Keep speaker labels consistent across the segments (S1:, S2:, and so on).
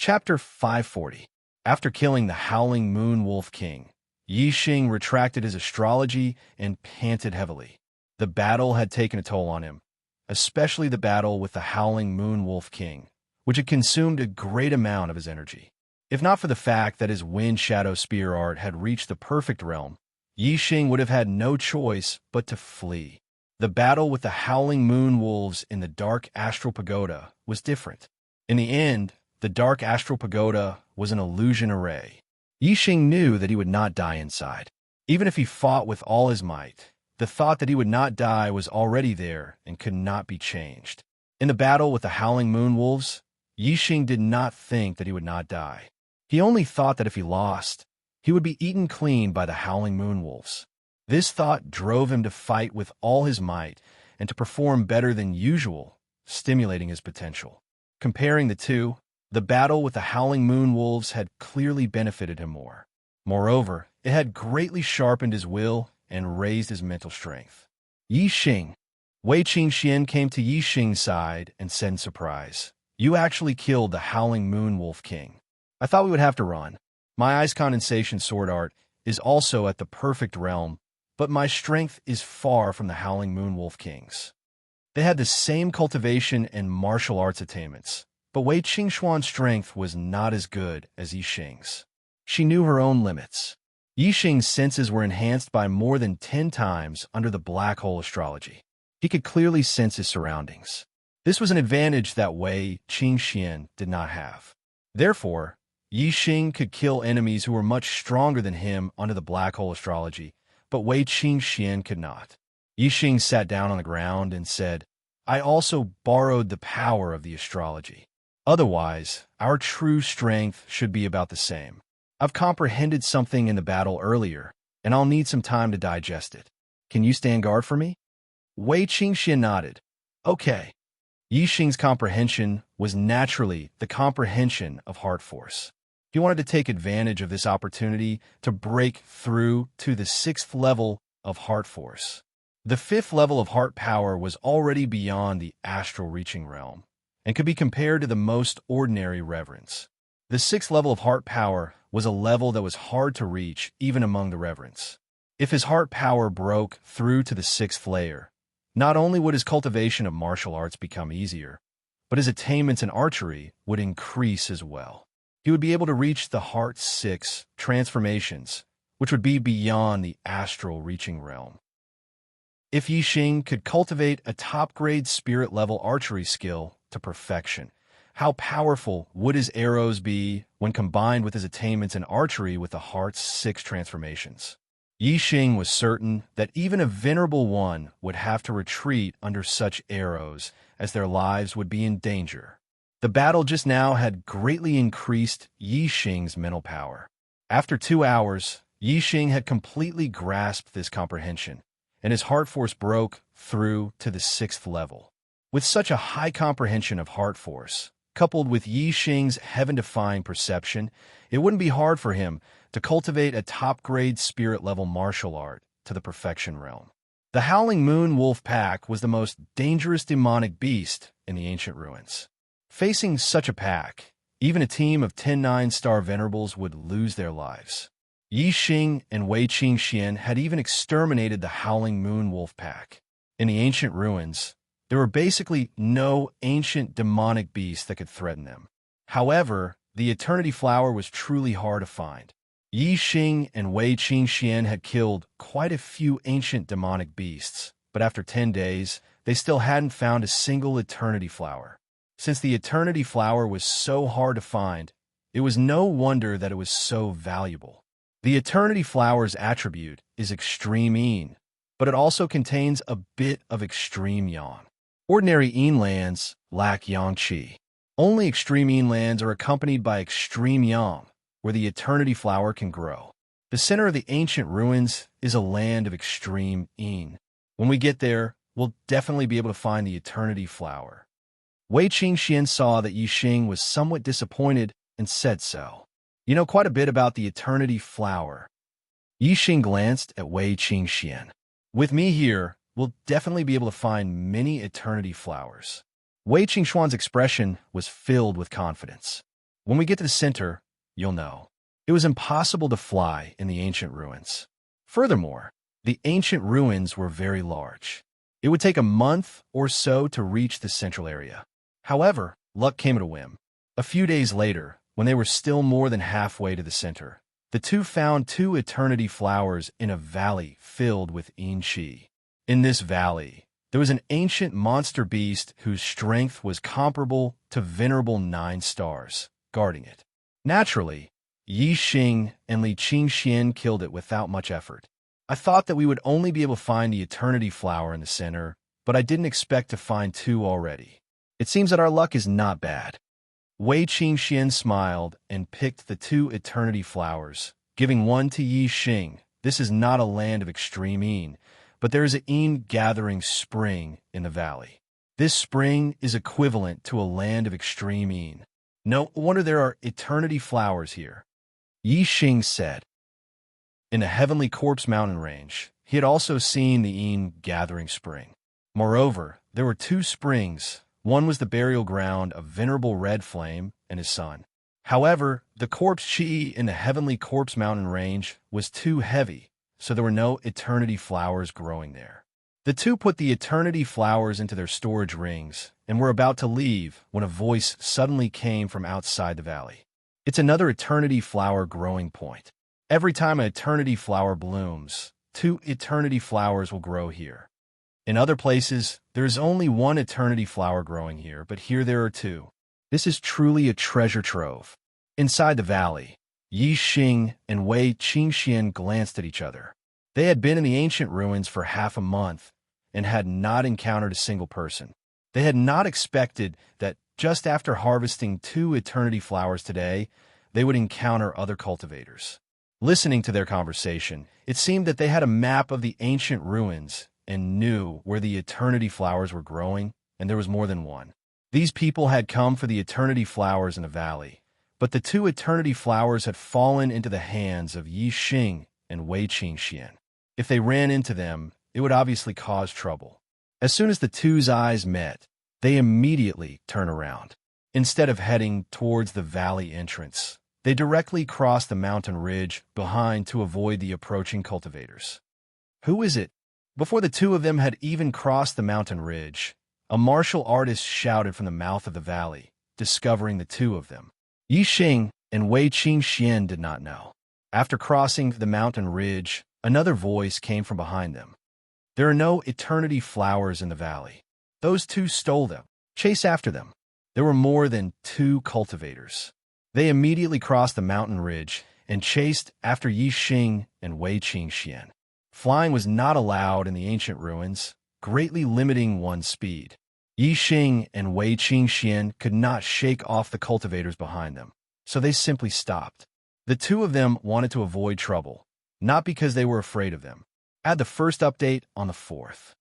S1: Chapter 540. After killing the Howling Moon Wolf King, Yi Xing retracted his astrology and panted heavily. The battle had taken a toll on him, especially the battle with the Howling Moon Wolf King, which had consumed a great amount of his energy. If not for the fact that his Wind Shadow Spear art had reached the perfect realm, Yi Xing would have had no choice but to flee. The battle with the Howling Moon Wolves in the Dark Astral Pagoda was different. In the end, the Dark Astral Pagoda was an illusion array. Yi Xing knew that he would not die inside. Even if he fought with all his might, the thought that he would not die was already there and could not be changed. In the battle with the Howling Moon Wolves, Yi Xing did not think that he would not die. He only thought that if he lost, he would be eaten clean by the Howling Moon Wolves. This thought drove him to fight with all his might and to perform better than usual, stimulating his potential. Comparing the two, the battle with the Howling Moon Wolves had clearly benefited him more. Moreover, it had greatly sharpened his will and raised his mental strength. Yi Xing. Wei Qingxian came to Yi Xing's side and said in surprise, "You actually killed the Howling Moon Wolf King. I thought we would have to run. My ice condensation sword art is also at the perfect realm, but my strength is far from the Howling Moon Wolf King's." They had the same cultivation and martial arts attainments, but Wei Qingxuan's strength was not as good as Yi Xing's. She knew her own limits. Yi Xing's senses were enhanced by more than 10 times under the black hole astrology. He could clearly sense his surroundings. This was an advantage that Wei Qingxian did not have. Therefore, Yi Xing could kill enemies who were much stronger than him under the black hole astrology, but Wei Qingxian could not. Yi Xing sat down on the ground and said, "I also borrowed the power of the astrology. Otherwise, our true strength should be about the same. I've comprehended something in the battle earlier, and I'll need some time to digest it. Can you stand guard for me?" Wei Qingxian nodded. "Okay." Yi Xing's comprehension was naturally the comprehension of heart force. He wanted to take advantage of this opportunity to break through to the 6th level of heart force. The 5th level of heart power was already beyond the astral reaching realm, and could be compared to the most ordinary reverence. The 6th level of heart power was a level that was hard to reach even among the reverence. If his heart power broke through to the 6th layer, not only would his cultivation of martial arts become easier, but his attainments in archery would increase as well. He would be able to reach the Heart 6 transformations, which would be beyond the astral reaching realm. If Yi Xing could cultivate a top-grade spirit-level archery skill to perfection, how powerful would his arrows be when combined with his attainments in archery with the Heart's 6 transformations? Yi Xing was certain that even a venerable one would have to retreat under such arrows, as their lives would be in danger. The battle just now had greatly increased Yi Xing's mental power. After 2 hours, Yi Xing had completely grasped this comprehension, and his heart force broke through to the 6th level. With such a high comprehension of heart force, coupled with Yi Xing's heaven-defying perception, it wouldn't be hard for him to cultivate a top-grade spirit-level martial art to the perfection realm. The Howling Moon Wolf Pack was the most dangerous demonic beast in the ancient ruins. Facing such a pack, even a team of 10 9-star venerables would lose their lives. Yi Xing and Wei Qingxian had even exterminated the Howling Moon Wolf Pack. In the ancient ruins, there were basically no ancient demonic beasts that could threaten them. However, the Eternity Flower was truly hard to find. Yi Xing and Wei Qingxian had killed quite a few ancient demonic beasts, but after 10 days, they still hadn't found a single Eternity Flower. Since the Eternity Flower was so hard to find, it was no wonder that it was so valuable. The Eternity Flower's attribute is extreme Yin, but it also contains a bit of extreme Yang. Ordinary Yin lands lack Yang Qi. Only extreme Yin lands are accompanied by extreme Yang, where the Eternity Flower can grow. The center of the ancient ruins is a land of extreme Yin. When we get there, we'll definitely be able to find the Eternity Flower. Wei Qingxian saw that Yi Xing was somewhat disappointed and said so. "You know quite a bit about the Eternity Flower." Yi Xing glanced at Wei Qingxian. "With me here, we'll definitely be able to find many Eternity Flowers." Wei Qingxuan's expression was filled with confidence. When we get to the center, you'll know. It was impossible to fly in the ancient ruins. Furthermore, the ancient ruins were very large. It would take a month or so to reach the central area. However, luck came at a whim. A few days later, when they were still more than halfway to the center, the two found two eternity flowers in a valley filled with enchi. In this valley, there was an ancient monster beast whose strength was comparable to venerable 9 stars, guarding it. Naturally, Yi Xing and Li Qingxian killed it without much effort. I thought that we would only be able to find the eternity flower in the center, but I didn't expect to find 2 already. It seems that our luck is not bad. Wei Qingxian smiled and picked the 2 eternity flowers, giving one to Yi Xing. This is not a land of extreme een, but there is an een gathering spring in the valley. This spring is equivalent to a land of extreme een. No wonder there are eternity flowers here, Yi Xing said. In the Heavenly Corpse mountain range, he had also seen the een gathering spring. Moreover, there were 2 springs. One was the burial ground of Venerable Red Flame and his son. However, the corpse chi in the Heavenly Corpse mountain range was too heavy, so there were no eternity flowers growing there. The 2 put the eternity flowers into their storage rings and were about to leave when a voice suddenly came from outside the valley. It's another eternity flower growing point. Every time an eternity flower blooms, 2 eternity flowers will grow here. In other places, there is only 1 eternity flower growing here, but here there are 2. This is truly a treasure trove. Inside the valley, Yi Xing and Wei Qingxian glanced at each other. They had been in the ancient ruins for half a month and had not encountered a single person. They had not expected that just after harvesting 2 eternity flowers today, they would encounter other cultivators. Listening to their conversation, it seemed that they had a map of the ancient ruins and knew where the eternity flowers were growing, and there was more than one. These people had come for the eternity flowers in the valley, but the 2 eternity flowers had fallen into the hands of Yi Xing and Wei Qingxian. If they ran into them, it would obviously cause trouble. As soon as the 2's eyes met, they immediately turned around. Instead of heading towards the valley entrance, they directly crossed the mountain ridge behind to avoid the approaching cultivators. Who is it? Before the 2 of them had even crossed the mountain ridge, a martial artist shouted from the mouth of the valley, discovering the 2 of them. Yi Xing and Wei Qingxian did not know. After crossing the mountain ridge, another voice came from behind them. There are no eternity flowers in the valley. Those 2 stole them. Chase after them. There were more than 2 cultivators. They immediately crossed the mountain ridge and chased after Yi Xing and Wei Qingxian. Flying was not allowed in the ancient ruins, greatly limiting one's speed. Yi Xing and Wei Qingxian could not shake off the cultivators behind them, so they simply stopped. The 2 of them wanted to avoid trouble, not because they were afraid of them. Add the first update on the 4th.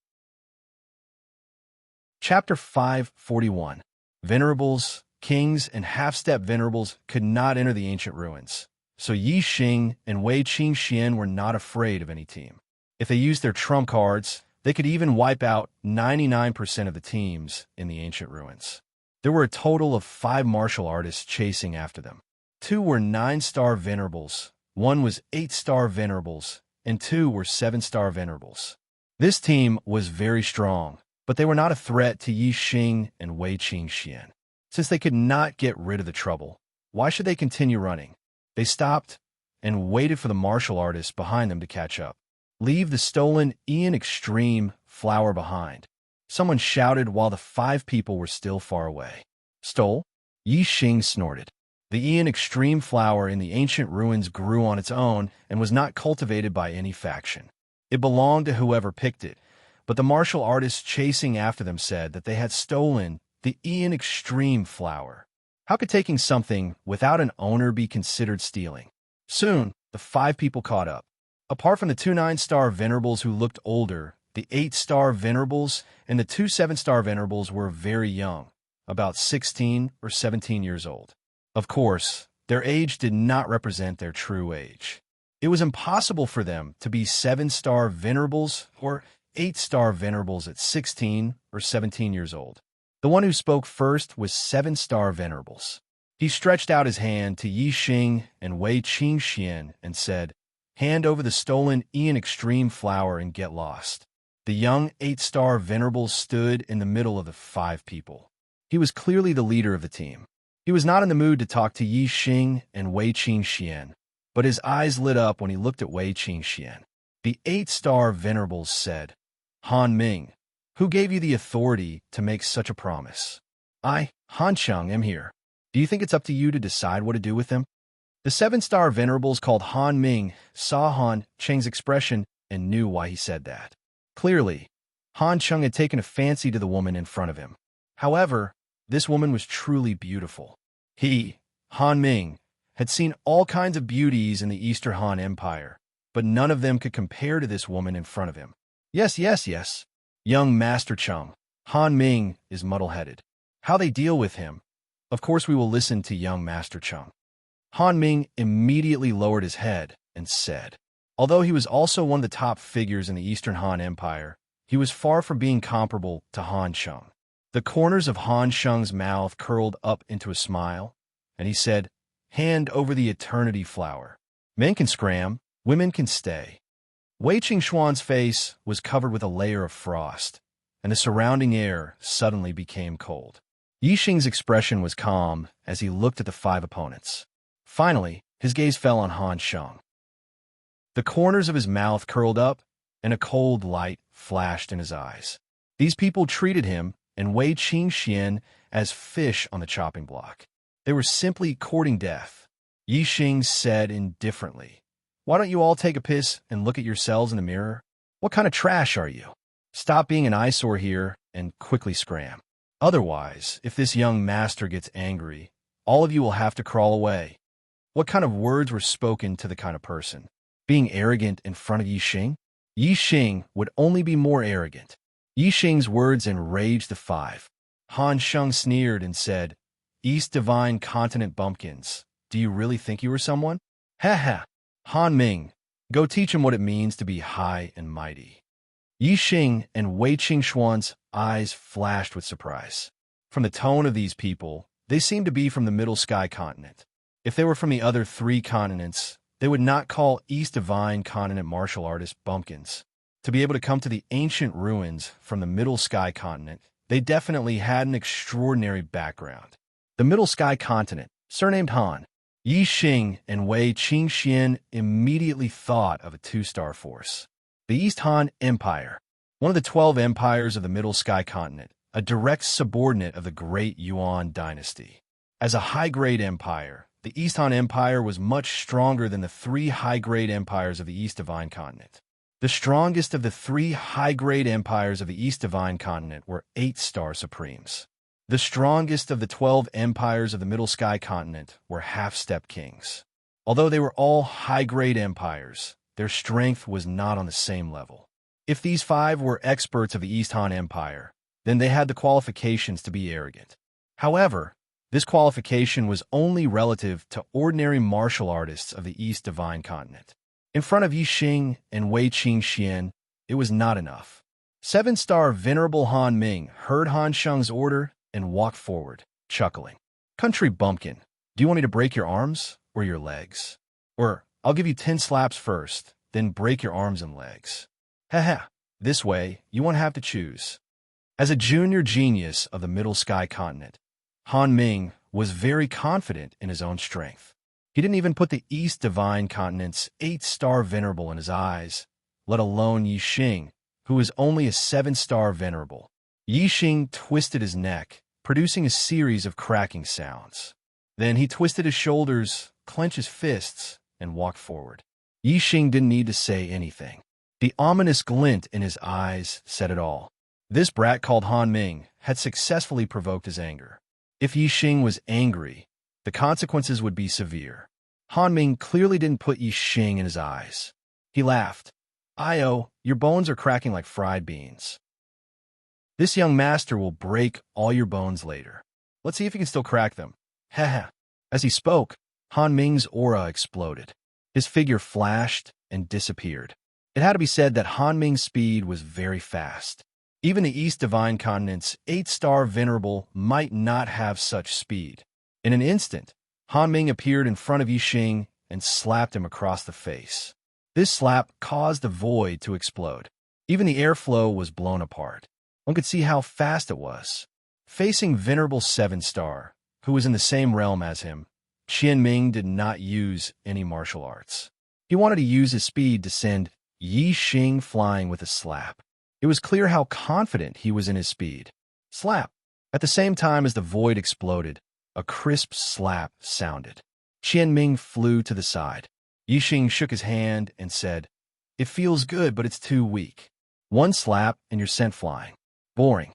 S1: Chapter 541. Venerables, kings, and half-step venerables could not enter the ancient ruins, so Yi Xing and Wei Qingxian were not afraid of any team. If they used their trump cards, they could even wipe out 99% of the teams in the ancient ruins. There were a total of 5 martial artists chasing after them. 2 were 9-star venerables, 1 was 8-star venerables, and 2 were 7-star venerables. This team was very strong, but they were not a threat to Yi Xing and Wei Qingxian. Since they could not get rid of the trouble, why should they continue running? They stopped and waited for the martial artists behind them to catch up. Leave the stolen Ian Extreme flower behind, someone shouted while the 5 people were still far away. Stole? Yi Xing snorted. The Ian Extreme flower in the ancient ruins grew on its own and was not cultivated by any faction. It belonged to whoever picked it, but the martial artists chasing after them said that they had stolen the Ian Extreme flower. How could taking something without an owner be considered stealing? Soon, the 5 people caught up. Apart from the 2 9-star venerables who looked older, the 8-star venerables and the 2 7-star venerables were very young, about 16 or 17 years old. Of course, their age did not represent their true age. It was impossible for them to be 7-star venerables or 8-star venerables at 16 or 17 years old. The one who spoke first was 7-star venerables. He stretched out his hand to Yi Xing and Wei Qingxian and said, "Hand over the stolen Ian Extreme flower and get lost." The young 8-star venerable stood in the middle of the 5 people. He was clearly the leader of the team. He was not in the mood to talk to Yi Xing and Wei Qingxian, but his eyes lit up when he looked at Wei Qingxian. The 8-star venerables said, "Han Ming, who gave you the authority to make such a promise?" "I, Han Cheng, am here. Do you think it's up to you to decide what to do with them?" The 7-star venerables called Han Ming saw Han Cheng's expression and knew why he said that. Clearly, Han Cheng had taken a fancy to the woman in front of him. However, this woman was truly beautiful. He, Han Ming, had seen all kinds of beauties in the Eastern Han Empire, but none of them could compare to this woman in front of him. Yes. Young Master Cheng, Han Ming is muddle-headed. How they deal with him? Of course we will listen to young Master Cheng. Han Ming immediately lowered his head and said, although he was also one of the top figures in the Eastern Han Empire, he was far from being comparable to Han Cheng. The corners of Han Cheng's mouth curled up into a smile, and he said, "Hand over the eternity flower. Men can scram, women can stay." Wei Qingxuan's face was covered with a layer of frost, and the surrounding air suddenly became cold. Yi Xing's expression was calm as he looked at the 5 opponents. Finally, his gaze fell on Han Cheng. The corners of his mouth curled up, and a cold light flashed in his eyes. These people treated him and Wei Qingxian as fish on the chopping block. They were simply courting death. Yi Xing said indifferently, "Why don't you all take a piss and look at yourselves in the mirror? What kind of trash are you? Stop being an eyesore here and quickly scram. Otherwise, if this young master gets angry, all of you will have to crawl away." What kind of words were spoken to the kind of person? Being arrogant in front of Yi Xing? Yi Xing would only be more arrogant. Yi Xing's words enraged the 5. Han Cheng sneered and said, "East Divine Continent bumpkins, do you really think you are someone? Ha ha! Han Ming, go teach him what it means to be high and mighty." Yi Xing and Wei Qingxuan's eyes flashed with surprise. From the tone of these people, they seemed to be from the Middle Sky Continent. If they were from the other 3 continents, they would not call East Divine Continent martial artists bumpkins. To be able to come to the ancient ruins from the Middle Sky Continent, they definitely had an extraordinary background. The Middle Sky Continent, surnamed Han. Yi Xing and Wei Qingxian immediately thought of a 2-star force. The East Han Empire, one of the 12 empires of the Middle Sky Continent, a direct subordinate of the Great Yuan dynasty. As a high-grade empire, the East Han Empire was much stronger than the 3 high-grade empires of the East Divine Continent. The strongest of the 3 high-grade empires of the East Divine Continent were 8-star supremes. The strongest of the 12 empires of the Middle Sky Continent were half-step kings. Although they were all high-grade empires, their strength was not on the same level. If these 5 were experts of the East Han Empire, then they had the qualifications to be arrogant. However, this qualification was only relative to ordinary martial artists of the East Divine Continent. In front of Yi Xing and Wei Qingxian, it was not enough. 7-star Venerable Han Ming heard Han Cheng's order and walked forward, chuckling. "Country bumpkin, do you want me to break your arms or your legs? Or I'll give you 10 slaps first, then break your arms and legs. Ha. This way, you won't have to choose." As a junior genius of the Middle Sky Continent, Han Ming was very confident in his own strength. He didn't even put the East Divine Continent's 8-star venerable in his eyes, let alone Yi Xing, who was only a 7-star venerable. Yi Xing twisted his neck, producing a series of cracking sounds. Then he twisted his shoulders, clenched his fists, and walked forward. Yi Xing didn't need to say anything. The ominous glint in his eyes said it all. This brat called Han Ming had successfully provoked his anger. If Yi Xing was angry, the consequences would be severe. Han Ming clearly didn't put Yi Xing in his eyes. He laughed. "Io, your bones are cracking like fried beans. This young master will break all your bones later. Let's see if he can still crack them." Ha. As he spoke, Han Ming's aura exploded. His figure flashed and disappeared. It had to be said that Han Ming's speed was very fast. Even the East Divine Continent's 8-star venerable might not have such speed. In an instant, Han Ming appeared in front of Yi Xing and slapped him across the face. This slap caused the void to explode. Even the airflow was blown apart. One could see how fast it was. Facing Venerable 7-Star, who was in the same realm as him, Qian Ming did not use any martial arts. He wanted to use his speed to send Yi Xing flying with a slap. It was clear how confident he was in his speed. Slap! At the same time as the void exploded, a crisp slap sounded. Qian Ming flew to the side. Yi Xing shook his hand and said, "It feels good, but it's too weak. One slap and you're sent flying. Boring."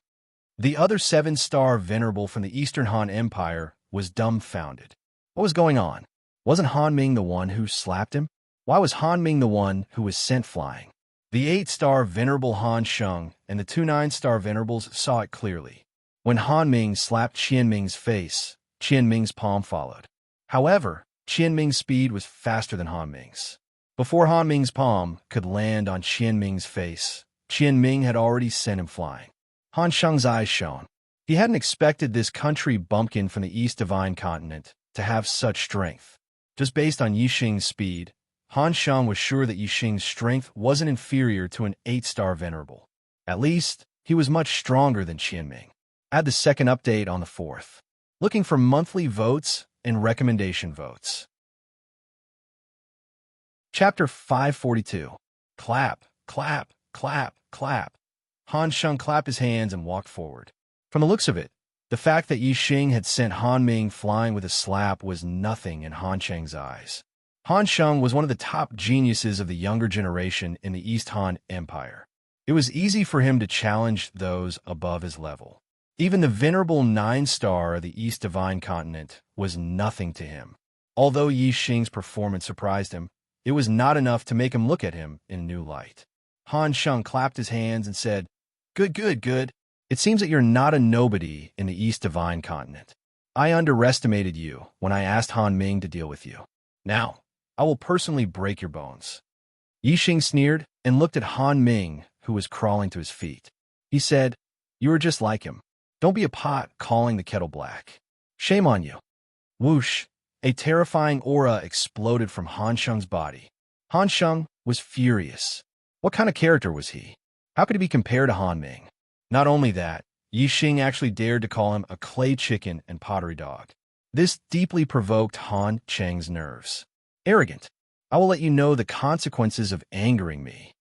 S1: The other 7-Star Venerable from the Eastern Han Empire was dumbfounded. What was going on? Wasn't Han Ming the one who slapped him? Why was Han Ming the one who was sent flying? The 8-Star Venerable Han Sheng and the 2 9-Star Venerables saw it clearly. When Han Ming slapped Qian Ming's face, Qian Ming's palm followed. However, Qian Ming's speed was faster than Han Ming's. Before Han Ming's palm could land on Qian Ming's face, Qian Ming had already sent him flying. Han Sheng's eyes shone. He hadn't expected this country bumpkin from the East Divine Continent to have such strength. Just based on Yi Xing's speed, Han Sheng was sure that Yi Xing's strength wasn't inferior to an 8-Star Venerable. At least, he was much stronger than Qian Ming. Add the second update on the 4th. Looking for monthly votes and recommendation votes. Chapter 542. Clap, clap, clap, clap. Han Sheng clapped his hands and walked forward. From the looks of it, the fact that Yi Xing had sent Han Ming flying with a slap was nothing in Han Sheng's eyes. Han Sheng was one of the top geniuses of the younger generation in the East Han Empire. It was easy for him to challenge those above his level. Even the venerable 9-Star of the East Divine Continent was nothing to him. Although Yi Xing's performance surprised him, it was not enough to make him look at him in a new light. Han Sheng clapped his hands and said, "Good, good, good. It seems that you're not a nobody in the East Divine Continent. I underestimated you when I asked Han Ming to deal with you. Now, I will personally break your bones." Yi Xing sneered and looked at Han Ming, who was crawling to his feet. He said, "You are just like him. Don't be a pot calling the kettle black. Shame on you." Whoosh! A terrifying aura exploded from Han Sheng's body. Han Sheng was furious. What kind of character was he? How could he be compared to Han Ming? Not only that, Yi Xing actually dared to call him a clay chicken and pottery dog. This deeply provoked Han Cheng's nerves. "Arrogant! I will let you know the consequences of angering me."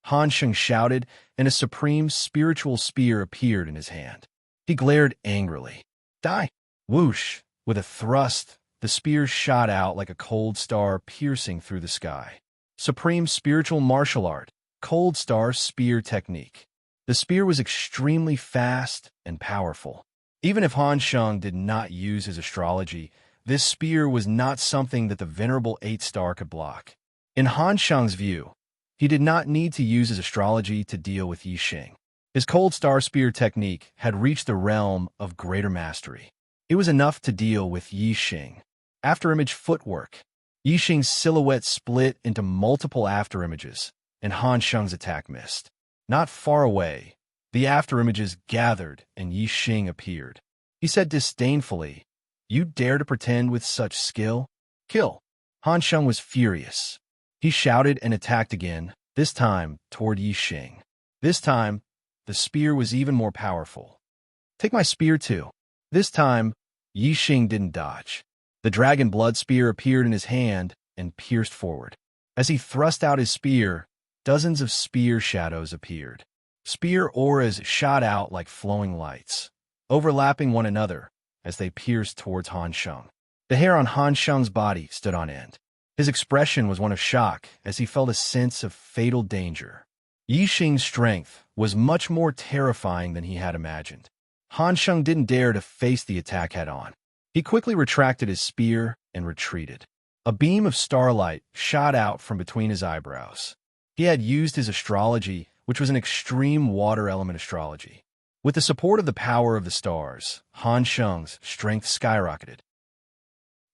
S1: Han Sheng shouted, and a supreme spiritual spear appeared in his hand. He glared angrily. "Die!" Whoosh! With a thrust, the spear shot out like a cold star piercing through the sky. Supreme spiritual martial art, Cold Star Spear Technique. The spear was extremely fast and powerful. Even if Han Sheng did not use his astrology, this spear was not something that the venerable 8-Star could block. In Han Sheng's view, he did not need to use his astrology to deal with Yi Xing. His Cold Star Spear technique had reached the realm of greater mastery. It was enough to deal with Yi Xing. Afterimage footwork. Yi Xing's silhouette split into multiple afterimages, and Han Sheng's attack missed. Not far away, the afterimages gathered and Yi Xing appeared. He said disdainfully, "You dare to pretend with such skill? Kill!" Han Sheng was furious. He shouted and attacked again, this time toward Yi Xing. This time, the spear was even more powerful. "Take my spear too." This time, Yi Xing didn't dodge. The dragon blood spear appeared in his hand and pierced forward. As he thrust out his spear, dozens of spear shadows appeared. Spear auras shot out like flowing lights, overlapping one another as they pierced towards Han Sheng. The hair on Han Sheng's body stood on end. His expression was one of shock as he felt a sense of fatal danger. Yi Xing's strength was much more terrifying than he had imagined. Han Sheng didn't dare to face the attack head-on. He quickly retracted his spear and retreated. A beam of starlight shot out from between his eyebrows. He had used his astrology, which was an extreme water element astrology. With the support of the power of the stars, Han Sheng's strength skyrocketed.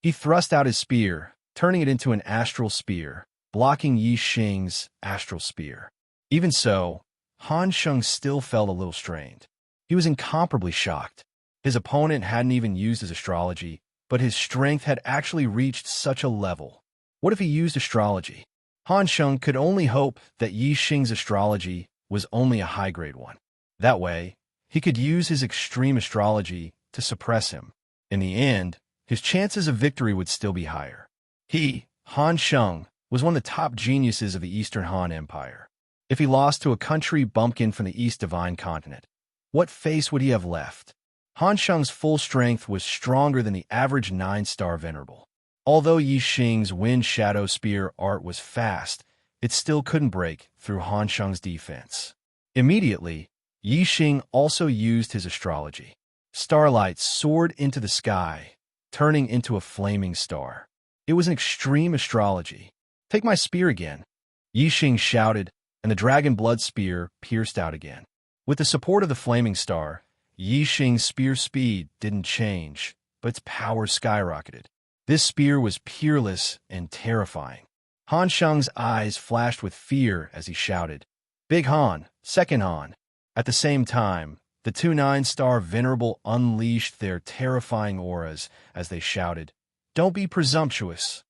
S1: He thrust out his spear, turning it into an astral spear, blocking Yi Xing's astral spear. Even so, Han Sheng still felt a little strained. He was incomparably shocked. His opponent hadn't even used his astrology, but his strength had actually reached such a level. What if he used astrology? Han Sheng could only hope that Yi Xing's astrology was only a high-grade one. That way, he could use his extreme astrology to suppress him. In the end, his chances of victory would still be higher. He, Han Sheng, was one of the top geniuses of the Eastern Han Empire. If he lost to a country bumpkin from the East Divine Continent, what face would he have left? Han Sheng's full strength was stronger than the average 9-star venerable. Although Yi Xing's Wind Shadow Spear art was fast, it still couldn't break through Han Sheng's defense. Immediately, Yi Xing also used his astrology. Starlight soared into the sky, turning into a flaming star. It was an extreme astrology. "Take my spear again," Yi Xing shouted, and the dragon blood spear pierced out again. With the support of the flaming star, Yi Xing's spear speed didn't change, but its power skyrocketed. This spear was peerless and terrifying. Han Sheng's eyes flashed with fear as he shouted, "Big Han, Second Han." At the same time, the two 9-star venerable unleashed their terrifying auras as they shouted, "Don't be presumptuous."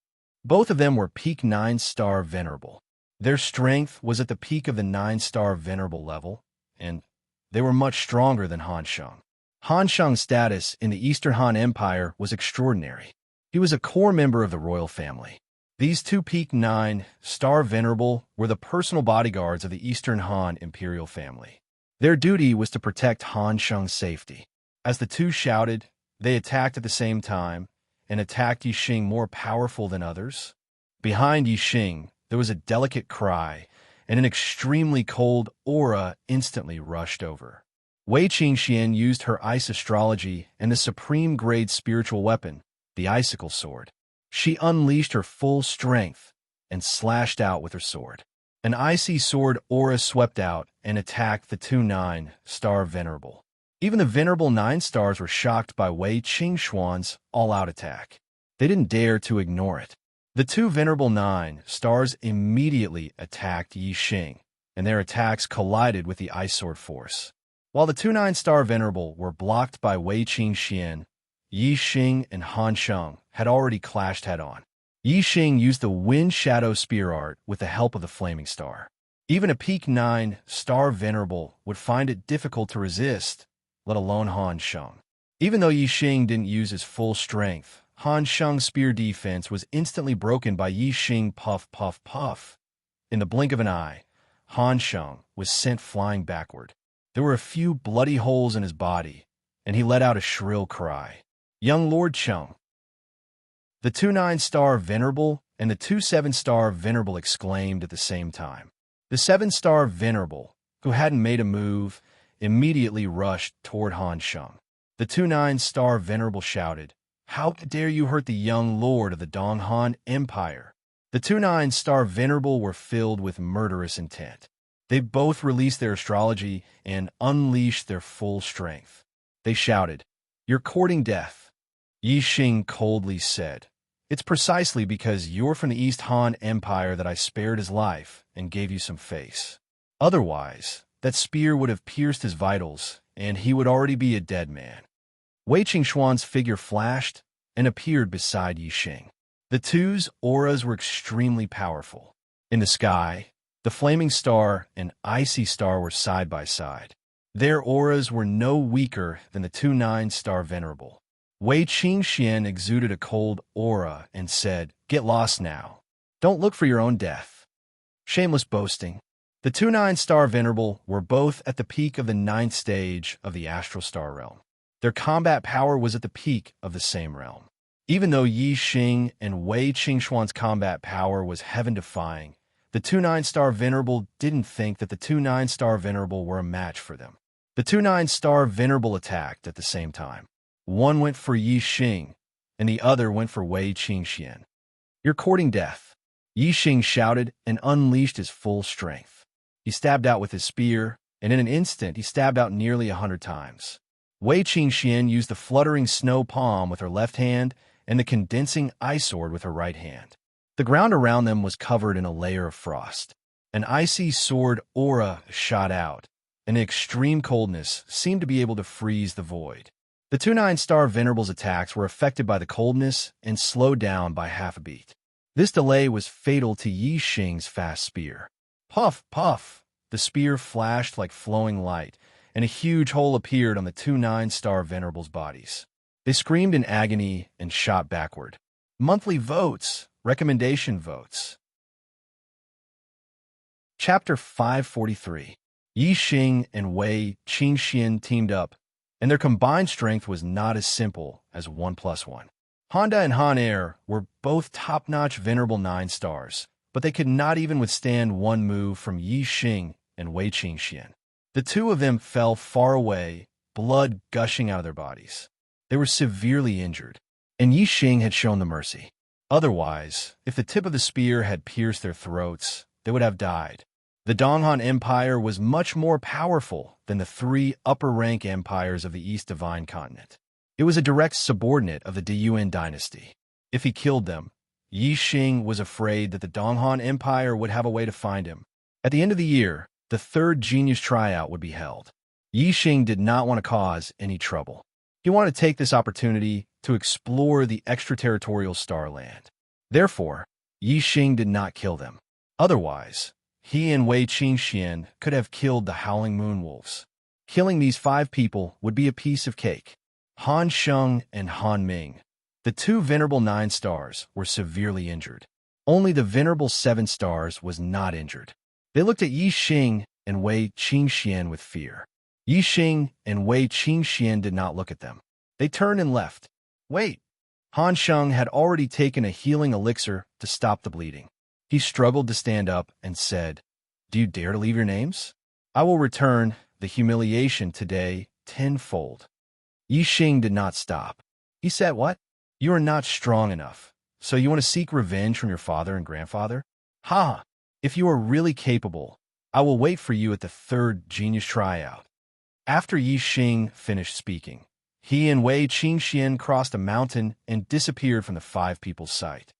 S1: Both of them were peak 9-star venerable. Their strength was at the peak of the 9-star venerable level, and they were much stronger than Han Sheng. Han Sheng's status in the Eastern Han Empire was extraordinary. He was a core member of the royal family. These two peak 9-star venerable were the personal bodyguards of the Eastern Han imperial family. Their duty was to protect Han Sheng's safety. As the two shouted, they attacked at the same time, and attacked Yi Xing more powerful than others. Behind Yi Xing, there was a delicate cry, and an extremely cold aura instantly rushed over. Wei Qingxian used her ice astrology and the supreme-grade spiritual weapon, the icicle sword. She unleashed her full strength and slashed out with her sword. An icy sword aura swept out and attacked the two 9-star venerable. Even the venerable 9 stars were shocked by Wei Qingxuan's all-out attack. They didn't dare to ignore it. The two venerable 9 stars immediately attacked Yi Xing, and their attacks collided with the ice sword force. While the two 9-star venerable were blocked by Wei Qingxian, Yi Xing and Han Sheng had already clashed head-on. Yi Xing used the Wind Shadow Spear art with the help of the Flaming Star. Even a peak 9-star venerable would find it difficult to resist, let alone Han Sheng. Even though Yi Xing didn't use his full strength, Han Sheng's spear defense was instantly broken by Yi Xing puff puff puff. In the blink of an eye, Han Sheng was sent flying backward. There were a few bloody holes in his body, and he let out a shrill cry. "Young Lord Cheng!" The two 9-star venerable and the two 7-star venerable exclaimed at the same time. The 7-star venerable, who hadn't made a move, immediately rushed toward Han Sheng. The two 9-star venerable shouted, "How dare you hurt the young lord of the Dong Han Empire?" The two 9-star venerable were filled with murderous intent. They both released their astrology and unleashed their full strength. They shouted, "You're courting death." Yi Xing coldly said, "It's precisely because you're from the East Han Empire that I spared his life and gave you some face. Otherwise, that spear would have pierced his vitals, and he would already be a dead man." Wei Qingxuan's figure flashed and appeared beside Yi Xing. The two's auras were extremely powerful. In the sky, the Flaming Star and Icy Star were side by side. Their auras were no weaker than the two 9-star venerable. Wei Qingxian exuded a cold aura and said, "Get lost now. Don't look for your own death." Shameless boasting. The two 9-star venerable were both at the peak of the 9th stage of the astral star realm. Their combat power was at the peak of the same realm. Even though Yi Xing and Wei Qingxuan's combat power was heaven-defying, the two 9-star venerable didn't think that the two 9-star venerable were a match for them. The two 9-star venerable attacked at the same time. One went for Yi Xing, and the other went for Wei Qingxian. "You're courting death," Yi Xing shouted and unleashed his full strength. He stabbed out with his spear, and in an instant he stabbed out nearly 100 times. Wei Qingxian used the fluttering snow palm with her left hand and the condensing ice sword with her right hand. The ground around them was covered in a layer of frost. An icy sword aura shot out, and the extreme coldness seemed to be able to freeze the void. The two 9-star Venerable's attacks were affected by the coldness and slowed down by half a beat. This delay was fatal to Yi Xing's fast spear. Puff, puff! The spear flashed like flowing light, and a huge hole appeared on the two 9-star Venerable's bodies. They screamed in agony and shot backward. Monthly votes, recommendation votes. Chapter 543. Yi Xing and Wei Qingxian teamed up, and their combined strength was not as simple as 1+1. Honda and Han Air were both top-notch Venerable 9-stars, but they could not even withstand one move from Yi Xing and Wei Qingxian. The two of them fell far away, blood gushing out of their bodies. They were severely injured, and Yi Xing had shown them mercy. Otherwise, if the tip of the spear had pierced their throats, they would have died. The Donghan Empire was much more powerful than the three upper-rank empires of the East Divine Continent. It was a direct subordinate of the Diyuan dynasty. If he killed them, Yi Xing was afraid that the Donghan Empire would have a way to find him. At the end of the year, the third genius tryout would be held. Yi Xing did not want to cause any trouble. He wanted to take this opportunity to explore the extraterritorial Starland. Therefore, Yi Xing did not kill them. Otherwise, he and Wei Qingxian could have killed the Howling Moon Wolves. Killing these 5 people would be a piece of cake. Han Sheng and Han Ming, the two Venerable 9-stars, were severely injured. Only the Venerable 7-stars was not injured. They looked at Yi Xing and Wei Qingxian with fear. Yi Xing and Wei Qingxian did not look at them. They turned and left. Wait! Han Sheng had already taken a healing elixir to stop the bleeding. He struggled to stand up and said, "Do you dare to leave your names? I will return the humiliation today tenfold." Yi Xing did not stop. He said, "What? You are not strong enough. So you want to seek revenge from your father and grandfather? Ha! If you are really capable, I will wait for you at the third genius tryout." After Yi Xing finished speaking, he and Wei Qingxian crossed a mountain and disappeared from the 5 people's sight.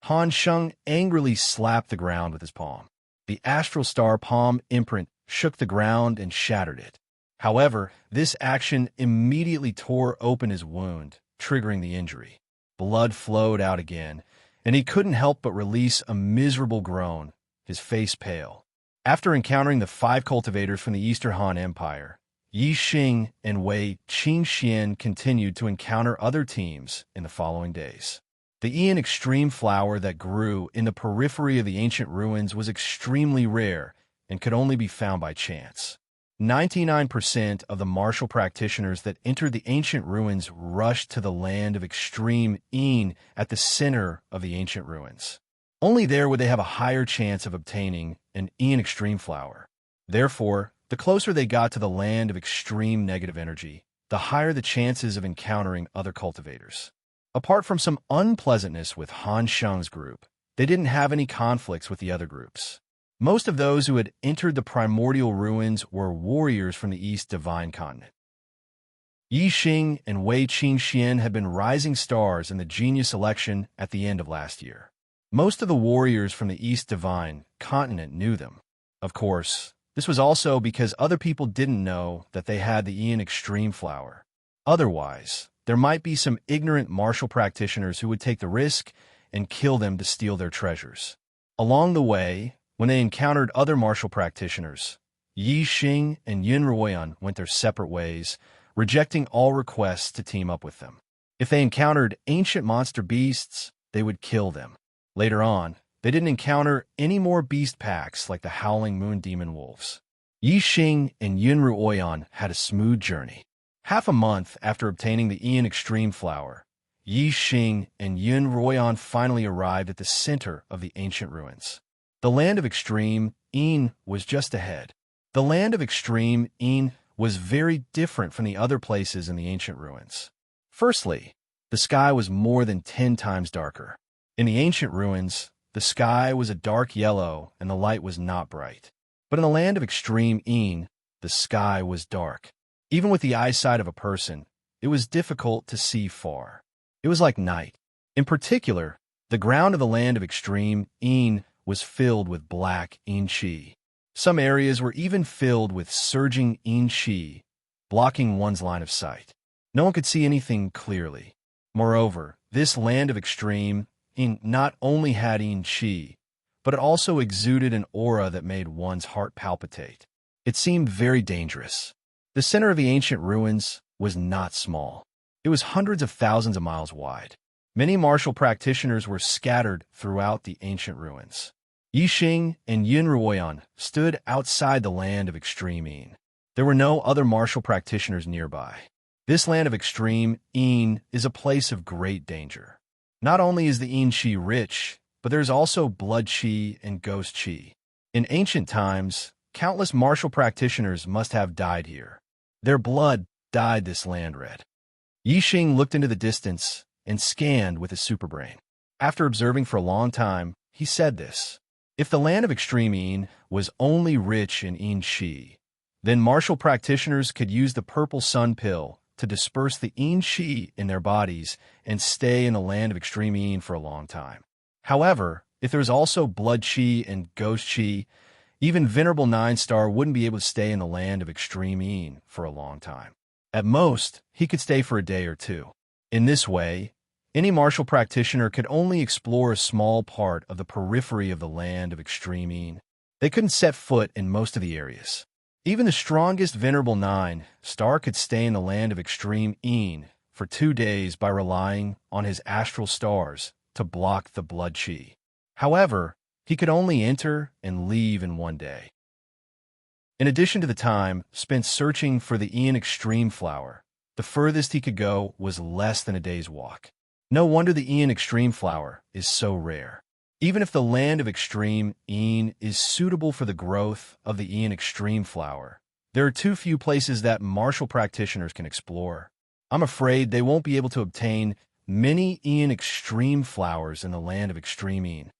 S1: Han Sheng angrily slapped the ground with his palm. The astral star palm imprint shook the ground and shattered it. However, this action immediately tore open his wound, triggering the injury. Blood flowed out again, and he couldn't help but release a miserable groan, his face pale. After encountering the 5 cultivators from the Eastern Han Empire, Yi Xing and Wei Qingxian continued to encounter other teams in the following days. The Ian Extreme flower that grew in the periphery of the ancient ruins was extremely rare and could only be found by chance. 99% of the martial practitioners that entered the ancient ruins rushed to the land of Extreme Ian at the center of the ancient ruins. Only there would they have a higher chance of obtaining an Ian Extreme flower. Therefore, the closer they got to the land of extreme negative energy, the higher the chances of encountering other cultivators. Apart from some unpleasantness with Han Sheng's group, they didn't have any conflicts with the other groups. Most of those who had entered the primordial ruins were warriors from the East Divine Continent. Yi Xing and Wei Qingxian had been rising stars in the genius election at the end of last year. Most of the warriors from the East Divine Continent knew them. Of course, this was also because other people didn't know that they had the Ian Extreme flower. Otherwise, there might be some ignorant martial practitioners who would take the risk and kill them to steal their treasures. Along the way, when they encountered other martial practitioners, Yi Xing and Yun Ruoyan went their separate ways, rejecting all requests to team up with them. If they encountered ancient monster beasts, they would kill them. Later on, they didn't encounter any more beast packs like the Howling Moon Demon Wolves. Yi Xing and Yun Ruoyan had a smooth journey. Half a month after obtaining the Ian Extreme flower, Yi Xing and Yun Ruoyan finally arrived at the center of the ancient ruins. The land of Extreme Ian was just ahead. The land of Extreme Ian was very different from the other places in the ancient ruins. Firstly, the sky was more than 10 times darker. In the ancient ruins, the sky was a dark yellow and the light was not bright. But in the land of Extreme Ian, the sky was dark. Even with the eyesight of a person, it was difficult to see far. It was like night. In particular, the ground of the land of Extreme Ian was filled with black Yin Qi. Some areas were even filled with surging Yin Qi, blocking one's line of sight. No one could see anything clearly. Moreover, this land of extreme not only had Qi, but it also exuded an aura that made one's heart palpitate. It seemed very dangerous. The center of the ancient ruins was not small. It was hundreds of thousands of miles wide. Many martial practitioners were scattered throughout the ancient ruins. Yixing and Yunruoyan stood outside the land of extreme Yin. There were no other martial practitioners nearby. This land of extreme Yin is a place of great danger. Not only is the Yin Qi rich, but there's also blood Qi and ghost Qi. In ancient times, countless martial practitioners must have died here. Their blood dyed this land red. Yixing looked into the distance and scanned with his superbrain. After observing for a long time, he said this: if the land of extreme Yin was only rich in Yin Qi, then martial practitioners could use the purple sun pill to disperse the Yin Qi in their bodies and stay in the land of extreme Yin for a long time. However, if there's also blood Qi and ghost Qi, even Venerable Nine Star wouldn't be able to stay in the land of extreme Yin for a long time. At most, he could stay for a day or two. In this way, any martial practitioner could only explore a small part of the periphery of the land of extreme Yin. They couldn't set foot in most of the areas. Even the strongest Venerable Nine Star could stay in the land of extreme Yin for 2 days by relying on his astral stars to block the blood Qi. However, he could only enter and leave in 1 day. In addition to the time spent searching for the Yin Extreme Flower, the furthest he could go was less than a day's walk. No wonder the Yin Extreme Flower is so rare. Even if the land of extreme Yin is suitable for the growth of the Yin Extreme Flower, there are too few places that martial practitioners can explore. I'm afraid they won't be able to obtain many Yin Extreme Flowers in the land of extreme Yin.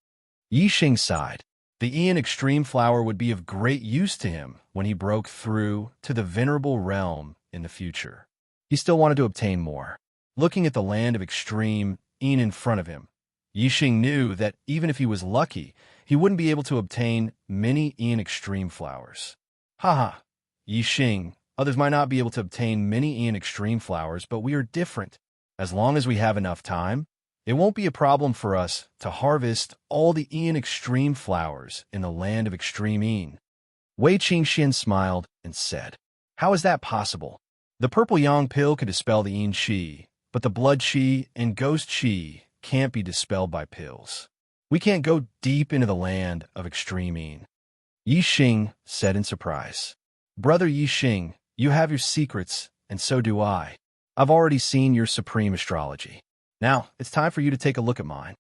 S1: Yixing sighed. The Yin Extreme Flower would be of great use to him when he broke through to the Venerable Realm in the future. He still wanted to obtain more. Looking at the land of extreme Yin in front of him, Yixing knew that even if he was lucky, he wouldn't be able to obtain many Yin Extreme Flowers. Haha, Yixing, others might not be able to obtain many Yin Extreme Flowers, but we are different. As long as we have enough time, it won't be a problem for us to harvest all the Yin Extreme Flowers in the land of extreme Yin. Wei Qingxian smiled and said, how is that possible? The purple yang pill could dispel the Yin Qi, but the blood Qi and ghost Qi can't be dispelled by pills. We can't go deep into the land of extreme Yin. Yixing said in surprise. Brother Yixing, you have your secrets, and so do I. I've already seen your supreme astrology. Now, it's time for you to take a look at mine.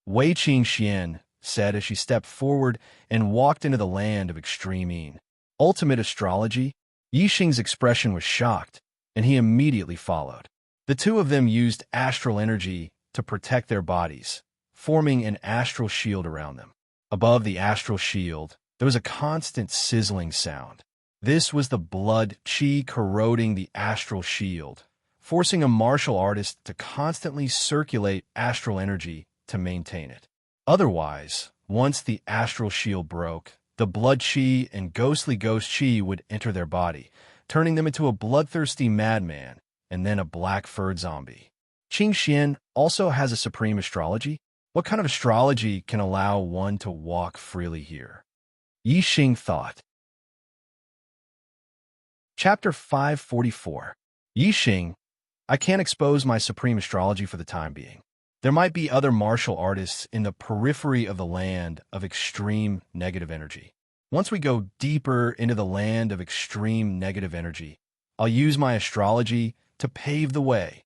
S1: Wei Qingxian said as she stepped forward and walked into the land of extreme Yin. Ultimate astrology? Yixing's expression was shocked, and he immediately followed. The two of them used astral energy to protect their bodies, forming an astral shield around them. Above the astral shield, there was a constant sizzling sound. This was the blood Qi corroding the astral shield, forcing a martial artist to constantly circulate astral energy to maintain it. Otherwise, once the astral shield broke, the blood Qi and ghostly ghost Qi would enter their body, turning them into a bloodthirsty madman and then a black-furred zombie. Qingxian also has a supreme astrology. What kind of astrology can allow one to walk freely here? Yixing thought. Chapter 544. Yixing, I can't expose my supreme astrology for the time being. There might be other martial artists in the periphery of the land of extreme negative energy. Once we go deeper into the land of extreme negative energy, I'll use my astrology to pave the way.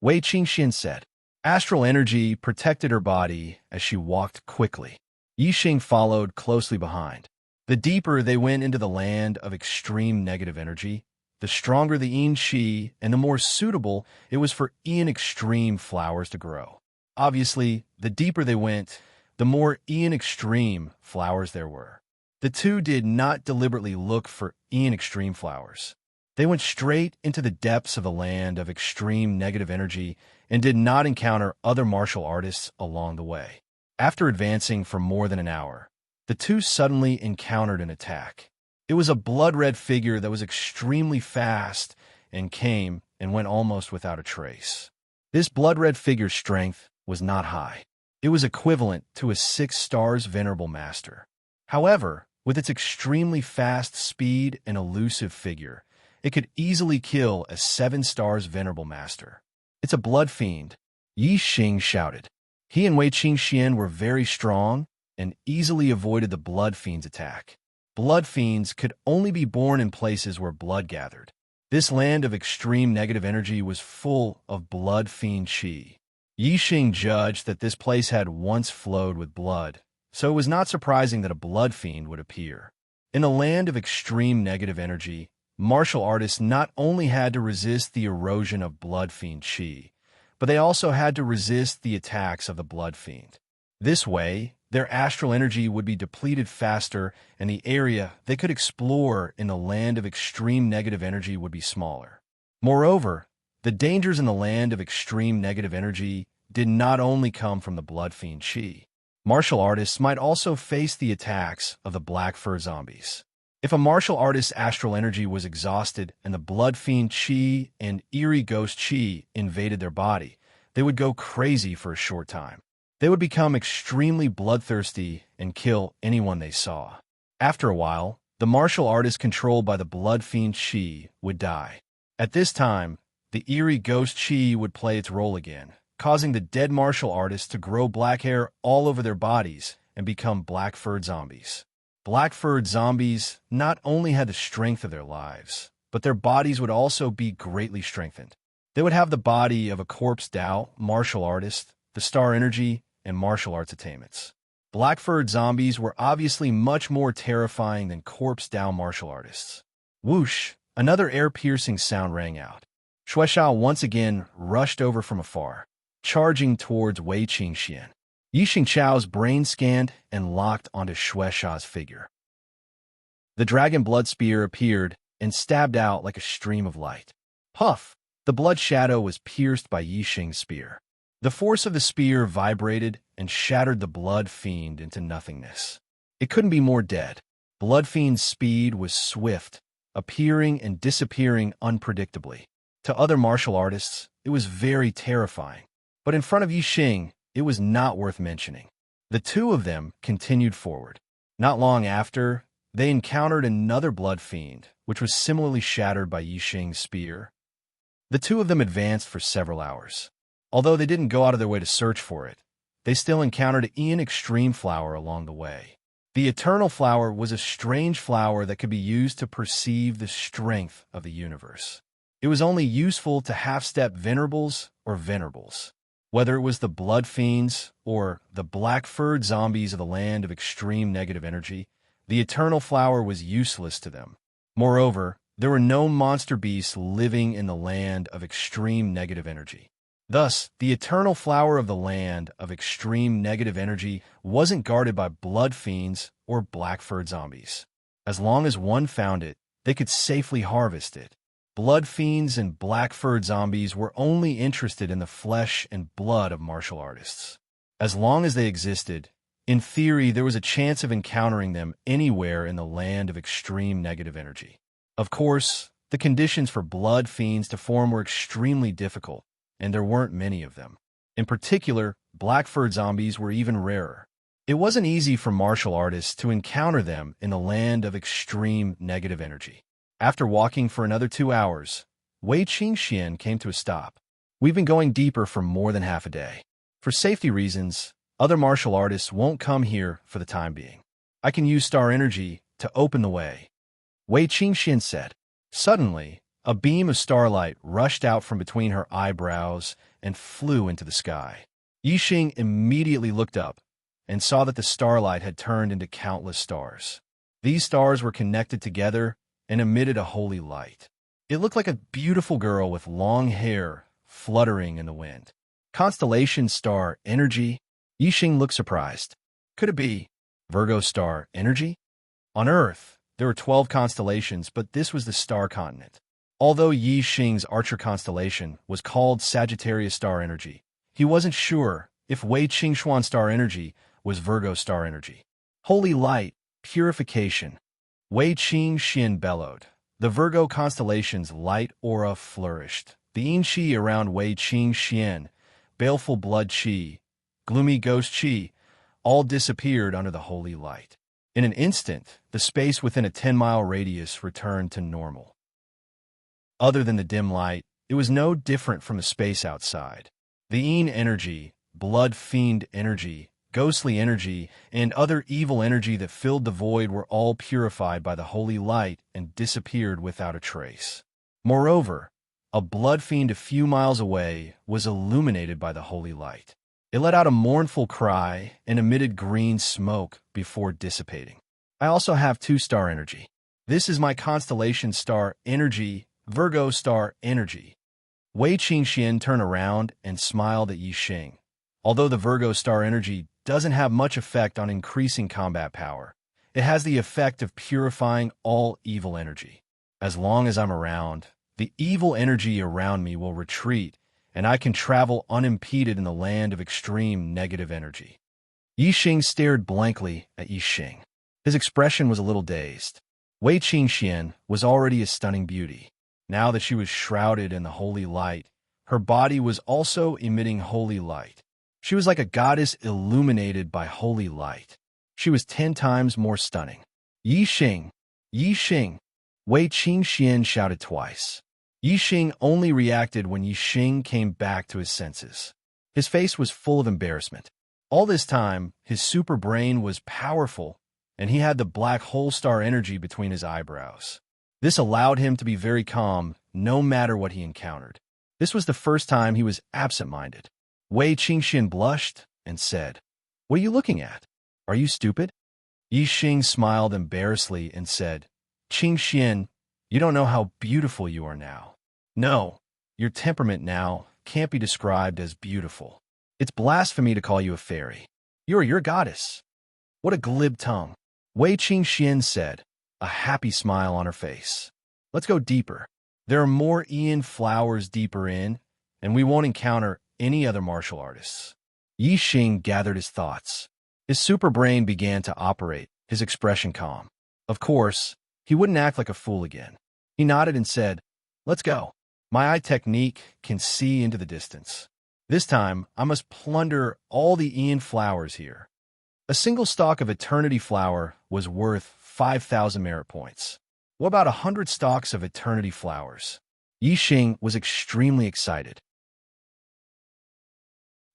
S1: Wei Qingxian said. Astral energy protected her body as she walked quickly. Yixing followed closely behind. The deeper they went into the land of extreme negative energy, the stronger the Yin Qi and the more suitable it was for Yin Extreme flowers to grow. Obviously, the deeper they went, the more Yin Extreme flowers there were. The two did not deliberately look for Yin Extreme flowers. They went straight into the depths of the land of extreme negative energy and did not encounter other martial artists along the way. After advancing for more than an hour, the two suddenly encountered an attack. It was a blood-red figure that was extremely fast and came and went almost without a trace. This blood-red figure's strength was not high. It was equivalent to a 6 stars venerable master. However, with its extremely fast speed and elusive figure, it could easily kill a 7 stars venerable master. It's a blood fiend, Yi Xing shouted. He and Wei Qingxian were very strong and easily avoided the blood fiend's attack. Blood fiends could only be born in places where blood gathered. This land of extreme negative energy was full of blood fiend qi. Yi Xing judged that this place had once flowed with blood, so it was not surprising that a blood fiend would appear. In the land of extreme negative energy, martial artists not only had to resist the erosion of blood fiend qi, but they also had to resist the attacks of the blood fiend. This way, their astral energy would be depleted faster, and the area they could explore in the land of extreme negative energy would be smaller. Moreover, the dangers in the land of extreme negative energy did not only come from the blood fiend qi. Martial artists might also face the attacks of the black fur zombies. If a martial artist's astral energy was exhausted and the blood fiend qi and eerie ghost qi invaded their body, they would go crazy for a short time. They would become extremely bloodthirsty and kill anyone they saw. After a while, the martial artist controlled by the blood fiend qi would die. At this time, the eerie ghost qi would play its role again, causing the dead martial artists to grow black hair all over their bodies and become black-furred zombies. Black-furred zombies not only had the strength of their lives, but their bodies would also be greatly strengthened. They would have the body of a corpse Dao martial artist, the star energy, and martial arts attainments. Black-furred zombies were obviously much more terrifying than corpse Dao martial artists. Whoosh! Another air-piercing sound rang out. Shueisha once again rushed over from afar, charging towards Wei Qingxian. Yi Xingchao's brain scanned and locked onto Shueisha's figure. The dragon blood spear appeared and stabbed out like a stream of light. Puff! The blood shadow was pierced by Yi Xing's spear. The force of the spear vibrated and shattered the blood fiend into nothingness. It couldn't be more dead. Blood fiend's speed was swift, appearing and disappearing unpredictably. To other martial artists, it was very terrifying. But in front of Yi Xing, it was not worth mentioning. The two of them continued forward. Not long after, they encountered another blood fiend, which was similarly shattered by Yi Xing's spear. The two of them advanced for several hours. Although they didn't go out of their way to search for it, they still encountered an extreme flower along the way. The eternal flower was a strange flower that could be used to perceive the strength of the universe. It was only useful to half-step venerables or venerables. Whether it was the blood fiends or the black-furred zombies of the land of extreme negative energy, the eternal flower was useless to them. Moreover, there were no monster beasts living in the land of extreme negative energy. Thus, the eternal flower of the land of extreme negative energy wasn't guarded by blood fiends or black-furred zombies. As long as one found it, they could safely harvest it. Blood fiends and black-furred zombies were only interested in the flesh and blood of martial artists. As long as they existed, in theory, there was a chance of encountering them anywhere in the land of extreme negative energy. Of course, the conditions for blood fiends to form were extremely difficult, and there weren't many of them. In particular, black-furred zombies were even rarer. It wasn't easy for martial artists to encounter them in the land of extreme negative energy. After walking for another 2 hours, Wei Qingxian came to a stop. We've been going deeper for more than half a day. For safety reasons, other martial artists won't come here for the time being. I can use star energy to open the way, Wei Qingxian said. Suddenly, a beam of starlight rushed out from between her eyebrows and flew into the sky. Yi Xing immediately looked up and saw that the starlight had turned into countless stars. These stars were connected together and emitted a holy light. It looked like a beautiful girl with long hair fluttering in the wind. Constellation star energy? Yi Xing looked surprised. Could it be Virgo star energy? On Earth, there were 12 constellations, but this was the star continent. Although Yi Xing's Archer constellation was called Sagittarius star energy, he wasn't sure if Wei Qingxuan star energy was Virgo star energy. Holy light, purification. Wei Qingxian bellowed. The Virgo constellation's light aura flourished, the yin qi around Wei Qing Xian, baleful blood qi, gloomy ghost qi, all disappeared under the holy light. In an instant, the space within a 10-mile radius returned to normal. Other than the dim light, it was no different from the space outside. The yin energy, blood fiend energy, ghostly energy, and other evil energy that filled the void were all purified by the holy light and disappeared without a trace. Moreover, a blood fiend a few miles away was illuminated by the holy light. It let out a mournful cry and emitted green smoke before dissipating. I also have 2-star energy. This is my constellation star energy, Virgo star energy. Wei Qingxian turned around and smiled at Yi Xing. Although the Virgo star energy doesn't have much effect on increasing combat power, it has the effect of purifying all evil energy. As long as I'm around, the evil energy around me will retreat, and I can travel unimpeded in the land of extreme negative energy. Yi Xing stared blankly at Yi Xing. His expression was a little dazed. Wei Qingxian was already a stunning beauty. Now that she was shrouded in the holy light, her body was also emitting holy light. She was like a goddess illuminated by holy light. She was 10 times more stunning. Yi Xing! Yi Xing! Wei Qingxian shouted twice. Yi Xing only reacted when Yi Xing came back to his senses. His face was full of embarrassment. All this time, his super brain was powerful, and he had the black hole star energy between his eyebrows. This allowed him to be very calm, no matter what he encountered. This was the first time he was absent-minded. Wei Qingxian blushed and said, "What are you looking at? Are you stupid?" Yi Xing smiled embarrassedly and said, "Qingxian, you don't know how beautiful you are now. No, your temperament now can't be described as beautiful. It's blasphemy to call you a fairy. You're your goddess." "What a glib tongue," Wei Qingxian said, a happy smile on her face. "Let's go deeper. There are more Ian flowers deeper in, and we won't encounter any other martial artists." Yi Xing gathered his thoughts. His super brain began to operate, his expression calm. Of course, he wouldn't act like a fool again. He nodded and said, "Let's go. My eye technique can see into the distance. This time, I must plunder all the Ian flowers here." A single stalk of eternity flower was worth 5,000 merit points. What about 100 stalks of eternity flowers? Yi Xing was extremely excited.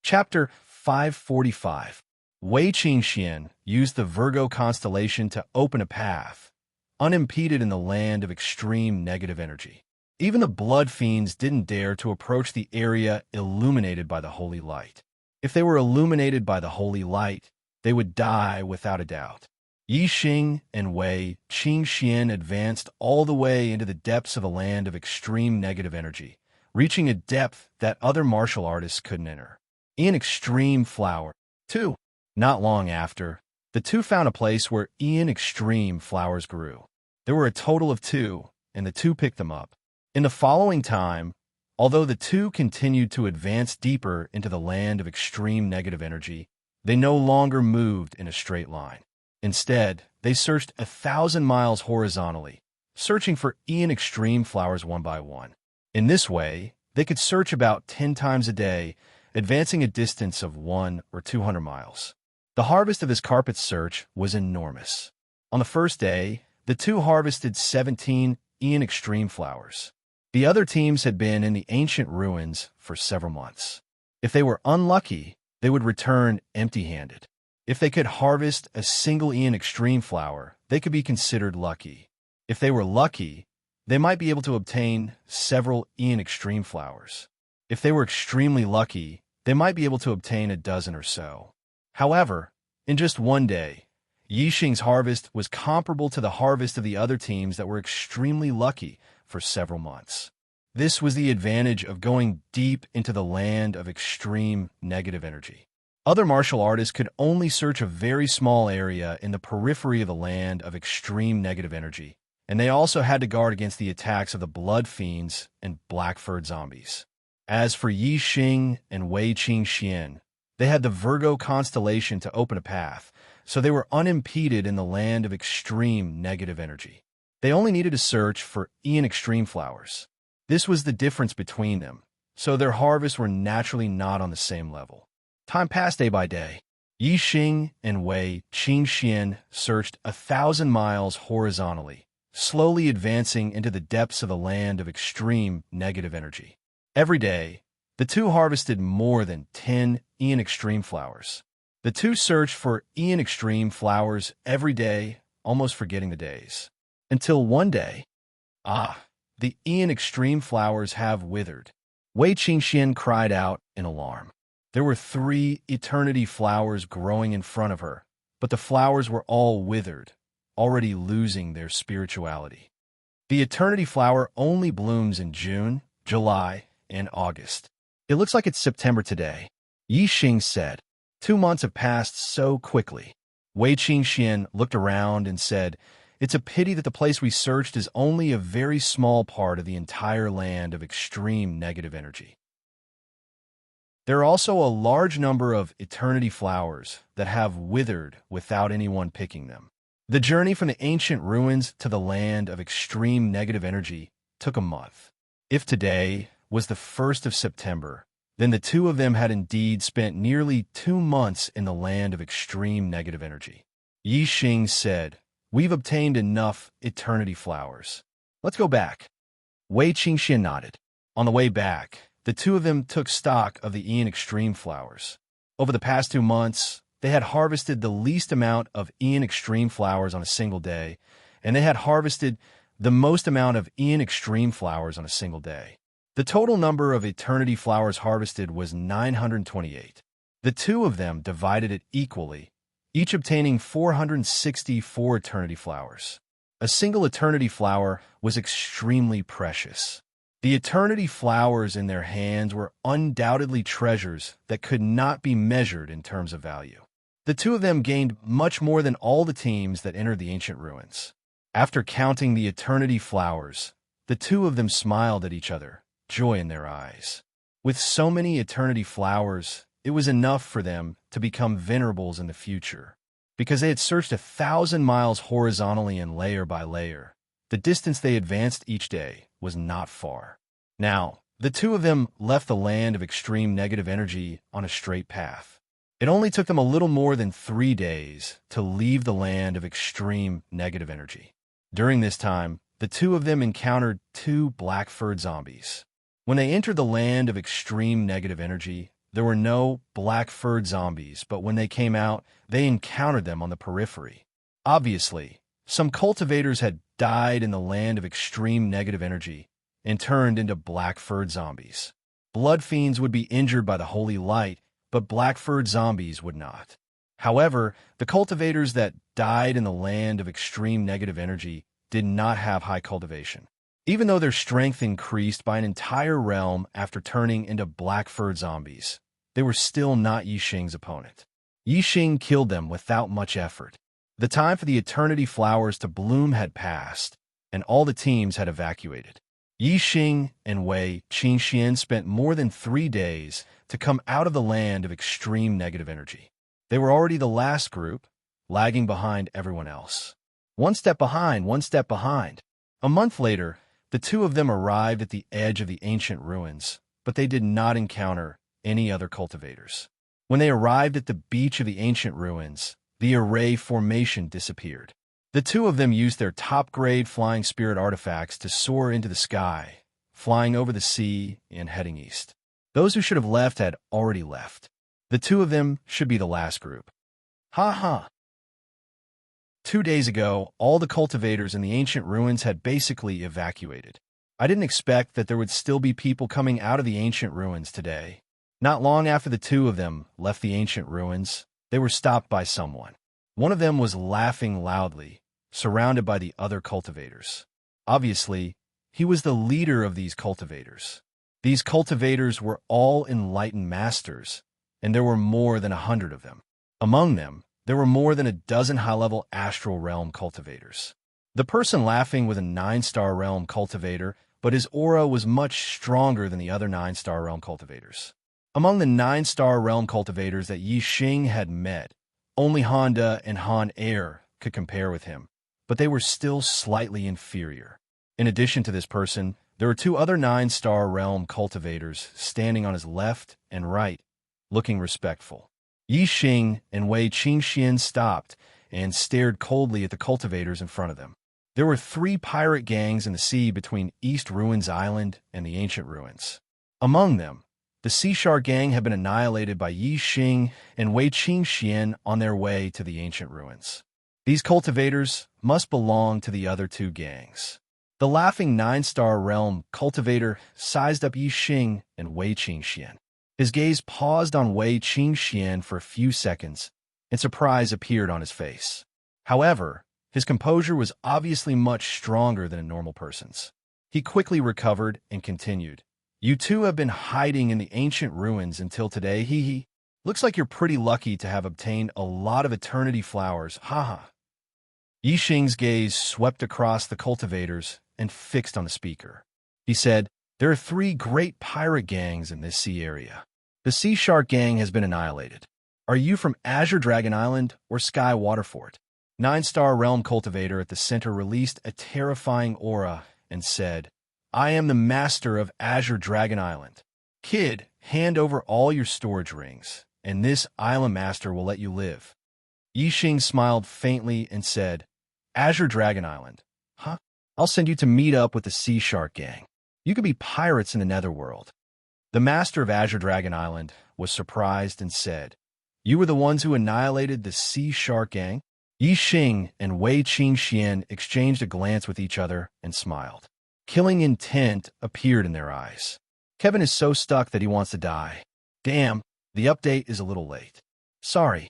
S1: Chapter 545. Wei Qingxian used the Virgo constellation to open a path, unimpeded in the land of extreme negative energy. Even the blood fiends didn't dare to approach the area illuminated by the holy light. If they were illuminated by the holy light, they would die without a doubt. Yi Xing and Wei Qingxian advanced all the way into the depths of a land of extreme negative energy, reaching a depth that other martial artists couldn't enter. Ian Extreme Flower, 2. Not long after, the two found a place where Ian Extreme flowers grew. There were a total of 2, and the two picked them up. In the following time, although the two continued to advance deeper into the land of extreme negative energy, they no longer moved in a straight line. Instead, they searched 1,000 miles horizontally, searching for Ian Extreme flowers one by one. In this way, they could search about 10 times a day, advancing a distance of 100 or 200 miles. The harvest of this carpet search was enormous. On the first day, the two harvested 17 Ian Extreme flowers. The other teams had been in the ancient ruins for several months. If they were unlucky, they would return empty-handed. If they could harvest a single Ian Extreme flower, they could be considered lucky. If they were lucky, they might be able to obtain several Ian Extreme flowers. If they were extremely lucky, they might be able to obtain a dozen or so. However, in just one day, Yi Xing's harvest was comparable to the harvest of the other teams that were extremely lucky for several months. This was the advantage of going deep into the land of extreme negative energy. Other martial artists could only search a very small area in the periphery of the land of extreme negative energy, and they also had to guard against the attacks of the blood fiends and black-furred zombies. As for Yi Xing and Wei Qingxian, they had the Virgo constellation to open a path, so they were unimpeded in the land of extreme negative energy. They only needed to search for Ian Extreme flowers. This was the difference between them, so their harvests were naturally not on the same level. Time passed day by day. Yi Xing and Wei Qingxian searched 1,000 miles horizontally, slowly advancing into the depths of the land of extreme negative energy. Every day, the two harvested more than 10 Ian Extreme flowers. The two searched for Ian Extreme flowers every day, almost forgetting the days. Until one day, the Ian Extreme flowers have withered. Wei Qingxian cried out in alarm. There were 3 eternity flowers growing in front of her, but the flowers were all withered, already losing their spirituality. The eternity flower only blooms in June, July, and August. It looks like it's September today, Yi Xing said. 2 months have passed so quickly. Wei Qingxian looked around and said, "It's a pity that the place we searched is only a very small part of the entire land of extreme negative energy." There are also a large number of eternity flowers that have withered without anyone picking them. The journey from the ancient ruins to the land of extreme negative energy took a month. If today was the 1st of September, then the two of them had indeed spent nearly 2 months in the land of extreme negative energy. Yi Xing said, "We've obtained enough eternity flowers. Let's go back." Wei Qingxian nodded. On the way back, the two of them took stock of the Ian Extreme flowers. Over the past 2 months, they had harvested the least amount of Ian Extreme flowers on a single day, and they had harvested the most amount of Ian Extreme flowers on a single day. The total number of eternity flowers harvested was 928. The two of them divided it equally, each obtaining 464 eternity flowers. A single eternity flower was extremely precious. The eternity flowers in their hands were undoubtedly treasures that could not be measured in terms of value. The two of them gained much more than all the teams that entered the ancient ruins. After counting the eternity flowers, the two of them smiled at each other, joy in their eyes. With so many eternity flowers, it was enough for them to become venerables in the future. Because they had searched 1,000 miles horizontally and layer by layer, the distance they advanced each day was not far. Now, the two of them left the land of extreme negative energy on a straight path. It only took them a little more than 3 days to leave the land of extreme negative energy. During this time, the two of them encountered 2 black-furred zombies. When they entered the land of extreme negative energy, there were no black-furred zombies, but when they came out, they encountered them on the periphery. Obviously, some cultivators had died in the land of extreme negative energy and turned into black-furred zombies. Blood fiends would be injured by the holy light, but black-furred zombies would not. However, the cultivators that died in the land of extreme negative energy did not have high cultivation. Even though their strength increased by an entire realm after turning into black-furred zombies, they were still not Yi Xing's opponent. Yi Xing killed them without much effort. The time for the eternity flowers to bloom had passed, and all the teams had evacuated. Yi Xing and Wei Qingxian spent more than 3 days to come out of the land of extreme negative energy. They were already the last group, lagging behind everyone else. One step behind, one step behind. A month later, the two of them arrived at the edge of the ancient ruins, but they did not encounter any other cultivators. When they arrived at the beach of the ancient ruins, the array formation disappeared. The two of them used their top-grade flying spirit artifacts to soar into the sky, flying over the sea and heading east. Those who should have left had already left. The two of them should be the last group. Ha ha! 2 days ago, all the cultivators in the ancient ruins had basically evacuated. I didn't expect that there would still be people coming out of the ancient ruins today. Not long after the two of them left the ancient ruins, they were stopped by someone. One of them was laughing loudly, surrounded by the other cultivators. Obviously, he was the leader of these cultivators. These cultivators were all enlightened masters, and there were more than 100 of them. Among them, there were more than a dozen high-level astral realm cultivators. The person laughing was a 9-star realm cultivator, but his aura was much stronger than the other 9-star realm cultivators. Among the 9-star realm cultivators that Yi Xing had met, only Honda and Han Air could compare with him, but they were still slightly inferior. In addition to this person, There were two other 9-star realm cultivators standing on his left and right, looking respectful. Yi Xing and Wei Qingxian stopped and stared coldly at the cultivators in front of them. There were 3 pirate gangs in the sea between East Ruins Island and the Ancient Ruins. Among them, the Sea Shark gang had been annihilated by Yi Xing and Wei Qingxian on their way to the Ancient Ruins. These cultivators must belong to the other 2 gangs. The laughing 9-star realm cultivator sized up Yi Xing and Wei Qingxian. His gaze paused on Wei Qingxian for a few seconds, and surprise appeared on his face. However, his composure was obviously much stronger than a normal person's. He quickly recovered and continued. You 2 have been hiding in the Ancient Ruins until today, hee. Looks like you're pretty lucky to have obtained a lot of eternity flowers, haha. Yi Xing's gaze swept across the cultivators and fixed on the speaker. He said, there are 3 great pirate gangs in this sea area. The Sea Shark gang has been annihilated. Are you from Azure Dragon Island or Sky Waterfort? 9-star realm cultivator at the center released a terrifying aura and said, I am the master of Azure Dragon Island. Kid, hand over all your storage rings, and this island master will let you live. Yi Xing smiled faintly and said, Azure Dragon Island. Huh? I'll send you to meet up with the Sea Shark gang. You could be pirates in the Netherworld. The master of Azure Dragon Island was surprised and said, You were the ones who annihilated the Sea Shark gang? Yi Xing and Wei Qingxian exchanged a glance with each other and smiled. Killing intent appeared in their eyes. Kevin is so stuck that he wants to die. Damn, the update is a little late. Sorry.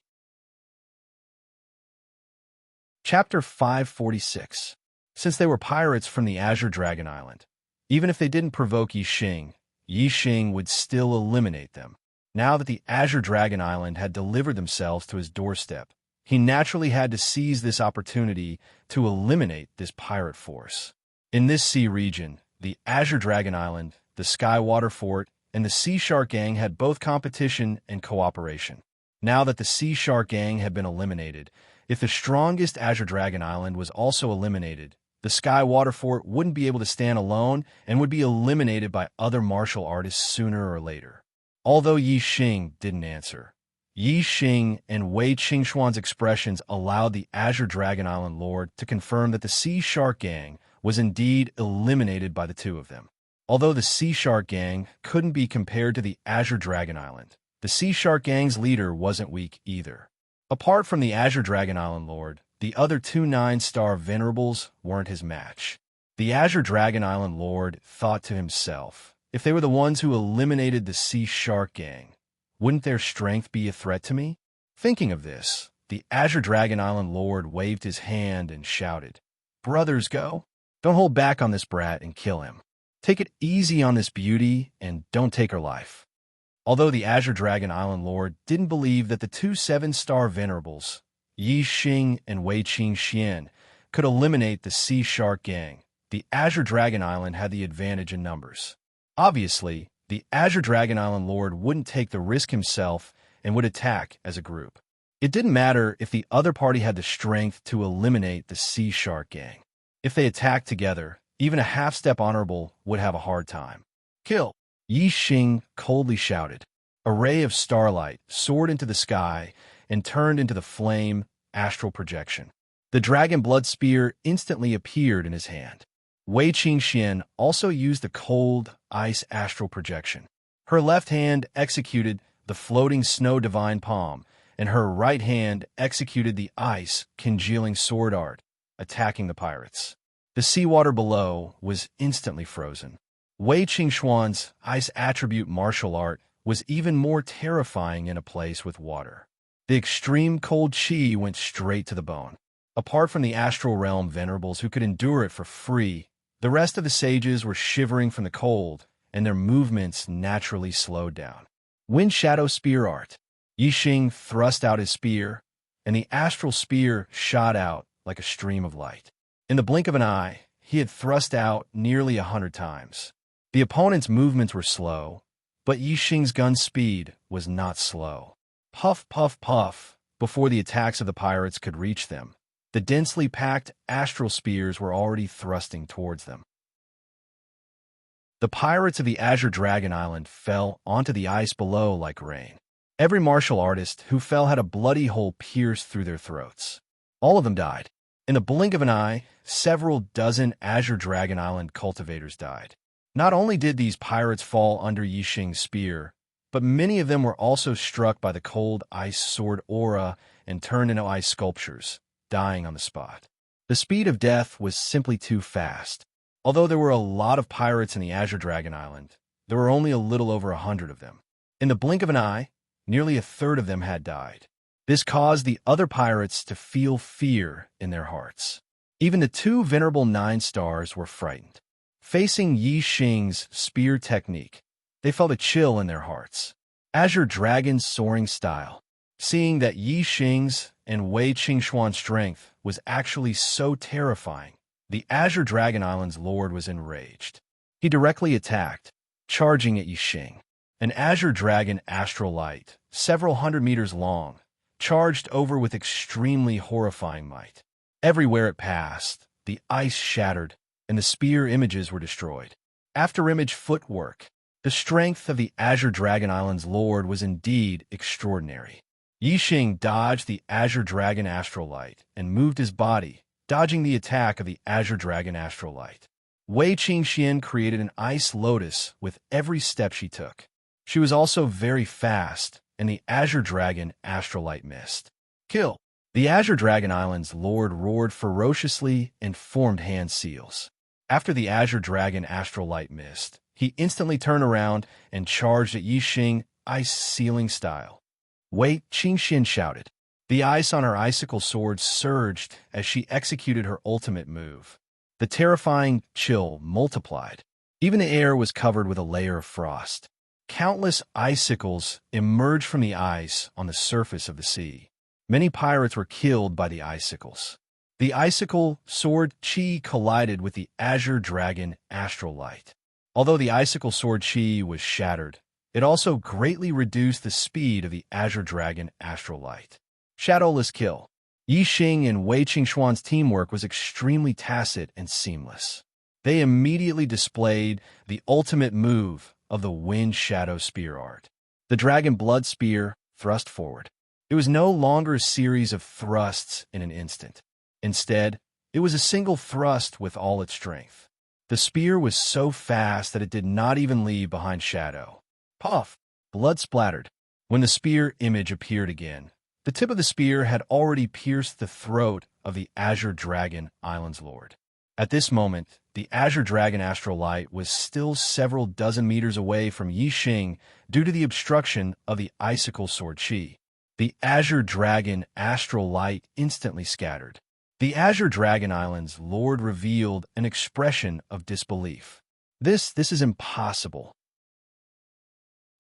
S1: Chapter 546. Since they were pirates from the Azure Dragon Island, even if they didn't provoke Yi Xing would still eliminate them. Now that the Azure Dragon Island had delivered themselves to his doorstep, he naturally had to seize this opportunity to eliminate this pirate force. In this sea region, the Azure Dragon Island, the Skywater Fort, and the Sea Shark gang had both competition and cooperation. Now that the Sea Shark gang had been eliminated, if the strongest Azure Dragon Island was also eliminated, the Skywater Fort wouldn't be able to stand alone and would be eliminated by other martial artists sooner or later. Although Yi Xing didn't answer, Yi Xing and Wei Qingxuan's expressions allowed the Azure Dragon Island Lord to confirm that the Sea Shark gang was indeed eliminated by the 2 of them. Although the Sea Shark gang couldn't be compared to the Azure Dragon Island, the Sea Shark gang's leader wasn't weak either. Apart from the Azure Dragon Island Lord, the other 2 9-star venerables weren't his match. The Azure Dragon Island Lord thought to himself, if they were the ones who eliminated the Sea Shark gang, wouldn't their strength be a threat to me? Thinking of this, the Azure Dragon Island Lord waved his hand and shouted, Brothers, go! Don't hold back on this brat and kill him. Take it easy on this beauty and don't take her life. Although the Azure Dragon Island Lord didn't believe that the 2 7-star venerables, Yi Xing and Wei Qingxian, could eliminate the Sea Shark gang, the Azure Dragon Island had the advantage in numbers. Obviously, the Azure Dragon Island Lord wouldn't take the risk himself and would attack as a group. It didn't matter if the other party had the strength to eliminate the Sea Shark gang. If they attacked together, even a half-step honorable would have a hard time. Kill! Yi Xing coldly shouted. A ray of starlight soared into the sky and turned into the flame astral projection. The dragon blood spear instantly appeared in his hand. Wei Qingxian also used the cold ice astral projection. Her left hand executed the floating snow divine palm, and her right hand executed the ice congealing sword art, attacking the pirates. The seawater below was instantly frozen. Wei Qingxuan's ice attribute martial art was even more terrifying in a place with water. The extreme cold chi went straight to the bone. Apart from the astral realm venerables who could endure it for free, the rest of the sages were shivering from the cold, and their movements naturally slowed down. Wind Shadow Spear Art. Yi Xing thrust out his spear, and the astral spear shot out like a stream of light. In the blink of an eye, he had thrust out nearly 100 times. The opponent's movements were slow, but Yi Xing's gun speed was not slow. Puff, puff, puff, before the attacks of the pirates could reach them. The densely packed astral spears were already thrusting towards them. The pirates of the Azure Dragon Island fell onto the ice below like rain. Every martial artist who fell had a bloody hole pierced through their throats. All of them died. In the blink of an eye, several dozen Azure Dragon Island cultivators died. Not only did these pirates fall under Yixing's spear, but many of them were also struck by the cold ice sword aura and turned into ice sculptures, dying on the spot. The speed of death was simply too fast. Although there were a lot of pirates in the Azure Dragon Island, there were only a little over 100 of them. In the blink of an eye, nearly a third of them had died. This caused the other pirates to feel fear in their hearts. Even the two venerable 9 stars were frightened. Facing Yixing's spear technique, they felt a chill in their hearts. Azure Dragon's soaring style. Seeing that Yixing's and Wei Qingxuan's strength was actually so terrifying, the Azure Dragon Island's lord was enraged. He directly attacked, charging at Yixing. An Azure Dragon astral light, several hundred meters long, charged over with extremely horrifying might. Everywhere it passed, the ice shattered, and the spear images were destroyed. After-image footwork, the strength of the Azure Dragon Island's lord was indeed extraordinary. Yixing dodged the Azure Dragon astral light and moved his body, dodging the attack of the Azure Dragon astral light. Wei Qingxian created an ice lotus with every step she took. She was also very fast, and the Azure Dragon astral light missed. Kill! The Azure Dragon Island's lord roared ferociously and formed hand seals. After the Azure Dragon astral light missed, he instantly turned around and charged at Yixing ice sealing style. Wei Qingxian shouted. The ice on her icicle sword surged as she executed her ultimate move. The terrifying chill multiplied. Even the air was covered with a layer of frost. Countless icicles emerged from the ice on the surface of the sea. Many pirates were killed by the icicles. The icicle sword chi collided with the Azure Dragon astral light. Although the icicle sword chi was shattered, it also greatly reduced the speed of the Azure Dragon astral light. Shadowless kill. Yixing and Wei Qingxuan's teamwork was extremely tacit and seamless. They immediately displayed the ultimate move of the Wind Shadow Spear art. The Dragon Blood Spear thrust forward. It was no longer a series of thrusts in an instant. Instead, it was a single thrust with all its strength. The spear was so fast that it did not even leave behind shadow. Puff! Blood splattered. When the spear image appeared again, the tip of the spear had already pierced the throat of the Azure Dragon Island's lord. At this moment, the Azure Dragon astral light was still several dozen meters away from Yixing due to the obstruction of the icicle sword chi. The Azure Dragon astral light instantly scattered. The Azure Dragon Island's lord revealed an expression of disbelief. This is impossible.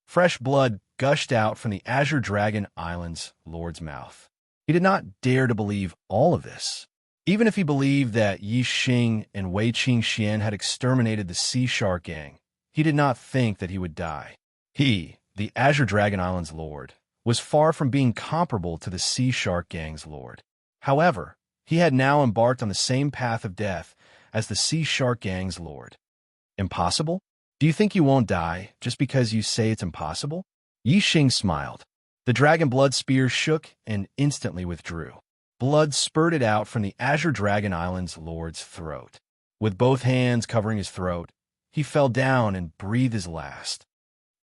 S1: Fresh blood gushed out from the Azure Dragon Island's lord's mouth. He did not dare to believe all of this. Even if he believed that Yixing and Wei Qingxian had exterminated the Sea Shark Gang, he did not think that he would die. He, the Azure Dragon Island's lord, was far from being comparable to the Sea Shark Gang's lord. However, he had now embarked on the same path of death as the Sea Shark Gang's lord. Impossible? Do you think you won't die just because you say it's impossible? Yixing smiled. The dragon blood spear shook and instantly withdrew. Blood spurted out from the Azure Dragon Island's lord's throat. With both hands covering his throat, he fell down and breathed his last.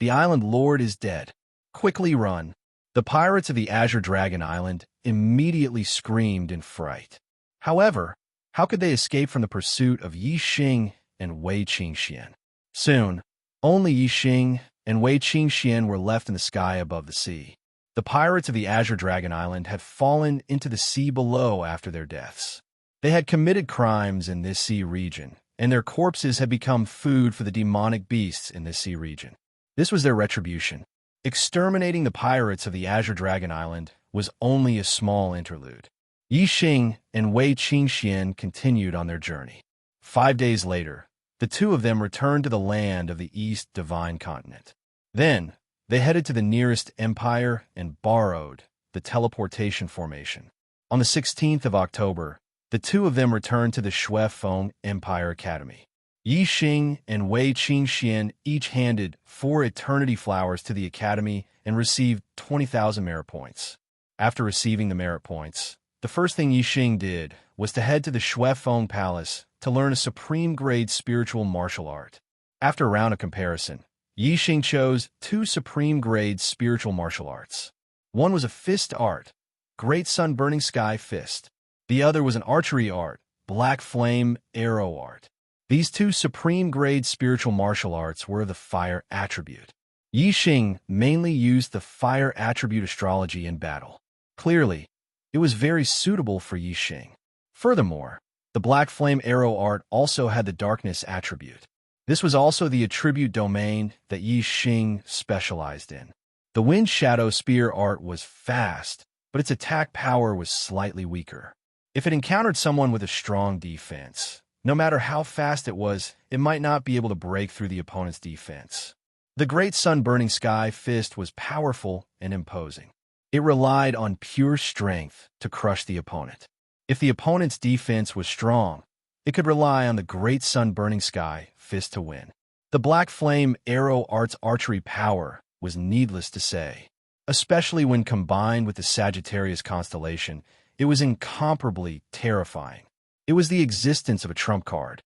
S1: The island lord is dead. Quickly run. The pirates of the Azure Dragon Island immediately screamed in fright. However, how could they escape from the pursuit of Yixing and Wei Qingxian? Soon, only Yixing and Wei Qingxian were left in the sky above the sea. The pirates of the Azure Dragon Island had fallen into the sea below after their deaths. They had committed crimes in this sea region, and their corpses had become food for the demonic beasts in this sea region. This was their retribution. Exterminating the pirates of the Azure Dragon Island was only a small interlude. Yixing and Wei Qingxian continued on their journey. 5 days later, the two of them returned to the land of the East Divine Continent. Then, they headed to the nearest empire and borrowed the teleportation formation. On the 16th of October, the two of them returned to the Shui Feng Empire Academy. Yi Xing and Wei Qingxian each handed 4 eternity flowers to the academy and received 20,000 merit points. After receiving the merit points, the first thing Yi Xing did was to head to the Shuefeng Palace to learn a supreme-grade spiritual martial art. After a round of comparison, Yi Xing chose 2 supreme-grade spiritual martial arts. One was a fist art, Great Sun Burning Sky Fist. The other was an archery art, Black Flame Arrow Art. These 2 supreme-grade spiritual martial arts were of the fire attribute. Yi Xing mainly used the fire attribute astrology in battle. Clearly, it was very suitable for Yi Xing. Furthermore, the Black Flame Arrow Art also had the darkness attribute. This was also the attribute domain that Yi Xing specialized in. The Wind Shadow Spear Art was fast, but its attack power was slightly weaker. If it encountered someone with a strong defense, no matter how fast it was, it might not be able to break through the opponent's defense. The Great Sun Burning Sky Fist was powerful and imposing. It relied on pure strength to crush the opponent. If the opponent's defense was strong, it could rely on the Great Sun Burning Sky Fist to win. The Black Flame Arrow Art's archery power was needless to say. Especially when combined with the Sagittarius constellation, it was incomparably terrifying. It was the existence of a trump card.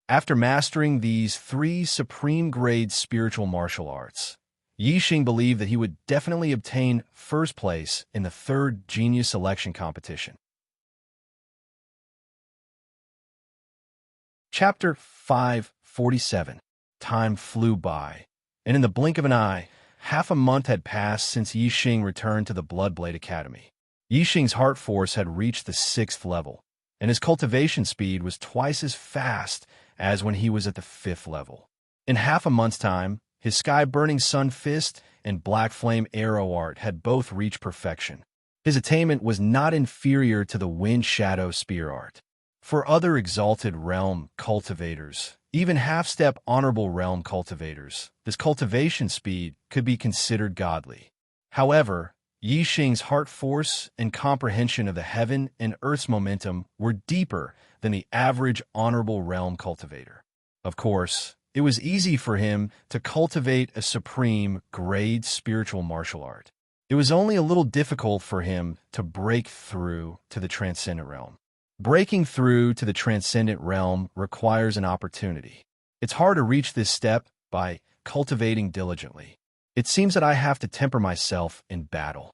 S1: After mastering these 3 supreme-grade spiritual martial arts, Yi Xing believed that he would definitely obtain first place in the 3rd Genius Selection Competition. Chapter 547. Time flew by, and in the blink of an eye, half a month had passed since Yi Xing returned to the Bloodblade Academy. Yi Xing's heart force had reached the 6th level, and his cultivation speed was twice as fast as when he was at the 5th level. In half a month's time, his Sky-Burning Sun Fist and Black Flame Arrow Art had both reached perfection. His attainment was not inferior to the Wind Shadow Spear Art. For other Exalted Realm cultivators, even half-step Honorable Realm cultivators, this cultivation speed could be considered godly. However, Yi Xing's heart force and comprehension of the heaven and earth's momentum were deeper than the average Honorable Realm cultivator. Of course, it was easy for him to cultivate a supreme grade spiritual martial art. It was only a little difficult for him to break through to the Transcendent Realm. Breaking through to the Transcendent Realm requires an opportunity. It's hard to reach this step by cultivating diligently. It seems that I have to temper myself in battle.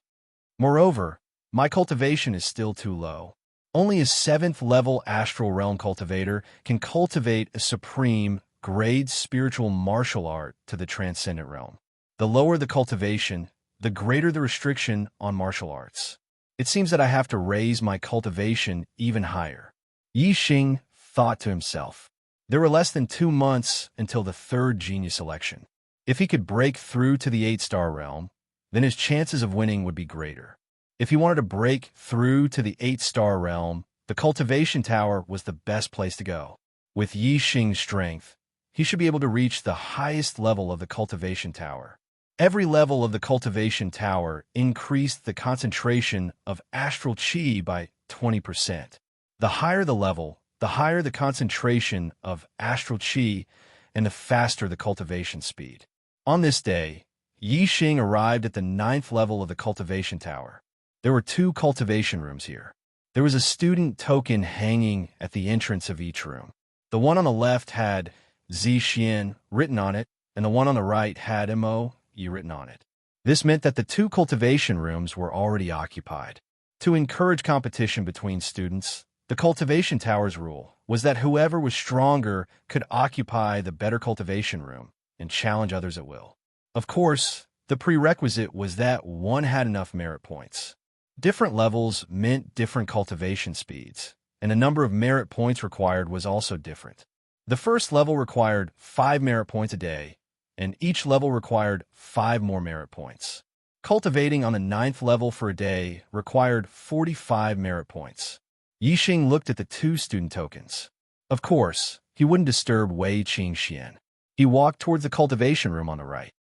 S1: Moreover, my cultivation is still too low. Only a 7th-level Astral Realm cultivator can cultivate a supreme grade spiritual martial art to the Transcendent Realm. The lower the cultivation, the greater the restriction on martial arts. It seems that I have to raise my cultivation even higher. Yi Xing thought to himself. There were less than 2 months until the 3rd Genius Election. If he could break through to the 8-star realm, then his chances of winning would be greater. If he wanted to break through to the 8-star realm, the cultivation tower was the best place to go. With Yi Xing's strength, he should be able to reach the highest level of the cultivation tower. Every level of the cultivation tower increased the concentration of astral chi by 20%. The higher the level, the higher the concentration of astral chi and the faster the cultivation speed. On this day, Yi Xing arrived at the 9th level of the cultivation tower. There were 2 cultivation rooms here. There was a student token hanging at the entrance of each room. The one on the left had Zixian written on it, and the one on the right had Mo written on it. This meant that the 2 cultivation rooms were already occupied. To encourage competition between students, the cultivation tower's rule was that whoever was stronger could occupy the better cultivation room and challenge others at will. Of course, the prerequisite was that one had enough merit points. Different levels meant different cultivation speeds, and the number of merit points required was also different. The first level required 5 merit points a day, and each level required 5 more merit points. Cultivating on the 9th level for a day required 45 merit points. Yi Xing looked at the 2 student tokens. Of course, he wouldn't disturb Wei Qingxian. He walked towards the cultivation room on the right.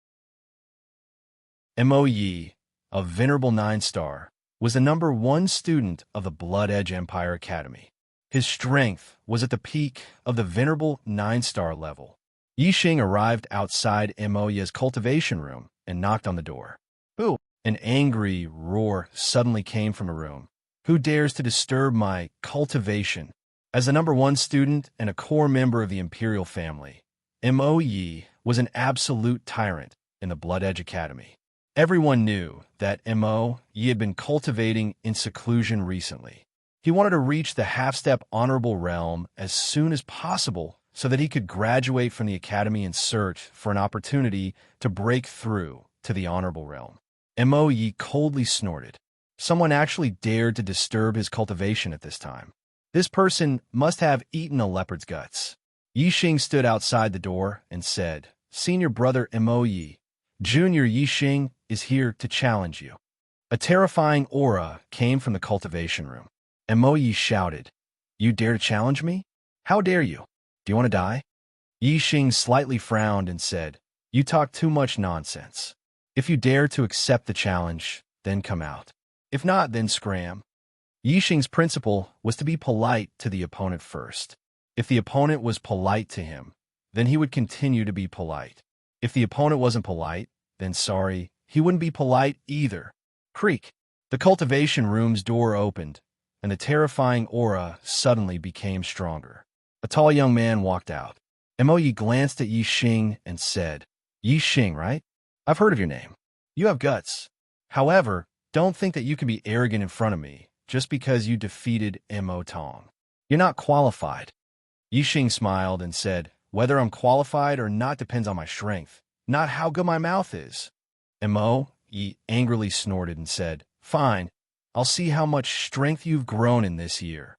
S1: Mo Yi, a venerable 9-star, was the number 1 student of the Blood Edge Empire Academy. His strength was at the peak of the venerable 9-star level. Yixing arrived outside Mo's cultivation room and knocked on the door. Who? An angry roar suddenly came from a room. Who dares to disturb my cultivation? As the #1 student and a core member of the imperial family, Mo Yi was an absolute tyrant in the Blood Edge Academy. Everyone knew that Mo Yi had been cultivating in seclusion recently. He wanted to reach the half-step honorable realm as soon as possible so that he could graduate from the academy and search for an opportunity to break through to the honorable realm. Mo Yi coldly snorted. Someone actually dared to disturb his cultivation at this time. This person must have eaten a leopard's guts. Yixing stood outside the door and said, "Senior brother Mo Yi, Junior Yixing is here to challenge you." A terrifying aura came from the cultivation room. Mo Yi shouted, "You dare to challenge me? How dare you? Do you want to die?" Yixing slightly frowned and said, "You talk too much nonsense. If you dare to accept the challenge, then come out. If not, then scram." Yixing's principle was to be polite to the opponent first. If the opponent was polite to him, then he would continue to be polite. If the opponent wasn't polite, then sorry, he wouldn't be polite either. Creak. The cultivation room's door opened, and the terrifying aura suddenly became stronger. A tall young man walked out. Mo Yi glanced at Yixing and said, "Yixing, right? I've heard of your name. You have guts. However, don't think that you can be arrogant in front of me just because you defeated Mo Tong. You're not qualified." Yixing smiled and said, "Whether I'm qualified or not depends on my strength, not how good my mouth is." Mo Yi angrily snorted and said, "Fine, I'll see how much strength you've grown in this year."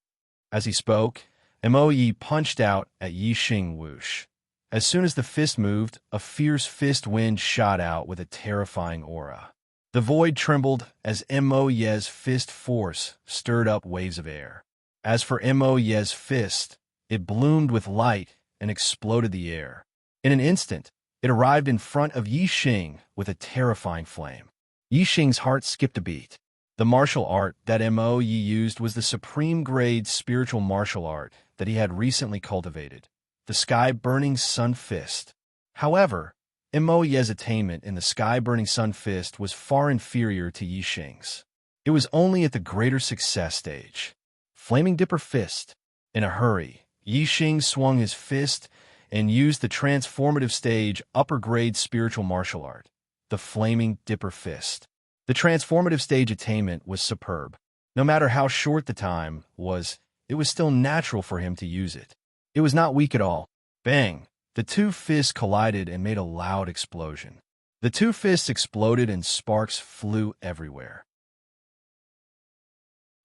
S1: As he spoke, Mo Yi punched out at Yixing whoosh. As soon as the fist moved, a fierce fist wind shot out with a terrifying aura. The void trembled as Mo Yi's fist force stirred up waves of air. As for Mo Yi's fist, it bloomed with light and exploded the air. In an instant, it arrived in front of Yixing with a terrifying flame. Yixing's heart skipped a beat. The martial art that Mo Yi used was the supreme-grade spiritual martial art that he had recently cultivated, the Sky-Burning Sun Fist. However, Mo Yi's attainment in the Sky-Burning Sun Fist was far inferior to Yixing's. It was only at the greater success stage. Flaming Dipper Fist. In a hurry, Yixing swung his fist and used the transformative stage upper-grade spiritual martial art, the Flaming Dipper Fist. The transformative stage attainment was superb. No matter how short the time was, it was still natural for him to use it. It was not weak at all. Bang! The two fists collided and made a loud explosion. The two fists exploded and sparks flew everywhere.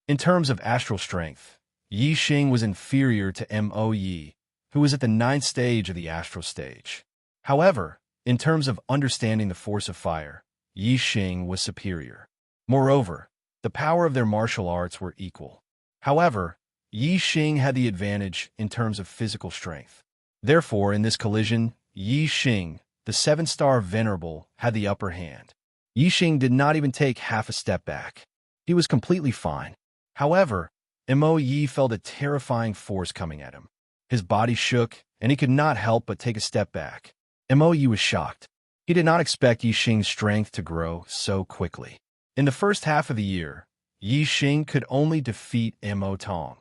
S1: In terms of astral strength, Yixing was inferior to Mo Yi, who was at the 9th stage of the astral stage. However, in terms of understanding the force of fire, Yixing was superior. Moreover, the power of their martial arts were equal. However, Yixing had the advantage in terms of physical strength. Therefore, in this collision, Yixing, the 7-star venerable, had the upper hand. Yixing did not even take half a step back. He was completely fine. However, Mo Yi felt a terrifying force coming at him. His body shook, and he could not help but take a step back. Mo Yi was shocked. He did not expect Yixing's strength to grow so quickly. In the first half of the year, Yixing could only defeat Mo Tong,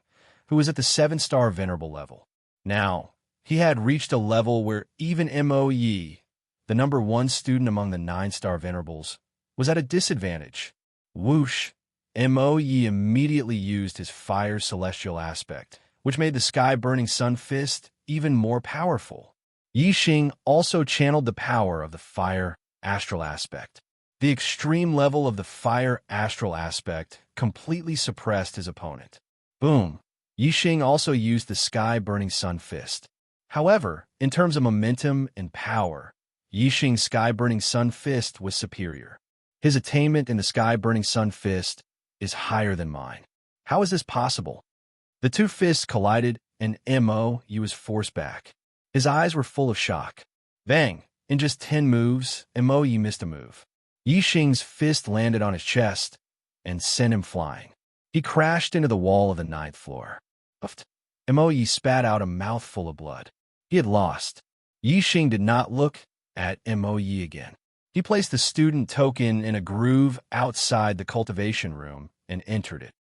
S1: who was at the 7-star venerable level. Now, he had reached a level where even Mo Yi, the #1 student among the 9-star venerables, was at a disadvantage. Whoosh! Mo Yi immediately used his fire celestial aspect, which made the Sky-Burning Sun Fist even more powerful. Yixing also channeled the power of the fire astral aspect. The extreme level of the fire astral aspect completely suppressed his opponent. Boom! Yixing also used the Sky-Burning Sun Fist. However, in terms of momentum and power, Yixing's Sky-Burning Sun Fist was superior. His attainment in the Sky-Burning Sun Fist is higher than mine. How is this possible? The two fists collided, and Mo Yi was forced back. His eyes were full of shock. Bang! In just 10 moves, Mo Yi missed a move. Yixing's fist landed on his chest and sent him flying. He crashed into the wall of the 9th floor. Yi spat out a mouthful of blood. He had lost. Yixing did not look at Yi again. He placed the student token in a groove outside the cultivation room and entered it.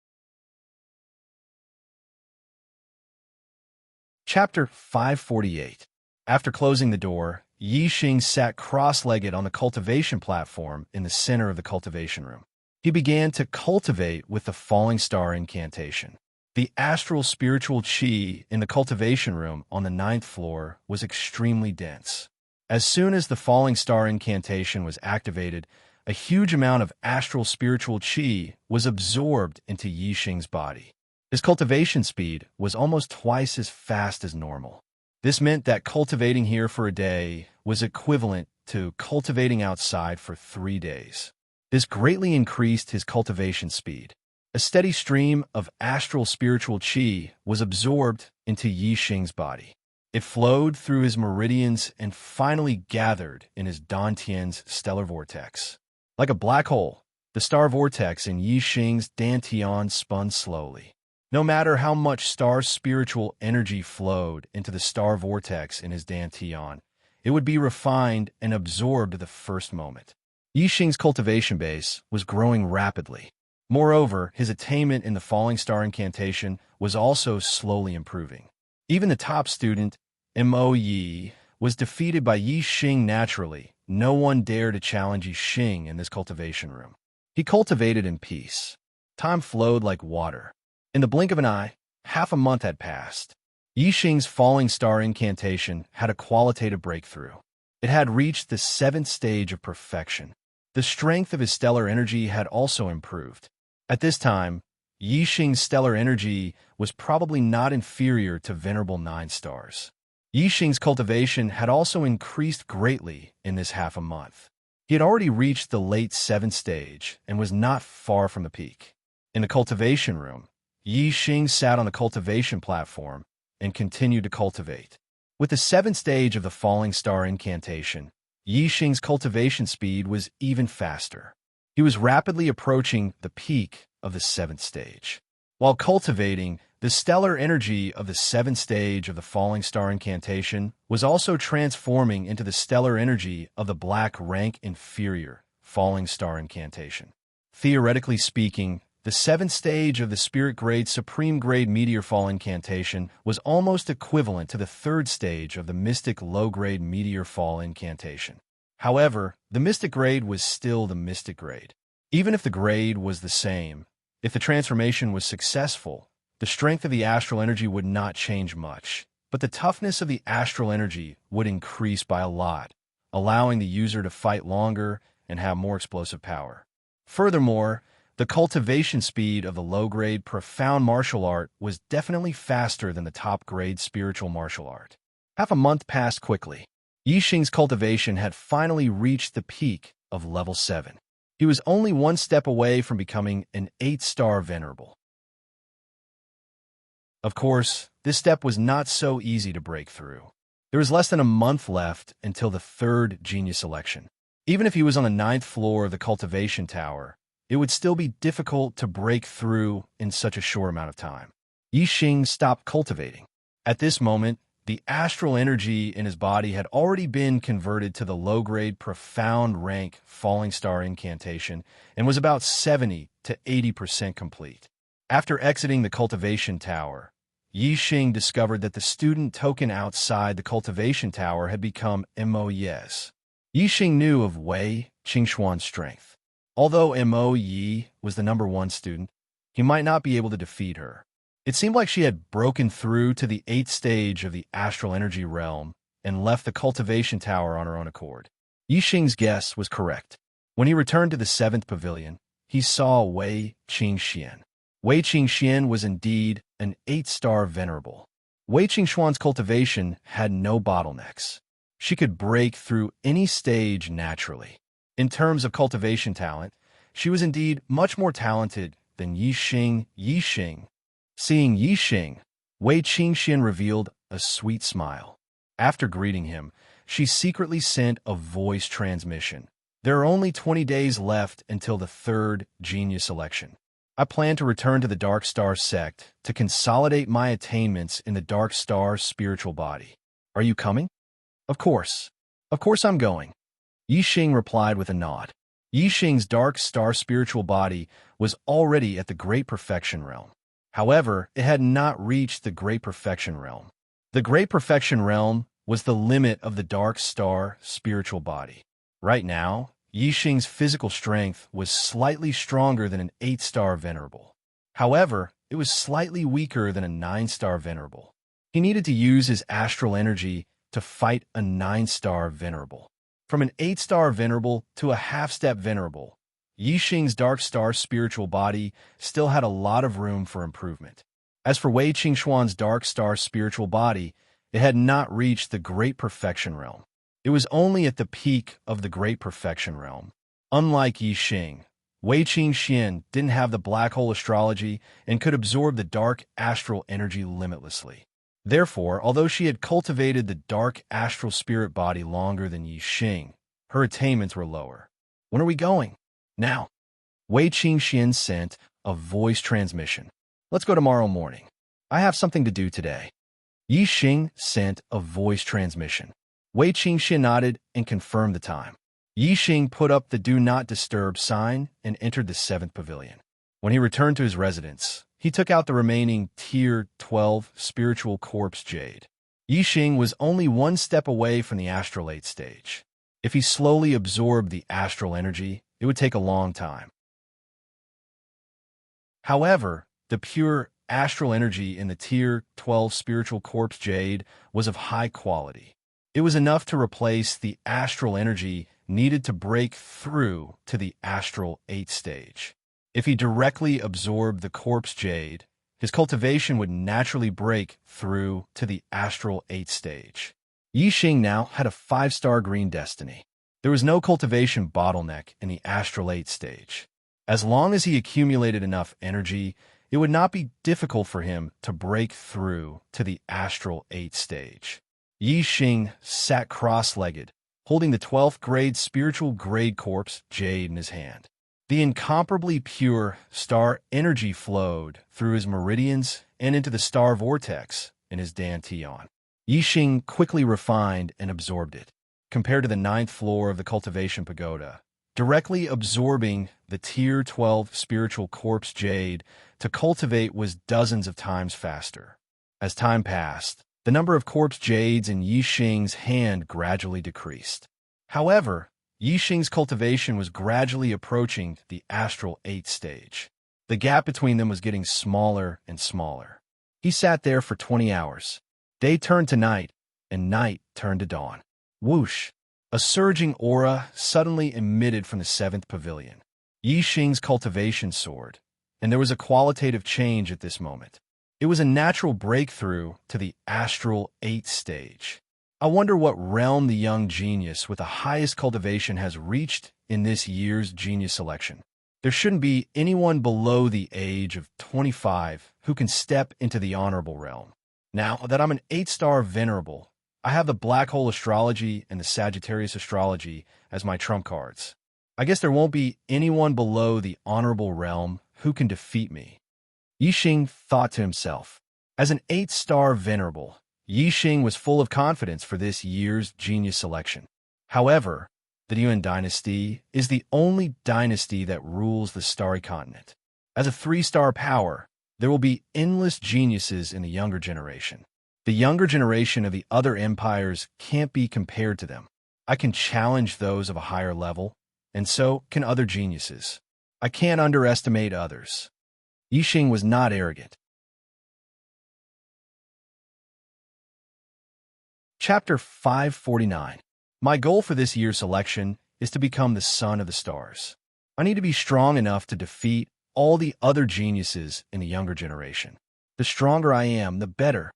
S1: Chapter 548. After closing the door, Yixing sat cross-legged on the cultivation platform in the center of the cultivation room. He began to cultivate with the falling star incantation. The astral spiritual chi in the cultivation room on the 9th floor was extremely dense. As soon as the falling star incantation was activated, a huge amount of astral spiritual chi was absorbed into Yixing's body. His cultivation speed was almost twice as fast as normal. This meant that cultivating here for a day was equivalent to cultivating outside for 3 days. This greatly increased his cultivation speed. A steady stream of astral spiritual chi was absorbed into Yixing's body. It flowed through his meridians and finally gathered in his Dantian's stellar vortex. Like a black hole, the star vortex in Yixing's Dantian spun slowly. No matter how much star spiritual energy flowed into the star vortex in his Dantian, it would be refined and absorbed at the first moment. Yixing's cultivation base was growing rapidly. Moreover, his attainment in the falling star incantation was also slowly improving. Even the top student, Yi, was defeated by Yixing naturally. No one dared to challenge Yixing in this cultivation room. He cultivated in peace. Time flowed like water. In the blink of an eye, half a month had passed. Yixing's falling star incantation had a qualitative breakthrough. It had reached the 7th stage of perfection. The strength of his stellar energy had also improved. At this time, Yixing's stellar energy was probably not inferior to Venerable 9 stars. Yixing's cultivation had also increased greatly in this half a month. He had already reached the late 7th stage and was not far from the peak. In the cultivation room, Yixing sat on the cultivation platform and continued to cultivate. With the 7th stage of the falling star incantation, Yixing's cultivation speed was even faster. He was rapidly approaching the peak of the 7th stage. While cultivating, the stellar energy of the 7th stage of the falling star incantation was also transforming into the stellar energy of the black rank inferior falling star incantation. Theoretically speaking, the 7th stage of the Spirit Grade Supreme Grade Meteor Fall Incantation was almost equivalent to the 3rd stage of the Mystic Low Grade Meteor Fall Incantation. However, the Mystic Grade was still the Mystic Grade. Even if the grade was the same, if the transformation was successful, the strength of the astral energy would not change much, but the toughness of the astral energy would increase by a lot, allowing the user to fight longer and have more explosive power. Furthermore, the cultivation speed of the low-grade profound martial art was definitely faster than the top-grade spiritual martial art. Half a month passed quickly. Yixing's cultivation had finally reached the peak of level 7. He was only one step away from becoming an 8-star venerable. Of course, this step was not so easy to break through. There was less than a month left until the 3rd genius election. Even if he was on the 9th floor of the cultivation tower, it would still be difficult to break through in such a short amount of time. Yixing stopped cultivating. At this moment, the astral energy in his body had already been converted to the low-grade profound rank falling star incantation and was about 70 to 80% complete. After exiting the cultivation tower, Yixing discovered that the student token outside the cultivation tower had become Immerse. Yixing knew of Wei Qingxuan's strength. Although Yi was the number 1 student, he might not be able to defeat her. It seemed like she had broken through to the 8th stage of the astral energy realm and left the cultivation tower on her own accord. Yixing's guess was correct. When he returned to the 7th pavilion, he saw Wei Qingxian. Wei Qingxian was indeed an 8-star venerable. Wei Qingxuan's cultivation had no bottlenecks. She could break through any stage naturally. In terms of cultivation talent, she was indeed much more talented than Yixing. Seeing Yixing, Wei Qingxian revealed a sweet smile. After greeting him, she secretly sent a voice transmission. There are only 20 days left until the 3rd genius election. I plan to return to the Dark Star sect to consolidate my attainments in the Dark Star spiritual body. Are you coming? Of course. Of course I'm going. Yixing replied with a nod. Yixing's Dark Star spiritual body was already at the Great Perfection Realm. However, it had not reached the Great Perfection Realm. The Great Perfection Realm was the limit of the Dark Star spiritual body. Right now, Yixing's physical strength was slightly stronger than an 8-star Venerable. However, it was slightly weaker than a 9-star Venerable. He needed to use his astral energy to fight a 9-star Venerable. From an 8-star Venerable to a half-step Venerable, Yixing's Dark Star spiritual body still had a lot of room for improvement. As for Wei Qingxuan's Dark Star spiritual body, it had not reached the Great Perfection Realm. It was only at the peak of the Great Perfection Realm. Unlike Yixing, Wei Qingxian didn't have the black hole astrology and could absorb the dark astral energy limitlessly. Therefore, although she had cultivated the dark astral spirit body longer than Yixing, her attainments were lower. When are we going? Now. Wei Qingxian sent a voice transmission. Let's go tomorrow morning. I have something to do today. Yixing sent a voice transmission. Wei Qingxian nodded and confirmed the time. Yixing put up the Do Not Disturb sign and entered the 7th pavilion. When he returned to his residence, he took out the remaining Tier 12 spiritual corpse jade. Yixing was only one step away from the astral 8 stage. If he slowly absorbed the astral energy, it would take a long time. However, the pure astral energy in the Tier 12 spiritual corpse jade was of high quality. It was enough to replace the astral energy needed to break through to the astral 8 stage. If he directly absorbed the corpse jade, his cultivation would naturally break through to the astral 8 stage. Yixing now had a 5-star green destiny. There was no cultivation bottleneck in the astral 8 stage. As long as he accumulated enough energy, it would not be difficult for him to break through to the astral 8 stage. Yixing sat cross-legged, holding the 12th grade spiritual grade corpse jade in his hand. The incomparably pure star energy flowed through his meridians and into the star vortex in his dantian. Yixing quickly refined and absorbed it. Compared to the 9th floor of the cultivation pagoda, directly absorbing the Tier 12 spiritual corpse jade to cultivate was dozens of times faster. As time passed, the number of corpse jades in Yixing's hand gradually decreased. However, Yixing's cultivation was gradually approaching the astral 8 stage. The gap between them was getting smaller and smaller. He sat there for 20 hours. Day turned to night, and night turned to dawn. Whoosh! A surging aura suddenly emitted from the 7th pavilion. Yixing's cultivation soared, and there was a qualitative change at this moment. It was a natural breakthrough to the astral 8 stage. I wonder what realm the young genius with the highest cultivation has reached in this year's genius selection. There shouldn't be anyone below the age of 25 who can step into the honorable realm. Now that I'm an 8-star Venerable, I have the Black Hole Astrology and the Sagittarius Astrology as my trump cards. I guess there won't be anyone below the honorable realm who can defeat me. Yixing thought to himself. As an 8-star Venerable, Yixing was full of confidence for this year's genius selection. However, the Yuan dynasty is the only dynasty that rules the starry continent. As a 3-star power, there will be endless geniuses in the younger generation. The younger generation of the other empires can't be compared to them. I can challenge those of a higher level, and so can other geniuses. I can't underestimate others. Yixing was not arrogant. Chapter 549. My goal for this year's selection is to become the son of the stars. I need to be strong enough to defeat all the other geniuses in the younger generation. The stronger I am, the better.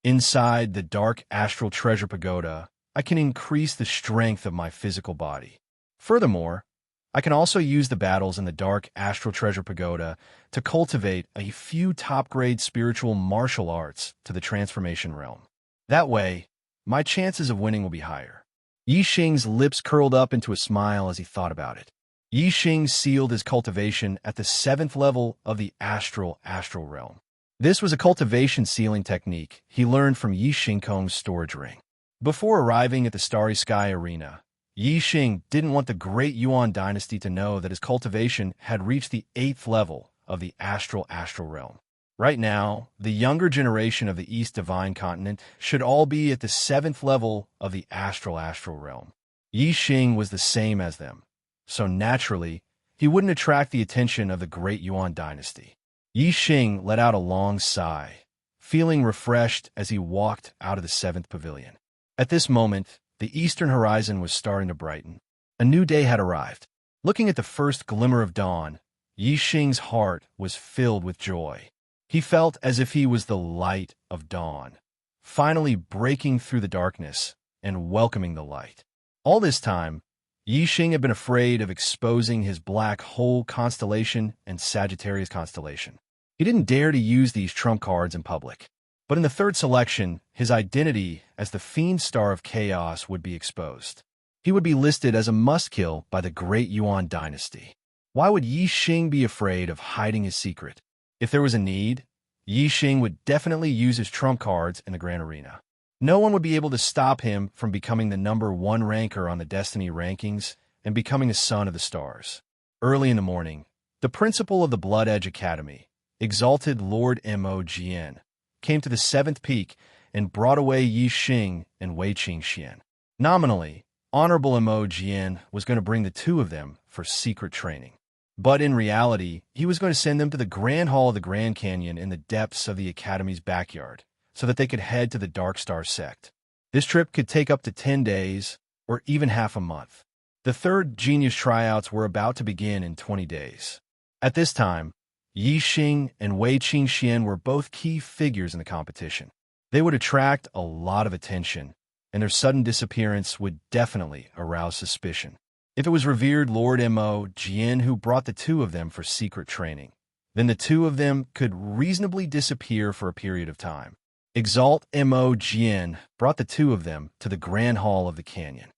S1: Inside the dark astral treasure pagoda, I can increase the strength of my physical body. Furthermore, I can also use the battles in the dark astral treasure pagoda to cultivate a few top-grade spiritual martial arts to the transformation realm. That way, my chances of winning will be higher. Yixing's lips curled up into a smile as he thought about it. Yi Xing sealed his cultivation at the 7th level of the astral realm. This was a cultivation sealing technique he learned from Yi Xingkong's storage ring. Before arriving at the Starry Sky Arena, Yi Xing didn't want the Great Yuan dynasty to know that his cultivation had reached the 8th level of the astral realm. Right now, the younger generation of the East Divine Continent should all be at the 7th level of the astral realm. Yi Xing was the same as them, so naturally, he wouldn't attract the attention of the Great Yuan dynasty. Yi Xing let out a long sigh, feeling refreshed as he walked out of the 7th pavilion. At this moment, the eastern horizon was starting to brighten. A new day had arrived. Looking at the first glimmer of dawn, Yi Xing's heart was filled with joy. He felt as if he was the light of dawn, finally breaking through the darkness and welcoming the light. All this time, Yi Xing had been afraid of exposing his black hole constellation and Sagittarius constellation. He didn't dare to use these trump cards in public. But in the third selection, his identity as the Fiend Star of Chaos would be exposed. He would be listed as a must-kill by the Great Yuan dynasty. Why would Yi Xing be afraid of hiding his secret? If there was a need, Yi Xing would definitely use his trump cards in the Grand Arena. No one would be able to stop him from becoming the _1 ranker on the Destiny rankings and becoming a son of the stars. Early in the morning, the principal of the Blood Edge Academy, Exalted Lord Mo Jian, came to the 7th peak and brought away Yi Xing and Wei Qingxian. Nominally, Honorable Mo Jian was going to bring the two of them for secret training. But in reality, he was going to send them to the Grand Hall of the Grand Canyon in the depths of the Academy's backyard, so that they could head to the Dark Star sect. This trip could take up to 10 days, or even half a month. The third Genius tryouts were about to begin in 20 days. At this time, Yi Xing and Wei Qingxian were both key figures in the competition. They would attract a lot of attention, and their sudden disappearance would definitely arouse suspicion. If it was revered Lord Mo Jian who brought the two of them for secret training, then the two of them could reasonably disappear for a period of time. Exalt Mo Jian brought the two of them to the Grand Hall of the Canyon.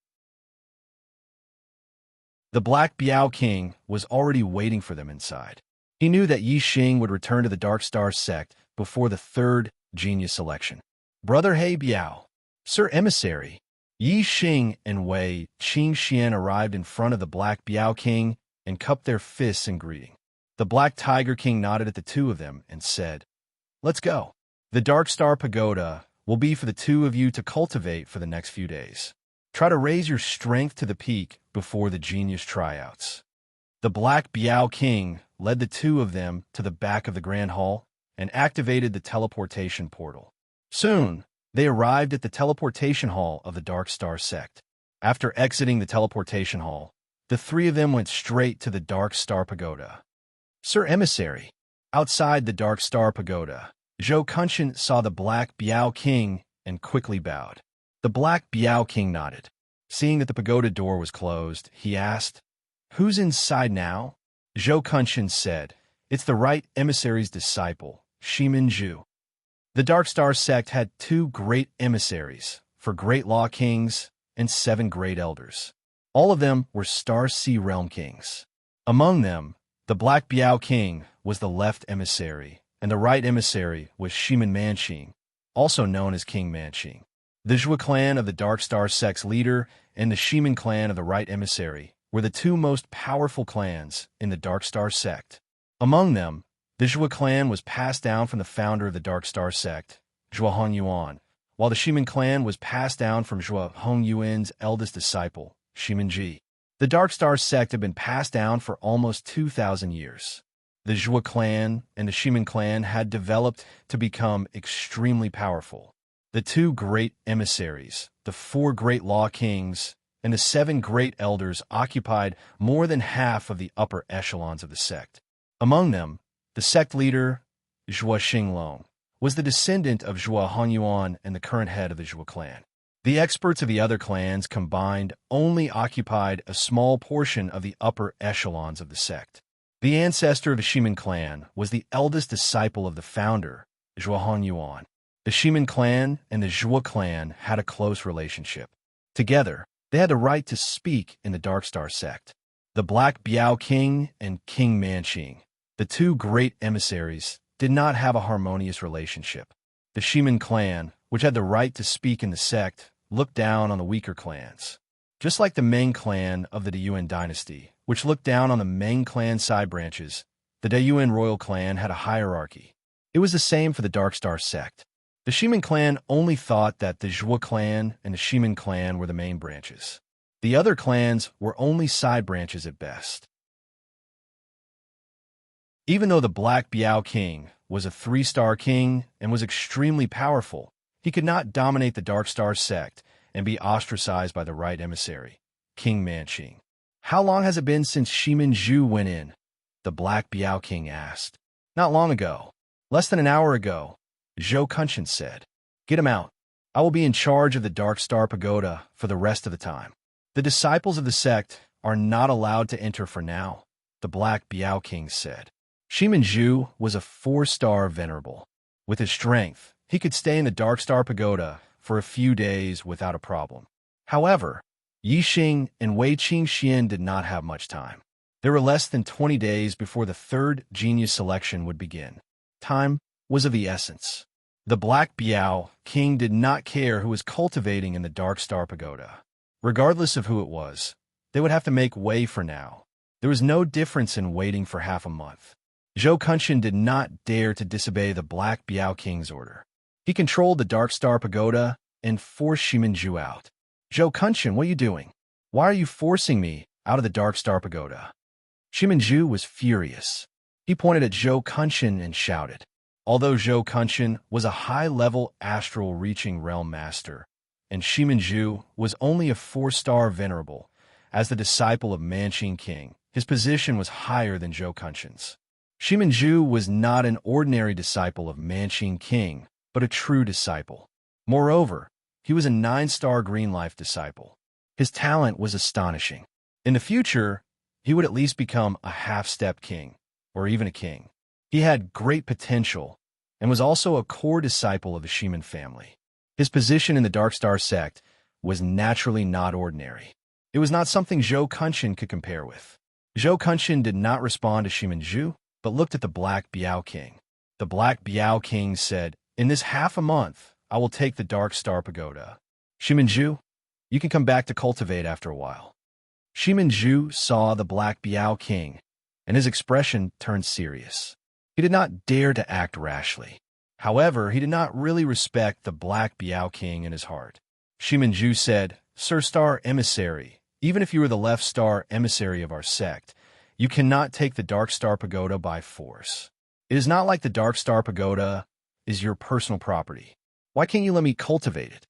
S1: The Black Biao King was already waiting for them inside. He knew that Yi Xing would return to the Dark Star sect before the third Genius selection. Brother He Biao, Sir Emissary, Yi Xing and Wei Qingxian arrived in front of the Black Biao King and cupped their fists in greeting. The Black Tiger King nodded at the two of them and said, "Let's go. The Dark Star Pagoda will be for the two of you to cultivate for the next few days. Try to raise your strength to the peak before the Genius tryouts." The Black Biao King led the two of them to the back of the Grand Hall and activated the teleportation portal. Soon, they arrived at the teleportation hall of the Dark Star sect. After exiting the teleportation hall, the three of them went straight to the Dark Star Pagoda. Sir Emissary, outside the Dark Star Pagoda, Zhou Kunshan saw the Black Biao King and quickly bowed. The Black Biao King nodded. Seeing that the pagoda door was closed, he asked, "Who's inside now?" Zhou Kunshan said, "It's the right emissary's disciple, Shimin Zhu." The Dark Star sect had 2 great emissaries for great law kings and 7 great elders. All of them were Star Sea Realm kings. Among them, the Black Biao King was the left emissary, and the right emissary was Shimin Manxing, also known as King Manxing. The Zhua clan of the Dark Star sect's leader and the Shimin clan of the right emissary were the 2 most powerful clans in the Dark Star sect. Among them, the Zhua clan was passed down from the founder of the Dark Star sect, Zhua Hongyuan, while the Shimin clan was passed down from Zhua Hongyuan's eldest disciple, Shimin Ji. The Dark Star sect had been passed down for almost 2,000 years. The Zhua clan and the Shimin clan had developed to become extremely powerful. The 2 great emissaries, the 4 great law kings, and the 7 great elders occupied more than half of the upper echelons of the sect. Among them, the sect leader, Zhua Xinglong, was the descendant of Zhua Hongyuan and the current head of the Zhua clan. The experts of the other clans combined only occupied a small portion of the upper echelons of the sect. The ancestor of the Shimin clan was the eldest disciple of the founder, Zhua Hongyuan. The Shimin clan and the Zhua clan had a close relationship. Together, they had the right to speak in the Dark Star sect. The Black Biao King and King Manqing, the two great emissaries, did not have a harmonious relationship. The Shimin clan, which had the right to speak in the sect, looked down on the weaker clans. Just like the Meng clan of the Dayuan dynasty, which looked down on the Meng clan side branches, the Dayuan royal clan had a hierarchy. It was the same for the Darkstar sect. The Shimin clan only thought that the Zhua clan and the Shimin clan were the main branches. The other clans were only side branches at best. Even though the Black Biao King was a 3-star king and was extremely powerful, he could not dominate the Darkstar sect and be ostracized by the right emissary, King Manqing. How long has it been since Shimin Zhu went in? The Black Biao King asked. Not long ago. Less than an hour ago, Zhou Kunshan said. Get him out. I will be in charge of the Darkstar Pagoda for the rest of the time. The disciples of the sect are not allowed to enter for now, the Black Biao King said. Shimin Zhu was a 4-star venerable. With his strength, he could stay in the Darkstar Pagoda for a few days without a problem. However, Yixing and Wei Qingxian did not have much time. There were less than 20 days before the third genius selection would begin. Time was of the essence. The Black Biao King did not care who was cultivating in the Darkstar Pagoda. Regardless of who it was, they would have to make way for now. There was no difference in waiting for half a month. Zhou Kunshan did not dare to disobey the Black Biao King's order. He controlled the Darkstar Pagoda and forced Shimin Zhu out. Zhou Kunshan, what are you doing? Why are you forcing me out of the Darkstar Pagoda? Shimin Zhu was furious. He pointed at Zhou Kunshan and shouted. Although Zhou Kunshan was a high-level astral-reaching realm master, and Shimin Zhu was only a 4-star venerable, as the disciple of Manqing King, his position was higher than Zhou Kunshan's. Shimin Zhu was not an ordinary disciple of Manqing King, but a true disciple. Moreover, he was a 9-star green life disciple. His talent was astonishing. In the future, he would at least become a half-step king, or even a king. He had great potential, and was also a core disciple of the Shimin family. His position in the Darkstar sect was naturally not ordinary. It was not something Zhou Kunshan could compare with. Zhou Kunshan did not respond to Shimin Zhu, but looked at the Black Biao King. The Black Biao King said, in this half a month, I will take the Darkstar Pagoda. Shimin Zhu, you can come back to cultivate after a while. Shimin Zhu saw the Black Biao King, and his expression turned serious. He did not dare to act rashly. However, he did not really respect the Black Biao King in his heart. Shimin Zhu said, Sir Star Emissary, even if you were the left star emissary of our sect, you cannot take the Darkstar Pagoda by force. It is not like the Darkstar Pagoda is your personal property. Why can't you let me cultivate it?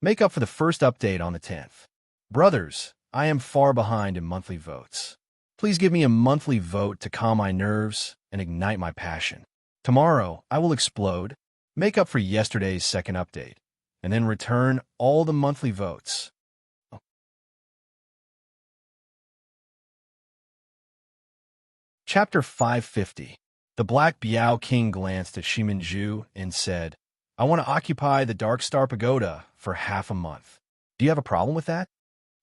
S1: Make up for the first update on the 10th. Brothers, I am far behind in monthly votes. Please give me a monthly vote to calm my nerves and ignite my passion. Tomorrow, I will explode, make up for yesterday's second update, and then return all the monthly votes. Chapter 550. The Black Biao King glanced at Shimin Zhu and said, I want to occupy the Darkstar Pagoda for half a month. Do you have a problem with that?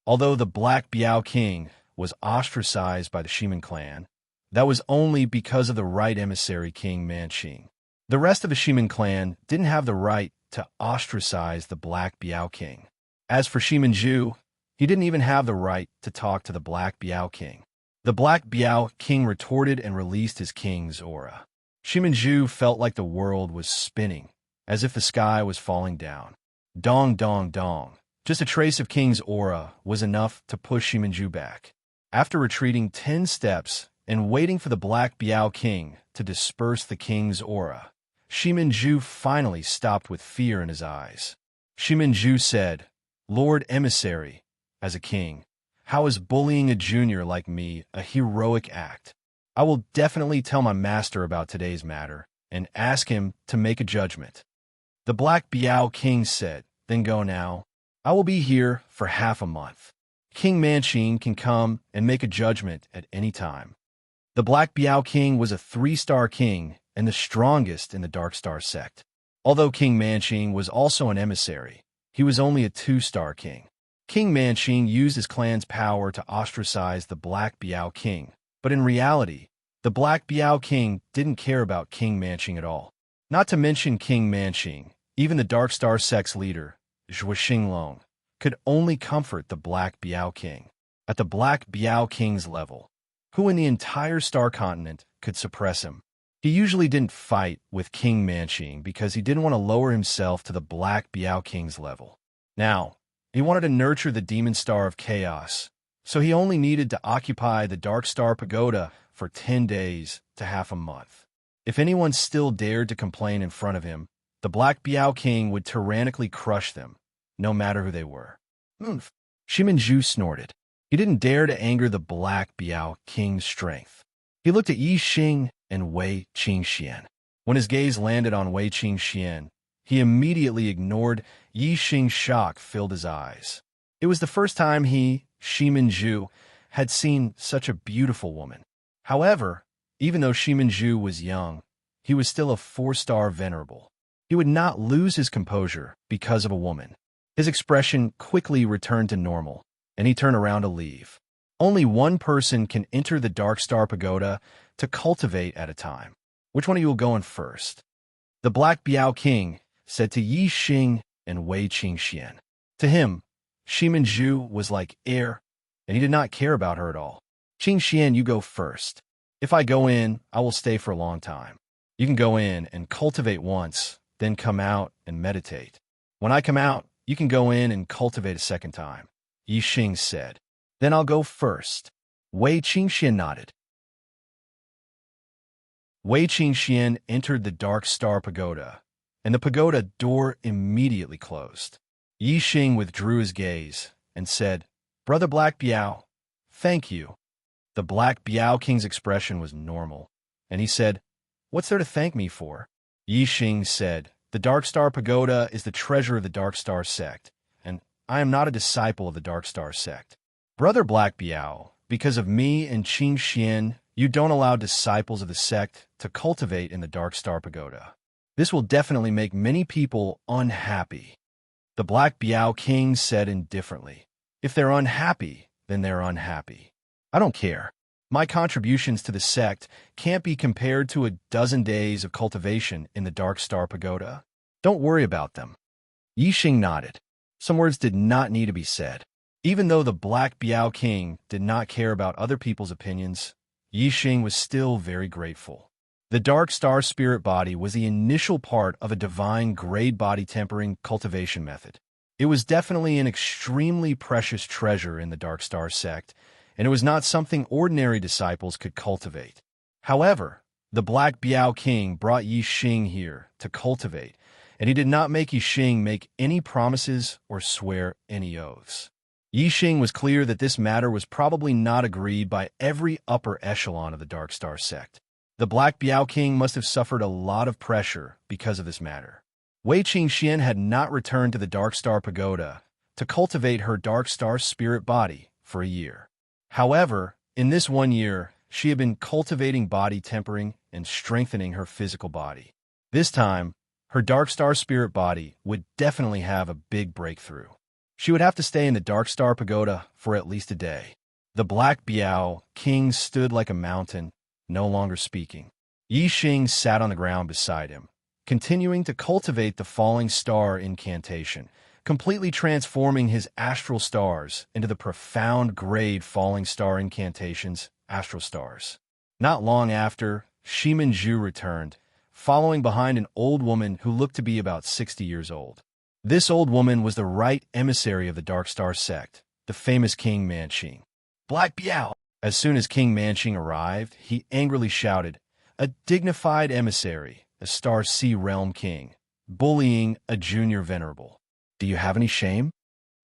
S1: Although the Black Biao King was ostracized by the Shimin clan, that was only because of the right emissary King Manqing. The rest of the Shimin clan didn't have the right to ostracize the Black Biao King. As for Shimin Zhu, he didn't even have the right to talk to the Black Biao King. The Black Biao King retorted and released his king's aura. Shimin Zhu felt like the world was spinning, as if the sky was falling down. Dong, dong, dong. Just a trace of King's aura was enough to push Shimin Zhu back. After retreating 10 steps and waiting for the Black Biao King to disperse the King's aura, Shimin Zhu finally stopped with fear in his eyes. Shimin Zhu said, Lord Emissary, as a king, how is bullying a junior like me a heroic act? I will definitely tell my master about today's matter and ask him to make a judgment. The Black Biao King said, Then go now. I will be here for half a month. King Manqing can come and make a judgment at any time. The Black Biao King was a 3-star king and the strongest in the Darkstar sect. Although King Manqing was also an emissary, he was only a 2-star king. King Manqing used his clan's power to ostracize the Black Biao King, but in reality, the Black Biao King didn't care about King Manqing at all. Not to mention King Manqing, even the Dark Star sect's leader, Zhuo Xinglong, could only comfort the Black Biao King. At the Black Biao King's level, who in the entire star continent could suppress him? He usually didn't fight with King Manqing because he didn't want to lower himself to the Black Biao King's level. Now, he wanted to nurture the Demon Star of Chaos, so he only needed to occupy the Dark Star Pagoda for 10 days to half a month. If anyone still dared to complain in front of him, the Black Biao King would tyrannically crush them, no matter who they were. Shiminju snorted. He didn't dare to anger the Black Biao King's strength. He looked at Yi Xing and Wei Qingxian. When his gaze landed on Wei Qingxian, he immediately ignored Yi Xing's shock filled his eyes. It was the first time he, Shiminju, had seen such a beautiful woman. However, even though Shiminju was young, he was still a 4-star venerable. He would not lose his composure because of a woman. His expression quickly returned to normal, and he turned around to leave. Only one person can enter the Dark Star Pagoda to cultivate at a time. Which one of you will go in first? The Black Biao King said to Yi Xing and Wei Qingxian. To him, Shiminju was like air, and he did not care about her at all. Qingxian, you go first. If I go in, I will stay for a long time. You can go in and cultivate once, then come out and meditate. When I come out, you can go in and cultivate a second time. Yi Xing said. Then I'll go first. Wei Qingxian nodded. Wei Qingxian entered the Dark Star Pagoda, and the pagoda door immediately closed. Yi Xing withdrew his gaze and said, Brother Black Biao, thank you. The Black Biao King's expression was normal, and he said, What's there to thank me for? Yi Xing said, The Dark Star Pagoda is the treasure of the Dark Star sect, and I am not a disciple of the Dark Star sect. Brother Black Biao, because of me and Qingxian, you don't allow disciples of the sect to cultivate in the Dark Star Pagoda. This will definitely make many people unhappy. The Black Biao King said indifferently, If they're unhappy, then they're unhappy. I don't care. My contributions to the sect can't be compared to a dozen days of cultivation in the Dark Star Pagoda. Don't worry about them. Yi Xing nodded. Some words did not need to be said. Even though the Black Biao King did not care about other people's opinions, Yi Xing was still very grateful. The Dark Star Spirit Body was the initial part of a divine grade body tempering cultivation method. It was definitely an extremely precious treasure in the Dark Star sect, and it was not something ordinary disciples could cultivate. However, the Black Biao King brought Yi Xing here to cultivate, and he did not make Yi Xing make any promises or swear any oaths. Yi Xing was clear that this matter was probably not agreed by every upper echelon of the Dark Star sect. The Black Biao King must have suffered a lot of pressure because of this matter. Wei Qingxian had not returned to the Dark Star Pagoda to cultivate her Dark Star Spirit Body for a year. However, in this 1 year, she had been cultivating body tempering and strengthening her physical body. This time, her Dark Star Spirit Body would definitely have a big breakthrough. She would have to stay in the Dark Star Pagoda for at least a day. The Black Biao King stood like a mountain, no longer speaking. Yi Xing sat on the ground beside him, continuing to cultivate the falling star incantation, completely transforming his astral stars into the profound grade falling star incantation's astral stars. Not long after, Shiminju returned, following behind an old woman who looked to be about 60 years old. This old woman was the right emissary of the Dark Star sect, the famous King Manqing. Black Biao! As soon as King Manqing arrived, he angrily shouted, A dignified emissary, a Star Sea Realm King, bullying a junior venerable. Do you have any shame?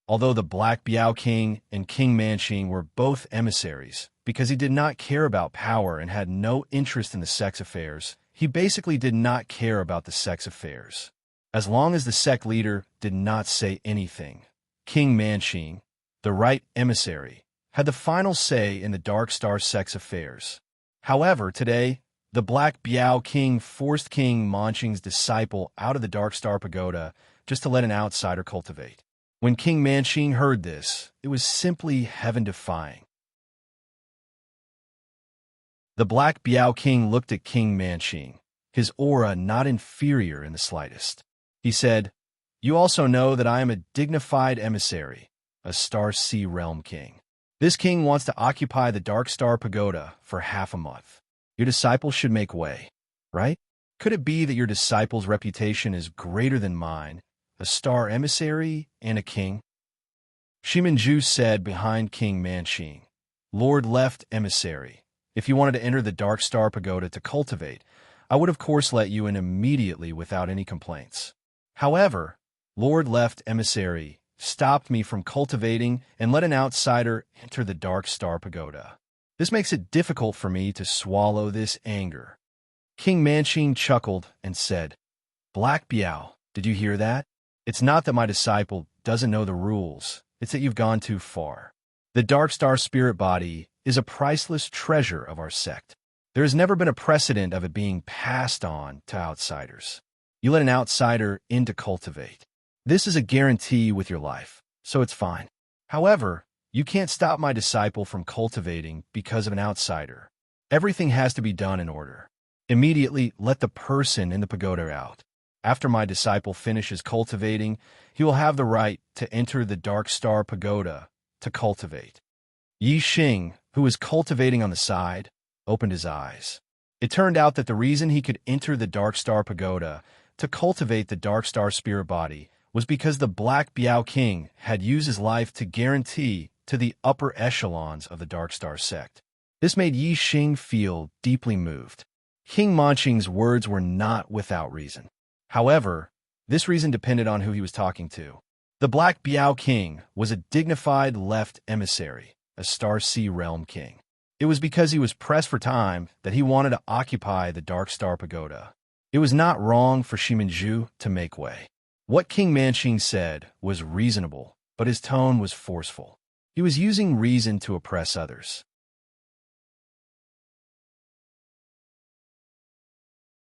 S1: Although the Black Biao King and King Manqing were both emissaries, because he did not care about power and had no interest in the sex affairs, he basically did not care about the sex affairs. As long as the sect leader did not say anything, King Manqing, the right emissary, had the final say in the Dark Star sect's affairs. However, today, the Black Biao King forced King Manqing's disciple out of the Dark Star Pagoda just to let an outsider cultivate. When King Manqing heard this, it was simply heaven-defying. The Black Biao King looked at King Manqing, his aura not inferior in the slightest. He said, "You also know that I am a dignified emissary, a Star Sea Realm King. This king wants to occupy the Dark Star Pagoda for half a month. Your disciples should make way, right? Could it be that your disciple's reputation is greater than mine, a star emissary and a king?" Shiminju said behind King Manqing, "Lord Left Emissary, if you wanted to enter the Dark Star Pagoda to cultivate, I would of course let you in immediately without any complaints. However, Lord Left Emissary stopped me from cultivating and let an outsider enter the Dark Star Pagoda. This makes it difficult for me to swallow this anger." King Manqing chuckled and said, "Black Biao, did you hear that? It's not that my disciple doesn't know the rules, it's that you've gone too far. The Dark Star Spirit Body is a priceless treasure of our sect. There has never been a precedent of it being passed on to outsiders. You let an outsider in to cultivate. This is a guarantee with your life, so it's fine. However, you can't stop my disciple from cultivating because of an outsider. Everything has to be done in order. Immediately let the person in the pagoda out. After my disciple finishes cultivating, he will have the right to enter the Dark Star Pagoda to cultivate." Yi Xing, who was cultivating on the side, opened his eyes. It turned out that the reason he could enter the Dark Star Pagoda to cultivate the Dark Star Spirit Body was because the Black Biao King had used his life to guarantee to the upper echelons of the Dark Star sect. This made Yi Xing feel deeply moved. King Manqing's words were not without reason. However, this reason depended on who he was talking to. The Black Biao King was a dignified left emissary, a Star Sea Realm King. It was because he was pressed for time that he wanted to occupy the Dark Star Pagoda. It was not wrong for Shiminju to make way. What King Manqing said was reasonable, but his tone was forceful. He was using reason to oppress others.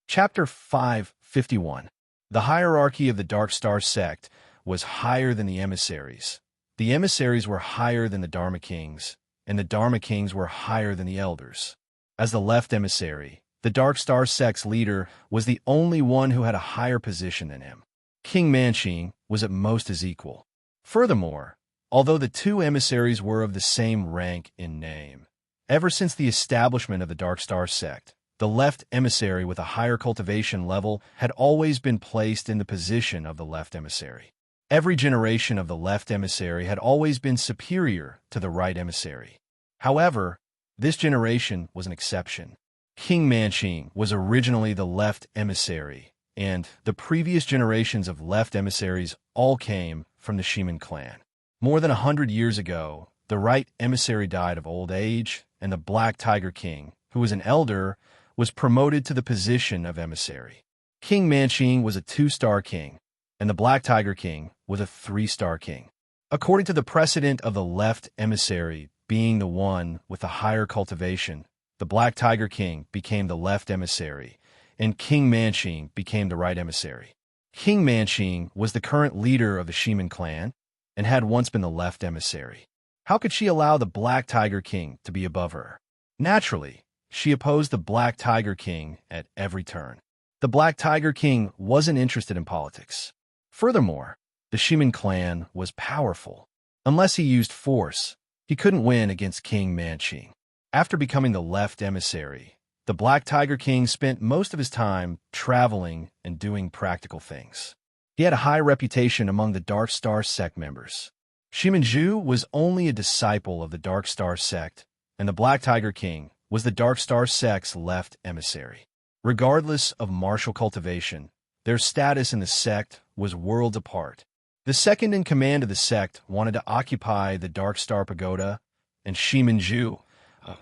S1: Chapter 551. The hierarchy of the Dark Star sect was higher than the emissaries. The emissaries were higher than the Dharma Kings, and the Dharma Kings were higher than the elders. As the left emissary, the Dark Star sect's leader was the only one who had a higher position than him. King Manqing was at most his equal. Furthermore, although the two emissaries were of the same rank in name, ever since the establishment of the Dark Star sect, the left emissary with a higher cultivation level had always been placed in the position of the left emissary. Every generation of the left emissary had always been superior to the right emissary. However, this generation was an exception. King Manqing was originally the left emissary, and the previous generations of left emissaries all came from the Shimin clan. More than 100 years ago, the right emissary died of old age, and the Black Tiger King, who was an elder, was promoted to the position of emissary. King Manqing was a 2-star king, and the Black Tiger King was a 3-star king. According to the precedent of the left emissary being the one with the higher cultivation, the Black Tiger King became the left emissary, and King Manqing became the right emissary. King Manqing was the current leader of the Shimin clan, and had once been the left emissary. How could she allow the Black Tiger King to be above her? Naturally, she opposed the Black Tiger King at every turn. The Black Tiger King wasn't interested in politics. Furthermore, the Shimin clan was powerful. Unless he used force, he couldn't win against King Manqing. After becoming the left emissary, the Black Tiger King spent most of his time traveling and doing practical things. He had a high reputation among the Dark Star sect members. Shiminju was only a disciple of the Dark Star sect, and the Black Tiger King was the Dark Star sect's left emissary. Regardless of martial cultivation, their status in the sect was worlds apart. The second in command of the sect wanted to occupy the Dark Star Pagoda, and Shiminju,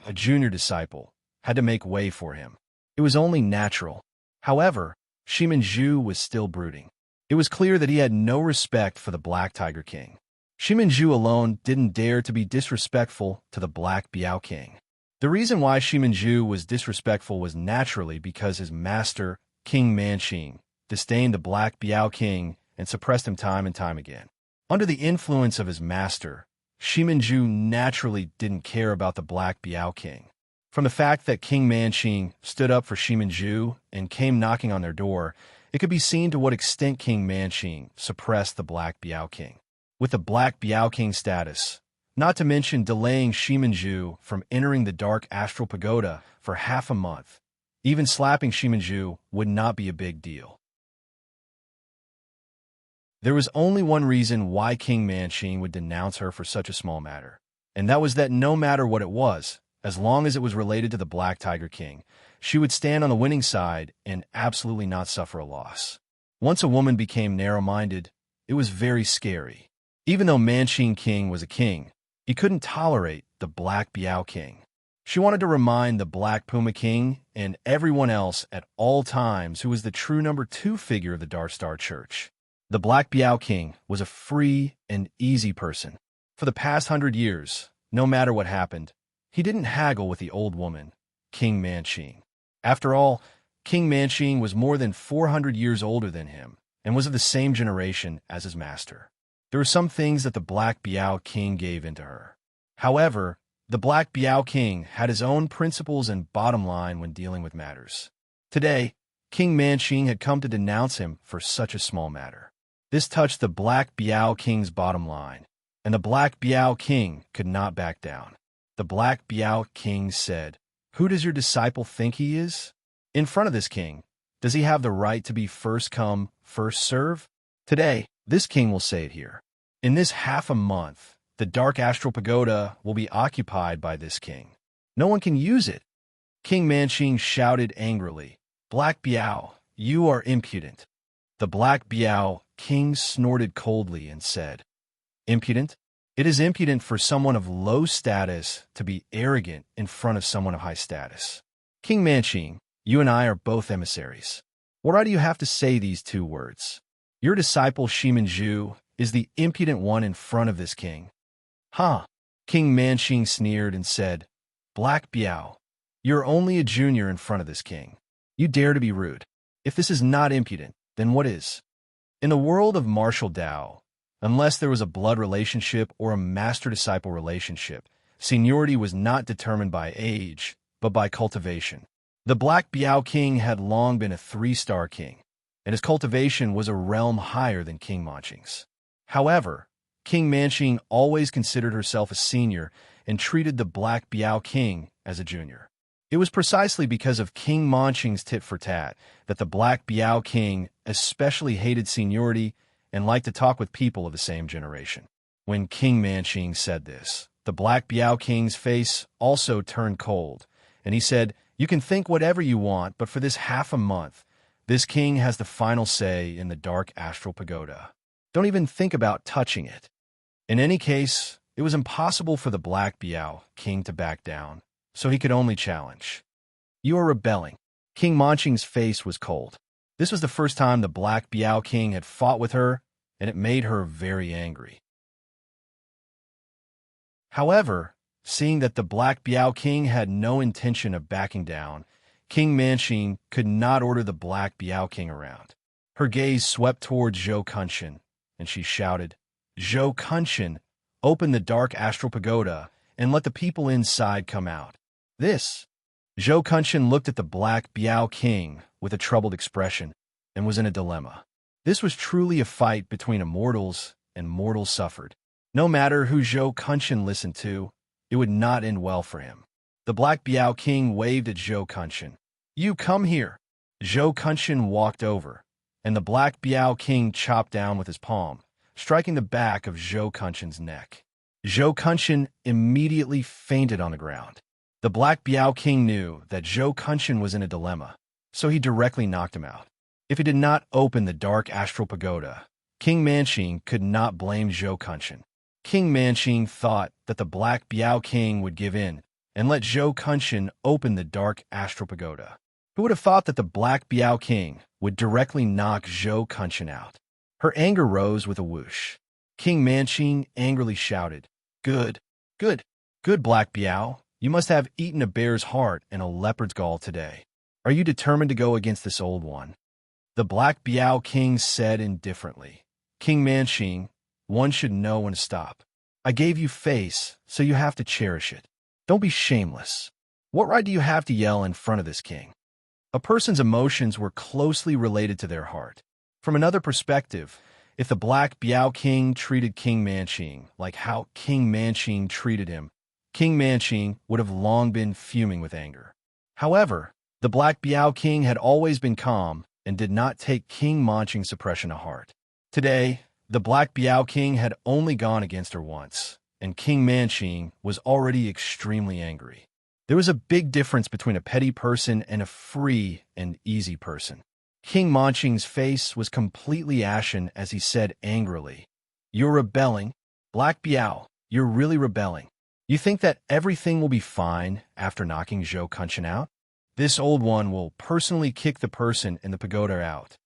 S1: a junior disciple, had to make way for him. It was only natural. However, Shiminju was still brooding. It was clear that he had no respect for the Black Tiger King. Shiminju alone didn't dare to be disrespectful to the Black Biao King. The reason why Shiminju was disrespectful was naturally because his master, King Manqing, disdained the Black Biao King and suppressed him time and time again. Under the influence of his master, Shiminju naturally didn't care about the Black Biao King. From the fact that King Manqing stood up for Shiminju and came knocking on their door, it could be seen to what extent King Manqing suppressed the Black Biao King. With the Black Biao King status, not to mention delaying Shiminju from entering the Dark Astral Pagoda for half a month, even slapping Shiminju would not be a big deal. There was only one reason why King Manqing would denounce her for such a small matter, and that was that no matter what it was, as long as it was related to the Black Tiger King, she would stand on the winning side and absolutely not suffer a loss. Once a woman became narrow-minded, it was very scary. Even though Manqing King was a king, he couldn't tolerate the Black Biao King. She wanted to remind the Black Puma King and everyone else at all times who was the true number 2 figure of the Dark Star Church. The Black Biao King was a free and easy person. For the past 100 years, no matter what happened, he didn't haggle with the old woman, King Manqing. After all, King Manqing was more than 400 years older than him and was of the same generation as his master. There were some things that the Black Biao King gave into her. However, the Black Biao King had his own principles and bottom line when dealing with matters. Today, King Manqing had come to denounce him for such a small matter. This touched the Black Biao King's bottom line, and the Black Biao King could not back down. The Black Biao King said, "Who does your disciple think he is? In front of this king, does he have the right to be first come, first serve? Today, this king will say it here. In this half a month, the Dark Astral Pagoda will be occupied by this king. No one can use it." King Manqing shouted angrily, "Black Biao, you are impudent." The Black Biao King snorted coldly and said, "Impudent? It is impudent for someone of low status to be arrogant in front of someone of high status. King Manqing, you and I are both emissaries. What right do you have to say these 2 words? Your disciple Shiminju is the impudent one in front of this king." "Huh?" King Manqing sneered and said, "Black Biao, you're only a junior in front of this king. You dare to be rude. If this is not impudent, then what is?" In the world of martial Dao, unless there was a blood relationship or a master-disciple relationship, seniority was not determined by age, but by cultivation. The Black Biao King had long been a 3-star king, and his cultivation was a realm higher than King Manqing's. However, King Manqing always considered herself a senior and treated the Black Biao King as a junior. It was precisely because of King Manqing's tit-for-tat that the Black Biao King especially hated seniority and liked to talk with people of the same generation. When King Manqing said this, the Black Biao King's face also turned cold, and he said, "You can think whatever you want, but for this half a month, this king has the final say in the Dark Astral Pagoda. Don't even think about touching it." In any case, it was impossible for the Black Biao King to back down, so he could only challenge. "You are rebelling." King Manqing's face was cold. This was the first time the Black Biao King had fought with her, and it made her very angry. However, seeing that the Black Biao King had no intention of backing down, King Manqing could not order the Black Biao King around. Her gaze swept towards Zhou Kunshan, and she shouted, "Zhou Kunshan, open the Dark Astral Pagoda and let the people inside come out." This. Zhou Kunshan looked at the Black Biao King with a troubled expression and was in a dilemma. This was truly a fight between immortals, and mortals suffered. No matter who Zhou Kunshan listened to, it would not end well for him. The Black Biao King waved at Zhou Kunshan. "You come here." Zhou Kunshan walked over, and the Black Biao King chopped down with his palm, striking the back of Zhou Kunshan's neck. Zhou Kunshan immediately fainted on the ground. The Black Biao King knew that Zhou Kunshan was in a dilemma, so he directly knocked him out. If he did not open the Dark Astral Pagoda, King Manqing could not blame Zhou Kunshan. King Manqing thought that the Black Biao King would give in and let Zhou Kunshan open the Dark Astral Pagoda. Who would have thought that the Black Biao King would directly knock Zhou Kunshan out? Her anger rose with a whoosh. King Manqing angrily shouted, "Good, good, good, Black Biao. You must have eaten a bear's heart and a leopard's gall today. Are you determined to go against this old one?" The Black Biao King said indifferently, "King Manqing, one should know when to stop. I gave you face, so you have to cherish it. Don't be shameless. What right do you have to yell in front of this king? A person's emotions were closely related to their heart. From another perspective, if the Black Biao King treated King Manching like how King Manching treated him, King Manching would have long been fuming with anger. However, the Black Biao King had always been calm and did not take King Manching's suppression to heart. Today, the Black Biao King had only gone against her once, and King Manching was already extremely angry. There was a big difference between a petty person and a free and easy person. King Manching's face was completely ashen as he said angrily, "You're rebelling? Black Biao, you're really rebelling. You think that everything will be fine after knocking Zhou Kunshan out? This old one will personally kick the person in the pagoda out."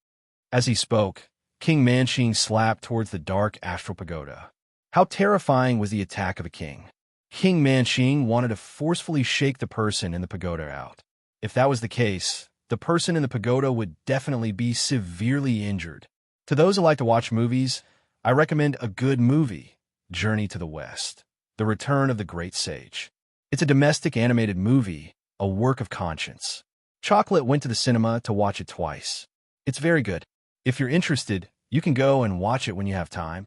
S1: As he spoke, King Manching slapped towards the dark astral pagoda. How terrifying was the attack of a king! King Manching wanted to forcefully shake the person in the pagoda out. If that was the case, the person in the pagoda would definitely be severely injured. To those who like to watch movies, I recommend a good movie, Journey to the West, The Return of the Great Sage. It's a domestic animated movie, a work of conscience. Chocolate went to the cinema to watch it twice. It's very good. If you're interested, you can go and watch it when you have time.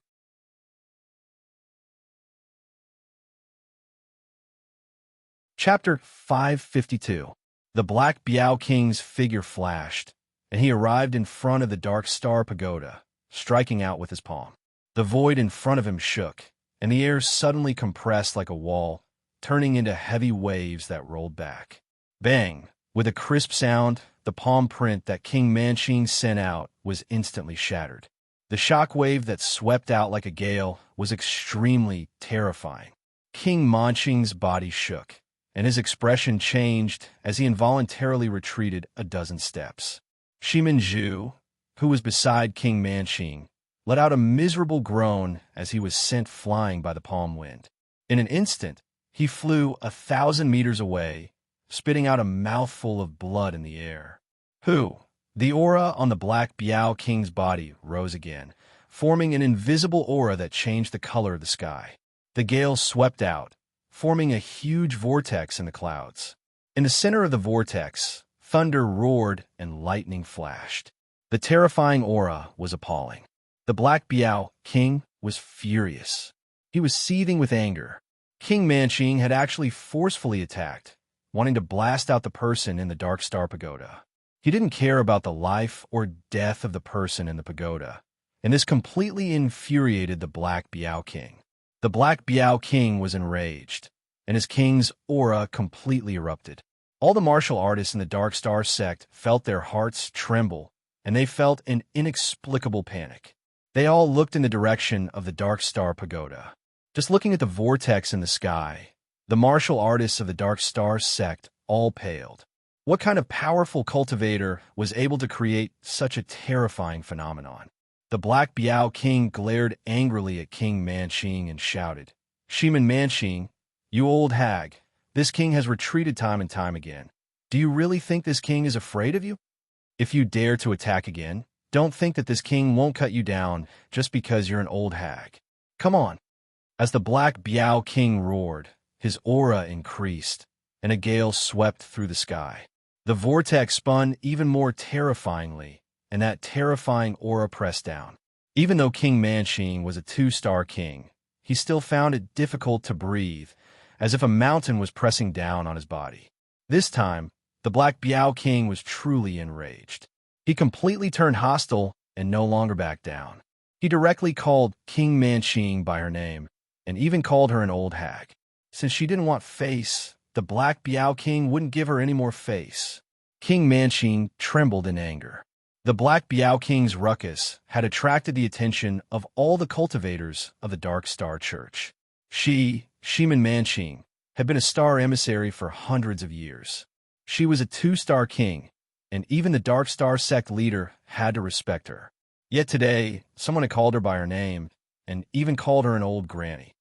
S1: Chapter 552. The Black Biao King's figure flashed, and he arrived in front of the Dark Star Pagoda, striking out with his palm. The void in front of him shook, and the air suddenly compressed like a wall, turning into heavy waves that rolled back. Bang! With a crisp sound, the palm print that King Manching sent out was instantly shattered. The shock wave that swept out like a gale was extremely terrifying. King Manching's body shook, and his expression changed as he involuntarily retreated a dozen steps. Shimin Zhu, who was beside King Manching, let out a miserable groan as he was sent flying by the palm wind. In an instant, he flew 1,000 meters away, spitting out a mouthful of blood in the air. The aura on the Black Biao King's body rose again, forming an invisible aura that changed the color of the sky. The gale swept out, forming a huge vortex in the clouds. In the center of the vortex, thunder roared and lightning flashed. The terrifying aura was appalling. The Black Biao King was furious. He was seething with anger. King Manching had actually forcefully attacked, wanting to blast out the person in the Dark Star Pagoda. He didn't care about the life or death of the person in the pagoda, and this completely infuriated the Black Biao King. The Black Biao King was enraged, and his king's aura completely erupted. All the martial artists in the Dark Star sect felt their hearts tremble, and they felt an inexplicable panic. They all looked in the direction of the Dark Star Pagoda. Just looking at the vortex in the sky, the martial artists of the Dark Star sect all paled. What kind of powerful cultivator was able to create such a terrifying phenomenon? The Black Biao King glared angrily at King Manching and shouted, "Shimin Manching, you old hag, this king has retreated time and time again. Do you really think this king is afraid of you? If you dare to attack again, don't think that this king won't cut you down just because you're an old hag. Come on." As the Black Biao King roared, his aura increased, and a gale swept through the sky. The vortex spun even more terrifyingly, and that terrifying aura pressed down. Even though King Manching was a 2-star king, he still found it difficult to breathe, as if a mountain was pressing down on his body. This time, the Black Biao King was truly enraged. He completely turned hostile and no longer backed down. He directly called King Manching by her name, and even called her an old hag. Since she didn't want face, the Black Biao King wouldn't give her any more face. King Manching trembled in anger. The Black Biao King's ruckus had attracted the attention of all the cultivators of the Dark Star Church. Shimin Manching, had been a star emissary for hundreds of years. She was a 2-star king, and even the Dark Star sect leader had to respect her. Yet today, someone had called her by her name, and even called her an old granny.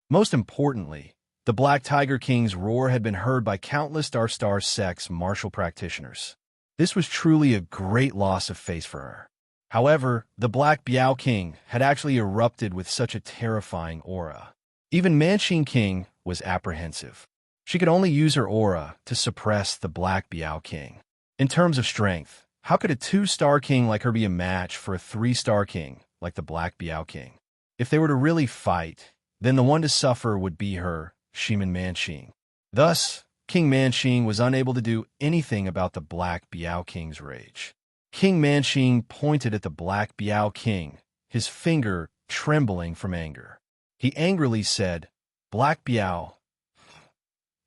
S1: Most importantly, the Black Tiger King's roar had been heard by countless Dark Star sect's martial practitioners. This was truly a great loss of face for her. However, the Black Biao King had actually erupted with such a terrifying aura. Even Manxing King was apprehensive. She could only use her aura to suppress the Black Biao King. In terms of strength, how could a 2-star king like her be a match for a 3-star king like the Black Biao King? If they were to really fight, then the one to suffer would be her, Shiman Manxing. Thus, King Manxing was unable to do anything about the Black Biao King's rage. King Manxing pointed at the Black Biao King, his finger trembling from anger. He angrily said, "Black Biao,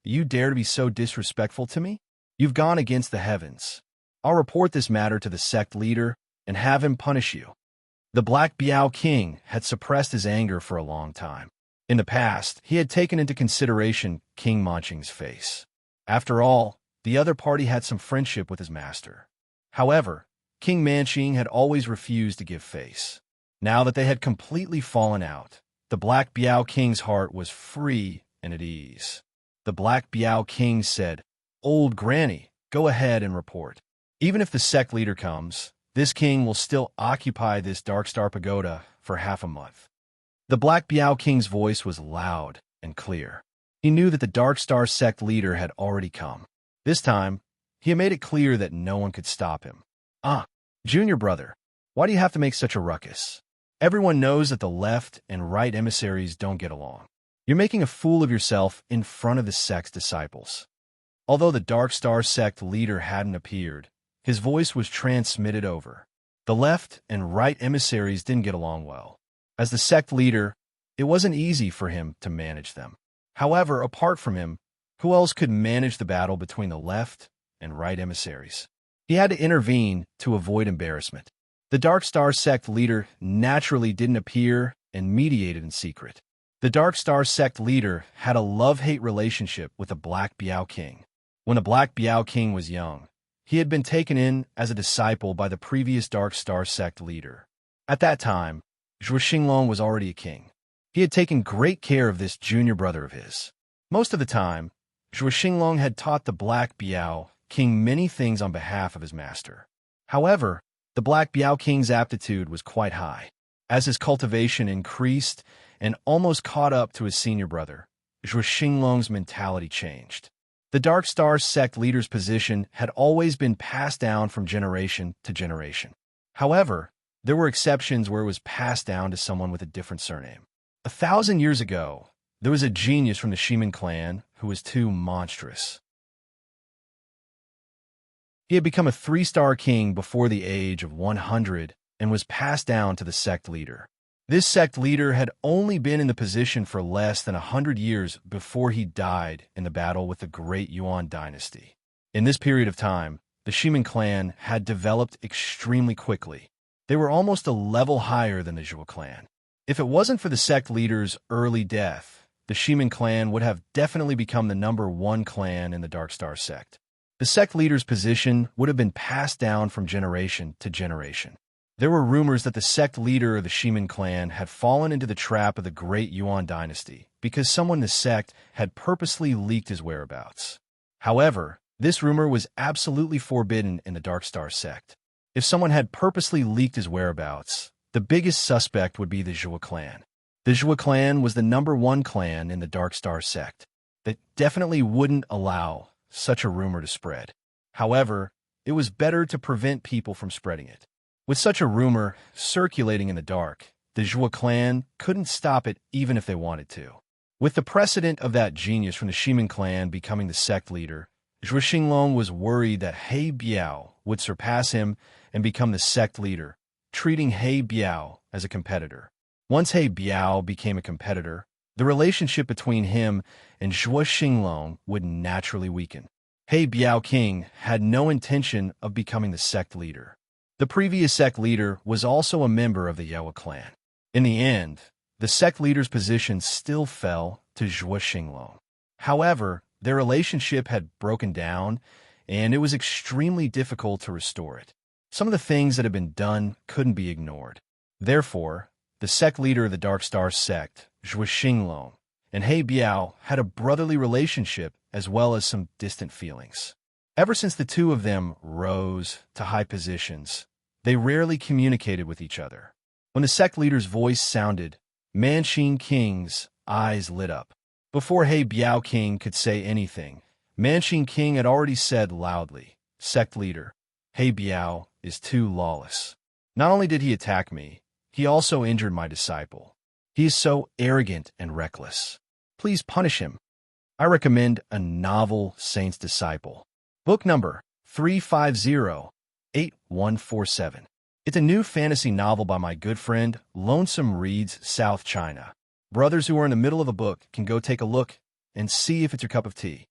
S1: you dare to be so disrespectful to me? You've gone against the heavens. I'll report this matter to the sect leader and have him punish you." The Black Biao King had suppressed his anger for a long time. In the past, he had taken into consideration King Manxing's face. After all, the other party had some friendship with his master. However, King Manxing had always refused to give face. Now that they had completely fallen out, the Black Biao King's heart was free and at ease. The Black Biao King said, "Old Granny, go ahead and report. Even if the sect leader comes, this king will still occupy this Darkstar Pagoda for half a month." The Black Biao King's voice was loud and clear. He knew that the Darkstar sect leader had already come. This time, he had made it clear that no one could stop him. Junior brother, why do you have to make such a ruckus? Everyone knows that the left and right emissaries don't get along. You're making a fool of yourself in front of the sect's disciples." Although the Darkstar sect leader hadn't appeared, his voice was transmitted over. The left and right emissaries didn't get along well. As the sect leader, it wasn't easy for him to manage them. However, apart from him, who else could manage the battle between the left and right emissaries? He had to intervene to avoid embarrassment. The Darkstar sect leader naturally didn't appear and mediated in secret. The Darkstar sect leader had a love-hate relationship with the Black Biao King. When the Black Biao King was young, he had been taken in as a disciple by the previous Darkstar sect leader. At that time, Zhuo Xinglong was already a king. He had taken great care of this junior brother of his. Most of the time, Zhuo Xinglong had taught the Black Biao King many things on behalf of his master. However, the Black Biao King's aptitude was quite high. As his cultivation increased and almost caught up to his senior brother, Zhuo Xinglong's mentality changed. The Darkstar sect leader's position had always been passed down from generation to generation. However, there were exceptions where it was passed down to someone with a different surname. 1,000 years ago, there was a genius from the Shiman clan who was too monstrous. He had become a 3-star king before the age of 100 and was passed down to the sect leader. This sect leader had only been in the position for less than 100 years before he died in the battle with the Great Yuan dynasty. In this period of time, the Shiman clan had developed extremely quickly. They were almost a level higher than the Zhuo clan. If it wasn't for the sect leader's early death, the Shiman clan would have definitely become the #1 clan in the Darkstar sect. The sect leader's position would have been passed down from generation to generation. There were rumors that the sect leader of the Shiman clan had fallen into the trap of the Great Yuan dynasty because someone in the sect had purposely leaked his whereabouts. However, this rumor was absolutely forbidden in the Darkstar sect. If someone had purposely leaked his whereabouts, the biggest suspect would be the Zhuo clan. The Zhuo clan was the #1 clan in the Darkstar sect that definitely wouldn't allow such a rumor to spread. However, it was better to prevent people from spreading it. With such a rumor circulating in the dark, the Zhuo clan couldn't stop it even if they wanted to. With the precedent of that genius from the Shiman clan becoming the sect leader, Zhuo Xinglong was worried that He Biao would surpass him and become the sect leader, treating He Biao as a competitor. Once He Biao became a competitor, the relationship between him and Zhuo Xinglong would naturally weaken. He Biao King had no intention of becoming the sect leader. The previous sect leader was also a member of the Yawa clan. In the end, the sect leader's position still fell to Zhuo Xinglong. However, their relationship had broken down, and it was extremely difficult to restore it. Some of the things that had been done couldn't be ignored. Therefore, the sect leader of the Darkstar sect, Zhuo Xinglong, and He Biao had a brotherly relationship as well as some distant feelings. Ever since the two of them rose to high positions, They rarely communicated with each other. When the sect leader's voice sounded, Manching King's eyes lit up. Before He Biao King could say anything, Manching King had already said loudly, "Sect leader, He Biao is too lawless. Not only did he attack me, he also injured my disciple. He is so arrogant and reckless. Please punish him." I recommend a novel Saint's Disciple. Book number 3508147. It's a new fantasy novel by my good friend, Lonesome Reads South China. Brothers who are in the middle of a book can go take a look and see if it's your cup of tea.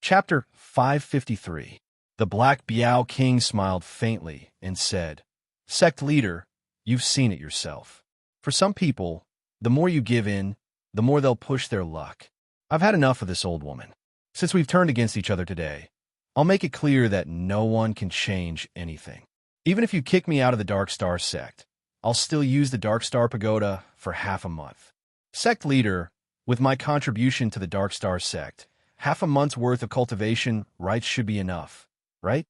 S1: Chapter 553. The Black Biao King smiled faintly and said, "Sect leader, you've seen it yourself. For some people, the more you give in, the more they'll push their luck. I've had enough of this old woman. Since we've turned against each other today, I'll make it clear that no one can change anything. Even if you kick me out of the Dark Star sect, I'll still use the Dark Star Pagoda for half a month. Sect leader, with my contribution to the Dark Star sect, half a month's worth of cultivation rights should be enough, right?"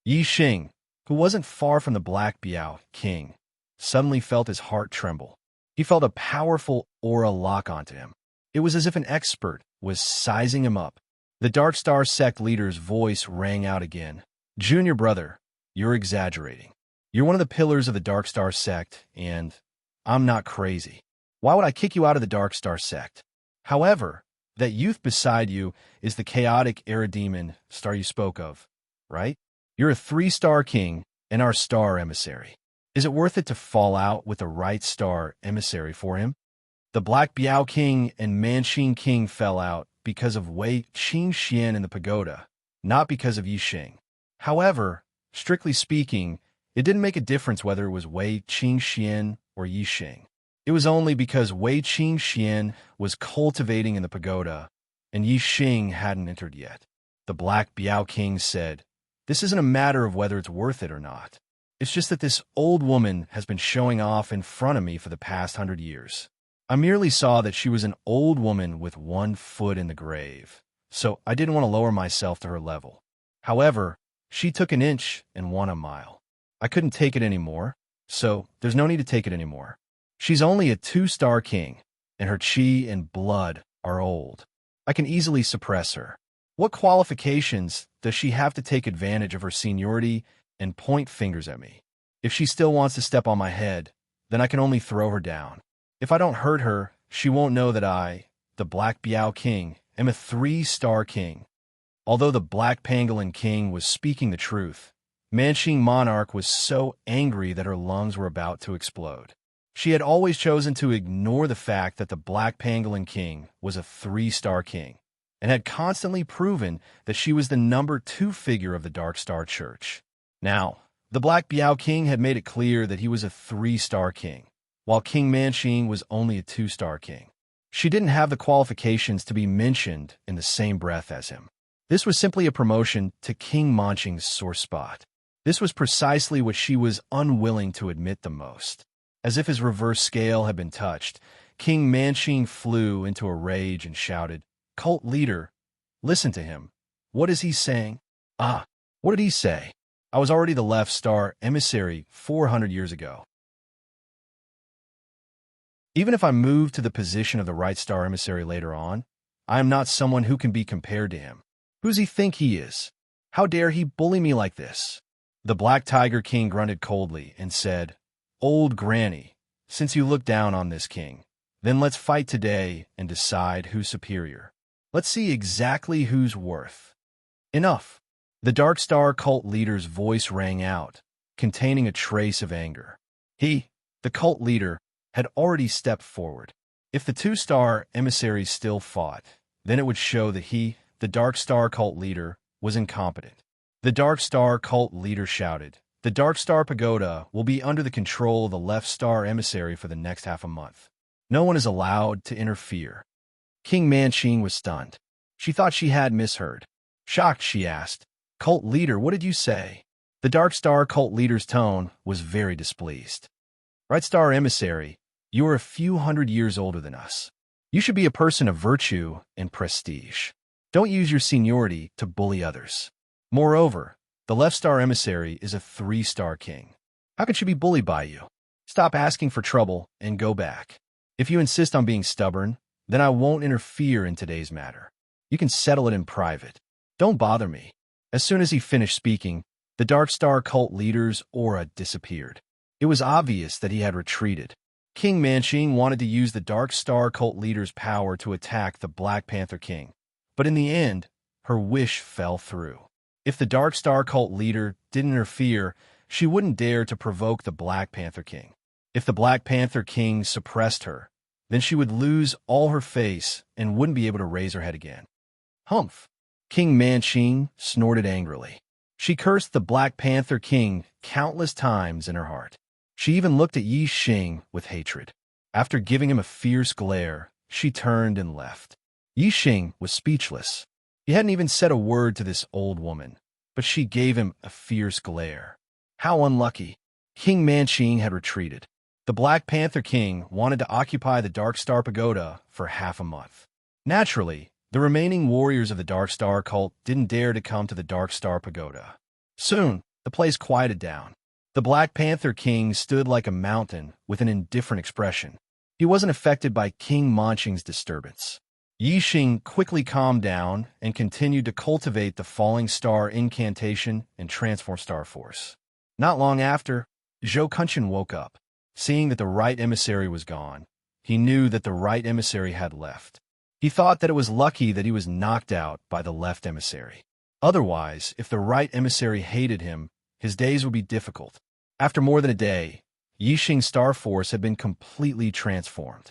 S1: Yi Xing, who wasn't far from the Black Biao King, suddenly felt his heart tremble. He felt a powerful aura lock onto him. It was as if an expert was sizing him up. The Dark Star sect leader's voice rang out again. "Junior brother, you're exaggerating. You're one of the pillars of the Dark Star sect, and I'm not crazy. Why would I kick you out of the Dark Star sect? However, that youth beside you is the chaotic Aerodemon star you spoke of, right? You're a 3-star king and our star emissary. Is it worth it to fall out with the right star emissary for him?" The Black Biao King and Manching King fell out because of Wei Qingxian in the pagoda, not because of Yi Xing. However, strictly speaking, it didn't make a difference whether it was Wei Qingxian or Yi Xing. It was only because Wei Qingxian was cultivating in the pagoda and Yi Xing hadn't entered yet. The Black Biao King said, "This isn't a matter of whether it's worth it or not. It's just that this old woman has been showing off in front of me for the past 100 years. I merely saw that she was an old woman with one foot in the grave, so I didn't want to lower myself to her level. However, she took an inch and won a mile. I couldn't take it anymore, so there's no need to take it anymore. She's only a 2-star king, and her chi and blood are old. I can easily suppress her. What qualifications does she have to take advantage of her seniority and point fingers at me? If she still wants to step on my head, then I can only throw her down. If I don't hurt her, she won't know that I, the Black Biao King, am a 3-star king." Although the Black Pangolin King was speaking the truth, Manching Monarch was so angry that her lungs were about to explode. She had always chosen to ignore the fact that the Black Pangolin King was a 3-star king, and had constantly proven that she was the number 2 figure of the Dark Star Church. Now, the Black Biao King had made it clear that he was a 3-star king, while King Manching was only a 2-star king. She didn't have the qualifications to be mentioned in the same breath as him. This was simply a promotion to King Manching's sore spot. This was precisely what she was unwilling to admit the most. As if his reverse scale had been touched, King Manching flew into a rage and shouted, "Cult leader, listen to him. What is he saying?" "Ah, what did he say? I was already the left star emissary 400 years ago. Even if I move to the position of the right star emissary later on, I am not someone who can be compared to him. Who's he think he is? How dare he bully me like this?" The Black Tiger King grunted coldly and said, "Old Granny, since you look down on this king, then let's fight today and decide who's superior. Let's see exactly who's worth." "Enough." The Dark Star cult leader's voice rang out, containing a trace of anger. He, the cult leader, had already stepped forward. If the 2-star emissaries still fought, then it would show that he, the Dark Star cult leader, was incompetent. The Dark Star cult leader shouted, "The Dark Star Pagoda will be under the control of the Left Star emissary for the next half a month. No one is allowed to interfere." King Manching was stunned. She thought she had misheard. Shocked, she asked, "Cult leader, what did you say?" The Dark Star cult leader's tone was very displeased. "Right Star emissary, you are a few hundred years older than us. You should be a person of virtue and prestige. Don't use your seniority to bully others. Moreover, the left star emissary is a 3-star king. How can she be bullied by you? Stop asking for trouble and go back. If you insist on being stubborn, then I won't interfere in today's matter. You can settle it in private. Don't bother me. As soon as he finished speaking, the Dark Star cult leader's aura disappeared. It was obvious that he had retreated. King Manching wanted to use the Dark Star cult leader's power to attack the Black Panther King, but in the end, her wish fell through. If the Dark Star cult leader didn't interfere, she wouldn't dare to provoke the Black Panther King. If the Black Panther King suppressed her, then she would lose all her face and wouldn't be able to raise her head again. Humph! King Manching snorted angrily. She cursed the Black Panther King countless times in her heart. She even looked at Yi Xing with hatred. After giving him a fierce glare, she turned and left. Yi Xing was speechless. He hadn't even said a word to this old woman, but she gave him a fierce glare. How unlucky. King Manching had retreated. The Black Panther King wanted to occupy the Dark Star Pagoda for half a month. Naturally, the remaining warriors of the Dark Star cult didn't dare to come to the Dark Star Pagoda. Soon, the place quieted down. The Black Panther King stood like a mountain with an indifferent expression. He wasn't affected by King Manching's disturbance. Yi Xing quickly calmed down and continued to cultivate the Falling Star incantation and transform Star Force. Not long after, Zhou Kunchen woke up. Seeing that the right emissary was gone, he knew that the right emissary had left. He thought that it was lucky that he was knocked out by the left emissary. Otherwise, if the right emissary hated him, his days would be difficult. After more than a day, Yi Xing's Star Force had been completely transformed.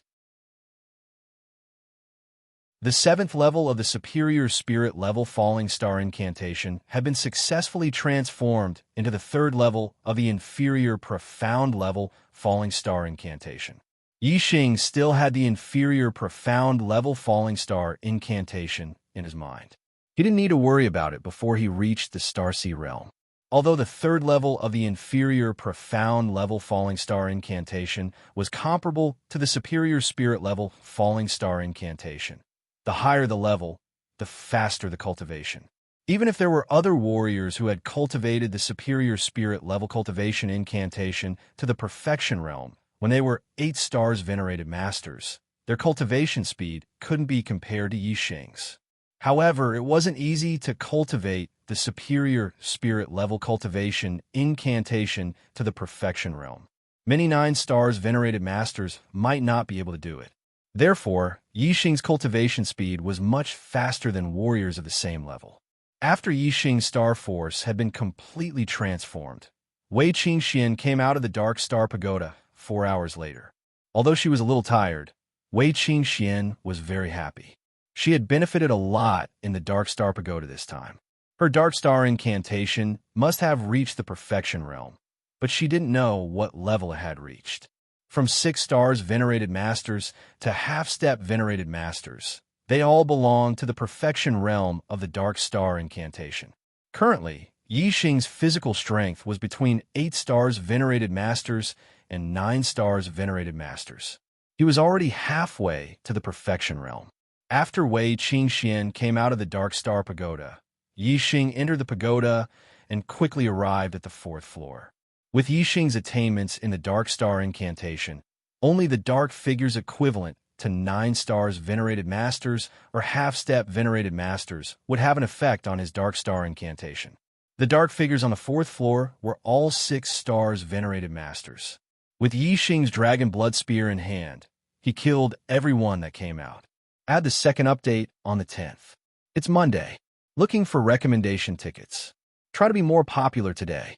S1: The 7th level of the Superior Spirit level Falling Star incantation had been successfully transformed into the 3rd level of the Inferior Profound level Falling Star incantation. Yi Xing still had the Inferior Profound level Falling Star incantation in his mind. He didn't need to worry about it before he reached the Starsea realm. Although the 3rd level of the Inferior Profound level Falling Star incantation was comparable to the Superior Spirit level Falling Star incantation, the higher the level, the faster the cultivation. Even if there were other warriors who had cultivated the Superior Spirit level cultivation incantation to the Perfection realm when they were 8 stars venerated masters, their cultivation speed couldn't be compared to Yi Xing's. However, it wasn't easy to cultivate the Superior Spirit level cultivation incantation to the Perfection realm. Many 9 stars venerated masters might not be able to do it. Therefore, Yi Xing's cultivation speed was much faster than warriors of the same level. After Yi Xing's Star Force had been completely transformed, Wei Qingxian came out of the Dark Star Pagoda 4 hours later. Although she was a little tired, Wei Qingxian was very happy. She had benefited a lot in the Dark Star Pagoda this time. Her Dark Star incantation must have reached the Perfection realm, but she didn't know what level it had reached. From 6 stars venerated masters to half-step venerated masters, they all belong to the Perfection realm of the Dark Star incantation. Currently, Yi Xing's physical strength was between 8 stars venerated masters and 9 stars venerated masters. He was already halfway to the Perfection realm. After Wei Qingxian came out of the Dark Star Pagoda, Yi Xing entered the pagoda and quickly arrived at the 4th floor. With Yi Xing's attainments in the Dark Star incantation, only the dark figures equivalent to 9 stars venerated masters or half-step venerated masters would have an effect on his Dark Star incantation. The dark figures on the 4th floor were all 6 stars venerated masters. With Yi Xing's Dragon Blood Spear in hand, he killed everyone that came out. Add the second update on the 10th. It's Monday. Looking for recommendation tickets. Try to be more popular today.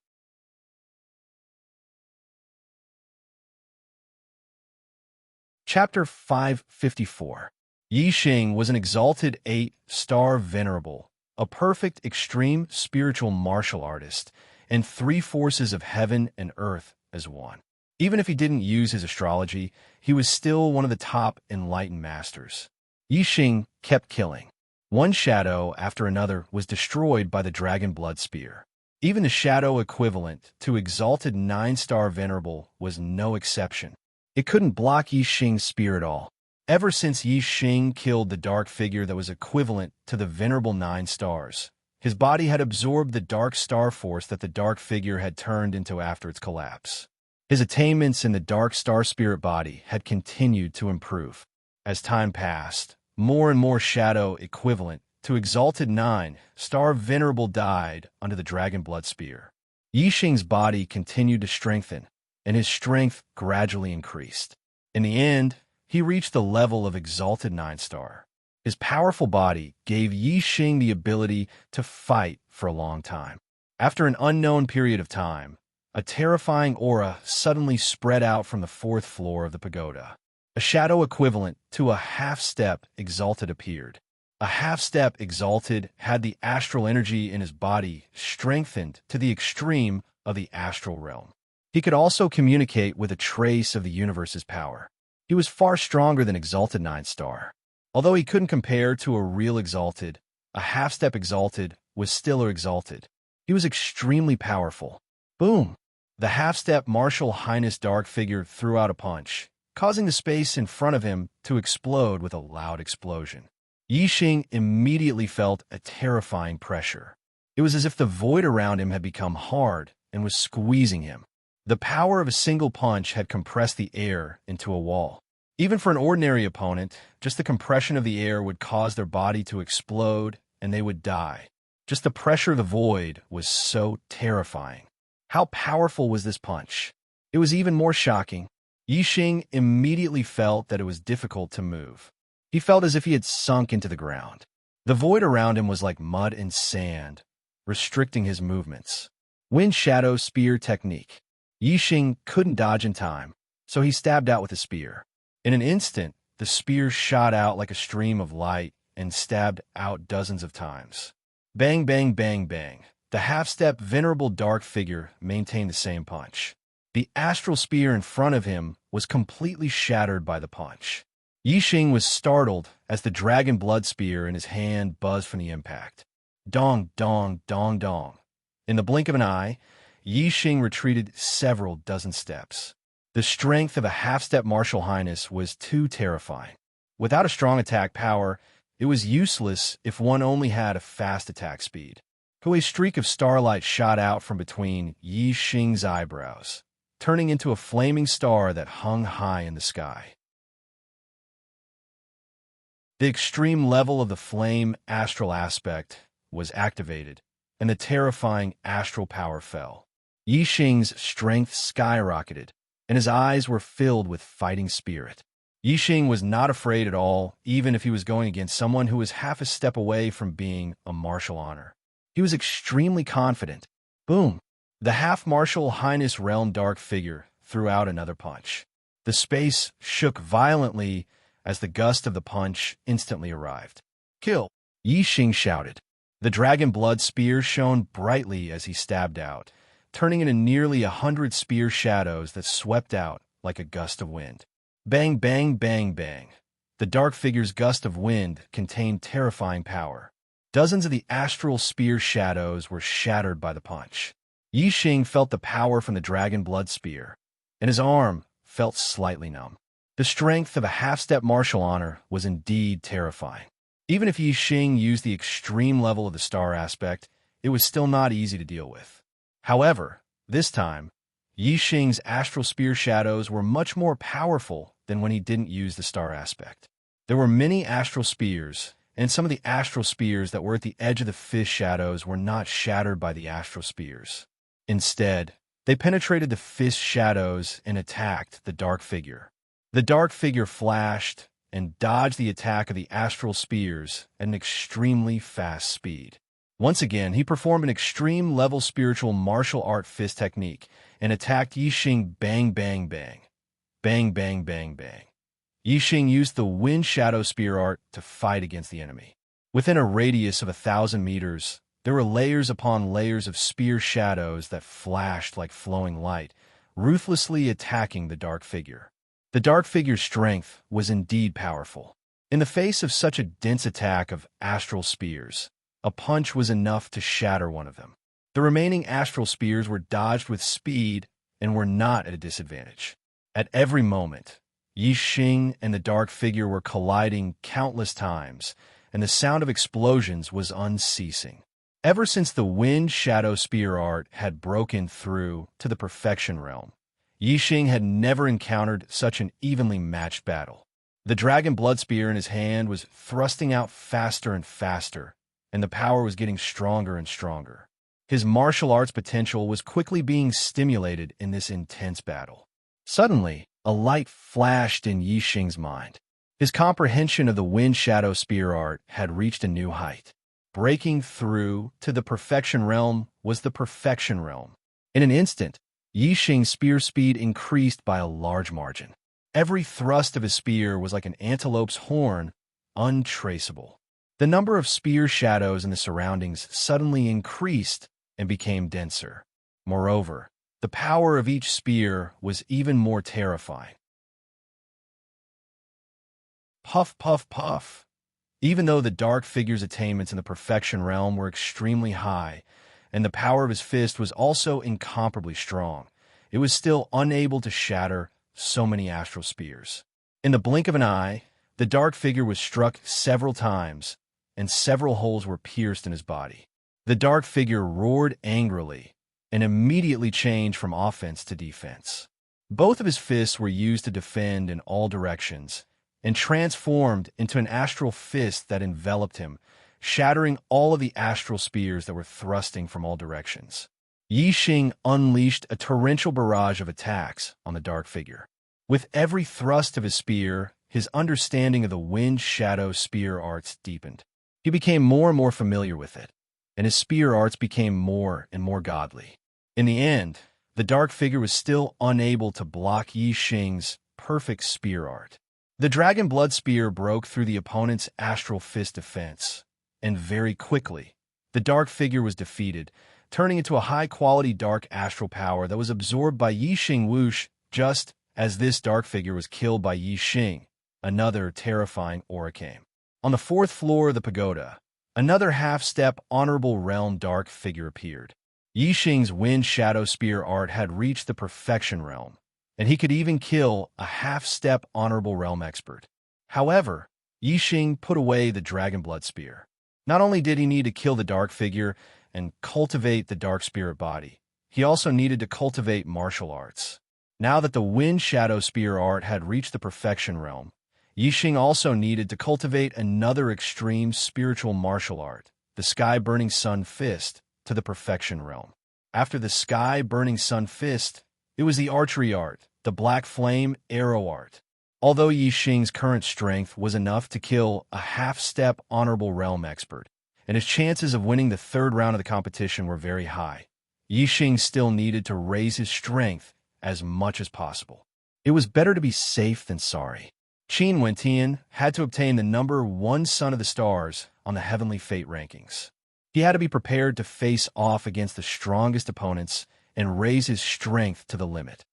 S1: Chapter 554. Yi Xing was an exalted 8-star venerable, a perfect extreme spiritual martial artist, and 3 forces of heaven and earth as one. Even if he didn't use his astrology, he was still one of the top enlightened masters. Yi Xing kept killing. One shadow after another was destroyed by the Dragon Blood Spear. Even the shadow equivalent to exalted 9-star venerable was no exception. It couldn't block Yi Xing's spear at all. Ever since Yi Xing killed the dark figure that was equivalent to the venerable 9 stars, his body had absorbed the dark star force that the dark figure had turned into after its collapse. His attainments in the dark star spirit body had continued to improve. As time passed, more and more shadow equivalent to Exalted 9 Star Venerable died under the Dragon Blood Spear. Yi Xing's body continued to strengthen, and his strength gradually increased. In the end, he reached the level of Exalted 9 Star. His powerful body gave Yi Xing the ability to fight for a long time. After an unknown period of time, a terrifying aura suddenly spread out from the 4th floor of the pagoda. A shadow equivalent to a half-step Exalted appeared. A half-step Exalted had the astral energy in his body strengthened to the extreme of the astral realm. He could also communicate with a trace of the universe's power. He was far stronger than Exalted 9 Star. Although he couldn't compare to a real Exalted, a half-step Exalted was still an Exalted. He was extremely powerful. Boom! The half-step Martial Highness dark figure threw out a punch, causing the space in front of him to explode with a loud explosion. Yi Xing immediately felt a terrifying pressure. It was as if the void around him had become hard and was squeezing him. The power of a single punch had compressed the air into a wall. Even for an ordinary opponent, just the compression of the air would cause their body to explode and they would die. Just the pressure of the void was so terrifying. How powerful was this punch? It was even more shocking. Yi Xing immediately felt that it was difficult to move. He felt as if he had sunk into the ground. The void around him was like mud and sand, restricting his movements. Wind Shadow Spear Technique. Yi Xing couldn't dodge in time, so he stabbed out with his spear. In an instant, the spear shot out like a stream of light and stabbed out dozens of times. Bang, bang, bang, bang. The half-step venerable dark figure maintained the same punch. The astral spear in front of him was completely shattered by the punch. Yi Xing was startled as the dragon blood spear in his hand buzzed from the impact. Dong, dong, dong, dong. In the blink of an eye, Yi Xing retreated several dozen steps. The strength of a half-step Martial Highness was too terrifying. Without a strong attack power, it was useless if one only had a fast attack speed. A streak of starlight shot out from between Yi Xing's eyebrows, turning into a flaming star that hung high in the sky. The extreme level of the flame astral aspect was activated, and the terrifying astral power fell. Yi Xing's strength skyrocketed, and his eyes were filled with fighting spirit. Yi Xing was not afraid at all, even if he was going against someone who was half a step away from being a martial honor. He was extremely confident. Boom! The half-martial Highness Realm dark figure threw out another punch. The space shook violently as the gust of the punch instantly arrived. Kill! Yi Xing shouted. The dragon blood spear shone brightly as he stabbed out, turning into nearly 100 spear shadows that swept out like a gust of wind. Bang, bang, bang, bang. The dark figure's gust of wind contained terrifying power. Dozens of the astral spear shadows were shattered by the punch. Yi Xing felt the power from the dragon blood spear, and his arm felt slightly numb. The strength of a half-step martial honor was indeed terrifying. Even if Yi Xing used the extreme level of the star aspect, it was still not easy to deal with. However, this time, Yi Xing's astral spear shadows were much more powerful than when he didn't use the star aspect. There were many astral spears, and some of the astral spears that were at the edge of the fist shadows were not shattered by the astral spears. Instead, they penetrated the fist shadows and attacked the dark figure. The dark figure flashed and dodged the attack of the astral spears at an extremely fast speed. Once again, he performed an extreme-level spiritual martial art fist technique and attacked Yi Xing bang, bang, bang. Bang, bang, bang, bang. Yi Xing used the Wind Shadow Spear art to fight against the enemy. Within a radius of 1,000 meters, there were layers upon layers of spear shadows that flashed like flowing light, ruthlessly attacking the dark figure. The dark figure's strength was indeed powerful. In the face of such a dense attack of astral spears, a punch was enough to shatter one of them. The remaining astral spears were dodged with speed and were not at a disadvantage. At every moment, Yi Xing and the dark figure were colliding countless times, and the sound of explosions was unceasing. Ever since the Wind Shadow Spear art had broken through to the Perfection realm, Yi Xing had never encountered such an evenly matched battle. The dragon blood spear in his hand was thrusting out faster and faster, and the power was getting stronger and stronger. His martial arts potential was quickly being stimulated in this intense battle. Suddenly, a light flashed in Yi Xing's mind. His comprehension of the Wind Shadow Spear art had reached a new height. Breaking through to the Perfection realm was the Perfection realm. In an instant, Yi Xing's spear speed increased by a large margin. Every thrust of his spear was like an antelope's horn, untraceable. The number of spear shadows in the surroundings suddenly increased and became denser. Moreover, the power of each spear was even more terrifying. Puff, puff, puff. Even though the dark figure's attainments in the Perfection realm were extremely high, and the power of his fist was also incomparably strong, it was still unable to shatter so many astral spears. In the blink of an eye, the dark figure was struck several times, and several holes were pierced in his body. The dark figure roared angrily and immediately changed from offense to defense. Both of his fists were used to defend in all directions, and transformed into an astral fist that enveloped him, shattering all of the astral spears that were thrusting from all directions. Yi Xing unleashed a torrential barrage of attacks on the dark figure. With every thrust of his spear, his understanding of the Wind Shadow Spear arts deepened. He became more and more familiar with it, and his spear arts became more and more godly. In the end, the dark figure was still unable to block Yi Xing's perfect spear art. The dragon blood spear broke through the opponent's astral fist defense, and very quickly, the dark figure was defeated, turning into a high-quality dark astral power that was absorbed by Yi Xing whoosh. Just as this dark figure was killed by Yi Xing, another terrifying aura came. On the 4th floor of the pagoda, another half-step honorable realm dark figure appeared. Yi Xing's Wind Shadow Spear art had reached the Perfection realm, and he could even kill a half-step honorable realm expert. However, Yi Xing put away the dragon blood spear. Not only did he need to kill the dark figure and cultivate the dark spirit body, he also needed to cultivate martial arts. Now that the Wind Shadow Spear art had reached the Perfection realm, Yi Xing also needed to cultivate another extreme spiritual martial art, the Sky Burning Sun Fist, to the Perfection realm. After the Sky Burning Sun Fist, it was the archery art, the Black Flame Arrow art. Although Yi Xing's current strength was enough to kill a half-step honorable realm expert, and his chances of winning the 3rd round of the competition were very high, Yi Xing still needed to raise his strength as much as possible. It was better to be safe than sorry. Qin Wentian had to obtain the number 1 Son of the Stars on the Heavenly Fate rankings. He had to be prepared to face off against the strongest opponents and raise his strength to the limit.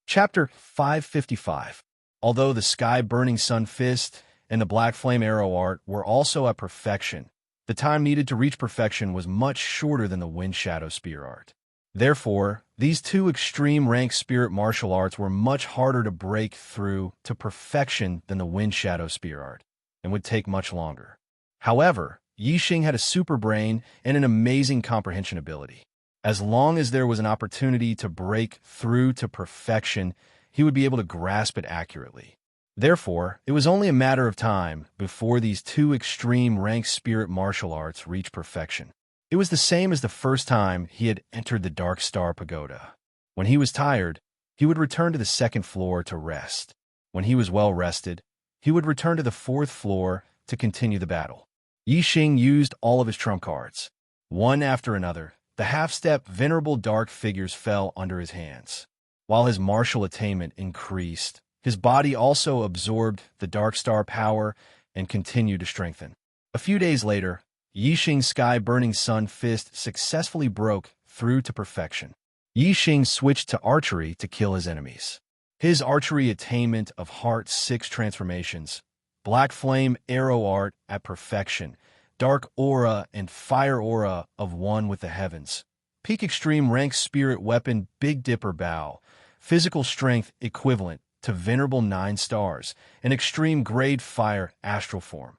S1: Chapter 555. Although the Sky Burning Sun Fist and the Black Flame Arrow art were also at perfection, the time needed to reach perfection was much shorter than the Wind Shadow Spear art. Therefore, these two extreme rank spirit martial arts were much harder to break through to perfection than the Wind Shadow Spear art, and would take much longer. However, Yi Xing had a super brain and an amazing comprehension ability. As long as there was an opportunity to break through to perfection, he would be able to grasp it accurately. Therefore, it was only a matter of time before these two extreme rank spirit martial arts reached perfection. It was the same as the first time he had entered the Dark Star Pagoda. When he was tired, he would return to the 2nd floor to rest. When he was well rested, he would return to the 4th floor to continue the battle. Yi Xing used all of his trump cards. One after another, the half-step venerable dark figures fell under his hands. While his martial attainment increased, his body also absorbed the Dark Star power and continued to strengthen. A few days later, Yi Xing's Sky Burning Sun Fist successfully broke through to perfection. Yi Xing switched to archery to kill his enemies. His archery attainment of Heart 6 transformations, Black Flame Arrow art at perfection, Dark Aura and Fire Aura of one with the heavens, Peak Extreme Rank Spirit Weapon Big Dipper Bow. Physical Strength equivalent to Venerable 9 stars. And Extreme Grade Fire Astral Form.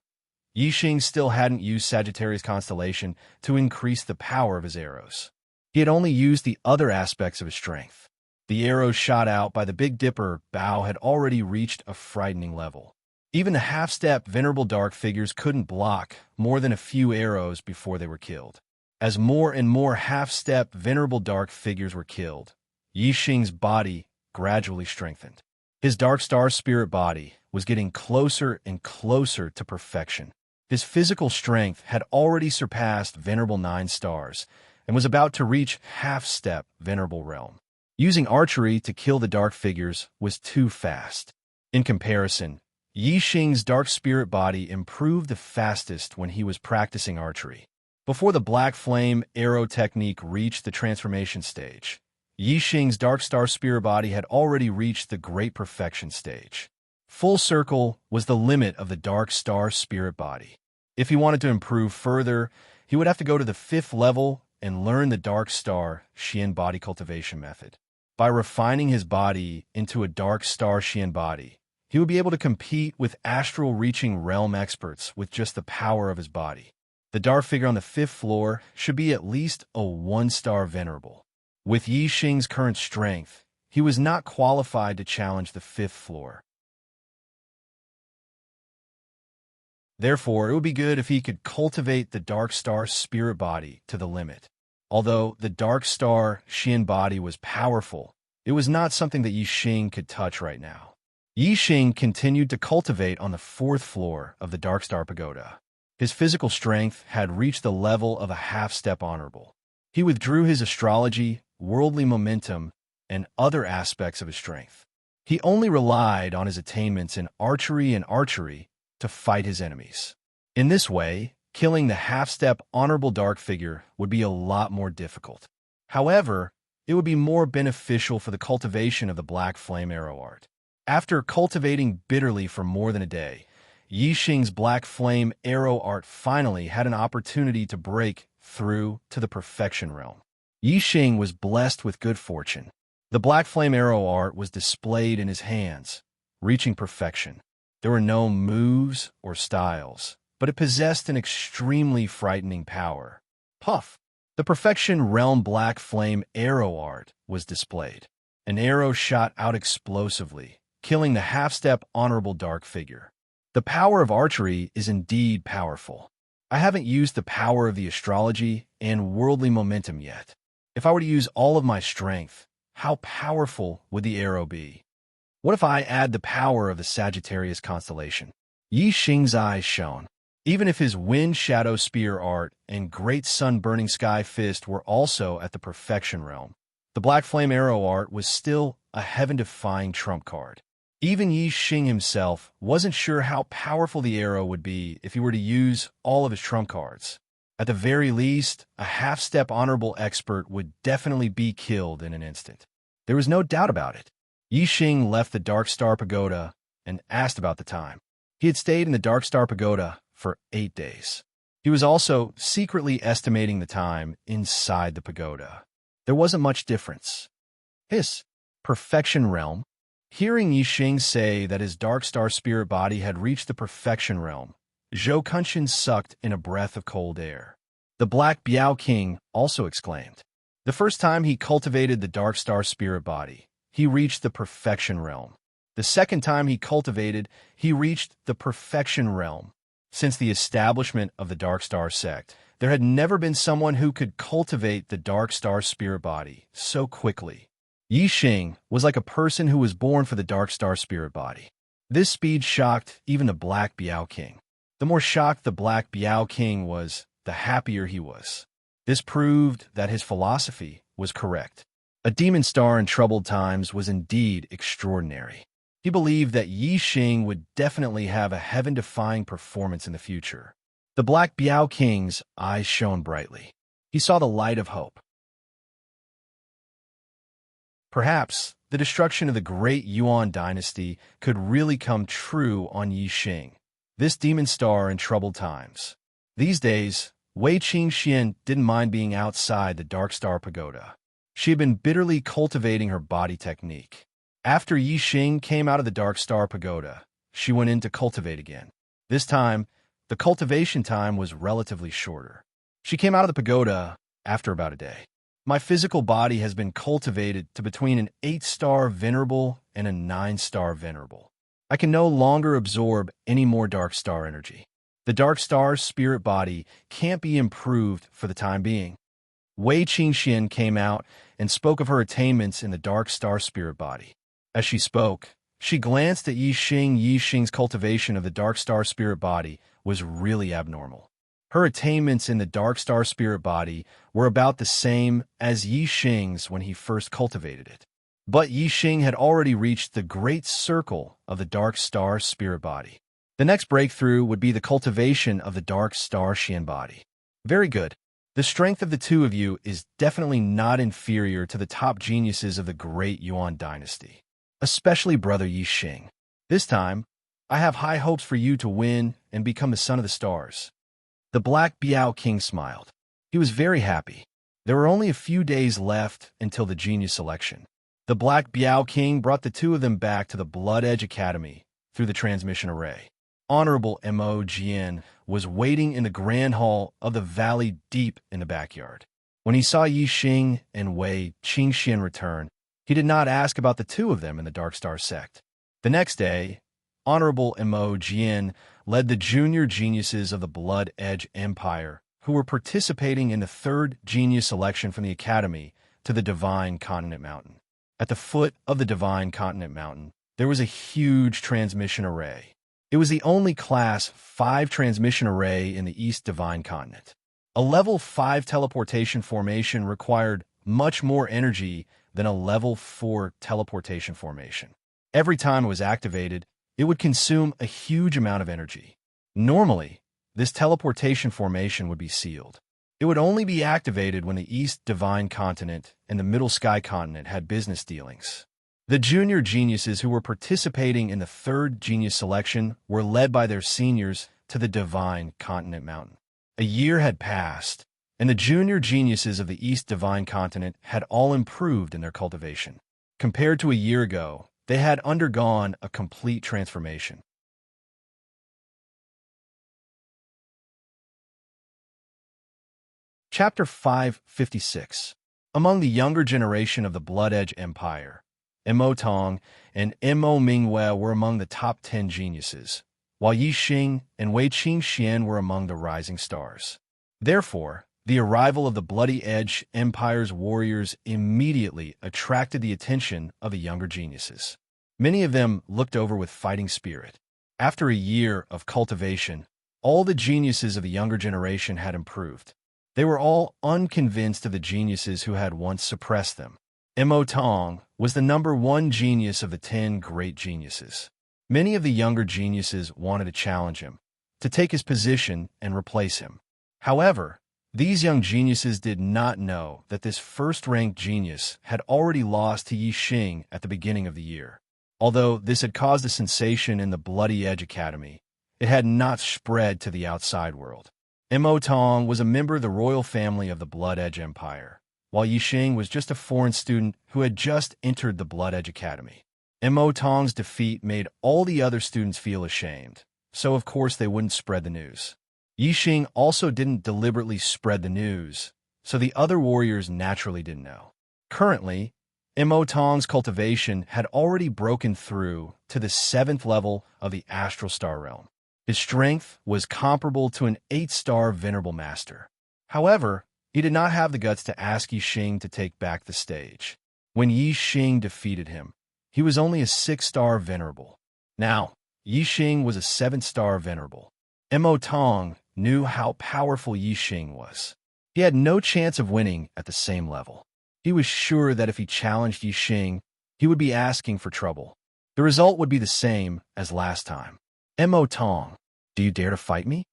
S1: Yixing still hadn't used Sagittarius constellation to increase the power of his arrows. He had only used the other aspects of his strength. The arrows shot out by the Big Dipper Bow had already reached a frightening level. Even the half-step Venerable Dark figures couldn't block more than a few arrows before they were killed. As more and more half-step Venerable Dark figures were killed, Yixing's body gradually strengthened. His Dark Star Spirit body was getting closer and closer to perfection. His physical strength had already surpassed Venerable 9 stars and was about to reach half-step Venerable Realm. Using archery to kill the dark figures was too fast. In comparison, Yixing's Dark Spirit body improved the fastest when he was practicing archery. Before the Black Flame arrow technique reached the transformation stage, Yixing's Dark Star Spirit body had already reached the Great Perfection stage. Full Circle was the limit of the Dark Star Spirit body. If he wanted to improve further, he would have to go to the 5th level and learn the Dark Star Xian body cultivation method. By refining his body into a Dark Star Xian body, he would be able to compete with astral-reaching realm experts with just the power of his body. The dark figure on the 5th floor should be at least a 1-star venerable. With Yixing's current strength, he was not qualified to challenge the 5th floor. Therefore, it would be good if he could cultivate the Dark Star Spirit body to the limit. Although the Dark Star Xian body was powerful, it was not something that Yixing could touch right now. Yixing continued to cultivate on the 4th floor of the Dark Star Pagoda. His physical strength had reached the level of a half-step honorable. He withdrew his astrology, worldly momentum, and other aspects of his strength. He only relied on his attainments in archery to fight his enemies. In this way, killing the half-step honorable dark figure would be a lot more difficult. However, it would be more beneficial for the cultivation of the Black Flame arrow art. After cultivating bitterly for more than a day, Yixing's Black Flame arrow art finally had an opportunity to break through to the perfection realm. Yixing was blessed with good fortune. The Black Flame arrow art was displayed in his hands, reaching perfection. There were no moves or styles, but it possessed an extremely frightening power. Puff! The Perfection Realm Black Flame arrow art was displayed. An arrow shot out explosively, killing the half-step honorable dark figure. The power of archery is indeed powerful. I haven't used the power of the astrology and worldly momentum yet. If I were to use all of my strength, how powerful would the arrow be? What if I add the power of the Sagittarius constellation? Yixing's eyes shone. Even if his Wind Shadow Spear art and Great Sun Burning Sky Fist were also at the Perfection Realm, the Black Flame arrow art was still a heaven-defying trump card. Even Yixing himself wasn't sure how powerful the arrow would be if he were to use all of his trump cards. At the very least, a half-step honorable expert would definitely be killed in an instant. There was no doubt about it. Yixing left the Dark Star Pagoda and asked about the time. He had stayed in the Dark Star Pagoda for 8 days. He was also secretly estimating the time inside the pagoda. There wasn't much difference. His Perfection Realm. Hearing Yixing say that his Dark Star Spirit body had reached the Perfection Realm, Zhou Kunshan sucked in a breath of cold air. The Black Biao King also exclaimed. The first time he cultivated the Dark Star Spirit body, he reached the Perfection Realm. The second time he cultivated, he reached the Perfection Realm. Since the establishment of the Dark Star sect, there had never been someone who could cultivate the Dark Star Spirit body so quickly. Yixing was like a person who was born for the Dark Star Spirit body. This speed shocked even the Black Biao King. The more shocked the Black Biao King was, the happier he was. This proved that his philosophy was correct. A demon star in troubled times was indeed extraordinary. He believed that Yixing would definitely have a heaven-defying performance in the future. The Black Biao King's eyes shone brightly. He saw the light of hope. Perhaps the destruction of the Great Yuan dynasty could really come true on Yixing, this demon star in troubled times. These days, Wei Qingxian didn't mind being outside the Dark Star Pagoda. She had been bitterly cultivating her body technique. After Yi Xing came out of the Dark Star Pagoda, she went in to cultivate again. This time, the cultivation time was relatively shorter. She came out of the pagoda after about a day. My physical body has been cultivated to between an 8-star venerable and a 9-star venerable. I can no longer absorb any more Dark Star energy. The Dark Star spirit body can't be improved for the time being. Wei Qingxian came out and spoke of her attainments in the Dark Star spirit body. As she spoke, she glanced at Yi Xing. Yi Xing's cultivation of the Dark Star spirit body was really abnormal. Her attainments in the Dark Star spirit body were about the same as Yi Xing's when he first cultivated it. But Yi Xing had already reached the great circle of the Dark Star spirit body. The next breakthrough would be the cultivation of the Dark Star Xian body. Very good. The strength of the two of you is definitely not inferior to the top geniuses of the Great Yuan dynasty, especially Brother Yi Xing. This time, I have high hopes for you to win and become the son of the stars. The Black Biao King smiled. He was very happy. There were only a few days left until the genius selection. The Black Biao King brought the two of them back to the Blood Edge Academy through the transmission array. Honorable Mo Jian was waiting in the grand hall of the valley deep in the backyard. When he saw Yi Xing and Wei Qingxian return, he did not ask about the two of them in the Dark Star sect. The next day, Honorable Mo Jian led the junior geniuses of the Blood Edge Empire, who were participating in the third genius selection from the Academy, to the Divine Continent Mountain. At the foot of the Divine Continent Mountain, there was a huge transmission array. It was the only Class 5 transmission array in the East Divine Continent. A Level 5 teleportation formation required much more energy than a Level 4 teleportation formation. Every time it was activated, it would consume a huge amount of energy. Normally, this teleportation formation would be sealed. It would only be activated when the East Divine Continent and the Middle Sky Continent had business dealings. The junior geniuses who were participating in the third genius selection were led by their seniors to the Divine Continent Mountain. A year had passed, and the junior geniuses of the East Divine Continent had all improved in their cultivation. Compared to a year ago, they had undergone a complete transformation. Chapter 556. Among the younger generation of the Blood Edge Empire, Mo Tong and Mo Mingwei were among the top 10 geniuses, while Yi Xing and Wei Qingxian were among the rising stars. Therefore, the arrival of the Bloody Edge Empire's warriors immediately attracted the attention of the younger geniuses. Many of them looked over with fighting spirit. After a year of cultivation, all the geniuses of the younger generation had improved. They were all unconvinced of the geniuses who had once suppressed them. Mo Tong was the #1 genius of the 10 great geniuses. Many of the younger geniuses wanted to challenge him, to take his position and replace him. However, these young geniuses did not know that this first-ranked genius had already lost to Yi Xing at the beginning of the year. Although this had caused a sensation in the Bloody Edge Academy, it had not spread to the outside world. Mo Tong was a member of the royal family of the Blood Edge Empire, while Yi Xing was just a foreign student who had just entered the Blood Edge Academy. Mo Tong's defeat made all the other students feel ashamed, so of course they wouldn't spread the news. Yi Xing also didn't deliberately spread the news, so the other warriors naturally didn't know. Currently, Mo Tong's cultivation had already broken through to the 7th level of the Astral Star Realm. His strength was comparable to an 8-star Venerable Master. However, he did not have the guts to ask Yi Xing to take back the stage. When Yi Xing defeated him, he was only a 6-star Venerable. Now, Yi Xing was a 7-star Venerable. Mo Tong knew how powerful Yi Xing was. He had no chance of winning at the same level. He was sure that if he challenged Yi Xing, he would be asking for trouble. The result would be the same as last time. Mo Tong, do you dare to fight me?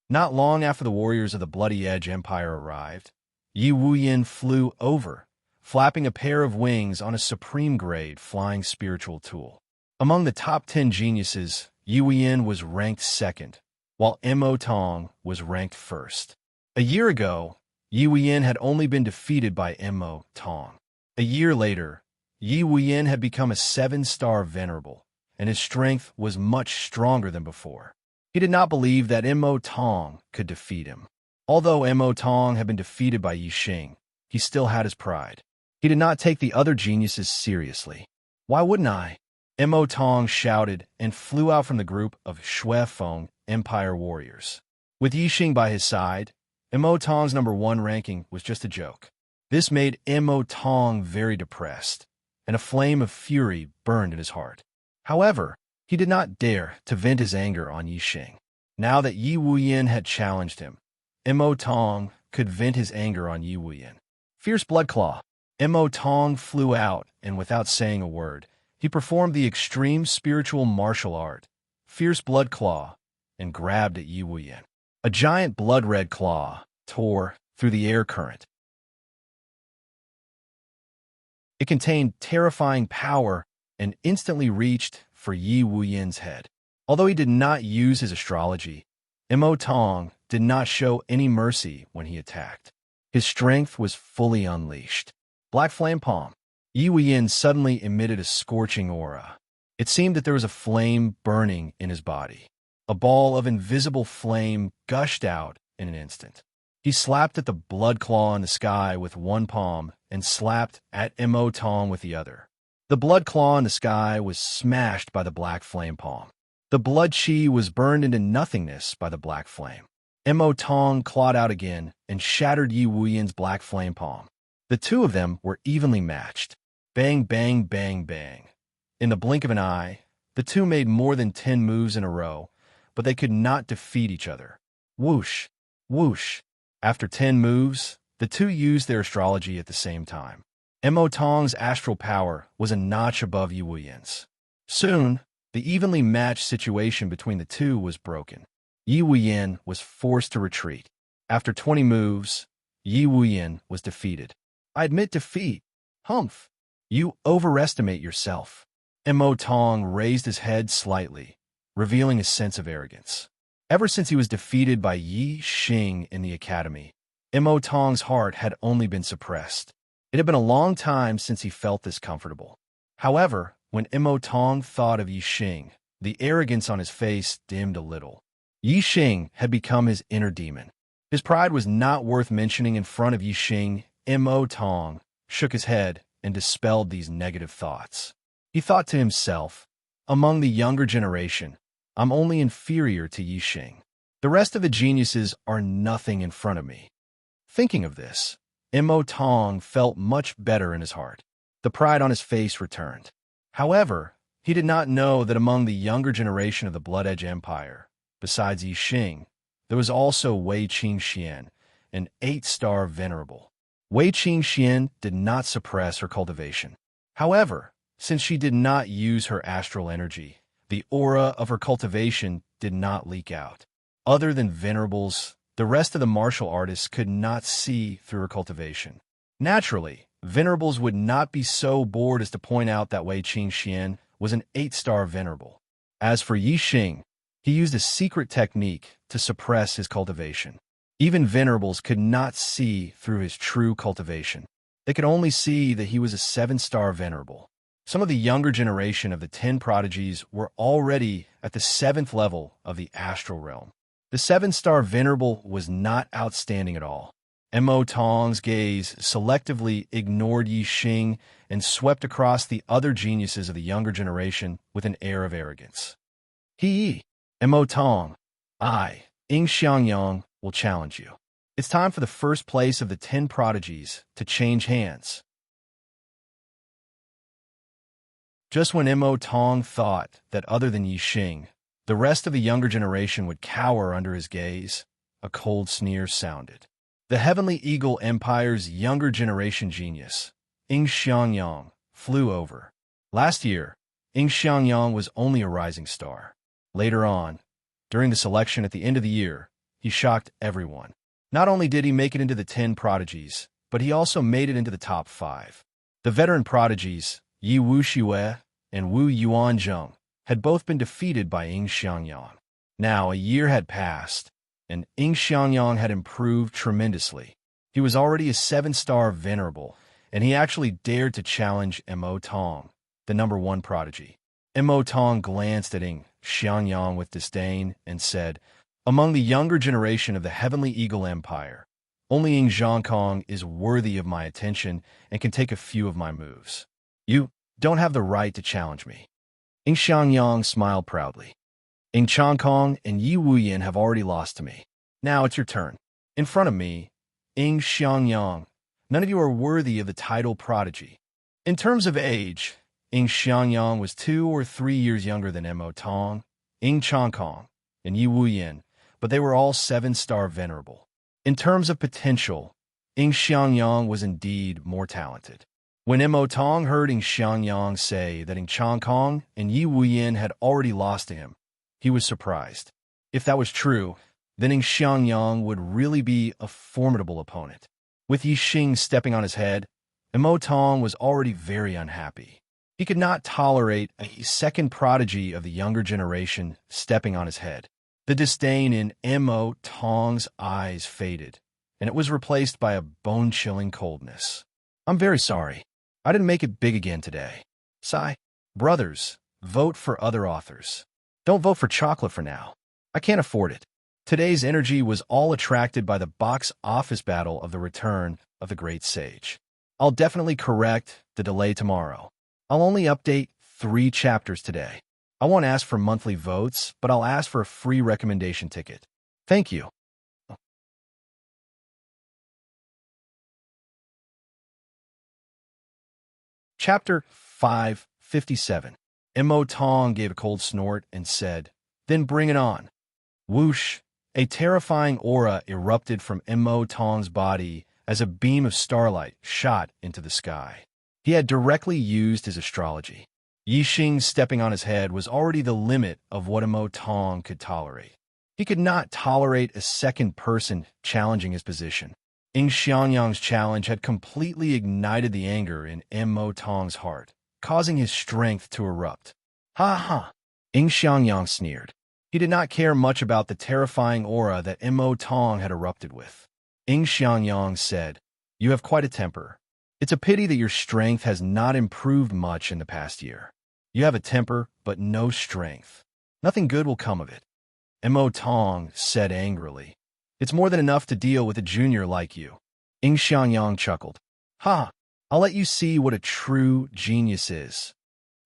S1: Not long after the warriors of the Bloody Edge Empire arrived, Yi Wuyin flew over, flapping a pair of wings on a supreme-grade flying spiritual tool. Among the top 10 geniuses, Yi Wuyin was ranked 2nd, while Mo Tong was ranked 1st. A year ago, Yi Wuyin had only been defeated by Mo Tong. A year later, Yi Wuyin had become a 7-star venerable, and his strength was much stronger than before. He did not believe that Mo Tong could defeat him. Although Mo Tong had been defeated by Yi Xing, he still had his pride. He did not take the other geniuses seriously. Why wouldn't I? Mo Tong shouted and flew out from the group of Shui Feng Empire warriors. With Yi Xing by his side, Mo Tong's #1 ranking was just a joke. This made Mo Tong very depressed, and a flame of fury burned in his heart. However, he did not dare to vent his anger on Yi Xing. Now that Yi Wuyin had challenged him, Mo Tong could vent his anger on Yi Wuyin. Fierce Blood Claw. Mo Tong flew out, and without saying a word, he performed the extreme spiritual martial art, Fierce Blood Claw, and grabbed at Yi Wuyin. A giant blood-red claw tore through the air current. It contained terrifying power and instantly reached for Yi Wuyin's head. Although he did not use his astrology, Mo Tong did not show any mercy when he attacked. His strength was fully unleashed. Black Flame Palm. Yi Wuyin suddenly emitted a scorching aura. It seemed that there was a flame burning in his body. A ball of invisible flame gushed out in an instant. He slapped at the blood claw in the sky with one palm and slapped at Mo Tong with the other. The blood claw in the sky was smashed by the black flame palm. The blood chi was burned into nothingness by the black flame. Mo Tong clawed out again and shattered Yi Wuyin's black flame palm. The two of them were evenly matched. Bang, bang, bang, bang. In the blink of an eye, the two made more than 10 moves in a row, but they could not defeat each other. Whoosh, whoosh. After 10 moves, the two used their astrology at the same time. Mo Tong's astral power was a notch above Yi Wuyin's. Soon, the evenly matched situation between the two was broken. Yi Wuyin was forced to retreat. After 20 moves, Yi Wuyin was defeated. I admit defeat. Humph. You overestimate yourself. Mo Tong raised his head slightly, revealing a sense of arrogance. Ever since he was defeated by Yi Xing in the academy, Mo Tong's heart had only been suppressed. It had been a long time since he felt this comfortable. However, when Mo Tong thought of Yi Xing, the arrogance on his face dimmed a little. Yi Xing had become his inner demon. His pride was not worth mentioning in front of Yi Xing. Mo Tong shook his head and dispelled these negative thoughts. He thought to himself, among the younger generation, I'm only inferior to Yi Xing. The rest of the geniuses are nothing in front of me. Thinking of this, Mo Tong felt much better in his heart. The pride on his face returned. However, he did not know that among the younger generation of the Blood Edge Empire, besides Yi Xing, there was also Wei Qingxian, an 8-star venerable. Wei Qingxian did not suppress her cultivation. However, since she did not use her astral energy, the aura of her cultivation did not leak out. Other than venerables, the rest of the martial artists could not see through her cultivation. Naturally, venerables would not be so bored as to point out that Wei Qingxian was an 8-star venerable. As for Yi Xing, he used a secret technique to suppress his cultivation. Even venerables could not see through his true cultivation. They could only see that he was a 7-star venerable. Some of the younger generation of the 10 prodigies were already at the 7th level of the astral realm. The 7-star venerable was not outstanding at all. Mo Tong's gaze selectively ignored Yi Xing and swept across the other geniuses of the younger generation with an air of arrogance. Mo Tong, I, Xiangyang, will challenge you. It's time for the first place of the 10 prodigies to change hands. Just when Mo Tong thought that other than Yi Xing, the rest of the younger generation would cower under his gaze, a cold sneer sounded. The Heavenly Eagle Empire's younger generation genius, Xiangyang, flew over. Last year, Xiangyang was only a rising star. Later on, during the selection at the end of the year, he shocked everyone. Not only did he make it into the 10 prodigies, but he also made it into the top 5. The veteran prodigies, Yi Wuxue and Wu Yuanzheng, had both been defeated by Xiangyang. Now, a year had passed, and Xiangyang had improved tremendously. He was already a 7-star venerable, and he actually dared to challenge Mo Tong, the #1 prodigy. Mo Tong glanced at Xiangyang with disdain and said, "Among the younger generation of the Heavenly Eagle Empire, only Xiangyang is worthy of my attention and can take a few of my moves. You don't have the right to challenge me." Xiangyang smiled proudly. Xiangyang and Yi Wuyan have already lost to me. Now it's your turn. In front of me, Xiangyang, none of you are worthy of the title prodigy. In terms of age, Xiangyang was 2 or 3 years younger than Mo Tong, Xiangyang, and Yi Wuyan, but they were all 7-star venerable. In terms of potential, Xiangyang was indeed more talented. When Mo Tong heard Xiangyang say that Xiangyang and Yi Wuyan had already lost to him, he was surprised. If that was true, then Xiangyang would really be a formidable opponent. With Yixing stepping on his head, Mo Tong was already very unhappy. He could not tolerate a second prodigy of the younger generation stepping on his head. The disdain in Mo Tong's eyes faded, and it was replaced by a bone-chilling coldness. "I'm very sorry. I didn't make it big again today. Sigh. Brothers, vote for other authors. Don't vote for chocolate for now. I can't afford it." Today's energy was all attracted by the box office battle of the return of the great sage. I'll definitely correct the delay tomorrow. I'll only update 3 chapters today. I won't ask for monthly votes, but I'll ask for a free recommendation ticket. Thank you. Chapter 557. Mo Tong gave a cold snort and said, "Then bring it on." Whoosh! A terrifying aura erupted from Mo Tong's body as a beam of starlight shot into the sky. He had directly used his astrology. Yixing stepping on his head was already the limit of what Mo Tong could tolerate. He could not tolerate a second person challenging his position. Xiangyang's challenge had completely ignited the anger in Mo Tong's heart, causing his strength to erupt. "Ha ha!" Xiangyang sneered. He did not care much about the terrifying aura that Mo Tong had erupted with. Xiangyang said, "You have quite a temper. It's a pity that your strength has not improved much in the past year. You have a temper, but no strength. Nothing good will come of it." Mo Tong said angrily, "It's more than enough to deal with a junior like you." Xiangyang chuckled. "Ha! I'll let you see what a true genius is."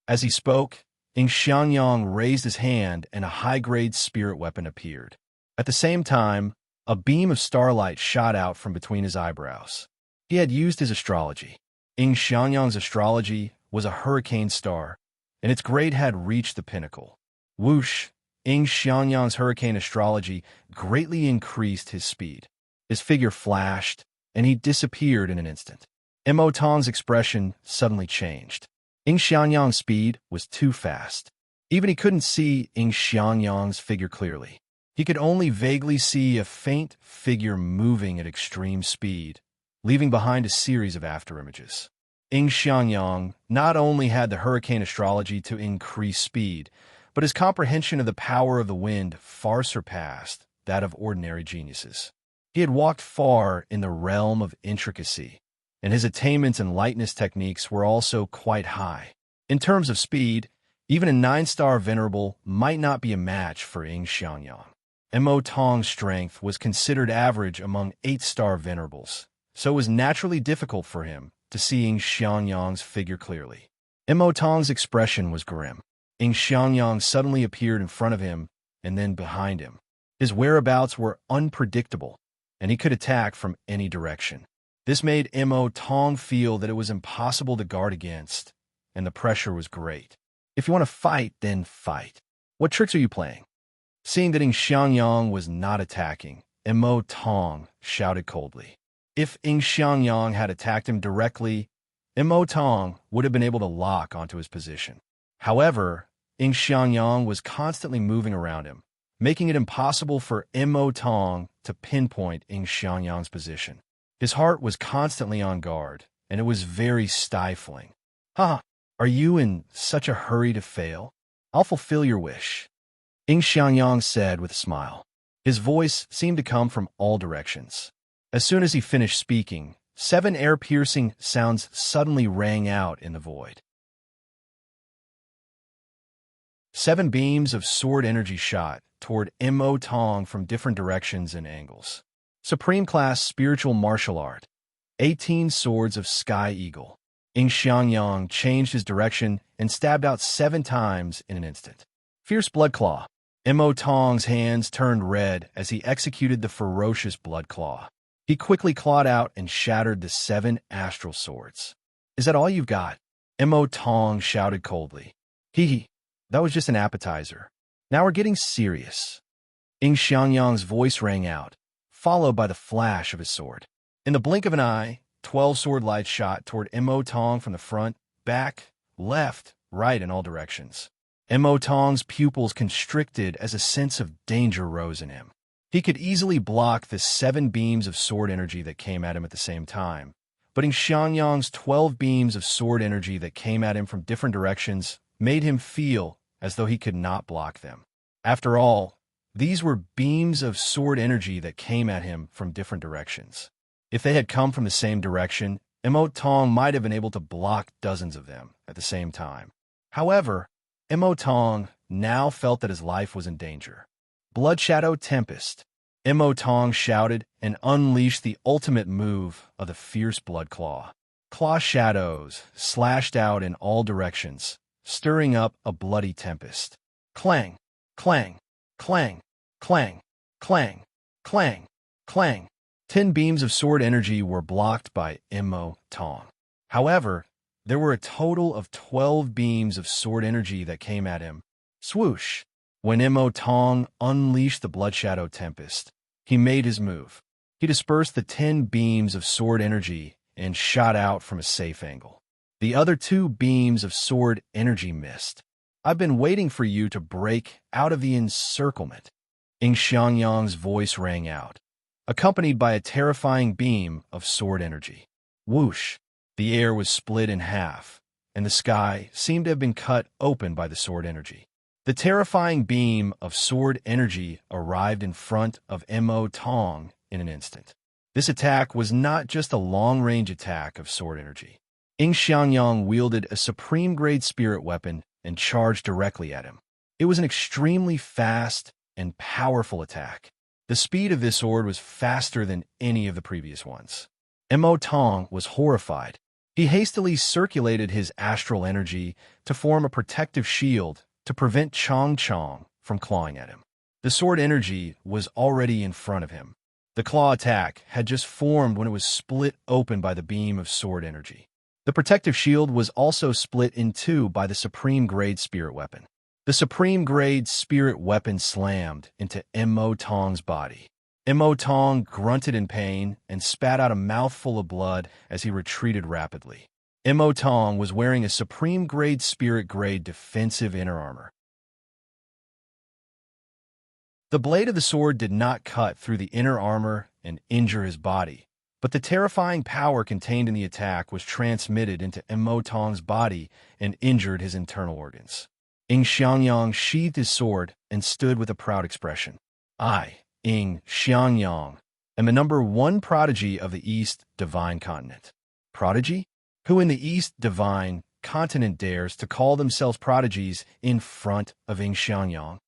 S1: As he spoke, Xiangyang raised his hand and a high-grade spirit weapon appeared. At the same time, a beam of starlight shot out from between his eyebrows. He had used his astrology. Xiangyang's astrology was a hurricane star, and its grade had reached the pinnacle. Whoosh! Xiangyang's hurricane astrology greatly increased his speed. His figure flashed, and he disappeared in an instant. Mo Tong's expression suddenly changed. Xiangyang's speed was too fast. Even he couldn't see Xiangyang's figure clearly. He could only vaguely see a faint figure moving at extreme speed, leaving behind a series of afterimages. Xiangyang not only had the hurricane astrology to increase speed, but his comprehension of the power of the wind far surpassed that of ordinary geniuses. He had walked far in the realm of intricacy, and his attainments and lightness techniques were also quite high. In terms of speed, even a 9-star venerable might not be a match for Xiangyang. Mo Tong's strength was considered average among 8-star venerables, so it was naturally difficult for him to see Xiangyang's figure clearly. Mo Tong's expression was grim. Xiangyang suddenly appeared in front of him and then behind him. His whereabouts were unpredictable, and he could attack from any direction. This made Mo Tong feel that it was impossible to guard against, and the pressure was great. If you want to fight, then fight. What tricks are you playing? Seeing that Xiangyang was not attacking, Mo Tong shouted coldly. If Xiangyang had attacked him directly, Mo Tong would have been able to lock onto his position. However, Xiangyang was constantly moving around him, making it impossible for Mo Tong to pinpoint Xiangyang's position. His heart was constantly on guard, and it was very stifling. "Ha! Are you in such a hurry to fail? I'll fulfill your wish," Xiangyang said with a smile. His voice seemed to come from all directions. As soon as he finished speaking, 7 air-piercing sounds suddenly rang out in the void. 7 beams of sword energy shot toward Mo Tong from different directions and angles. Supreme Class Spiritual Martial Art. 18 Swords of Sky Eagle. Xiangyang changed his direction and stabbed out 7 times in an instant. Fierce Blood Claw. Mo Tong's hands turned red as he executed the ferocious Blood Claw. He quickly clawed out and shattered the 7 astral swords. Is that all you've got? Mo Tong shouted coldly. Hee, that was just an appetizer. Now we're getting serious. Xiangyang's voice rang out, followed by the flash of his sword. In the blink of an eye, 12 sword lights shot toward Mo Tong from the front, back, left, right, in all directions. Mo Tong's pupils constricted as a sense of danger rose in him. He could easily block the 7 beams of sword energy that came at him at the same time, but Xiangyang's 12 beams of sword energy that came at him from different directions made him feel as though he could not block them. After all, these were beams of sword energy that came at him from different directions. If they had come from the same direction, Mo Tong might have been able to block dozens of them at the same time. However, Mo Tong now felt that his life was in danger. Blood Shadow Tempest. Mo Tong shouted and unleashed the ultimate move of the fierce Blood Claw. Claw shadows slashed out in all directions, stirring up a bloody tempest. Clang, clang, clang, clang, clang, clang, clang. 10 beams of sword energy were blocked by Mo Tong. However, there were a total of 12 beams of sword energy that came at him. Swoosh! When Mo Tong unleashed the Blood Shadow Tempest, he made his move. He dispersed the 10 beams of sword energy and shot out from a safe angle. The other 2 beams of sword energy missed. I've been waiting for you to break out of the encirclement. Xiangyang's voice rang out, accompanied by a terrifying beam of sword energy. Whoosh! The air was split in half, and the sky seemed to have been cut open by the sword energy. The terrifying beam of sword energy arrived in front of Mo Tong in an instant. This attack was not just a long-range attack of sword energy. Xiangyang wielded a supreme-grade spirit weapon and charged directly at him. It was an extremely fast and powerful attack. The speed of this sword was faster than any of the previous ones. Mo Tong was horrified. He hastily circulated his astral energy to form a protective shield to prevent Chong Chong from clawing at him. The sword energy was already in front of him. The claw attack had just formed when it was split open by the beam of sword energy. The protective shield was also split in 2 by the supreme-grade spirit weapon. The supreme-grade spirit weapon slammed into Mo Tong's body. Mo Tong grunted in pain and spat out a mouthful of blood as he retreated rapidly. Mo Tong was wearing a supreme-grade spirit-grade defensive inner armor. The blade of the sword did not cut through the inner armor and injure his body, but the terrifying power contained in the attack was transmitted into Mo Tong's body and injured his internal organs. Xiangyang sheathed his sword and stood with a proud expression. I, Xiangyang, am the #1 prodigy of the East Divine Continent. Prodigy? Who in the East Divine Continent dares to call themselves prodigies in front of Xiangyang?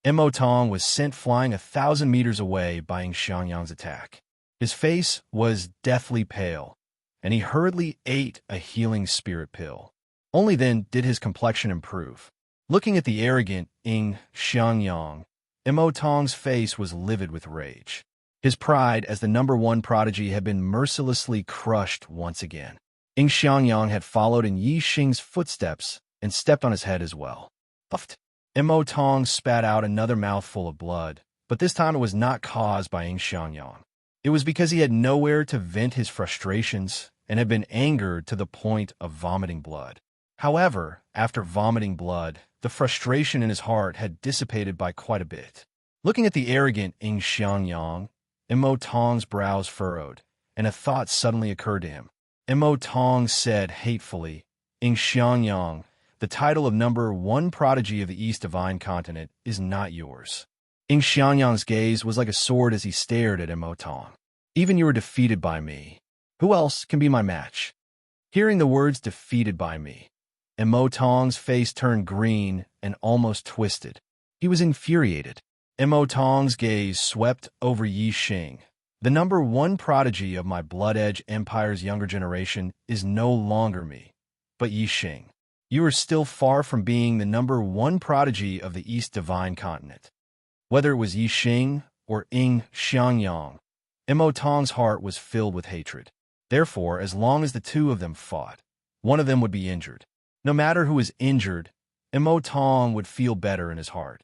S1: Mo Tong was sent flying 1,000 meters away by Xiangyang's attack. His face was deathly pale, and he hurriedly ate a healing spirit pill. Only then did his complexion improve. Looking at the arrogant Xiangyang, Mo Tong's face was livid with rage. His pride as the #1 prodigy had been mercilessly crushed once again. Xiangyang had followed in Yi Xing's footsteps and stepped on his head as well. Puffed. Mo Tong spat out another mouthful of blood, but this time it was not caused by Xiangyang. It was because he had nowhere to vent his frustrations and had been angered to the point of vomiting blood. However, after vomiting blood, the frustration in his heart had dissipated by quite a bit. Looking at the arrogant Xiangyang, Mo Tong's brows furrowed, and a thought suddenly occurred to him. Mo Tong said hatefully, Xiangyang, the title of #1 prodigy of the East Divine Continent is not yours. Ing Xianyang's gaze was like a sword as he stared at Mo Tong. Even you are defeated by me. Who else can be my match? Hearing the words defeated by me, Mo Tong's face turned green and almost twisted. He was infuriated. Mo Tong's gaze swept over Yi Xing. The number one prodigy of my Blood Edge Empire's younger generation is no longer me, but Yi Xing. You are still far from being the number one prodigy of the East Divine Continent. Whether it was Yi Xing or Ing Xianyang, Mo Tong's heart was filled with hatred. Therefore, as long as the two of them fought, one of them would be injured. No matter who was injured, Mo Tong would feel better in his heart.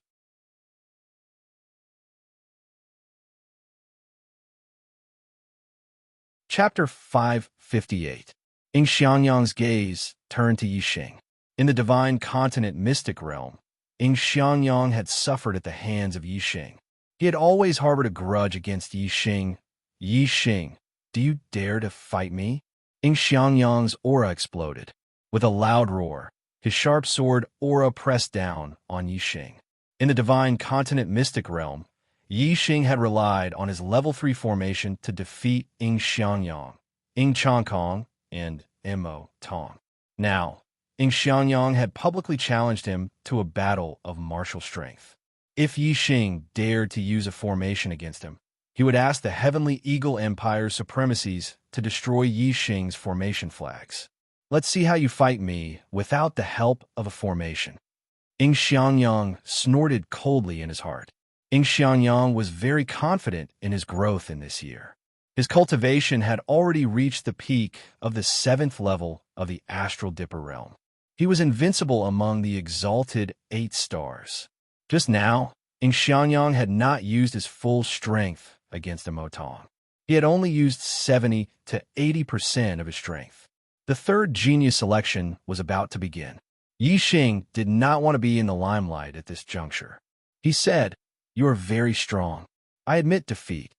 S1: Chapter 558. Ing Xianyang's gaze turned to Yi Xing. In the Divine Continent mystic realm, Ing Xianyang had suffered at the hands of Yi Xing. He had always harbored a grudge against Yi Xing. Yi Xing, do you dare to fight me? Ing Xianyang's aura exploded. With a loud roar, his sharp sword aura pressed down on Yi Xing. In the Divine Continent mystic realm, Yi Xing had relied on his level 3 formation to defeat Ing Xianyang, Ing Changkong, and Mo Tong. Now, Ing Xianyang had publicly challenged him to a battle of martial strength. If Yi Xing dared to use a formation against him, he would ask the Heavenly Eagle Empire's supremacies to destroy Yi Xing's formation flags. Let's see how you fight me without the help of a formation. Ing Xianyang snorted coldly in his heart. Ing Xianyang was very confident in his growth in this year. His cultivation had already reached the peak of the 7th level of the Astral Dipper realm. He was invincible among the exalted 8 stars. Just now, Ing Xianyang had not used his full strength against Mo Tong. He had only used 70 to 80% of his strength. The third genius selection was about to begin. Yi Xing did not want to be in the limelight at this juncture. He said, "You are very strong. I admit defeat."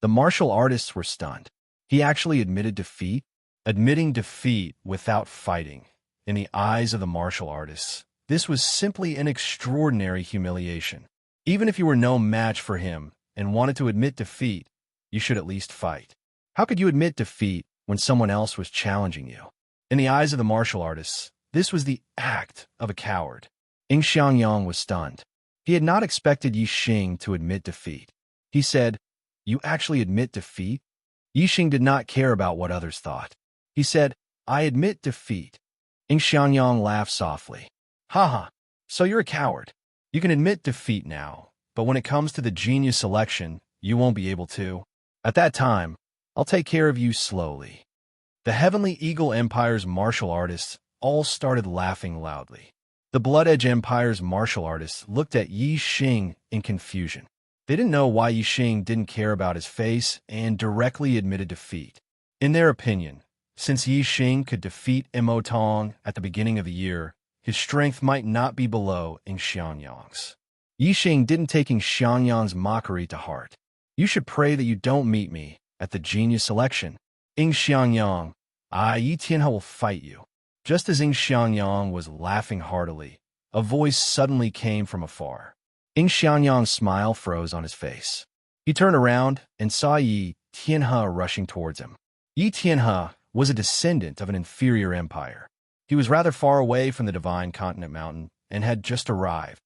S1: The martial artists were stunned. He actually admitted defeat? Admitting defeat without fighting. In the eyes of the martial artists, this was simply an extraordinary humiliation. Even if you were no match for him and wanted to admit defeat, you should at least fight. How could you admit defeat when someone else was challenging you? In the eyes of the martial artists, this was the act of a coward. Ing Xianyang was stunned. He had not expected Yi Xing to admit defeat. He said, "You actually admit defeat?" Yi Xing did not care about what others thought. He said, "I admit defeat." Ing Xianyang laughed softly. "Haha, so you're a coward. You can admit defeat now, but when it comes to the genius selection, you won't be able to. At that time, I'll take care of you slowly." The Heavenly Eagle Empire's martial artists all started laughing loudly. The Blood Edge Empire's martial artists looked at Yi Xing in confusion. They didn't know why Yi Xing didn't care about his face and directly admitted defeat. In their opinion, since Yi Xing could defeat Mo Tong at the beginning of the year, his strength might not be below Ing Xianyang's. Yi Xing didn't take Ing Xianyang's mockery to heart. "You should pray that you don't meet me at the genius selection. Ing Xianyang, Yi Tianhe will fight you." Just as Ing Xianyang was laughing heartily, a voice suddenly came from afar. Ing Xianyang's smile froze on his face. He turned around and saw Yi Tianhe rushing towards him. Yi Tianhe was a descendant of an inferior empire. He was rather far away from the Divine Continent Mountain and had just arrived.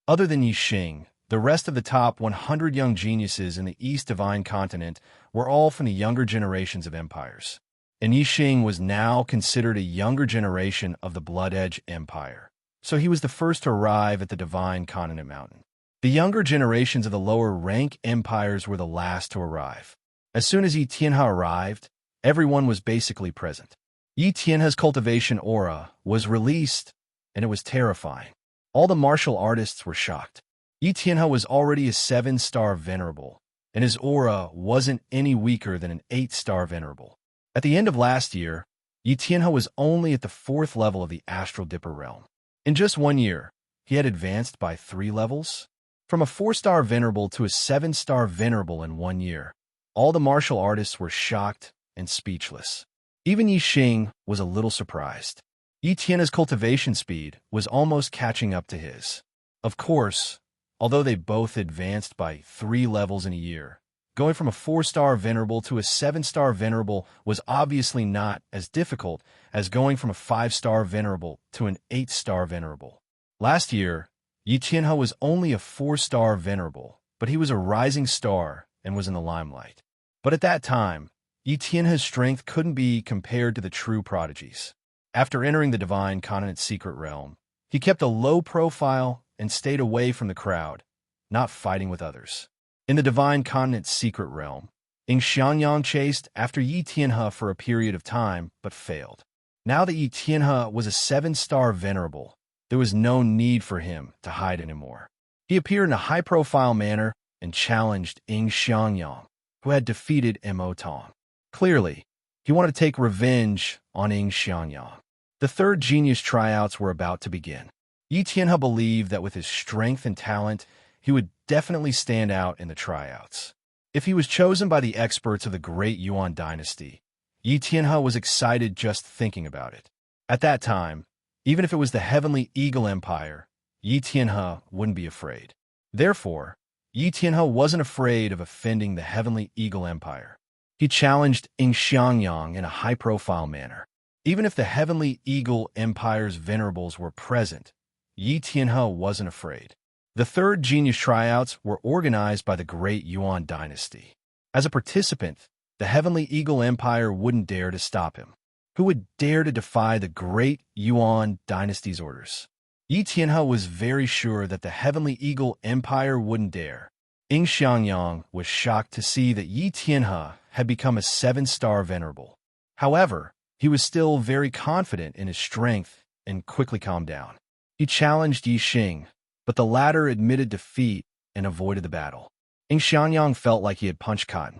S1: Other than Yi Xing, the rest of the top 100 young geniuses in the East Divine Continent were all from the younger generations of empires. And Yi Xing was now considered a younger generation of the Blood Edge Empire. So he was the first to arrive at the Divine Continent Mountain. The younger generations of the lower rank empires were the last to arrive. As soon as Yi Tianhe arrived, everyone was basically present. Yi Tianhe's cultivation aura was released, and it was terrifying. All the martial artists were shocked. Yi Tianhe was already a 7-star venerable, and his aura wasn't any weaker than an 8-star venerable. At the end of last year, Yi Tianhe was only at the 4th level of the Astral Dipper realm. In just 1 year, he had advanced by 3 levels. From a 4-star venerable to a 7-star venerable in 1 year, all the martial artists were shocked and speechless. Even Yi Xing was a little surprised. Yi Tianhe's cultivation speed was almost catching up to his. Of course, although they both advanced by 3 levels in a year, going from a 4-star venerable to a 7-star venerable was obviously not as difficult as going from a 5-star venerable to an 8-star venerable. Last year, Yi Tianhe was only a 4-star venerable, but he was a rising star and was in the limelight. But at that time, Yi Tianhe's strength couldn't be compared to the true prodigies. After entering the Divine Continent's secret realm, he kept a low profile and stayed away from the crowd, not fighting with others. In the Divine Continent's secret realm, Xiangyang chased after Yi Tianhe for a period of time, but failed. Now that Yi Tianhe was a 7-star venerable, there was no need for him to hide anymore. He appeared in a high-profile manner and challenged Xiangyang, who had defeated Mo Tong. Clearly, he wanted to take revenge on Xiangyang. The third genius tryouts were about to begin. Yi Tianhe believed that with his strength and talent, he would definitely stand out in the tryouts. If he was chosen by the experts of the Great Yuan dynasty, Yi Tianhe was excited just thinking about it. At that time, even if it was the Heavenly Eagle Empire, Yi Tianhe wouldn't be afraid. Therefore, Yi Tianhe wasn't afraid of offending the Heavenly Eagle Empire. He challenged Xiangyang in a high-profile manner. Even if the Heavenly Eagle Empire's venerables were present, Yi Tianhe wasn't afraid. The third genius tryouts were organized by the Great Yuan dynasty. As a participant, the Heavenly Eagle Empire wouldn't dare to stop him. Who would dare to defy the Great Yuan dynasty's orders? Yi Tianhe was very sure that the Heavenly Eagle Empire wouldn't dare. Xiangyang was shocked to see that Yi Tianhe had become a 7-star venerable. However, he was still very confident in his strength and quickly calmed down. He challenged Yi Xing, but the latter admitted defeat and avoided the battle. Xiangyang felt like he had punched cotton.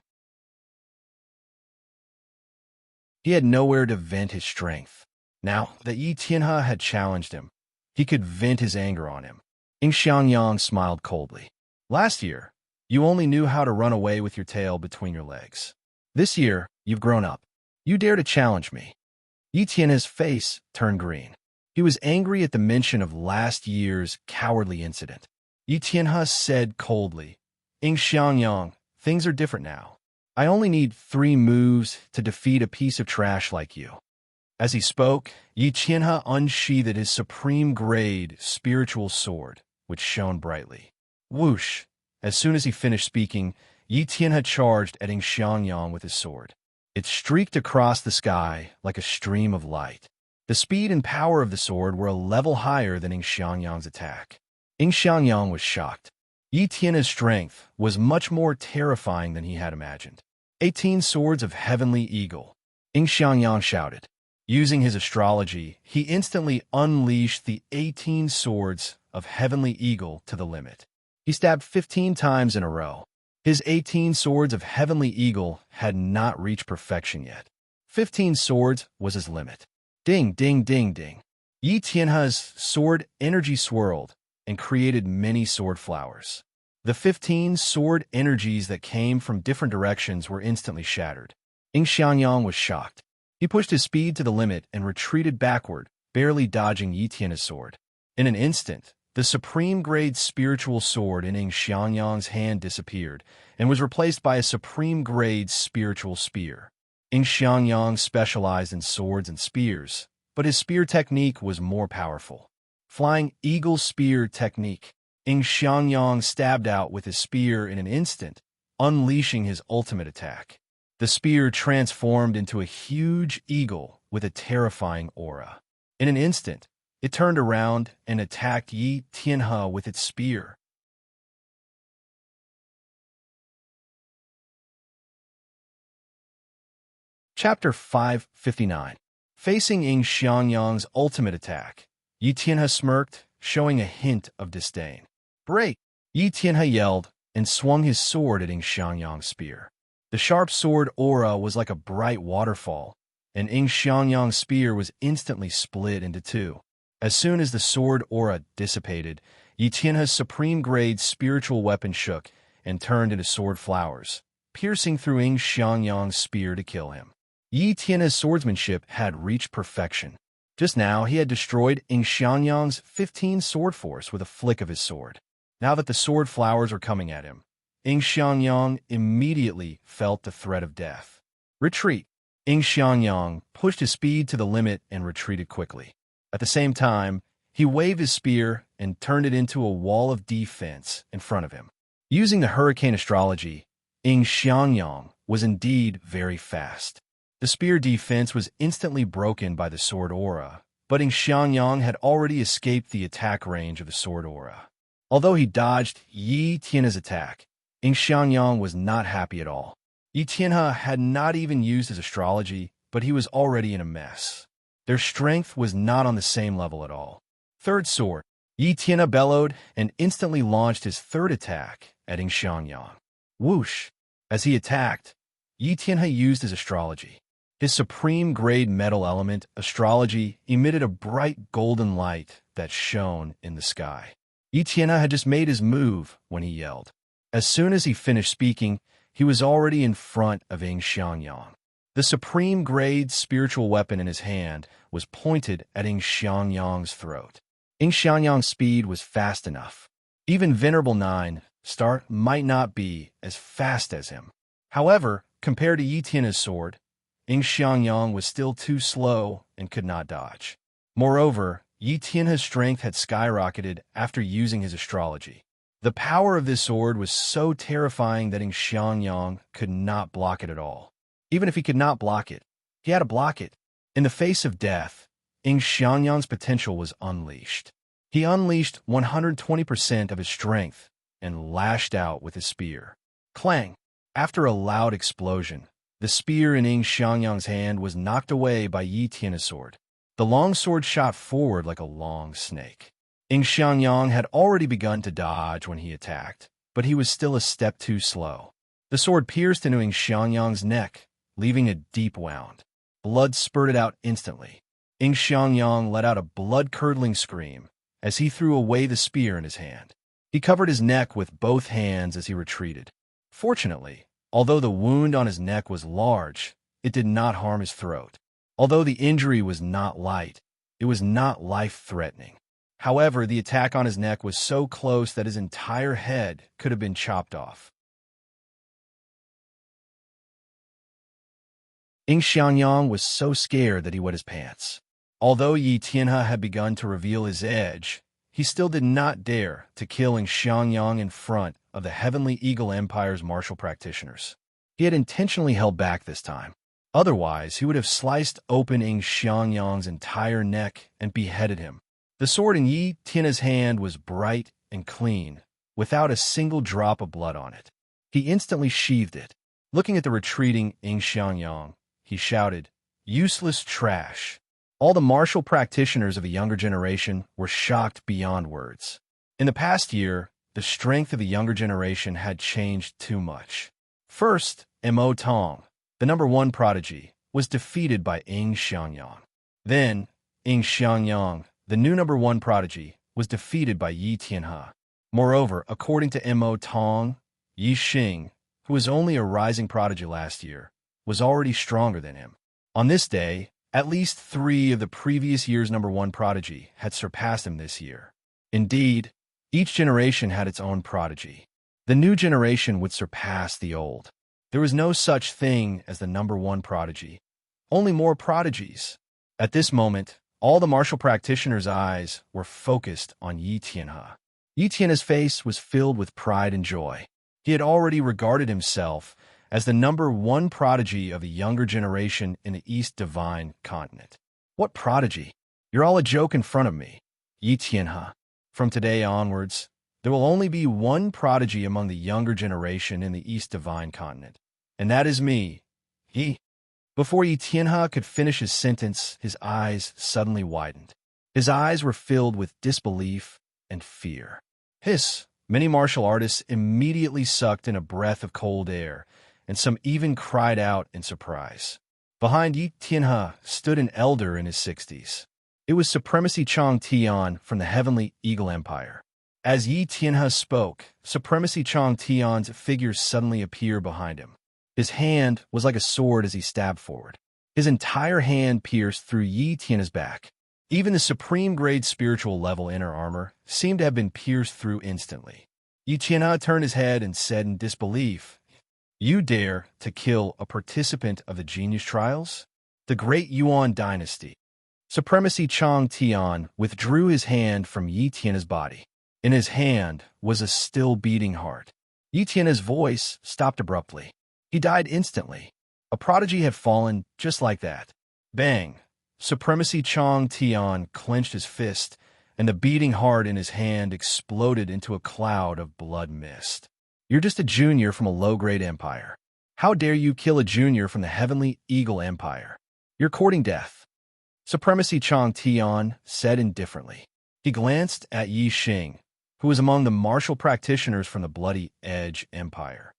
S1: He had nowhere to vent his strength. Now that Yi Tianhe had challenged him, he could vent his anger on him. Xiangyang smiled coldly. Last year, you only knew how to run away with your tail between your legs. This year, you've grown up. You dare to challenge me. Yi Tianhe's face turned green. He was angry at the mention of last year's cowardly incident. Yi Tianhe said coldly, Xiangyang, things are different now. I only need 3 moves to defeat a piece of trash like you. As he spoke, Yi Tianhe unsheathed his supreme-grade spiritual sword, which shone brightly. Whoosh! As soon as he finished speaking, Yi Tianhe charged at Xiangyang with his sword. It streaked across the sky like a stream of light. The speed and power of the sword were a level higher than Xiangyang's attack. Xiangyang was shocked. Yi Tianhe's strength was much more terrifying than he had imagined. 18 swords of Heavenly Eagle. Xiangyang shouted. Using his astrology, he instantly unleashed the 18 swords of Heavenly Eagle to the limit. He stabbed 15 times in a row. His 18 swords of Heavenly Eagle had not reached perfection yet. 15 swords was his limit. Ding, ding, ding, ding. Yi Tianhe's sword energy swirled and created many sword flowers. The 15 sword energies that came from different directions were instantly shattered. Xiangyang was shocked. He pushed his speed to the limit and retreated backward, barely dodging Yi Tianhe's sword. In an instant, the supreme-grade spiritual sword in Xiangyang's hand disappeared and was replaced by a supreme-grade spiritual spear. Xiangyang specialized in swords and spears, but his spear technique was more powerful. Flying Eagle Spear Technique. Xiangyang stabbed out with his spear in an instant, unleashing his ultimate attack. The spear transformed into a huge eagle with a terrifying aura. In an instant, it turned around and attacked Yi Tianhe with its spear. Chapter 559. Facing Xiangyang's ultimate attack, Yi Tianhe smirked, showing a hint of disdain. Break! Yi Tianhe yelled and swung his sword at Xiangyang's spear. The sharp sword aura was like a bright waterfall, and Xiangyang's spear was instantly split into 2. As soon as the sword aura dissipated, Yi Tianhe's supreme-grade spiritual weapon shook and turned into sword flowers, piercing through Xiangyang's spear to kill him. Yi Tianhe's swordsmanship had reached perfection. Just now, he had destroyed Xianyang's 15 sword force with a flick of his sword. Now that the sword flowers were coming at him, Xianyang immediately felt the threat of death. Retreat! Xianyang pushed his speed to the limit and retreated quickly. At the same time, he waved his spear and turned it into a wall of defense in front of him. Using the hurricane astrology, Xianyang was indeed very fast. The spear defense was instantly broken by the sword aura, but Xianyang had already escaped the attack range of the sword aura. Although he dodged Yi Tianhe's attack, Xianyang was not happy at all. Yi Tianhe had not even used his astrology, but he was already in a mess. Their strength was not on the same level at all. Third sword, Yi Tianhe bellowed and instantly launched his third attack at Xianyang. Whoosh! As he attacked, Yi Tianhe used his astrology. His supreme grade metal element, astrology, emitted a bright golden light that shone in the sky. Yi Tianhe had just made his move when he yelled. As soon as he finished speaking, he was already in front of Xianyang. The supreme grade spiritual weapon in his hand was pointed at Xianyang's throat. Xianyang's speed was fast enough. Even Venerable 9-star might not be as fast as him. However, compared to Yi Tianhe's sword, Xianyang was still too slow and could not dodge. Moreover, Yi Tianhe's strength had skyrocketed after using his astrology. The power of this sword was so terrifying that Xianyang could not block it at all. Even if he could not block it, he had to block it. In the face of death, Xianyang's potential was unleashed. He unleashed 120% of his strength and lashed out with his spear. Clang! After a loud explosion, the spear in Xianyang's hand was knocked away by Yi Tianhe's sword. The long sword shot forward like a long snake. Xianyang had already begun to dodge when he attacked, but he was still a step too slow. The sword pierced into Xianyang's neck, leaving a deep wound. Blood spurted out instantly. Xianyang let out a blood-curdling scream as he threw away the spear in his hand. He covered his neck with both hands as he retreated. Fortunately, although the wound on his neck was large, it did not harm his throat. Although the injury was not light, it was not life-threatening. However, the attack on his neck was so close that his entire head could have been chopped off. Xianyang was so scared that he wet his pants. Although Yi Tianhe had begun to reveal his edge, he still did not dare to kill Xianyang in front of the Heavenly Eagle Empire's martial practitioners. He had intentionally held back this time. Otherwise, he would have sliced open Xianyang's entire neck and beheaded him. The sword in Yi Tianhe's hand was bright and clean, without a single drop of blood on it. He instantly sheathed it. Looking at the retreating Xianyang, he shouted, "Useless trash." All the martial practitioners of the younger generation were shocked beyond words. In the past year, the strength of the younger generation had changed too much. First, Mo Tong, the #1 prodigy, was defeated by Xianyang. Then, Xianyang, the new #1 prodigy, was defeated by Yi Tianhe. Moreover, according to Mo Tong, Yi Xing, who was only a rising prodigy last year, was already stronger than him. On this day, at least 3 of the previous year's #1 prodigy had surpassed him this year. Indeed, each generation had its own prodigy. The new generation would surpass the old. There was no such thing as the #1 prodigy, only more prodigies. At this moment, all the martial practitioners' eyes were focused on Yi Tianhe. Yi Tianhe's face was filled with pride and joy. He had already regarded himself as the #1 prodigy of the younger generation in the East Divine Continent. What prodigy? You're all a joke in front of me. Yi Tianhe. From today onwards, there will only be one prodigy among the younger generation in the East Divine Continent, and that is me. Before Yi Tianhe could finish his sentence, his eyes suddenly widened. His eyes were filled with disbelief and fear. Many martial artists immediately sucked in a breath of cold air, and some even cried out in surprise. Behind Yi Tianhe stood an elder in his 60s. It was Supremacy Chang Tian from the Heavenly Eagle Empire. As Yi Tianhe spoke, Supremacy Chang Tian's figure suddenly appeared behind him. His hand was like a sword as he stabbed forward. His entire hand pierced through Yi Tianhe's back. Even the supreme-grade spiritual level inner armor seemed to have been pierced through instantly. Yi Tianhe turned his head and said in disbelief, "You dare to kill a participant of the genius trials? The great Yuan dynasty." Supremacy Chang Tian withdrew his hand from Yi Tianhe's body. In his hand was a still-beating heart. Yi Tianhe's voice stopped abruptly. He died instantly. A prodigy had fallen just like that. Bang! Supremacy Chang Tian clenched his fist, and the beating heart in his hand exploded into a cloud of blood mist. "You're just a junior from a low-grade empire. How dare you kill a junior from the Heavenly Eagle Empire? You're courting death," Supremacy Chang Tian said indifferently. He glanced at Yi Xing, who was among the martial practitioners from the Bloody Edge Empire.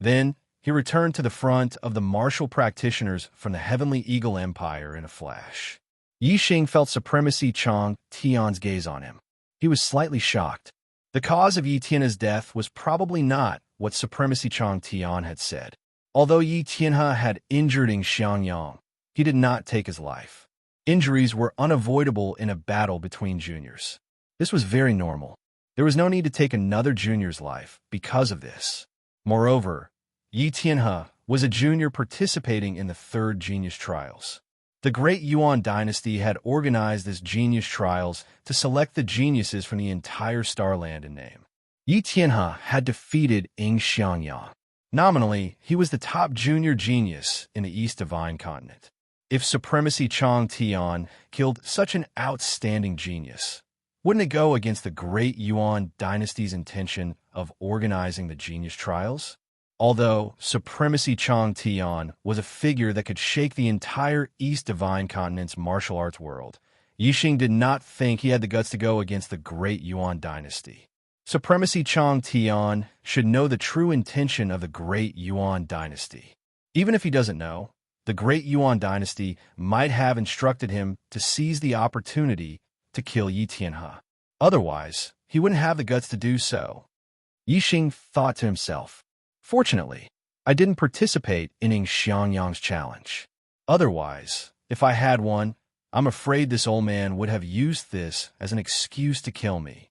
S1: Then, he returned to the front of the martial practitioners from the Heavenly Eagle Empire in a flash. Yi Xing felt Supremacy Chang Tian's gaze on him. He was slightly shocked. The cause of Yi Tianhe's death was probably not what Supremacy Chang Tian had said. Although Yi Tianhe had injured Ing Xiangyang, he did not take his life. Injuries were unavoidable in a battle between juniors. This was very normal. There was no need to take another junior's life because of this. Moreover, Yi Tianhe was a junior participating in the third genius trials. The Great Yuan dynasty had organized this genius trials to select the geniuses from the entire starland in name. Yi Tianhe had defeated Ing Xiangyang. Nominally, he was the top junior genius in the East Divine Continent. If Supremacy Chang Tian killed such an outstanding genius, wouldn't it go against the Great Yuan dynasty's intention of organizing the genius trials? Although Supremacy Chang Tian was a figure that could shake the entire East Divine Continent's martial arts world, Yi Xing did not think he had the guts to go against the Great Yuan dynasty. Supremacy Chang Tian should know the true intention of the Great Yuan dynasty. Even if he doesn't know, the Great Yuan dynasty might have instructed him to seize the opportunity to kill Yi Tianhe. Otherwise, he wouldn't have the guts to do so. Yi Xing thought to himself, "Fortunately, I didn't participate in Ing Xiangyang's challenge. Otherwise, if I had one, I'm afraid this old man would have used this as an excuse to kill me."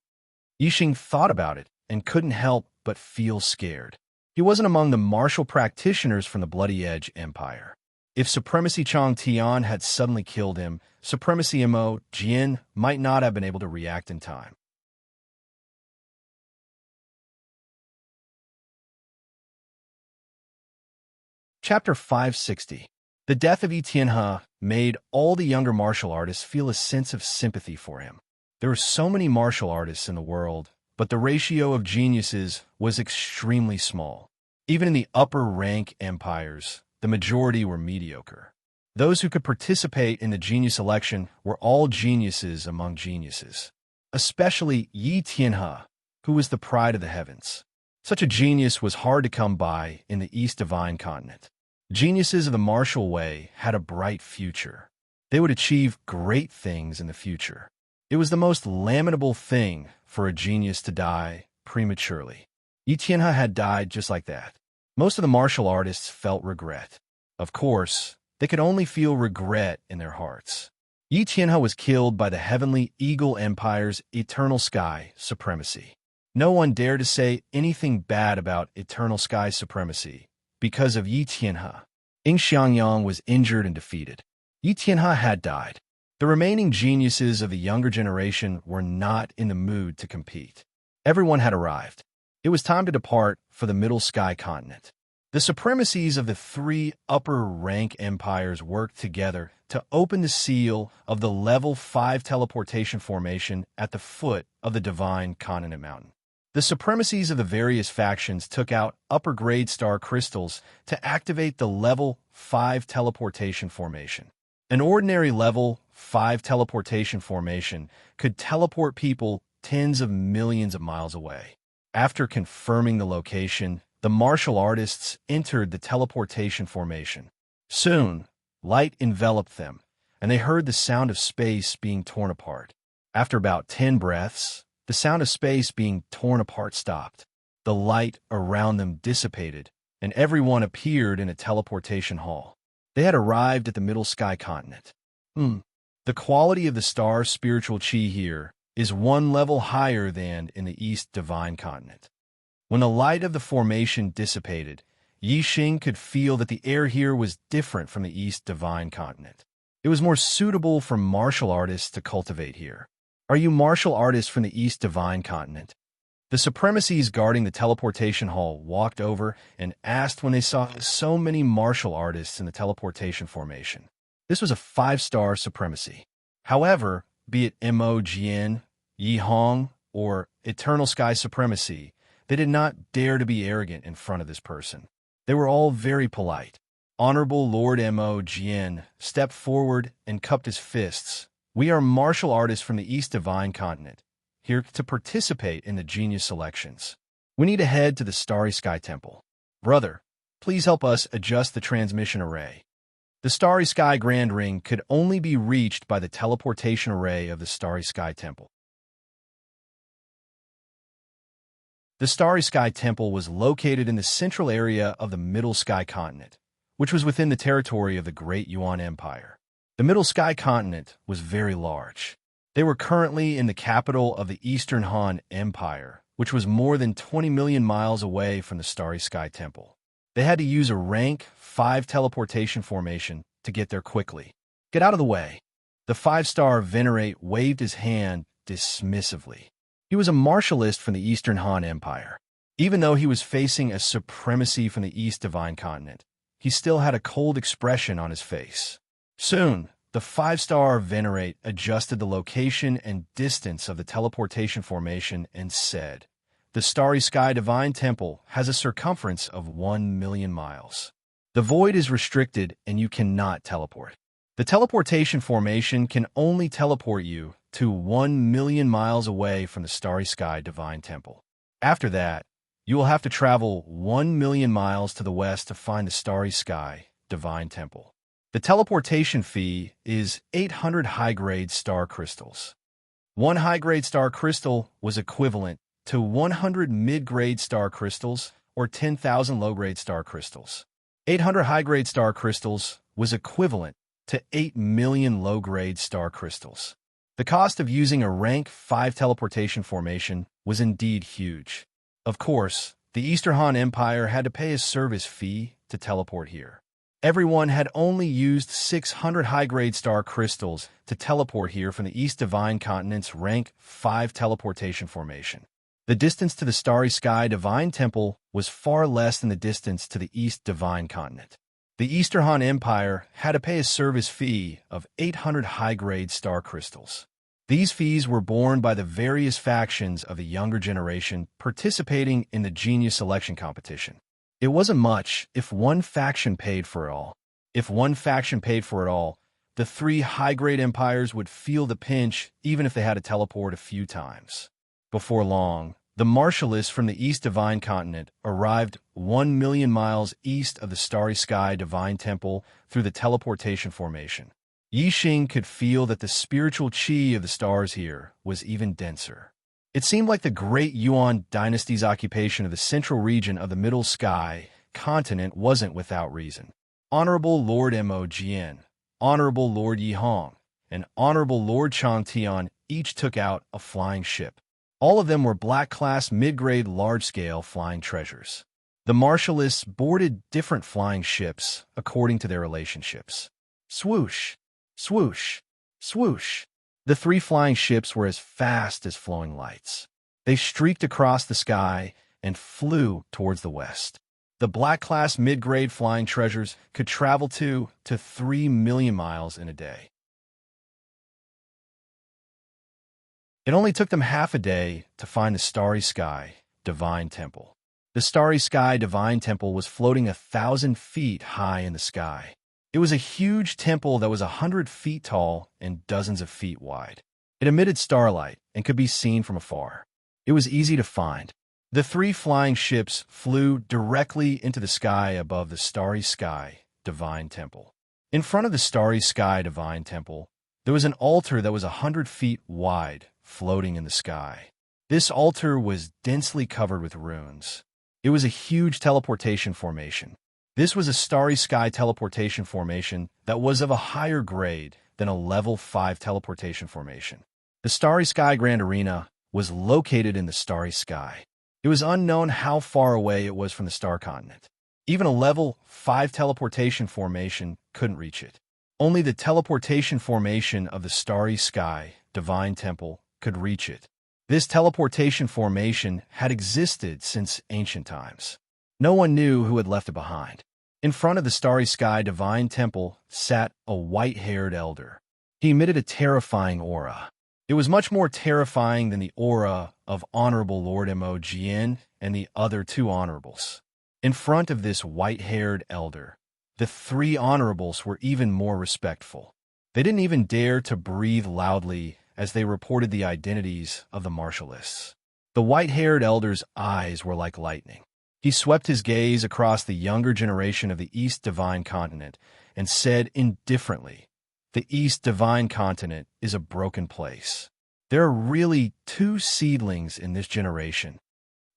S1: Yi Xing thought about it and couldn't help but feel scared. He wasn't among the martial practitioners from the Bloody Edge Empire. If Supremacy Chang Tian had suddenly killed him, Supremacy Mo Jian might not have been able to react in time. Chapter 560. The death of Yi Tianhe made all the younger martial artists feel a sense of sympathy for him. There were so many martial artists in the world, but the ratio of geniuses was extremely small. Even in the upper-rank empires, the majority were mediocre. Those who could participate in the genius election were all geniuses among geniuses, especially Yi Tianhe, who was the pride of the heavens. Such a genius was hard to come by in the East Divine Continent. Geniuses of the martial way had a bright future. They would achieve great things in the future. It was the most lamentable thing for a genius to die prematurely. Yi Tianhe had died just like that. Most of the martial artists felt regret. Of course, they could only feel regret in their hearts. Yi Tianhe was killed by the Heavenly Eagle Empire's Eternal Sky Supremacy. No one dared to say anything bad about Eternal Sky Supremacy because of Yi Tianhe. Ing Xiangyang was injured and defeated. Yi Tianhe had died. The remaining geniuses of the younger generation were not in the mood to compete. Everyone had arrived. It was time to depart for the Middle Sky Continent. The supremacies of the three upper-rank empires worked together to open the seal of the Level 5 teleportation formation at the foot of the Divine Continent Mountain. The supremacies of the various factions took out upper-grade star crystals to activate the Level 5 teleportation formation. An ordinary Level 5 teleportation formation could teleport people tens of millions of miles away. After confirming the location, the martial artists entered the teleportation formation. Soon, light enveloped them, and they heard the sound of space being torn apart. After about 10 breaths, the sound of space being torn apart stopped. The light around them dissipated, and everyone appeared in a teleportation hall. They had arrived at the Middle Sky continent. The quality of the star's spiritual chi here is one level higher than in the East Divine Continent. When the light of the formation dissipated, Yixing could feel that the air here was different from the East Divine Continent. It was more suitable for martial artists to cultivate here. Are you martial artists from the East Divine Continent? The supremacies guarding the teleportation hall walked over and asked when they saw so many martial artists in the teleportation formation. This was a 5-star supremacy. However, be it Mo Jian, Yi Hong, or Eternal Sky Supremacy, they did not dare to be arrogant in front of this person. They were all very polite. Honorable Lord Mo Jian stepped forward and cupped his fists. We are martial artists from the East Divine Continent, here to participate in the genius selections. We need to head to the Starry Sky Temple. Brother, please help us adjust the transmission array. The Starry Sky Grand Ring could only be reached by the teleportation array of the Starry Sky Temple. The Starry Sky Temple was located in the central area of the Middle Sky Continent, which was within the territory of the Great Yuan Empire. The Middle Sky Continent was very large. They were currently in the capital of the Eastern Han Empire, which was more than 20 million miles away from the Starry Sky Temple. They had to use a rank 5 teleportation formation to get there quickly. Get out of the way. The 5-star Venerate waved his hand dismissively. He was a martialist from the Eastern Han Empire. Even though he was facing a supremacy from the East Divine Continent, he still had a cold expression on his face. Soon, the 5-star Venerate adjusted the location and distance of the teleportation formation and said, "The Starry Sky Divine Temple has a circumference of 1 million miles. The void is restricted and you cannot teleport. The teleportation formation can only teleport you to 1 million miles away from the Starry Sky Divine Temple. After that, you will have to travel 1 million miles to the west to find the Starry Sky Divine Temple. The teleportation fee is 800 high-grade star crystals. 1 high-grade star crystal was equivalent to 100 mid-grade star crystals or 10,000 low-grade star crystals. 800 high-grade star crystals was equivalent to 8 million low-grade star crystals. The cost of using a rank 5 teleportation formation was indeed huge. Of course, the Eastern Han Empire had to pay a service fee to teleport here. Everyone had only used 600 high-grade star crystals to teleport here from the East Divine Continent's rank 5 teleportation formation. The distance to the Starry Sky Divine Temple was far less than the distance to the East Divine Continent. The Eastern Han Empire had to pay a service fee of 800 high-grade star crystals. These fees were borne by the various factions of the younger generation participating in the genius selection competition. It wasn't much if one faction paid for it all. If one faction paid for it all, the 3 high-grade empires would feel the pinch even if they had to teleport a few times. Before long, the martialists from the East Divine Continent arrived 1 million miles east of the Starry Sky Divine Temple through the teleportation formation. Yixing could feel that the spiritual chi of the stars here was even denser. It seemed like the Great Yuan dynasty's occupation of the central region of the Middle Sky Continent wasn't without reason. Honorable Lord Mo Jian, Honorable Lord Yi Hong, and Honorable Lord Chang Tian each took out a flying ship. All of them were black-class mid-grade large-scale flying treasures. The martialists boarded different flying ships according to their relationships. Swoosh, swoosh, swoosh. The 3 flying ships were as fast as flowing lights. They streaked across the sky and flew towards the west. The black-class mid-grade flying treasures could travel 2 to 3 million miles in a day. It only took them half a day to find the Starry Sky Divine Temple. The Starry Sky Divine Temple was floating 1,000 feet high in the sky. It was a huge temple that was 100 feet tall and dozens of feet wide. It emitted starlight and could be seen from afar. It was easy to find. The 3 flying ships flew directly into the sky above the Starry Sky Divine Temple. In front of the Starry Sky Divine Temple, there was an altar that was 100 feet wide, floating in the sky. This altar was densely covered with runes. It was a huge teleportation formation. This was a starry sky teleportation formation that was of a higher grade than a level 5 teleportation formation. The Starry Sky Grand Arena was located in the starry sky. It was unknown how far away it was from the star continent. Even a level 5 teleportation formation couldn't reach it. Only the teleportation formation of the starry sky, Divine Temple, could reach it. This teleportation formation had existed since ancient times. No one knew who had left it behind. In front of the starry sky Divine Temple sat a white-haired elder. He emitted a terrifying aura. It was much more terrifying than the aura of Honorable Lord Mo Jian and the other two honorables. In front of this white-haired elder, the three honorables were even more respectful. They didn't even dare to breathe loudly as they reported the identities of the martialists. The white-haired elder's eyes were like lightning. He swept his gaze across the younger generation of the East Divine Continent and said indifferently, "The East Divine Continent is a broken place. There are really two seedlings in this generation."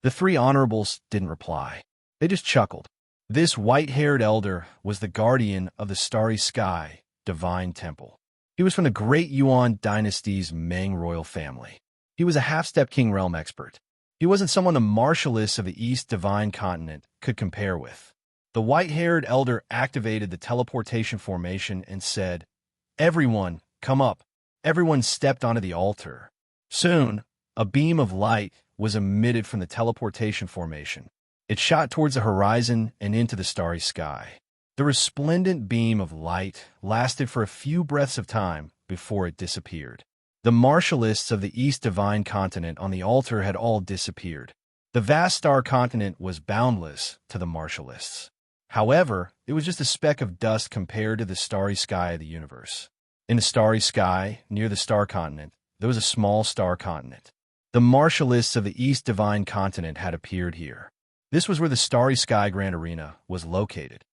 S1: The three honorables didn't reply. They just chuckled. This white-haired elder was the guardian of the starry sky, Divine Temple. He was from the Great Yuan Dynasty's Meng royal family. He was a half-step king realm expert. He wasn't someone the martialists of the East Divine Continent could compare with. The white-haired elder activated the teleportation formation and said, "Everyone, come up." Everyone stepped onto the altar. Soon, a beam of light was emitted from the teleportation formation. It shot towards the horizon and into the starry sky. The resplendent beam of light lasted for a few breaths of time before it disappeared. The martialists of the East Divine Continent on the altar had all disappeared. The vast star continent was boundless to the martialists. However, it was just a speck of dust compared to the starry sky of the universe. In the starry sky, near the star continent, there was a small star continent. The martialists of the East Divine Continent had appeared here. This was where the Starry Sky Grand Arena was located.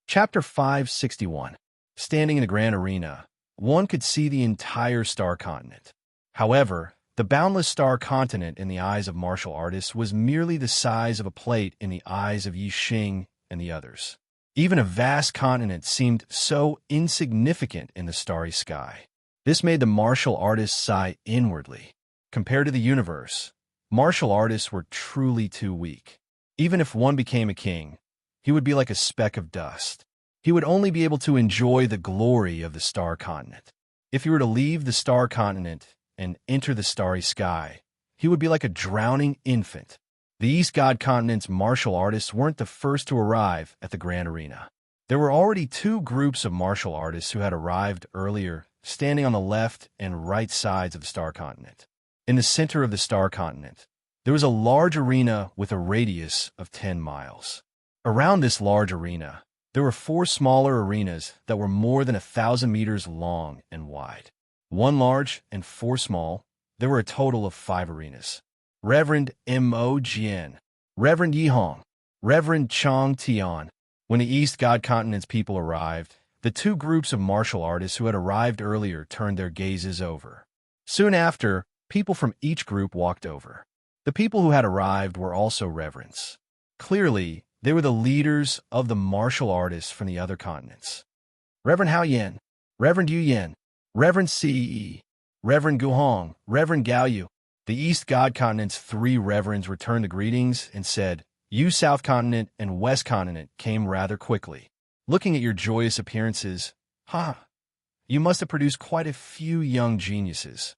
S1: Chapter 561. Standing in the Grand Arena, one could see the entire star continent. However, the boundless star continent in the eyes of martial artists was merely the size of a plate in the eyes of Yi Xing and the others. Even a vast continent seemed so insignificant in the starry sky. This made the martial artists sigh inwardly. Compared to the universe, martial artists were truly too weak. Even if one became a king, he would be like a speck of dust. He would only be able to enjoy the glory of the star continent. If he were to leave the star continent and enter the starry sky, he would be like a drowning infant. The East God Continent's martial artists weren't the first to arrive at the Grand Arena. There were already two groups of martial artists who had arrived earlier, standing on the left and right sides of the star continent. In the center of the star continent, there was a large arena with a radius of 10 miles. Around this large arena, there were 4 smaller arenas that were more than 1,000 meters long and wide. 1 large and 4 small, there were a total of 5 arenas. Reverend Mo Jian, Reverend Yi Hong, Reverend Chong Tian. When the East God Continent's people arrived, the two groups of martial artists who had arrived earlier turned their gazes over. Soon after, people from each group walked over. The people who had arrived were also reverends. Clearly, they were the leaders of the martial artists from the other continents. Reverend Hao Yan, Reverend Yu Yan, Reverend Cee, Reverend Gu Hong, Reverend Gao Yu. The East God Continent's 3 reverends returned the greetings and said, "You South Continent and West Continent came rather quickly. Looking at your joyous appearances, you must have produced quite a few young geniuses."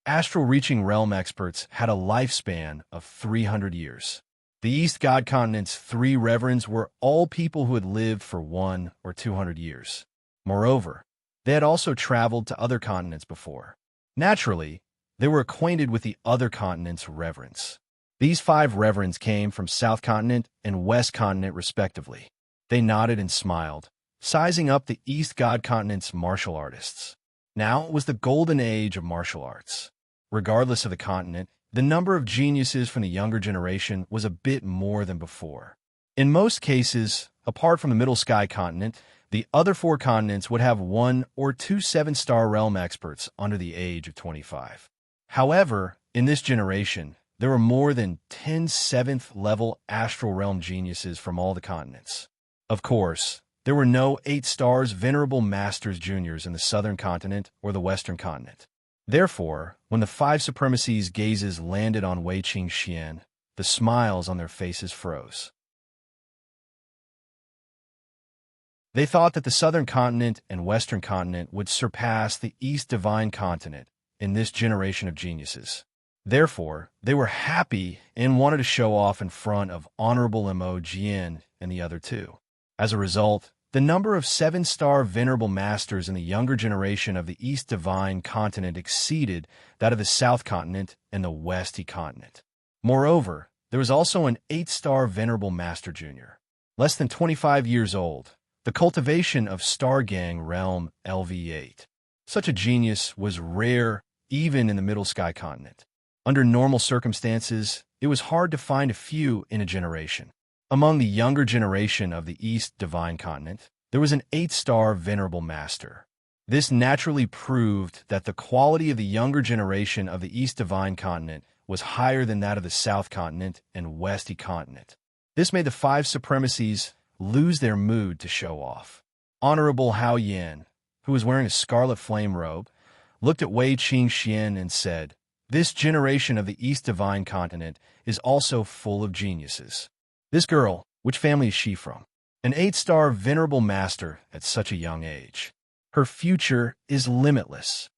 S1: Astral-reaching realm experts had a lifespan of 300 years. The East God Continent's 3 reverends were all people who had lived for 100 or 200 years. Moreover, they had also traveled to other continents before. Naturally, they were acquainted with the other continent's reverends. These 5 reverends came from South Continent and West Continent respectively. They nodded and smiled, sizing up the East God Continent's martial artists. Now it was the golden age of martial arts. Regardless of the continent, the number of geniuses from the younger generation was a bit more than before. In most cases, apart from the Middle Sky Continent, the other 4 continents would have 1 or 2 7-star realm experts under the age of 25. However, In this generation, there were more than 10 7th-level astral realm geniuses from all the continents. Of course, there were no 8 stars venerable masters juniors in the southern continent or the western continent. Therefore, when the 5 supremacies' gazes landed on Wei Qingxian, the smiles on their faces froze. They thought that the southern continent and western continent would surpass the East Divine Continent in this generation of geniuses. Therefore, they were happy and wanted to show off in front of Honorable Mo Jian and the other 2. As a result, the number of 7-star venerable masters in the younger generation of the East Divine Continent exceeded that of the South Continent and the West Continent. Moreover, there was also an 8-star venerable master junior, less than 25 years old, the cultivation of Stargang Realm LV8. Such a genius was rare even in the Middle Sky Continent. Under normal circumstances, it was hard to find a few in a generation. Among the younger generation of the East Divine Continent, there was an 8-star venerable master. This naturally proved that the quality of the younger generation of the East Divine Continent was higher than that of the South Continent and West Continent. This made the 5 supremacies lose their mood to show off. Honorable Hao Yan, who was wearing a scarlet flame robe, looked at Wei Qingxian and said, "This generation of the East Divine Continent is also full of geniuses. This girl, which family is she from? An 8-star venerable master at such a young age. Her future is limitless."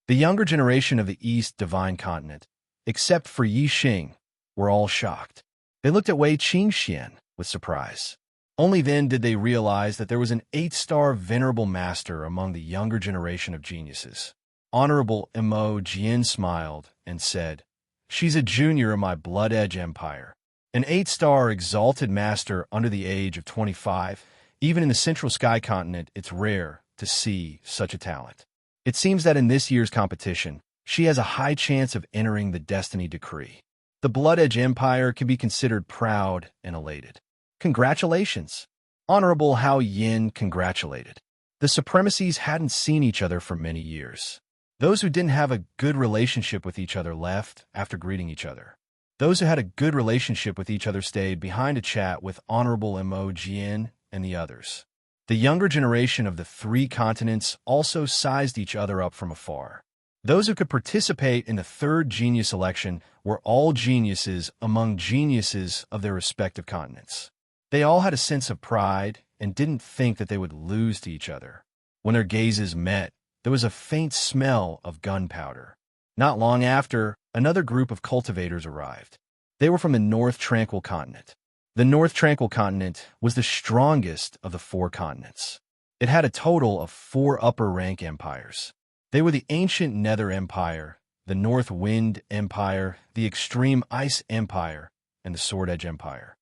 S1: The younger generation of the East Divine Continent, except for Yi Xing, were all shocked. They looked at Wei Qingxian with surprise. Only then did they realize that there was an 8-star venerable master among the younger generation of geniuses. Honorable Mo Jian smiled and said, "She's a junior of my Blood Edge Empire. An 8-star exalted master under the age of 25. Even in the Central Sky Continent, it's rare to see such a talent. It seems that in this year's competition, she has a high chance of entering the Destiny Decree. The Blood Edge Empire can be considered proud and elated." Congratulations! Honorable Hao Yin congratulated. The supremacies hadn't seen each other for many years. Those who didn't have a good relationship with each other left after greeting each other. Those who had a good relationship with each other stayed behind to chat with Honorable Mo Jian and the others. The younger generation of the 3 continents also sized each other up from afar. Those who could participate in the 3rd genius election were all geniuses among geniuses of their respective continents. They all had a sense of pride and didn't think that they would lose to each other. When their gazes met, there was a faint smell of gunpowder. Not long after, another group of cultivators arrived. They were from the North Tranquil Continent. The North Tranquil Continent was the strongest of the 4 continents. It had a total of 4 upper-rank empires. They were the Ancient Nether Empire, the North Wind Empire, the Extreme Ice Empire, and the Sword Edge Empire.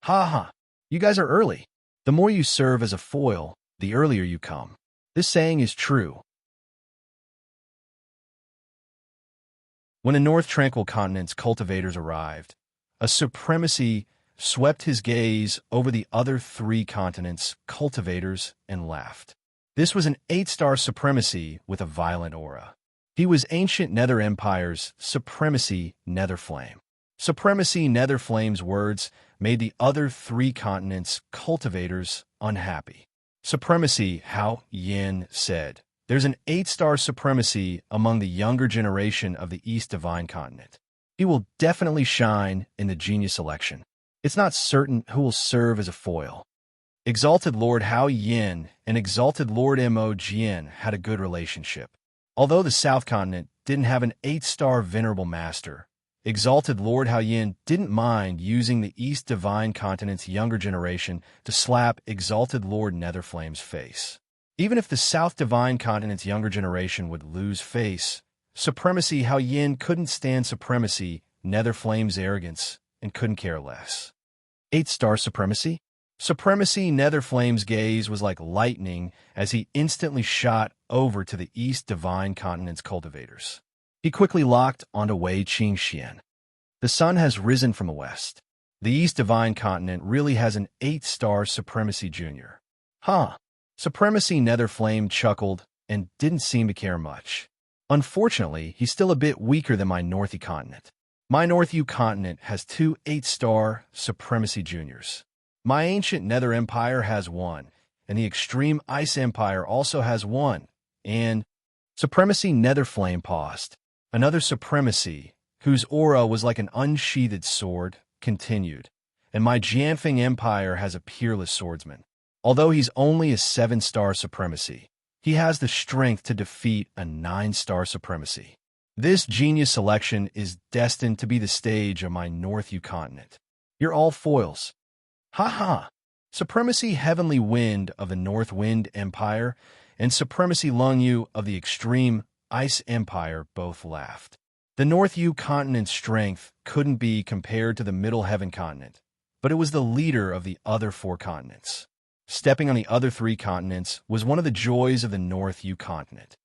S1: Ha ha! You guys are early. The more you serve as a foil, the earlier you come. This saying is true. When the North Tranquil Continent's cultivators arrived, a supremacy swept his gaze over the other 3 continents' cultivators and laughed. This was an 8-star supremacy with a violent aura. He was Ancient Nether Empire's Supremacy Netherflame. Supremacy Netherflame's words made the other 3 continents' cultivators unhappy. Supremacy Hao Yin said, "There's an 8-star supremacy among the younger generation of the East Divine Continent. He will definitely shine in the genius election. It's not certain who will serve as a foil." Exalted Lord Hao Yin and Exalted Lord Mo Jian had a good relationship. Although the South Continent didn't have an 8-star venerable master, Exalted Lord Hao Yin didn't mind using the East Divine Continent's younger generation to slap Exalted Lord Netherflame's face. Even if the South Divine Continent's younger generation would lose face, Supremacy Hao Yin couldn't stand Supremacy Netherflame's arrogance and couldn't care less. 8-star supremacy? Supremacy Netherflame's gaze was like lightning as he instantly shot over to the East Divine Continent's cultivators. He quickly locked onto Wei Qingxian. The sun has risen from the west. The East Divine Continent really has an 8-star Supremacy Junior. Huh. Supremacy Netherflame chuckled and didn't seem to care much. Unfortunately, he's still a bit weaker than my North continent. My North continent has two 8-star Supremacy Juniors. My ancient Nether Empire has one, and the Extreme Ice Empire also has one, and Supremacy Nether Flame paused. Another Supremacy, whose aura was like an unsheathed sword, continued, and my Jianfeng Empire has a peerless swordsman. Although he's only a 7-star Supremacy, he has the strength to defeat a 9-star Supremacy. This genius selection is destined to be the stage of my North continent. You're all foils. Ha! Supremacy Heavenly Wind of the North Wind Empire and Supremacy Lung Yu of the Extreme Ice Empire both laughed. The North continent's strength couldn't be compared to the Middle Heaven continent, but it was the leader of the other 4 continents. Stepping on the other 3 continents was one of the joys of the North continent.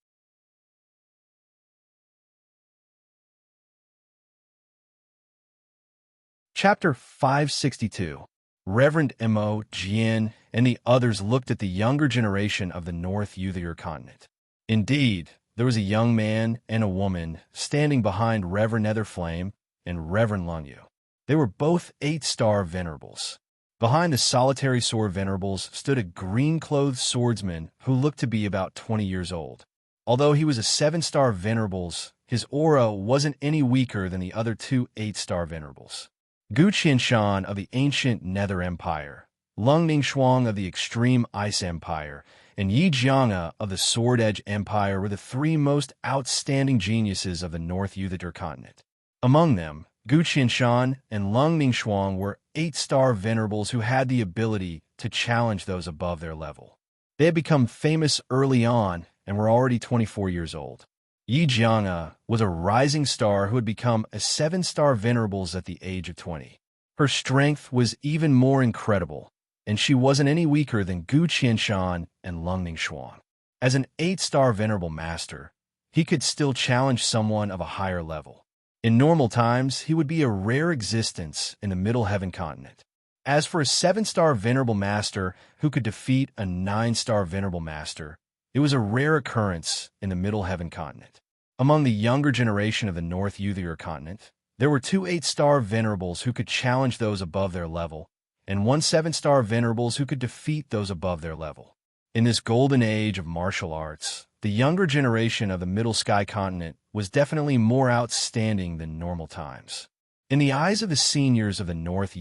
S1: Chapter 562. Reverend Mo, Jian, and the others looked at the younger generation of the North continent. Indeed, there was a young man and a woman standing behind Reverend Netherflame and Reverend Lungyu. They were both 8-star venerables. Behind the solitary sword venerables stood a green-clothed swordsman who looked to be about 20 years old. Although he was a 7-star venerables, his aura wasn't any weaker than the other 2 8-star venerables. Gu Qianshan of the ancient Nether Empire, Lung Ningxuang of the Extreme Ice Empire, and Yi Jianga of the Sword Edge Empire were the 3 most outstanding geniuses of the North continent. Among them, Gu Qianshan and Lung Ningxuang were 8-star venerables who had the ability to challenge those above their level. They had become famous early on and were already 24 years old. Yi Jianga was a rising star who had become a 7-star venerables at the age of 20. Her strength was even more incredible, and she wasn't any weaker than Gu Qianshan and Lung Ningxuang. As an 8-star venerable master, he could still challenge someone of a higher level. In normal times, he would be a rare existence in the Middle Heaven continent. As for a 7-star venerable master who could defeat a 9-star venerable master, it was a rare occurrence in the Middle Heaven continent. Among the younger generation of the North continent, there were 2 8-star venerables who could challenge those above their level, and 1 7-star venerables who could defeat those above their level. In this golden age of martial arts, the younger generation of the Middle Sky continent was definitely more outstanding than normal times. In the eyes of the seniors of the North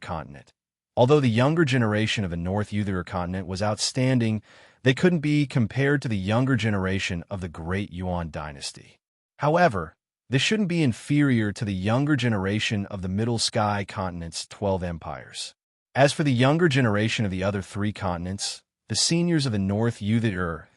S1: continent, although the younger generation of the North continent was outstanding, they couldn't be compared to the younger generation of the Great Yuan dynasty. However, this shouldn't be inferior to the younger generation of the Middle Sky continent's 12 empires. As for the younger generation of the other 3 continents, the seniors of the North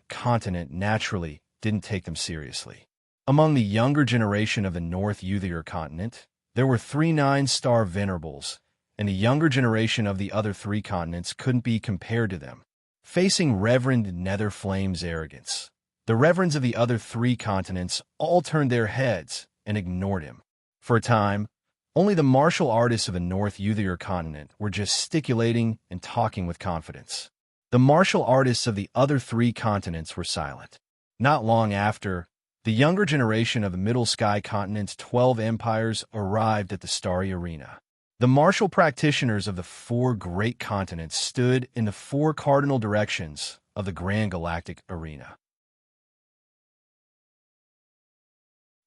S1: continent naturally didn't take them seriously. Among the younger generation of the North continent, there were 3 9-star venerables, and the younger generation of the other 3 continents couldn't be compared to them. Facing Reverend Netherflame's arrogance, the reverends of the other 3 continents all turned their heads and ignored him. For a time, only the martial artists of the North continent were gesticulating and talking with confidence. The martial artists of the other 3 continents were silent. Not long after, the younger generation of the Middle Sky continent's 12 empires arrived at the Starry Arena. The martial practitioners of the 4 great continents stood in the 4 cardinal directions of the Grand Galactic Arena.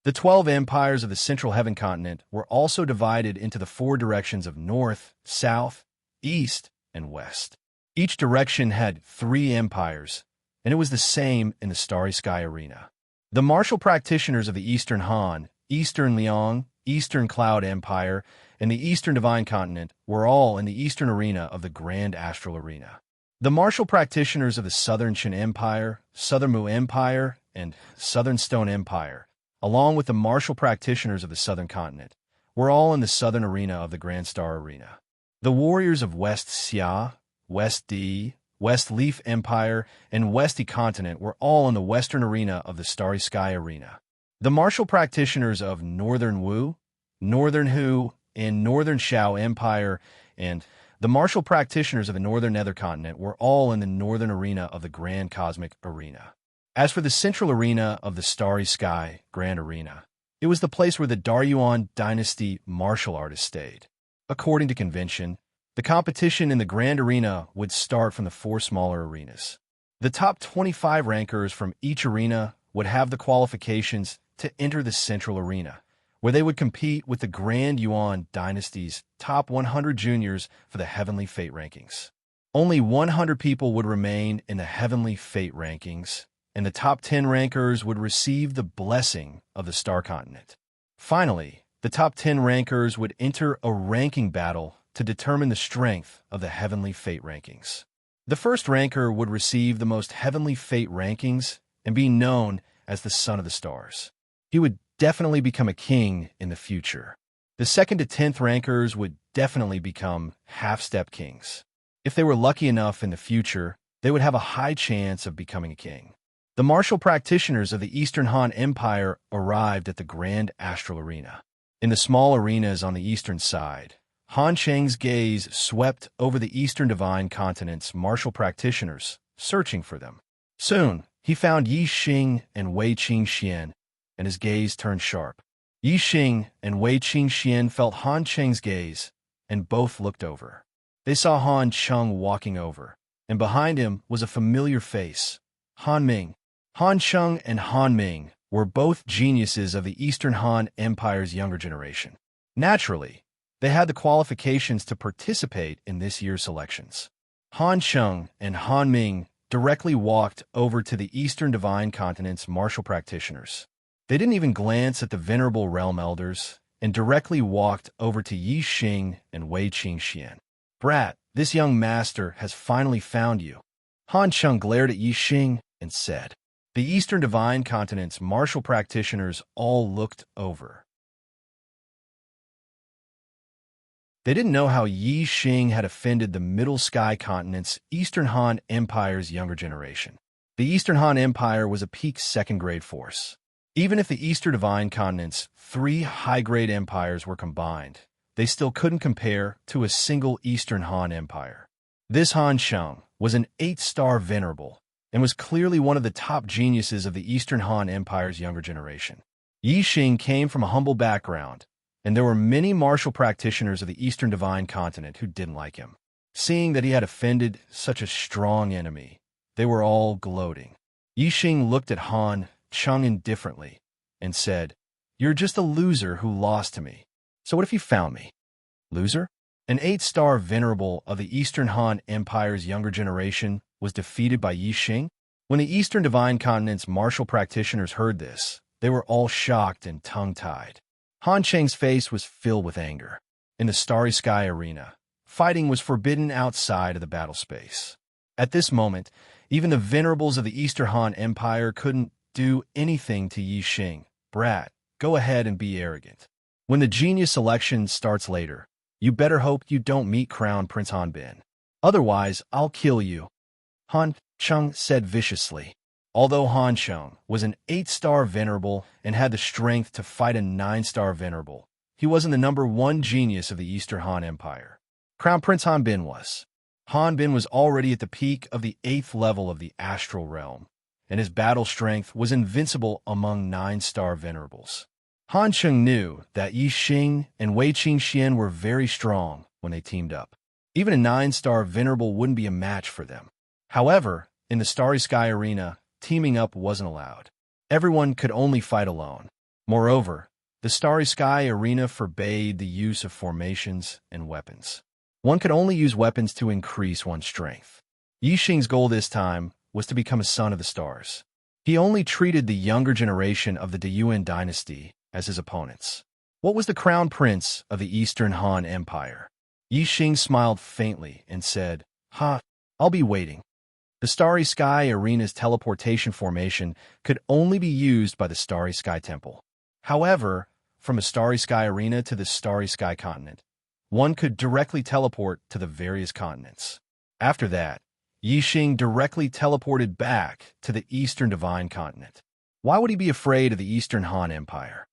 S1: The 12 empires of the Central Heaven continent were also divided into the 4 directions of North, South, East, and West. Each direction had 3 empires, and it was the same in the Starry Sky Arena. The martial practitioners of the Eastern Han, Eastern Liang, Eastern Cloud Empire, and the Eastern Divine Continent were all in the Eastern Arena of the Grand Astral Arena. The martial practitioners of the Southern Qin Empire, Southern Mu Empire, and Southern Stone Empire, along with the martial practitioners of the Southern Continent, were all in the Southern Arena of the Grand Star Arena. The warriors of West Xia, West Di, West Leaf Empire, and West Continent were all in the Western Arena of the Starry Sky Arena. The martial practitioners of Northern Wu, Northern Hu, and Northern Shao Empire, and the martial practitioners of the Northern Nether Continent were all in the Northern Arena of the Grand Cosmic Arena. As for the central arena of the Starry Sky Grand Arena, it was the place where the Daryuan dynasty martial artists stayed. According to convention, the competition in the Grand Arena would start from the 4 smaller arenas. The top 25 rankers from each arena would have the qualifications to enter the central arena, where they would compete with the Grand Yuan dynasty's top 100 juniors for the Heavenly Fate rankings. Only 100 people would remain in the Heavenly Fate rankings, and the top 10 rankers would receive the blessing of the Star Continent. Finally, the top 10 rankers would enter a ranking battle to determine the strength of the Heavenly Fate rankings. The first ranker would receive the most Heavenly Fate rankings and be known as the Son of the Stars. He would definitely become a king in the future. The 2nd to 10th rankers would definitely become half-step kings. If they were lucky enough in the future, they would have a high chance of becoming a king. The martial practitioners of the Eastern Han Empire arrived at the Grand Astral Arena. In the small arenas on the eastern side, Han Cheng's gaze swept over the Eastern Divine Continent's martial practitioners, searching for them. Soon, he found Yi Xing and Wei Qingxian, and his gaze turned sharp. Yi Xing and Wei Qingxian felt Han Cheng's gaze, and both looked over. They saw Han Cheng walking over, and behind him was a familiar face, Han Ming. Han Cheng and Han Ming were both geniuses of the Eastern Han Empire's younger generation. Naturally, they had the qualifications to participate in this year's selections. Han Cheng and Han Ming directly walked over to the Eastern Divine Continent's martial practitioners. They didn't even glance at the venerable realm elders and directly walked over to Yi Xing and Wei Qingxian. "Brat, this young master has finally found you." Han Cheng glared at Yi Xing and said. The Eastern Divine Continent's martial practitioners all looked over. They didn't know how Yi Xing had offended the Middle Sky Continent's Eastern Han Empire's younger generation. The Eastern Han Empire was a peak second-grade force. Even if the Eastern Divine Continent's 3 high-grade empires were combined, they still couldn't compare to a single Eastern Han Empire. This Han Cheng was an 8-star venerable and was clearly one of the top geniuses of the Eastern Han Empire's younger generation. Yi Xing came from a humble background, and there were many martial practitioners of the Eastern Divine Continent who didn't like him. Seeing that he had offended such a strong enemy, they were all gloating. Yi Xing looked at Han Cheng indifferently and said, "You're just a loser who lost to me. So what if you found me?" Loser? An 8-star venerable of the Eastern Han Empire's younger generation was defeated by Yi Xing? When the Eastern Divine Continent's martial practitioners heard this, they were all shocked and tongue-tied. Han Cheng's face was filled with anger. In the Starry Sky Arena, fighting was forbidden outside of the battle space. At this moment, even the venerables of the Eastern Han Empire couldn't do anything to Yi Xing. "Brat, go ahead and be arrogant. When the genius selection starts later, you better hope you don't meet Crown Prince Han Bin. Otherwise, I'll kill you," Han Cheng said viciously. Although Han Cheng was an 8-star venerable and had the strength to fight a 9-star venerable, he wasn't the number 1 genius of the Eastern Han Empire. Crown Prince Han Bin was. Han Bin was already at the peak of the 8th level of the astral realm, and his battle strength was invincible among 9-star venerables. Han Cheng knew that Yi Xing and Wei Qingxian were very strong when they teamed up. Even a 9-star venerable wouldn't be a match for them. However, in the Starry Sky Arena, teaming up wasn't allowed. Everyone could only fight alone. Moreover, the Starry Sky Arena forbade the use of formations and weapons. One could only use weapons to increase one's strength. Yi Xing's goal this time was to become a son of the stars. He only treated the younger generation of the Dayuan dynasty as his opponents. What was the crown prince of the Eastern Han Empire? Yi Xing smiled faintly and said, I'll be waiting." The Starry Sky Arena's teleportation formation could only be used by the Starry Sky Temple. However, from a Starry Sky Arena to the Starry Sky Continent, one could directly teleport to the various continents. After that, Yi Xing directly teleported back to the Eastern Divine Continent. Why would he be afraid of the Eastern Han Empire?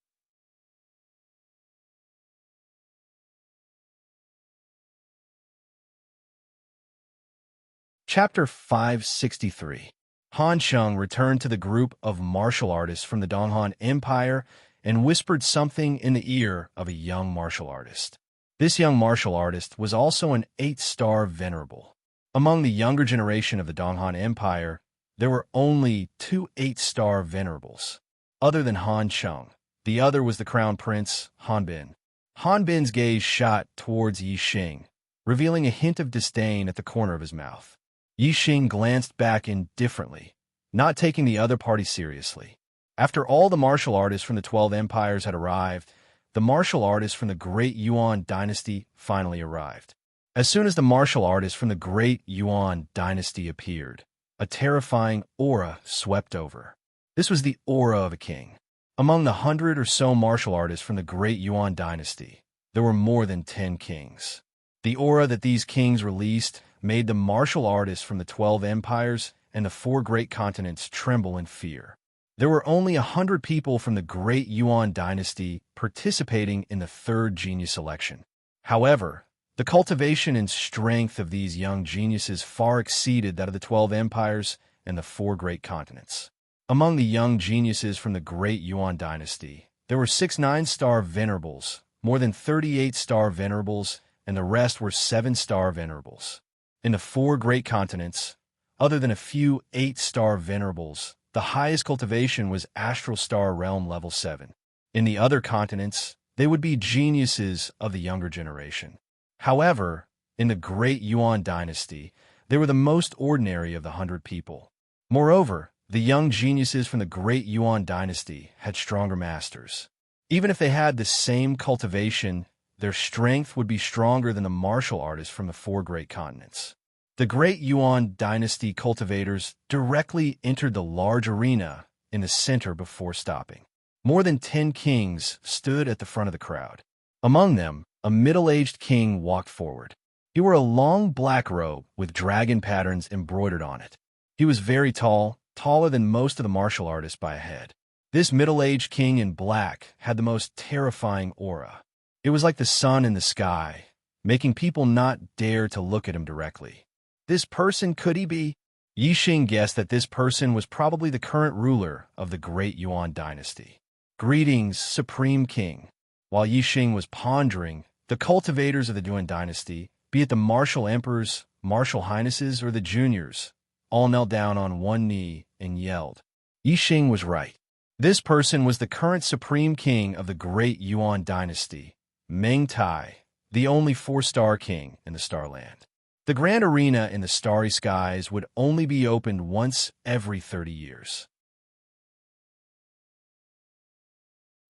S1: Chapter 563. Han Sheng returned to the group of martial artists from the Donghan Empire and whispered something in the ear of a young martial artist. This young martial artist was also an 8-star venerable. Among the younger generation of the Donghan Empire, there were only 2 8-star venerables. Other than Han Sheng, the other was the crown prince, Han Bin. Han Bin's gaze shot towards Yi Xing, revealing a hint of disdain at the corner of his mouth. Yi Xing glanced back indifferently, not taking the other party seriously. After all the martial artists from the 12 empires had arrived, the martial artists from the Great Yuan dynasty finally arrived. As soon as the martial artists from the Great Yuan dynasty appeared, a terrifying aura swept over. This was the aura of a king. Among the 100 or so martial artists from the Great Yuan dynasty, there were more than 10 kings. The aura that these kings released made the martial artists from the 12 empires and the 4 great continents tremble in fear. There were only 100 people from the Great Yuan dynasty participating in the 3rd genius election. However, the cultivation and strength of these young geniuses far exceeded that of the 12 empires and the 4 great continents. Among the young geniuses from the Great Yuan dynasty, there were 6 9-star venerables, more than 38-star venerables, and the rest were 7-star venerables. In the 4 great continents, other than a few 8-star venerables, the highest cultivation was Astral Star Realm Level 7. In the other continents, they would be geniuses of the younger generation. However, in the Great Yuan dynasty, they were the most ordinary of the 100 people. Moreover, the young geniuses from the Great Yuan dynasty had stronger masters. Even if they had the same cultivation, their strength would be stronger than the martial artists from the 4 great continents. The Great Yuan dynasty cultivators directly entered the large arena in the center before stopping. More than 10 kings stood at the front of the crowd. Among them, a middle-aged king walked forward. He wore a long black robe with dragon patterns embroidered on it. He was very tall, taller than most of the martial artists by a head. This middle-aged king in black had the most terrifying aura. It was like the sun in the sky, making people not dare to look at him directly. This person, could he be? Yi Xing guessed that this person was probably the current ruler of the Great Yuan dynasty. Greetings, Supreme King. While Yi Xing was pondering, the cultivators of the Yuan dynasty, be it the martial emperors, martial highnesses, or the juniors, all knelt down on one knee and yelled. Yi Xing was right. This person was the current Supreme King of the Great Yuan dynasty, Meng Tai, the only 4-star king in the Starland. The Grand Arena in the starry skies would only be opened once every 30 years.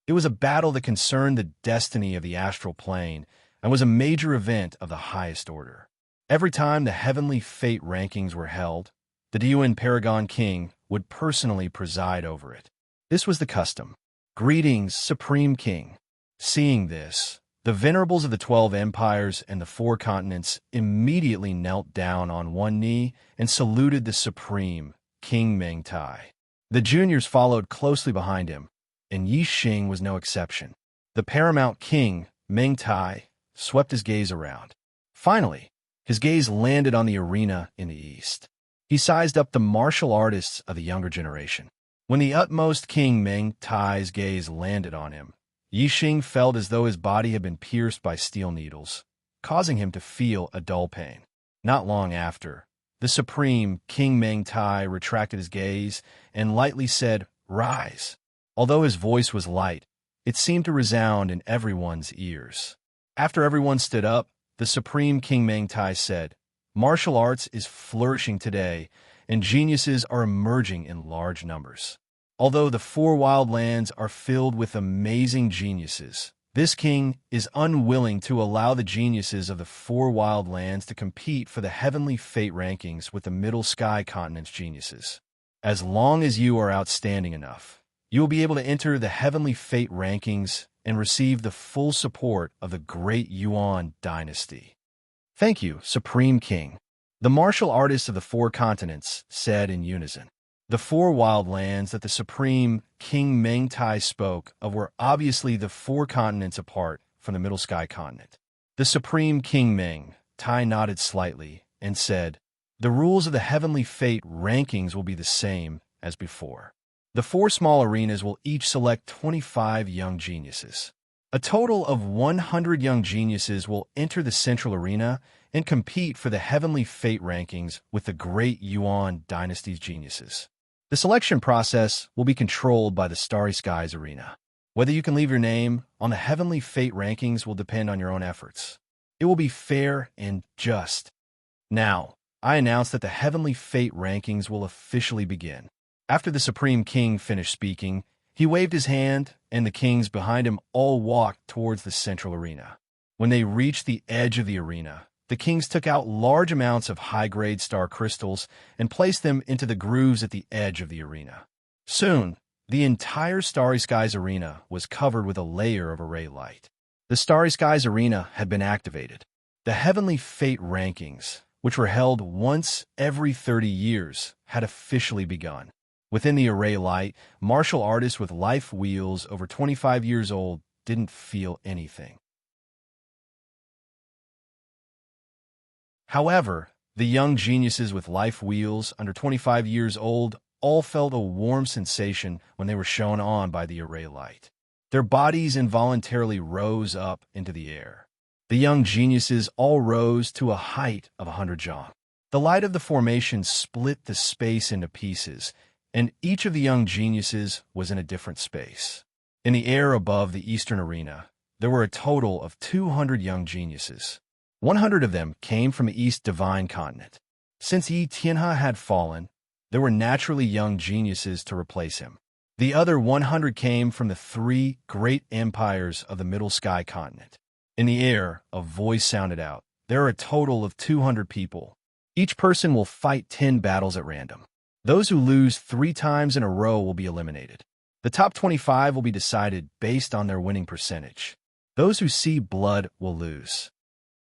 S1: It was a battle that concerned the destiny of the astral plane and was a major event of the highest order. Every time the heavenly fate rankings were held, the Yuan Paragon King would personally preside over it. This was the custom. Greetings, Supreme King. Seeing this, the venerables of the 12 empires and the 4 continents immediately knelt down on one knee and saluted the Supreme King Meng Tai. The juniors followed closely behind him, and Yi Xing was no exception. The paramount king, Meng Tai, swept his gaze around. Finally, his gaze landed on the arena in the east. He sized up the martial artists of the younger generation. When the utmost King Meng Tai's gaze landed on him, Yi Xing felt as though his body had been pierced by steel needles, causing him to feel a dull pain. Not long after, the Supreme King Meng Tai retracted his gaze and lightly said, "Rise." Although his voice was light, it seemed to resound in everyone's ears. After everyone stood up, the Supreme King Meng Tai said, "Martial arts is flourishing today, and geniuses are emerging in large numbers. Although the 4 wild lands are filled with amazing geniuses, this king is unwilling to allow the geniuses of the 4 wild lands to compete for the heavenly fate rankings with the middle sky continent's geniuses. As long as you are outstanding enough, you will be able to enter the heavenly fate rankings and receive the full support of the Great Yuan dynasty." "Thank you, Supreme King," the martial artists of the 4 continents said in unison. The 4 wild lands that the Supreme King Meng Tai spoke of were obviously the 4 continents apart from the Middle Sky continent. The Supreme King Meng Tai nodded slightly and said, The rules of the Heavenly Fate rankings will be the same as before. The 4 small arenas will each select 25 young geniuses. A total of 100 young geniuses will enter the central arena and compete for the Heavenly Fate rankings with the Great Yuan Dynasty's geniuses. The selection process will be controlled by the Starry Skies arena. Whether you can leave your name on the Heavenly Fate rankings will depend on your own efforts. It will be fair and just. Now, I announce that the Heavenly Fate rankings will officially begin. After the Supreme King finished speaking, he waved his hand, and the kings behind him all walked towards the central arena. When they reached the edge of the arena, the kings took out large amounts of high-grade star crystals and placed them into the grooves at the edge of the arena. Soon, the entire Starry Skies arena was covered with a layer of array light. The Starry Skies arena had been activated. The Heavenly Fate rankings, which were held once every 30 years, had officially begun. Within the array light, martial artists with life wheels over 25 years old didn't feel anything. However, the young geniuses with life wheels under 25 years old all felt a warm sensation when they were shown on by the array light. Their bodies involuntarily rose up into the air. The young geniuses all rose to a height of 100 jong. The light of the formation split the space into pieces, and each of the young geniuses was in a different space. In the air above the eastern arena, there were a total of 200 young geniuses. 100 of them came from the East Divine Continent. Since Yi Tianhe had fallen, there were naturally young geniuses to replace him. The other 100 came from the 3 great empires of the Middle Sky Continent. In the air, a voice sounded out. There are a total of 200 people. Each person will fight 10 battles at random. Those who lose 3 times in a row will be eliminated. The top 25 will be decided based on their winning percentage. Those who see blood will lose.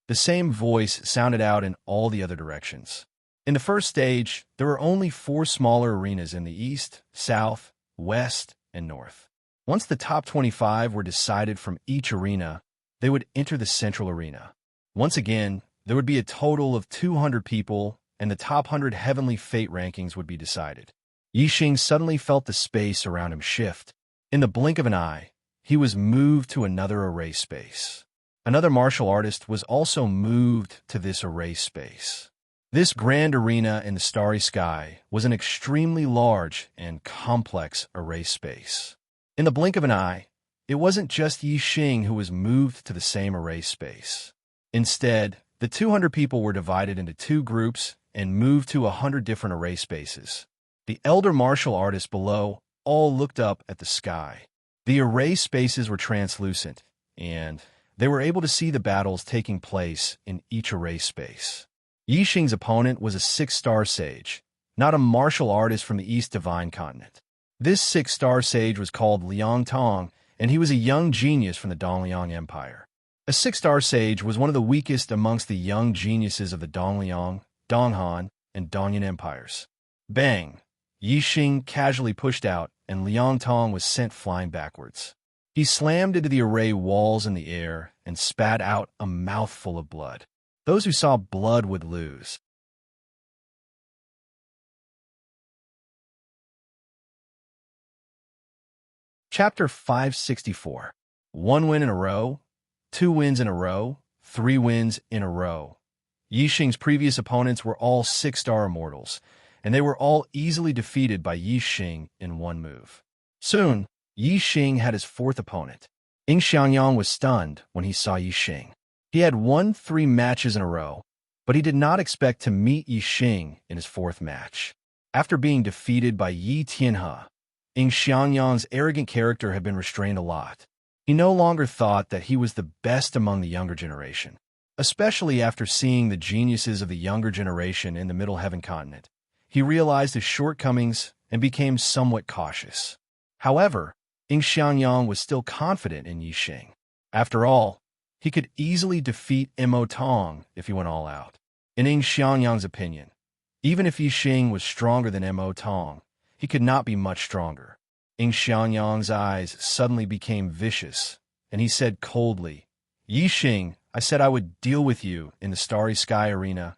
S1: The same voice sounded out in all the other directions. In the first stage, there were only 4 smaller arenas in the east, south, west, and north. Once the top 25 were decided from each arena, they would enter the central arena. Once again, there would be a total of 200 people, and the top 100 Heavenly Fate rankings would be decided. Yixing suddenly felt the space around him shift. In the blink of an eye, he was moved to another array space. Another martial artist was also moved to this array space. This grand arena in the starry sky was an extremely large and complex array space. In the blink of an eye, it wasn't just Yixing who was moved to the same array space. Instead, the 200 people were divided into 2 groups and moved to 100 different array spaces. The elder martial artists below all looked up at the sky. The array spaces were translucent, and they were able to see the battles taking place in each array space. Yixing's opponent was a 6-star sage, not a martial artist from the East Divine Continent. This 6-star sage was called Liang Tong, and he was a young genius from the Dongliang Empire. A 6-star sage was one of the weakest amongst the young geniuses of the Dongliang, Donghan, and Dongyan empires. Bang! Yixing casually pushed out, and Liang Tong was sent flying backwards. He slammed into the array walls in the air and spat out a mouthful of blood. Those who saw blood would lose. Chapter 564. 1 win in a row, 2 wins in a row, 3 wins in a row. Yixing's previous opponents were all 6-star immortals, and they were all easily defeated by Yixing in 1 move. Soon, Yixing had his 4th opponent. Xiangyang was stunned when he saw Yixing. He had won 3 matches in a row, but he did not expect to meet Yixing in his 4th match. After being defeated by Yi Tianhe, Xiangyang's arrogant character had been restrained a lot. He no longer thought that he was the best among the younger generation, especially after seeing the geniuses of the younger generation in the Middle Heaven continent. He realized his shortcomings and became somewhat cautious. However, Xiangyang was still confident in Yixing. After all, he could easily defeat Mo Tong if he went all out. In Xiangyang's opinion, even if Yixing was stronger than Mo Tong, he could not be much stronger. Xiangyang's eyes suddenly became vicious, and he said coldly, "Yixing, I said I would deal with you in the Starry Sky Arena."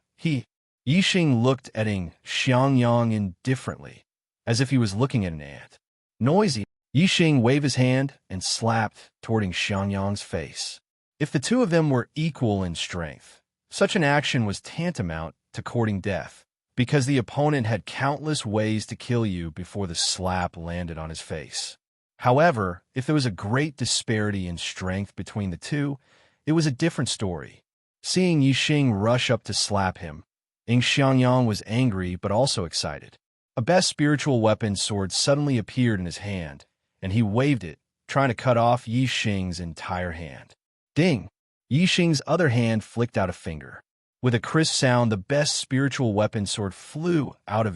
S1: Yixing looked at Xiangyang indifferently, as if he was looking at an ant. Noisy, Yixing waved his hand and slapped toward Xiangyang's face. If the two of them were equal in strength, such an action was tantamount to courting death, because the opponent had countless ways to kill you before the slap landed on his face. However, if there was a great disparity in strength between the two, it was a different story. Seeing Yixing rush up to slap him, Xiangyang was angry but also excited. A best spiritual weapon sword suddenly appeared in his hand, and he waved it, trying to cut off Yixing's entire hand. Ding! Yixing's other hand flicked out a finger. With a crisp sound, the best spiritual weapon sword flew out of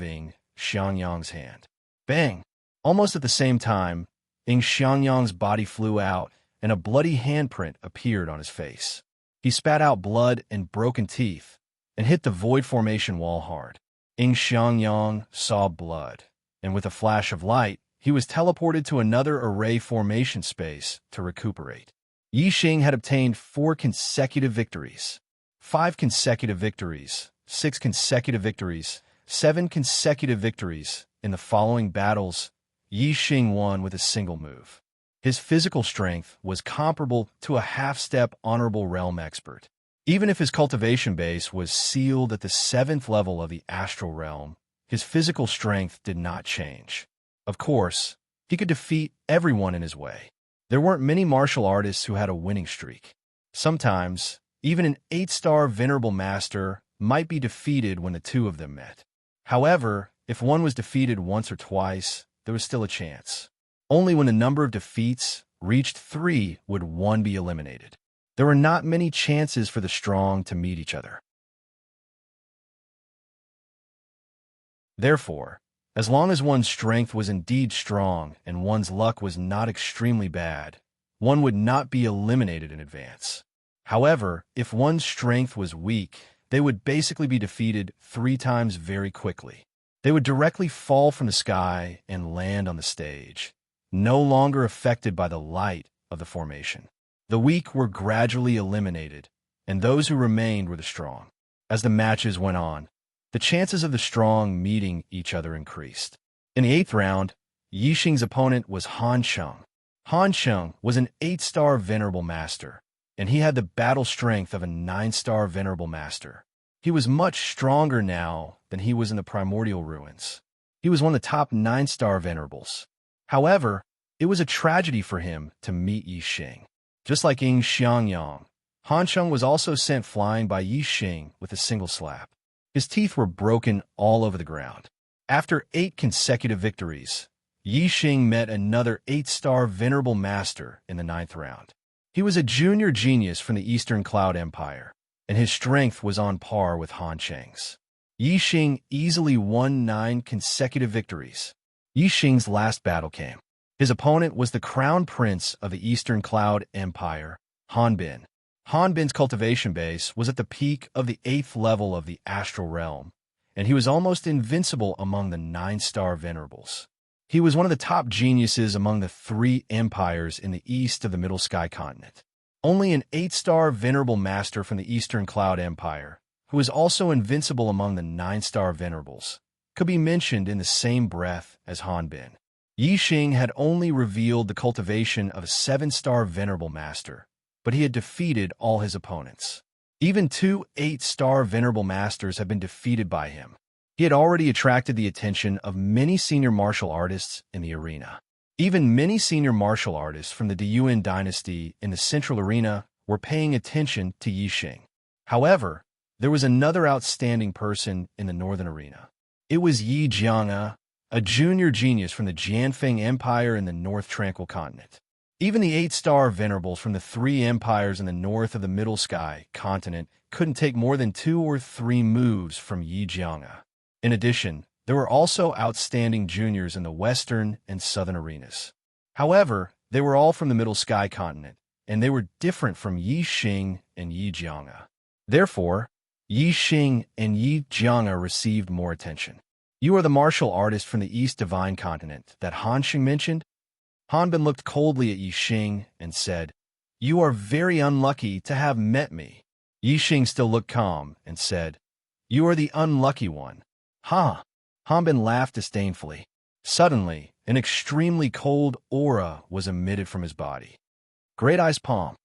S1: Xiangyang's hand. Bang! Almost at the same time, Xiangyang's body flew out, and a bloody handprint appeared on his face. He spat out blood and broken teeth, and hit the void formation wall hard. Xiangyang saw blood, and with a flash of light, he was teleported to another array formation space to recuperate. Yixing had obtained 4 consecutive victories, 5 consecutive victories, 6 consecutive victories, 7 consecutive victories. In the following battles, Yixing won with a single move. His physical strength was comparable to a half-step honorable realm expert. Even if his cultivation base was sealed at the 7th level of the astral realm, his physical strength did not change. Of course, he could defeat everyone in his way. There weren't many martial artists who had a winning streak. Sometimes, even an 8-star venerable master might be defeated when the two of them met. However, if one was defeated once or twice, there was still a chance. Only when the number of defeats reached 3 would one be eliminated. There were not many chances for the strong to meet each other. Therefore, as long as one's strength was indeed strong and one's luck was not extremely bad, one would not be eliminated in advance. However, if one's strength was weak, they would basically be defeated 3 times very quickly. They would directly fall from the sky and land on the stage, no longer affected by the light of the formation. The weak were gradually eliminated, and those who remained were the strong. As the matches went on, the chances of the strong meeting each other increased. In the 8th round, Yixing's opponent was Han Sheng. Han Sheng was an 8-star venerable master, and he had the battle strength of a 9-star venerable master. He was much stronger now than he was in the primordial ruins. He was one of the top 9-star venerables. However, it was a tragedy for him to meet Yixing. Just like Xiangyang, Han Sheng was also sent flying by Yixing with a single slap. His teeth were broken all over the ground. After 8 consecutive victories, Yixing met another 8-star venerable master in the 9th round. He was a junior genius from the Eastern Cloud Empire, and his strength was on par with Han Sheng's. Yixing easily won 9 consecutive victories. Yixing's last battle came. His opponent was the crown prince of the Eastern Cloud Empire, Han Bin. Han Bin's cultivation base was at the peak of the 8th level of the astral realm, and he was almost invincible among the 9-star venerables. He was one of the top geniuses among the 3 empires in the east of the Middle Sky continent. Only an 8-star venerable master from the Eastern Cloud Empire, who was also invincible among the 9-star venerables, could be mentioned in the same breath as Han Bin. Yixing had only revealed the cultivation of a 7-star venerable master, but he had defeated all his opponents. Even 2 8-star venerable masters had been defeated by him. He had already attracted the attention of many senior martial artists in the arena. Even many senior martial artists from the Diyuan dynasty in the central arena were paying attention to Yixing. However, there was another outstanding person in the northern arena. It was Yi Jianga, a junior genius from the Jianfeng Empire in the North Tranquil Continent. Even the 8-star venerables from the 3 empires in the north of the Middle Sky continent couldn't take more than 2 or 3 moves from Yi Jianga. In addition, there were also outstanding juniors in the western and southern arenas. However, they were all from the Middle Sky continent, and they were different from Yixing and Yi Jianga. Therefore, Yixing and Yi Jianga received more attention. "You are the martial artist from the East Divine Continent that Han Sheng mentioned?" Han Bin looked coldly at Yixing and said, "You are very unlucky to have met me." Yixing still looked calm and said, You are the unlucky one. Ha! Hanbin laughed disdainfully. Suddenly, an extremely cold aura was emitted from his body. Great Ice Palm.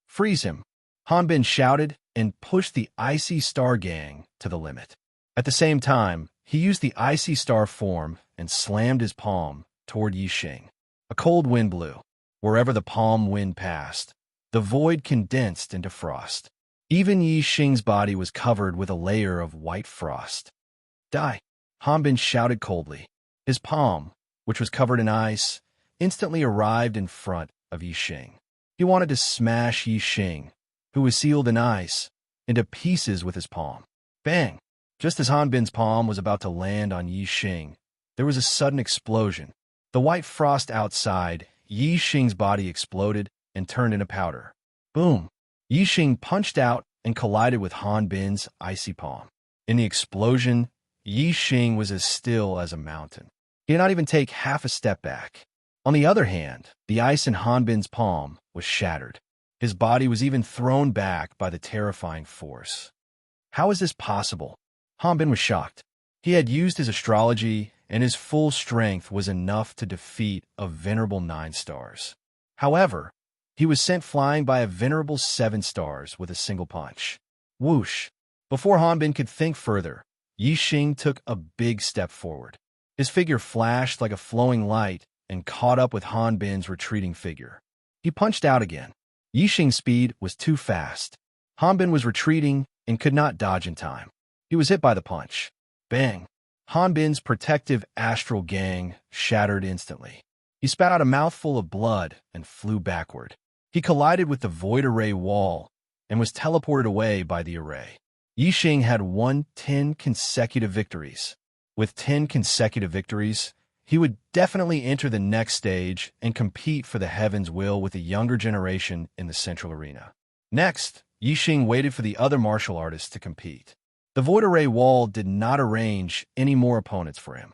S1: Freeze him! Hanbin shouted and pushed the Icy Star Gang to the limit. At the same time, he used the Icy Star form and slammed his palm toward Yixing. A cold wind blew. Wherever the palm wind passed, the void condensed into frost. Even Yixing's body was covered with a layer of white frost. Die! Hanbin shouted coldly. His palm, which was covered in ice, instantly arrived in front of Yixing. He wanted to smash Yixing, who was sealed in ice, into pieces with his palm. Bang! Just as Hanbin's palm was about to land on Yixing, there was a sudden explosion. The white frost outside Yixing's body exploded and turned into powder. Boom! Yixing punched out and collided with Hanbin's icy palm. In the explosion, Yixing was as still as a mountain. He did not even take half a step back. On the other hand, the ice in Hanbin's palm was shattered. His body was even thrown back by the terrifying force. How is this possible? Hanbin was shocked. He had used his astrology, and his full strength was enough to defeat a venerable 9 stars. However, he was sent flying by a venerable 7 stars with a single punch. Whoosh! Before Hanbin could think further, Yixing took a big step forward. His figure flashed like a flowing light and caught up with Hanbin's retreating figure. He punched out again. Yixing's speed was too fast. Hanbin was retreating and could not dodge in time. He was hit by the punch. Bang! Hanbin's protective astral gang shattered instantly. He spat out a mouthful of blood and flew backward. He collided with the void array wall and was teleported away by the array. Yixing had won 10 consecutive victories. With 10 consecutive victories, he would definitely enter the next stage and compete for the Heaven's Will with the younger generation in the Central Arena. Next, Yixing waited for the other martial artists to compete. The Void Array Wall did not arrange any more opponents for him.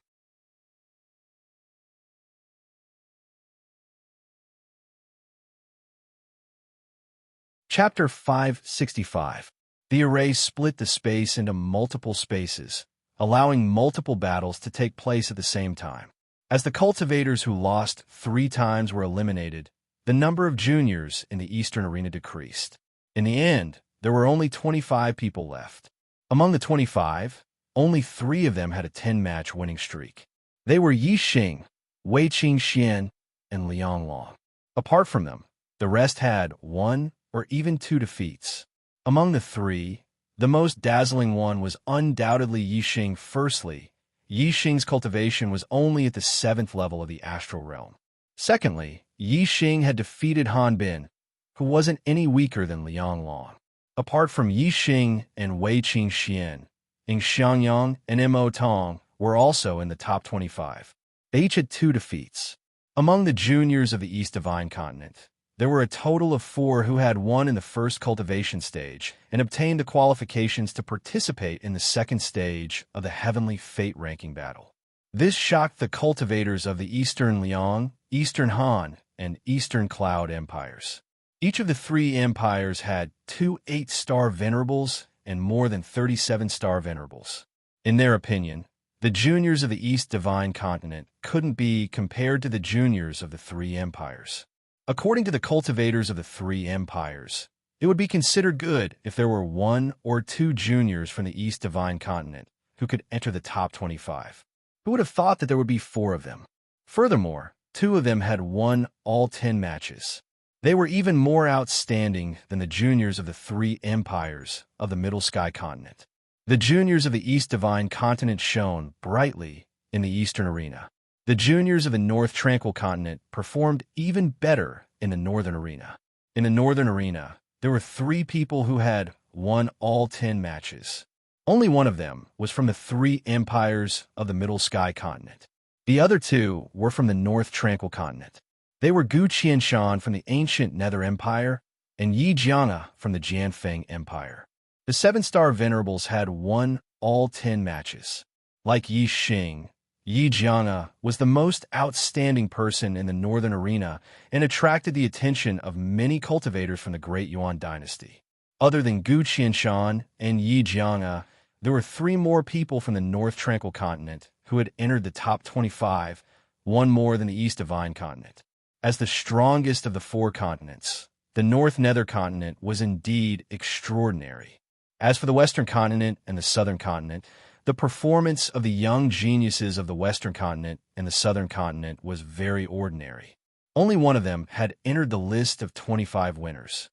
S1: Chapter 565. The array split the space into multiple spaces, allowing multiple battles to take place at the same time. As the cultivators who lost 3 times were eliminated, the number of juniors in the Eastern Arena decreased. In the end, there were only 25 people left. Among the 25, only 3 of them had a 10-match winning streak. They were Yixing, Wei Qingxian, and Liang Long. Apart from them, the rest had 1 or even 2 defeats. Among the 3, the most dazzling one was undoubtedly Yixing. Firstly, Yixing's cultivation was only at the 7th level of the astral realm. Secondly, Yixing had defeated Hanbin, who wasn't any weaker than Liang Long. Apart from Yixing and Wei Qingxian, Ing Xiangyang and Mo Tong were also in the top 25. They each had 2 defeats. Among the juniors of the East Divine Continent, there were a total of 4 who had won in the first cultivation stage and obtained the qualifications to participate in the second stage of the Heavenly Fate ranking battle. This shocked the cultivators of the Eastern Liang, Eastern Han, and Eastern Cloud empires. Each of the 3 empires had 2 8-star venerables and more than 37-star venerables. In their opinion, the juniors of the East Divine Continent couldn't be compared to the juniors of the 3 empires. According to the cultivators of the 3 empires, it would be considered good if there were 1 or 2 juniors from the East Divine Continent who could enter the top 25. Who would have thought that there would be 4 of them? Furthermore, 2 of them had won all 10 matches. They were even more outstanding than the juniors of the 3 empires of the Middle Sky Continent. The juniors of the East Divine Continent shone brightly in the Eastern Arena. The juniors of the North Tranquil Continent performed even better in the Northern Arena. In the Northern Arena, there were 3 people who had won all 10 matches. Only one of them was from the 3 empires of the Middle Sky Continent. The other 2 were from the North Tranquil Continent. They were Gu Qianshan from the ancient Nether Empire and Yi Jianga from the Jianfeng Empire. The 7-star venerables had won all 10 matches. Like Yixing, Yi Jianga was the most outstanding person in the Northern Arena and attracted the attention of many cultivators from the Great Yuan dynasty. Other than Gu Qianshan and Yi Jianga, there were 3 more people from the North Tranquil Continent who had entered the top 25, one more than the East Divine Continent. As the strongest of the 4 continents, the North Nether Continent was indeed extraordinary. As for the Western Continent and the Southern Continent, the performance of the young geniuses of the Western Continent and the Southern Continent was very ordinary. Only one of them had entered the list of 25 winners.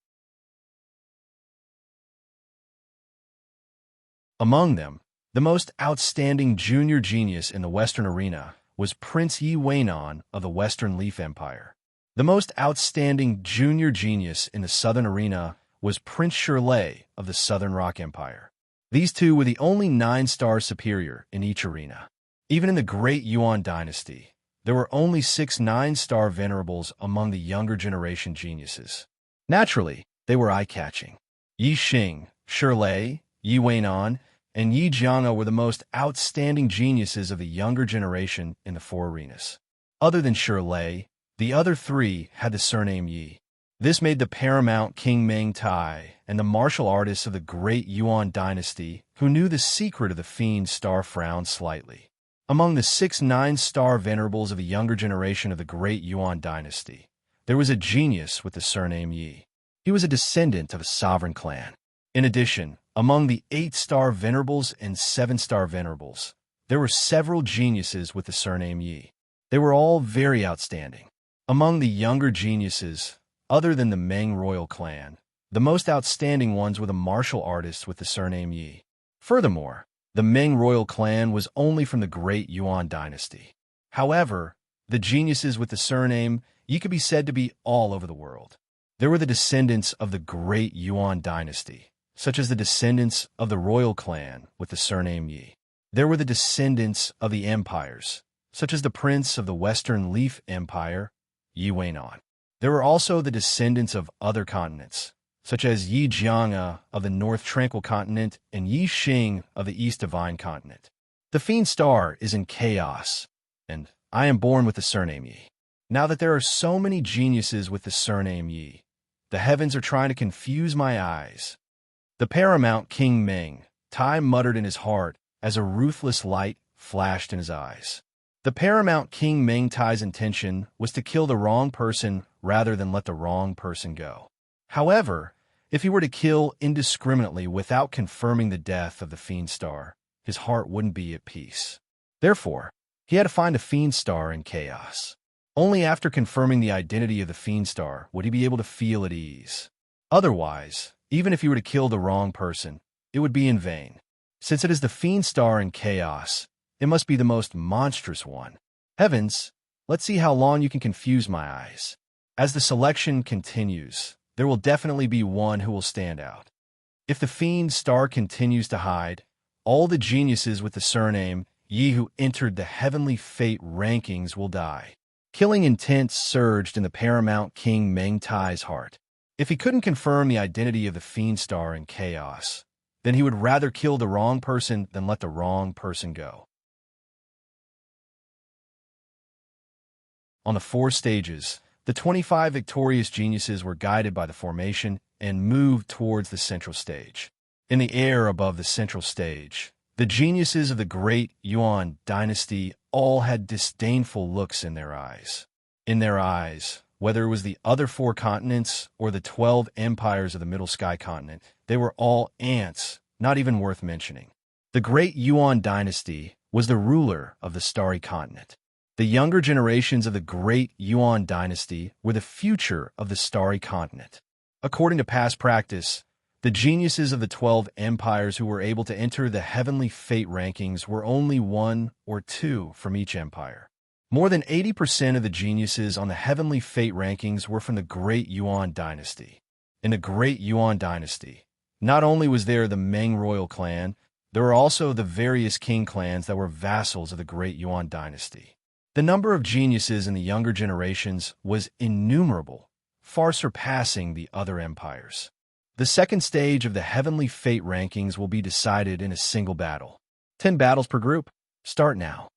S1: Among them, the most outstanding junior genius in the Western arena was Prince Yi Weinan of the Western Leaf Empire. The most outstanding junior genius in the Southern arena was Prince Shirley of the Southern Rock Empire. These two were the only 9-star superior in each arena. Even in the Great Yuan Dynasty, there were only 6 9-star venerables among the younger generation geniuses. Naturally, they were eye-catching. Yi Xing, Shirley, Yi Weinan, and Yi Jianga were the most outstanding geniuses of the younger generation in the 4 arenas. Other than Shirley, the other 3 had the surname Yi. This made the paramount King Meng Tai and the martial artists of the Great Yuan Dynasty, who knew the secret of the Fiend Star, frown slightly. Among the 6 9-star venerables of the younger generation of the Great Yuan Dynasty, there was a genius with the surname Yi. He was a descendant of a sovereign clan. In addition, among the 8-star venerables and 7-star venerables, there were several geniuses with the surname Yi. They were all very outstanding. Among the younger geniuses, other than the Meng royal clan, the most outstanding ones were the martial artists with the surname Yi. Furthermore, the Meng royal clan was only from the Great Yuan Dynasty. However, the geniuses with the surname Yi could be said to be all over the world. There were the descendants of the Great Yuan Dynasty, such as the descendants of the royal clan with the surname Yi. There were the descendants of the empires, such as the prince of the Western Leaf Empire, Yi Weinan. There were also the descendants of other continents, such as Yi Jianga of the North Tranquil Continent and Yi Xing of the East Divine Continent. The Fiend Star is in chaos, and I am born with the surname Yi. Now that there are so many geniuses with the surname Yi, the heavens are trying to confuse my eyes. The paramount King Meng Tai muttered in his heart as a ruthless light flashed in his eyes. The paramount King Meng Tai's intention was to kill the wrong person rather than let the wrong person go. However, if he were to kill indiscriminately without confirming the death of the Fiend Star, his heart wouldn't be at peace. Therefore, he had to find a Fiend Star in chaos. Only after confirming the identity of the Fiend Star would he be able to feel at ease. Otherwise, even if he were to kill the wrong person, it would be in vain. Since it is the Fiend Star in chaos, it must be the most monstrous one. Heavens, let's see how long you can confuse my eyes. As the selection continues, there will definitely be one who will stand out. If the Fiend Star continues to hide, all the geniuses with the surname Yi who entered the Heavenly Fate rankings will die. Killing intent surged in the paramount King Meng Tai's heart. If he couldn't confirm the identity of the Fiend Star in chaos, then he would rather kill the wrong person than let the wrong person go. On the 4 stages, the 25 victorious geniuses were guided by the formation and moved towards the central stage. In the air above the central stage, the geniuses of the Great Yuan Dynasty all had disdainful looks in their eyes. In their eyes, whether it was the other 4 continents or the 12 empires of the Middle Sky Continent, they were all ants, not even worth mentioning. The Great Yuan Dynasty was the ruler of the Starry Continent. The younger generations of the Great Yuan Dynasty were the future of the Starry Continent. According to past practice, the geniuses of the 12 empires who were able to enter the Heavenly Fate rankings were only 1 or 2 from each empire. More than 80% of the geniuses on the Heavenly Fate rankings were from the Great Yuan Dynasty. In the Great Yuan Dynasty, not only was there the Meng royal clan, there were also the various king clans that were vassals of the Great Yuan Dynasty. The number of geniuses in the younger generations was innumerable, far surpassing the other empires. The second stage of the Heavenly Fate rankings will be decided in a single battle. 10 battles per group. Start now.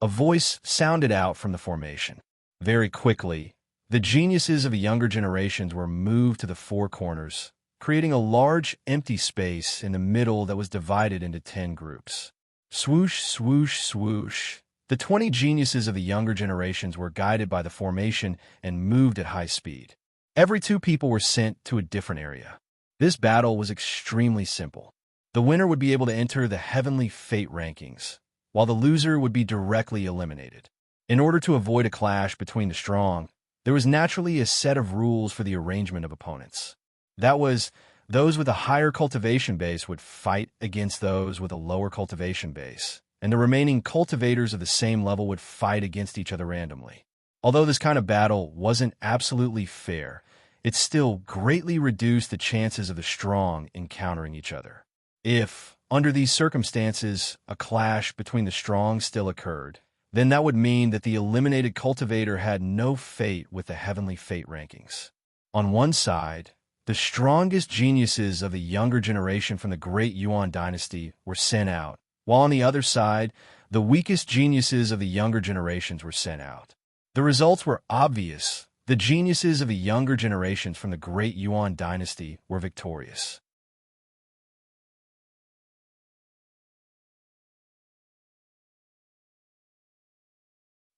S1: A voice sounded out from the formation. Very quickly, the geniuses of the younger generations were moved to the 4 corners, creating a large empty space in the middle that was divided into 10 groups. Swoosh, swoosh, swoosh. The 20 geniuses of the younger generations were guided by the formation and moved at high speed. Every 2 people were sent to a different area. This battle was extremely simple. The winner would be able to enter the Heavenly Fate rankings, while the loser would be directly eliminated. In order to avoid a clash between the strong, there was naturally a set of rules for the arrangement of opponents. That was, those with a higher cultivation base would fight against those with a lower cultivation base, and the remaining cultivators of the same level would fight against each other randomly. Although this kind of battle wasn't absolutely fair, it still greatly reduced the chances of the strong encountering each other. If, under these circumstances, a clash between the strong still occurred, then that would mean that the eliminated cultivator had no fate with the Heavenly Fate rankings. On one side, the strongest geniuses of the younger generation from the Great Yuan dynasty were sent out, while on the other side, the weakest geniuses of the younger generations were sent out. The results were obvious. The geniuses of the younger generations from the Great Yuan dynasty were victorious.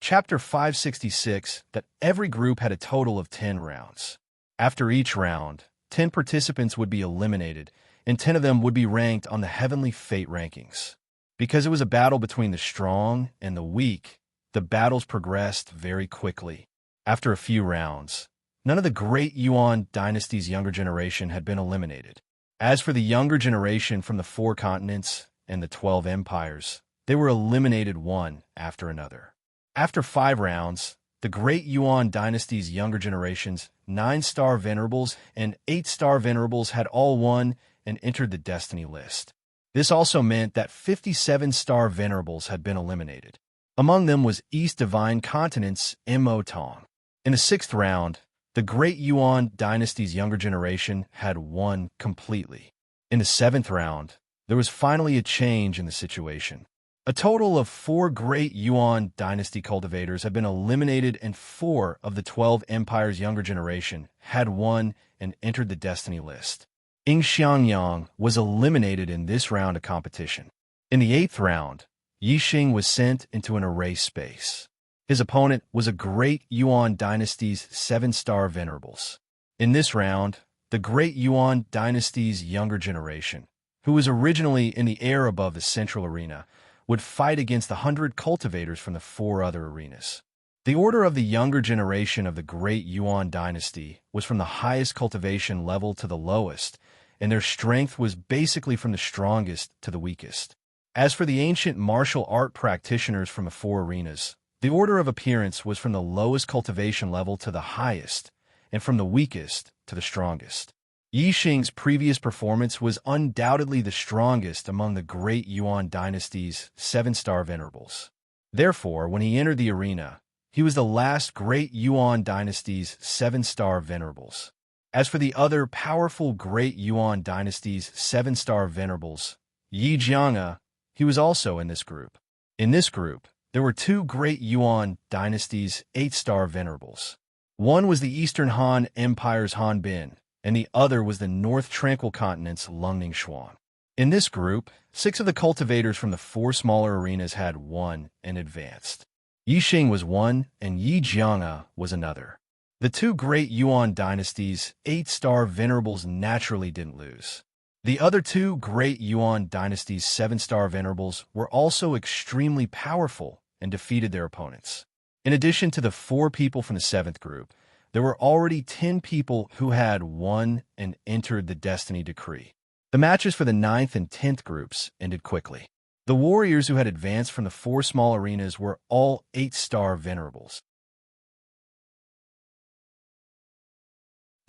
S1: Chapter 566, that every group had a total of 10 rounds. After each round, 10 participants would be eliminated, and 10 of them would be ranked on the Heavenly Fate rankings. Because it was a battle between the strong and the weak, the battles progressed very quickly. After a few rounds, none of the Great Yuan dynasty's younger generation had been eliminated. As for the younger generation from the 4 continents and the 12 empires, they were eliminated one after another. After 5 rounds, the Great Yuan dynasty's younger generations, 9-star venerables and 8-star venerables, had all won and entered the destiny list. This also meant that 57-star venerables had been eliminated. Among them was East Divine Continent's Mo Tong. In the 6th round, the Great Yuan dynasty's younger generation had won completely. In the 7th round, there was finally a change in the situation. A total of 4 Great Yuan dynasty cultivators had been eliminated, and 4 of the 12 empires' younger generation had won and entered the destiny list. Xiangyang was eliminated in this round of competition. In the 8th round, Yixing was sent into an erase space. His opponent was a Great Yuan dynasty's 7-star venerables. In this round, the Great Yuan dynasty's younger generation, who was originally in the air above the central arena, would fight against the 100 cultivators from the 4 other arenas. The order of the younger generation of the Great Yuan dynasty was from the highest cultivation level to the lowest, and their strength was basically from the strongest to the weakest. As for the ancient martial art practitioners from the 4 arenas, the order of appearance was from the lowest cultivation level to the highest, and from the weakest to the strongest. Yixing's previous performance was undoubtedly the strongest among the Great Yuan dynasty's 7-star venerables. Therefore, when he entered the arena, he was the last Great Yuan dynasty's 7-star venerables. As for the other powerful Great Yuan dynasty's 7-star venerables, Yi Jianga, he was also in this group. In this group, there were 2 Great Yuan dynasty's 8-star venerables. One was the Eastern Han Empire's Han Bin, and the other was the North Tranquil Continent's Lungning Xuan. In this group, 6 of the cultivators from the 4 smaller arenas had won and advanced. Yixing was one, and Yi Jianga was another. The 2 Great Yuan dynasty's 8-star venerables naturally didn't lose. The other 2 Great Yuan dynasty's 7-star venerables were also extremely powerful and defeated their opponents. In addition to the 4 people from the 7th group, there were already 10 people who had won and entered the Destiny Decree. The matches for the 9th and 10th groups ended quickly. The warriors who had advanced from the 4 small arenas were all 8-star venerables.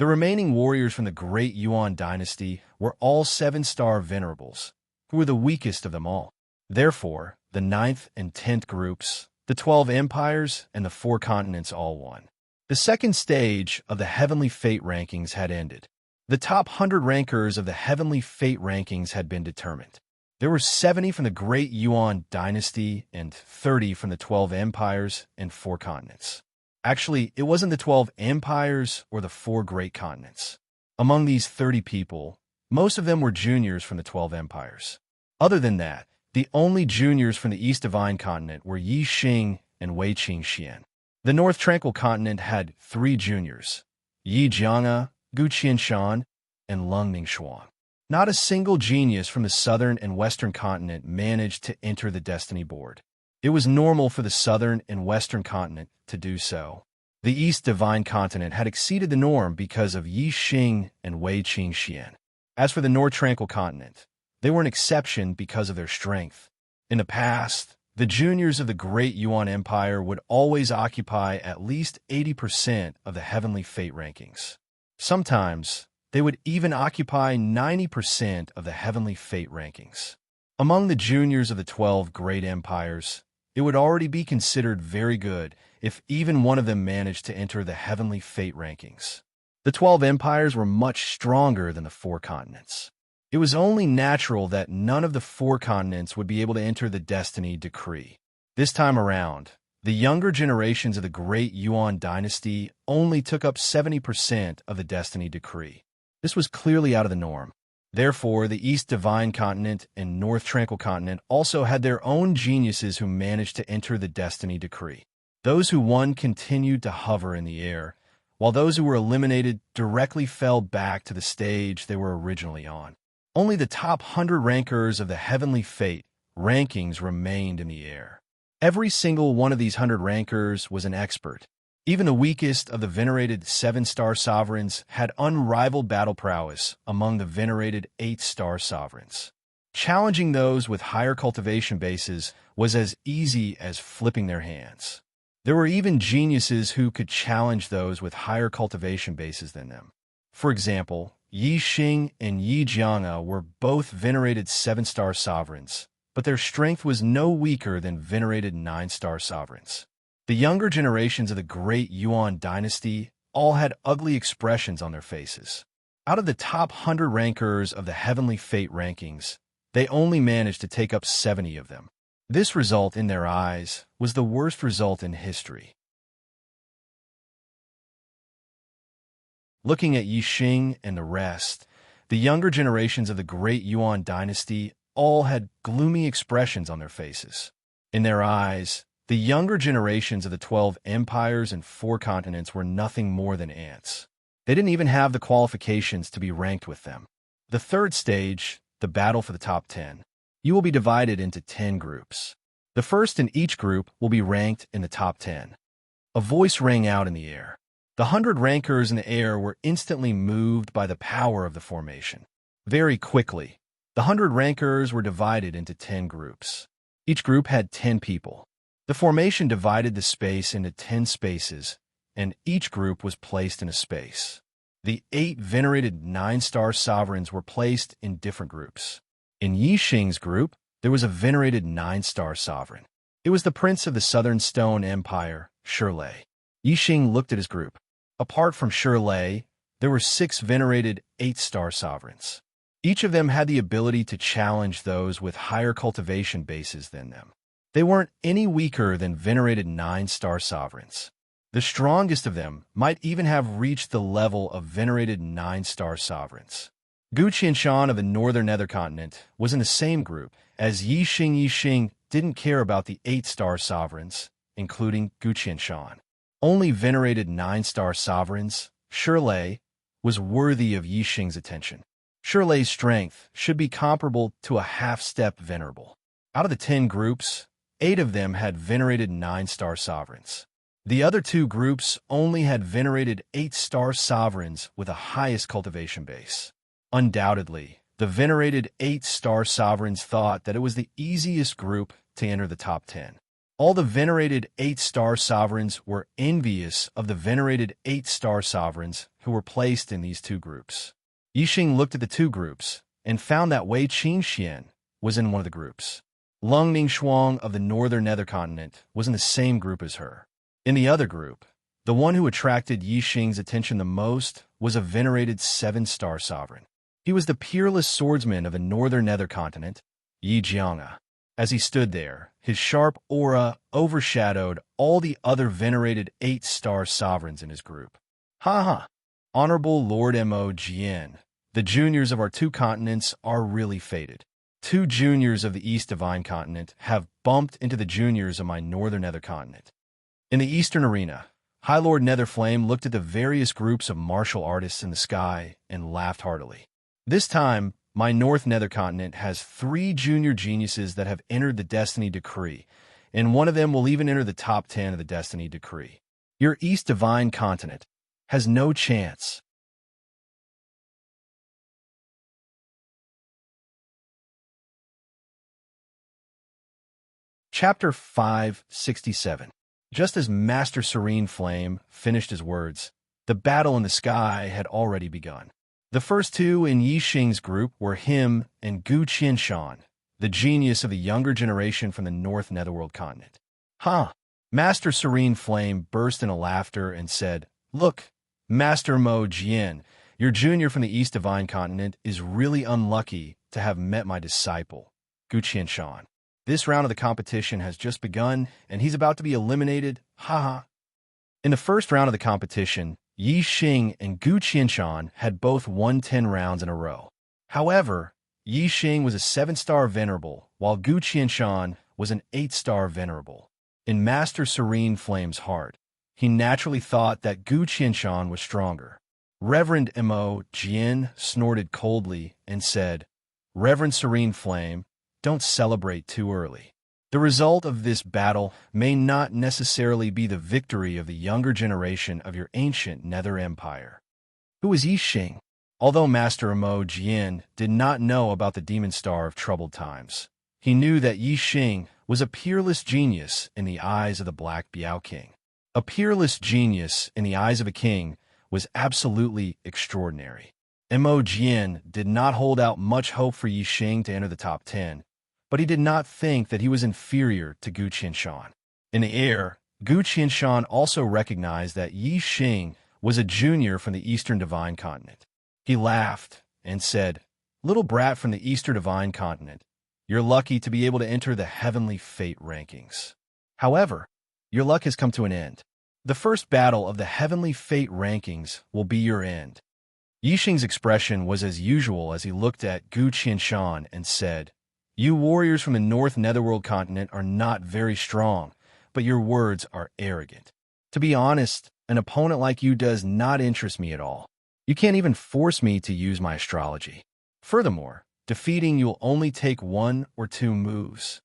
S1: The remaining warriors from the Great Yuan dynasty were all 7-star venerables, who were the weakest of them all. Therefore, the 9th and 10th groups, the 12 empires, and the 4 continents all won. The second stage of the Heavenly Fate rankings had ended. The top 100 rankers of the Heavenly Fate rankings had been determined. There were 70 from the Great Yuan dynasty and 30 from the 12 empires and 4 continents. Actually, it wasn't the 12 empires or the 4 great continents. Among these 30 people, most of them were juniors from the 12 empires. Other than that, the only juniors from the East Divine Continent were Yi Xing and Wei Qingxian. The North Tranquil Continent had 3 juniors, Yi Jianga, Gu Qianshan, and Lung Ningxuan. Not a single genius from the Southern and Western Continent managed to enter the Destiny Board. It was normal for the Southern and Western Continent to do so. The East Divine Continent had exceeded the norm because of Yi Xing and Wei Qingxian. As for the North Tranquil Continent, they were an exception because of their strength. In the past, the juniors of the Great Yuan Empire would always occupy at least 80% of the Heavenly Fate rankings. Sometimes, they would even occupy 90% of the Heavenly Fate rankings. Among the juniors of the 12 Great Empires, it would already be considered very good if even one of them managed to enter the Heavenly Fate rankings. The 12 empires were much stronger than the 4 continents. It was only natural that none of the 4 continents would be able to enter the Destiny Decree. This time around, the younger generations of the Great Yuan Dynasty only took up 70% of the Destiny Decree. This was clearly out of the norm. Therefore, the East Divine Continent and North Tranquil Continent also had their own geniuses who managed to enter the Destiny Decree. Those who won continued to hover in the air, while those who were eliminated directly fell back to the stage they were originally on. Only the top 100 rankers of the Heavenly Fate rankings remained in the air. Every single one of these 100 rankers was an expert. Even the weakest of the venerated 7-star sovereigns had unrivaled battle prowess among the venerated 8-star sovereigns. Challenging those with higher cultivation bases was as easy as flipping their hands. There were even geniuses who could challenge those with higher cultivation bases than them. For example, Yi Xing and Yi Jianga were both venerated 7-star sovereigns, but their strength was no weaker than venerated 9-star sovereigns. The younger generations of the Great Yuan Dynasty all had ugly expressions on their faces. Out of the top 100 rankers of the Heavenly Fate rankings, they only managed to take up 70 of them. This result, in their eyes, was the worst result in history. Looking at Yi Xing and the rest, the younger generations of the Great Yuan Dynasty all had gloomy expressions on their faces. In their eyes, the younger generations of the 12 empires and 4 continents were nothing more than ants. They didn't even have the qualifications to be ranked with them. The third stage, the battle for the top 10, you will be divided into 10 groups. The first in each group will be ranked in the top 10. A voice rang out in the air. The 100 rankers in the air were instantly moved by the power of the formation. Very quickly, the 100 rankers were divided into 10 groups. Each group had 10 people. The formation divided the space into 10 spaces, and each group was placed in a space. The 8 venerated 9-star sovereigns were placed in different groups. In Yi Xing's group, there was a venerated 9-star sovereign. It was the prince of the Southern Stone Empire, Shirley. Yi Xing looked at his group. Apart from Shirley, there were 6 venerated 8-star sovereigns. Each of them had the ability to challenge those with higher cultivation bases than them. They weren't any weaker than venerated 9-star sovereigns. The strongest of them might even have reached the level of venerated 9-star sovereigns. Gu Qianshan of the Northern Nether Continent was in the same group, as Yi Xing. Yi Xing didn't care about the 8-star sovereigns, including Gu Qianshan. Only venerated 9-star sovereigns, Shirley, was worthy of Yi Xing's attention. Shirley's strength should be comparable to a half-step venerable. Out of the 10 groups, 8 of them had venerated 9-star sovereigns. The other 2 groups only had venerated 8-star sovereigns with a highest cultivation base. Undoubtedly, the venerated 8-star sovereigns thought that it was the easiest group to enter the top 10. All the venerated 8-star sovereigns were envious of the venerated 8-star sovereigns who were placed in these 2 groups. Yi Xing looked at the 2 groups and found that Wei Qingxian was in one of the groups. Lung Ningxuan of the Northern Nether Continent was in the same group as her. In the other group, the one who attracted Yi Xing's attention the most was a venerated 7-star sovereign. He was the peerless swordsman of the Northern Nether Continent, Yi Jianga. As he stood there, his sharp aura overshadowed all the other venerated 8-star sovereigns in his group. Ha ha! Honorable Lord Mo Jian, the juniors of our two continents are really fated. Two juniors of the East Divine Continent have bumped into the juniors of my northern Nether Continent. In the Eastern Arena, High Lord Netherflame looked at the various groups of martial artists in the sky and laughed heartily. This time, my North Nether Continent has 3 junior geniuses that have entered the Destiny Decree, and one of them will even enter the top 10 of the Destiny Decree. Your East Divine Continent has no chance. Chapter 567. Just as Master Serene Flame finished his words, the battle in the sky had already begun. The first two in Yi Xing's group were him and Gu Qianshan, the genius of the younger generation from the North Netherworld continent. Huh! Master Serene Flame burst into laughter and said, "Look, Master Mo Jian, your junior from the East Divine Continent is really unlucky to have met my disciple, Gu Qianshan. This round of the competition has just begun, and he's about to be eliminated, haha." In the first round of the competition, Yi Xing and Gu Qianshan had both won 10 rounds in a row. However, Yi Xing was a 7-star Venerable, while Gu Qianshan was an 8-star Venerable. In Master Serene Flame's heart, he naturally thought that Gu Qianshan was stronger. Reverend Mo Jian snorted coldly and said, "Reverend Serene Flame, don't celebrate too early. The result of this battle may not necessarily be the victory of the younger generation of your ancient Nether Empire." Who was Yi Xing? Although Master Mo Jian did not know about the Demon Star of Troubled Times, he knew that Yi Xing was a peerless genius in the eyes of the Black Biao King. A peerless genius in the eyes of a king was absolutely extraordinary. Mo Jian did not hold out much hope for Yi Xing to enter the top 10, but he did not think that he was inferior to Gu Qianshan. In the air, Gu Qianshan also recognized that Yi Xing was a junior from the Eastern Divine Continent. He laughed and said, "Little brat from the Eastern Divine Continent, you're lucky to be able to enter the Heavenly Fate rankings. However, your luck has come to an end. The first battle of the Heavenly Fate rankings will be your end." Yi Xing's expression was as usual as he looked at Gu Qianshan and said, "You warriors from the North Netherworld continent are not very strong, but your words are arrogant. To be honest, an opponent like you does not interest me at all. You can't even force me to use my astrology. Furthermore, defeating you'll only take 1 or 2 moves."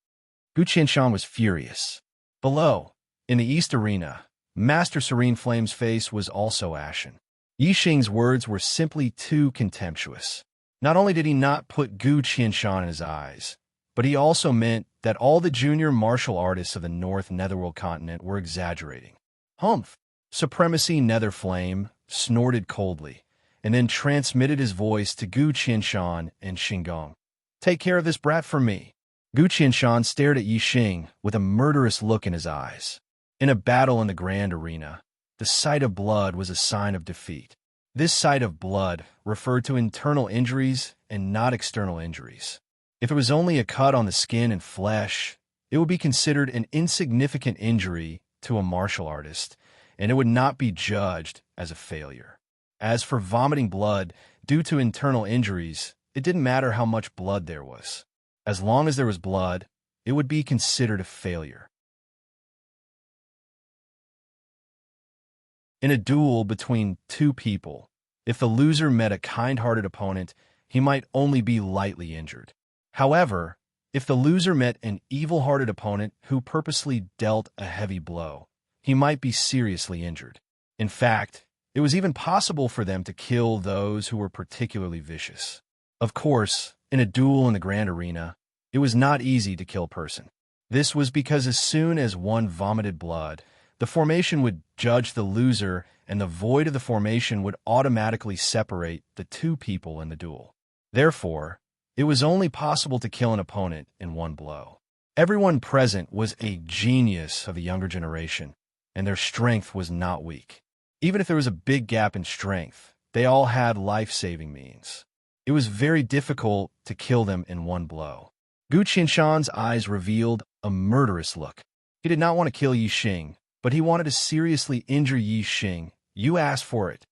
S1: Gu Qianshan was furious. Below, in the East Arena, Master Serene Flame's face was also ashen. Yi Xing's words were simply too contemptuous. Not only did he not put Gu Qianshan in his eyes, but he also meant that all the junior martial artists of the North Netherworld continent were exaggerating. Humph! Supremacy Netherflame snorted coldly, and then transmitted his voice to Gu Qianshan and Xinggong. "Take care of this brat for me." Gu Qianshan stared at Yi Xing with a murderous look in his eyes. In a battle in the Grand Arena, the sight of blood was a sign of defeat. This sight of blood referred to internal injuries and not external injuries. If it was only a cut on the skin and flesh, it would be considered an insignificant injury to a martial artist, and it would not be judged as a failure. As for vomiting blood due to internal injuries, it didn't matter how much blood there was. As long as there was blood, it would be considered a failure. In a duel between 2 people, if the loser met a kind-hearted opponent, he might only be lightly injured. However, if the loser met an evil-hearted opponent who purposely dealt a heavy blow, he might be seriously injured. In fact, it was even possible for them to kill those who were particularly vicious. Of course, in a duel in the Grand Arena, it was not easy to kill a person. This was because as soon as one vomited blood, the formation would judge the loser, and the void of the formation would automatically separate the 2 people in the duel. Therefore, it was only possible to kill an opponent in 1 blow. Everyone present was a genius of the younger generation, and their strength was not weak. Even if there was a big gap in strength, they all had life-saving means. It was very difficult to kill them in 1 blow. Gu Qianshan's eyes revealed a murderous look. He did not want to kill Yi Xing, but he wanted to seriously injure Yi Xing. "You asked for it.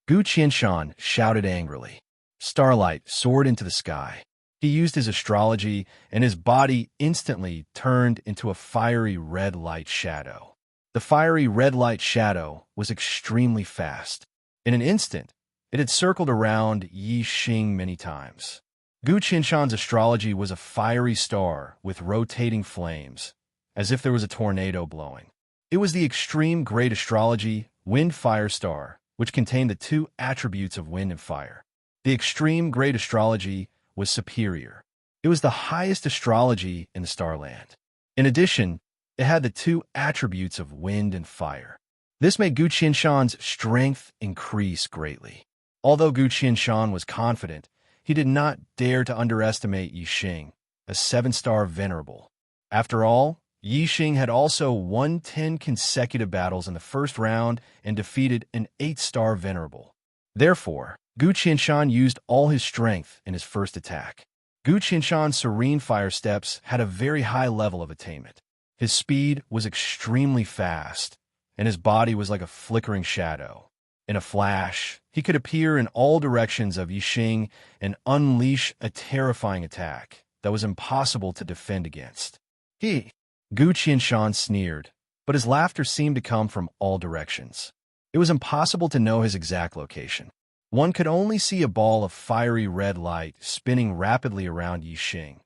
S1: Gu Qianshan shouted angrily. Starlight soared into the sky. He used his astrology, and his body instantly turned into a fiery red light shadow. The fiery red light shadow was extremely fast. In an instant, it had circled around Yi Xing many times. Gu Qianshan's astrology was a fiery star with rotating flames, as if there was a tornado blowing. It was the extreme great astrology, wind-fire star, which contained the two attributes of wind and fire. The extreme great astrology was superior. It was the highest astrology in the starland. In addition, it had the two attributes of wind and fire. This made Gu Qianshan's strength increase greatly. Although Gu Qianshan was confident, he did not dare to underestimate Yi Xing, a 7-star venerable. After all, Yi Xing had also won 10 consecutive battles in the first round and defeated an 8-star venerable. Therefore, Gu Qianshan used all his strength in his first attack. Gu Qianshan's serene fire steps had a very high level of attainment. His speed was extremely fast, and his body was like a flickering shadow. In a flash, he could appear in all directions of Yi Xing and unleash a terrifying attack that was impossible to defend against. Gu Qianshan sneered, but his laughter seemed to come from all directions. It was impossible to know his exact location. One could only see a ball of fiery red light spinning rapidly around Yi Xing.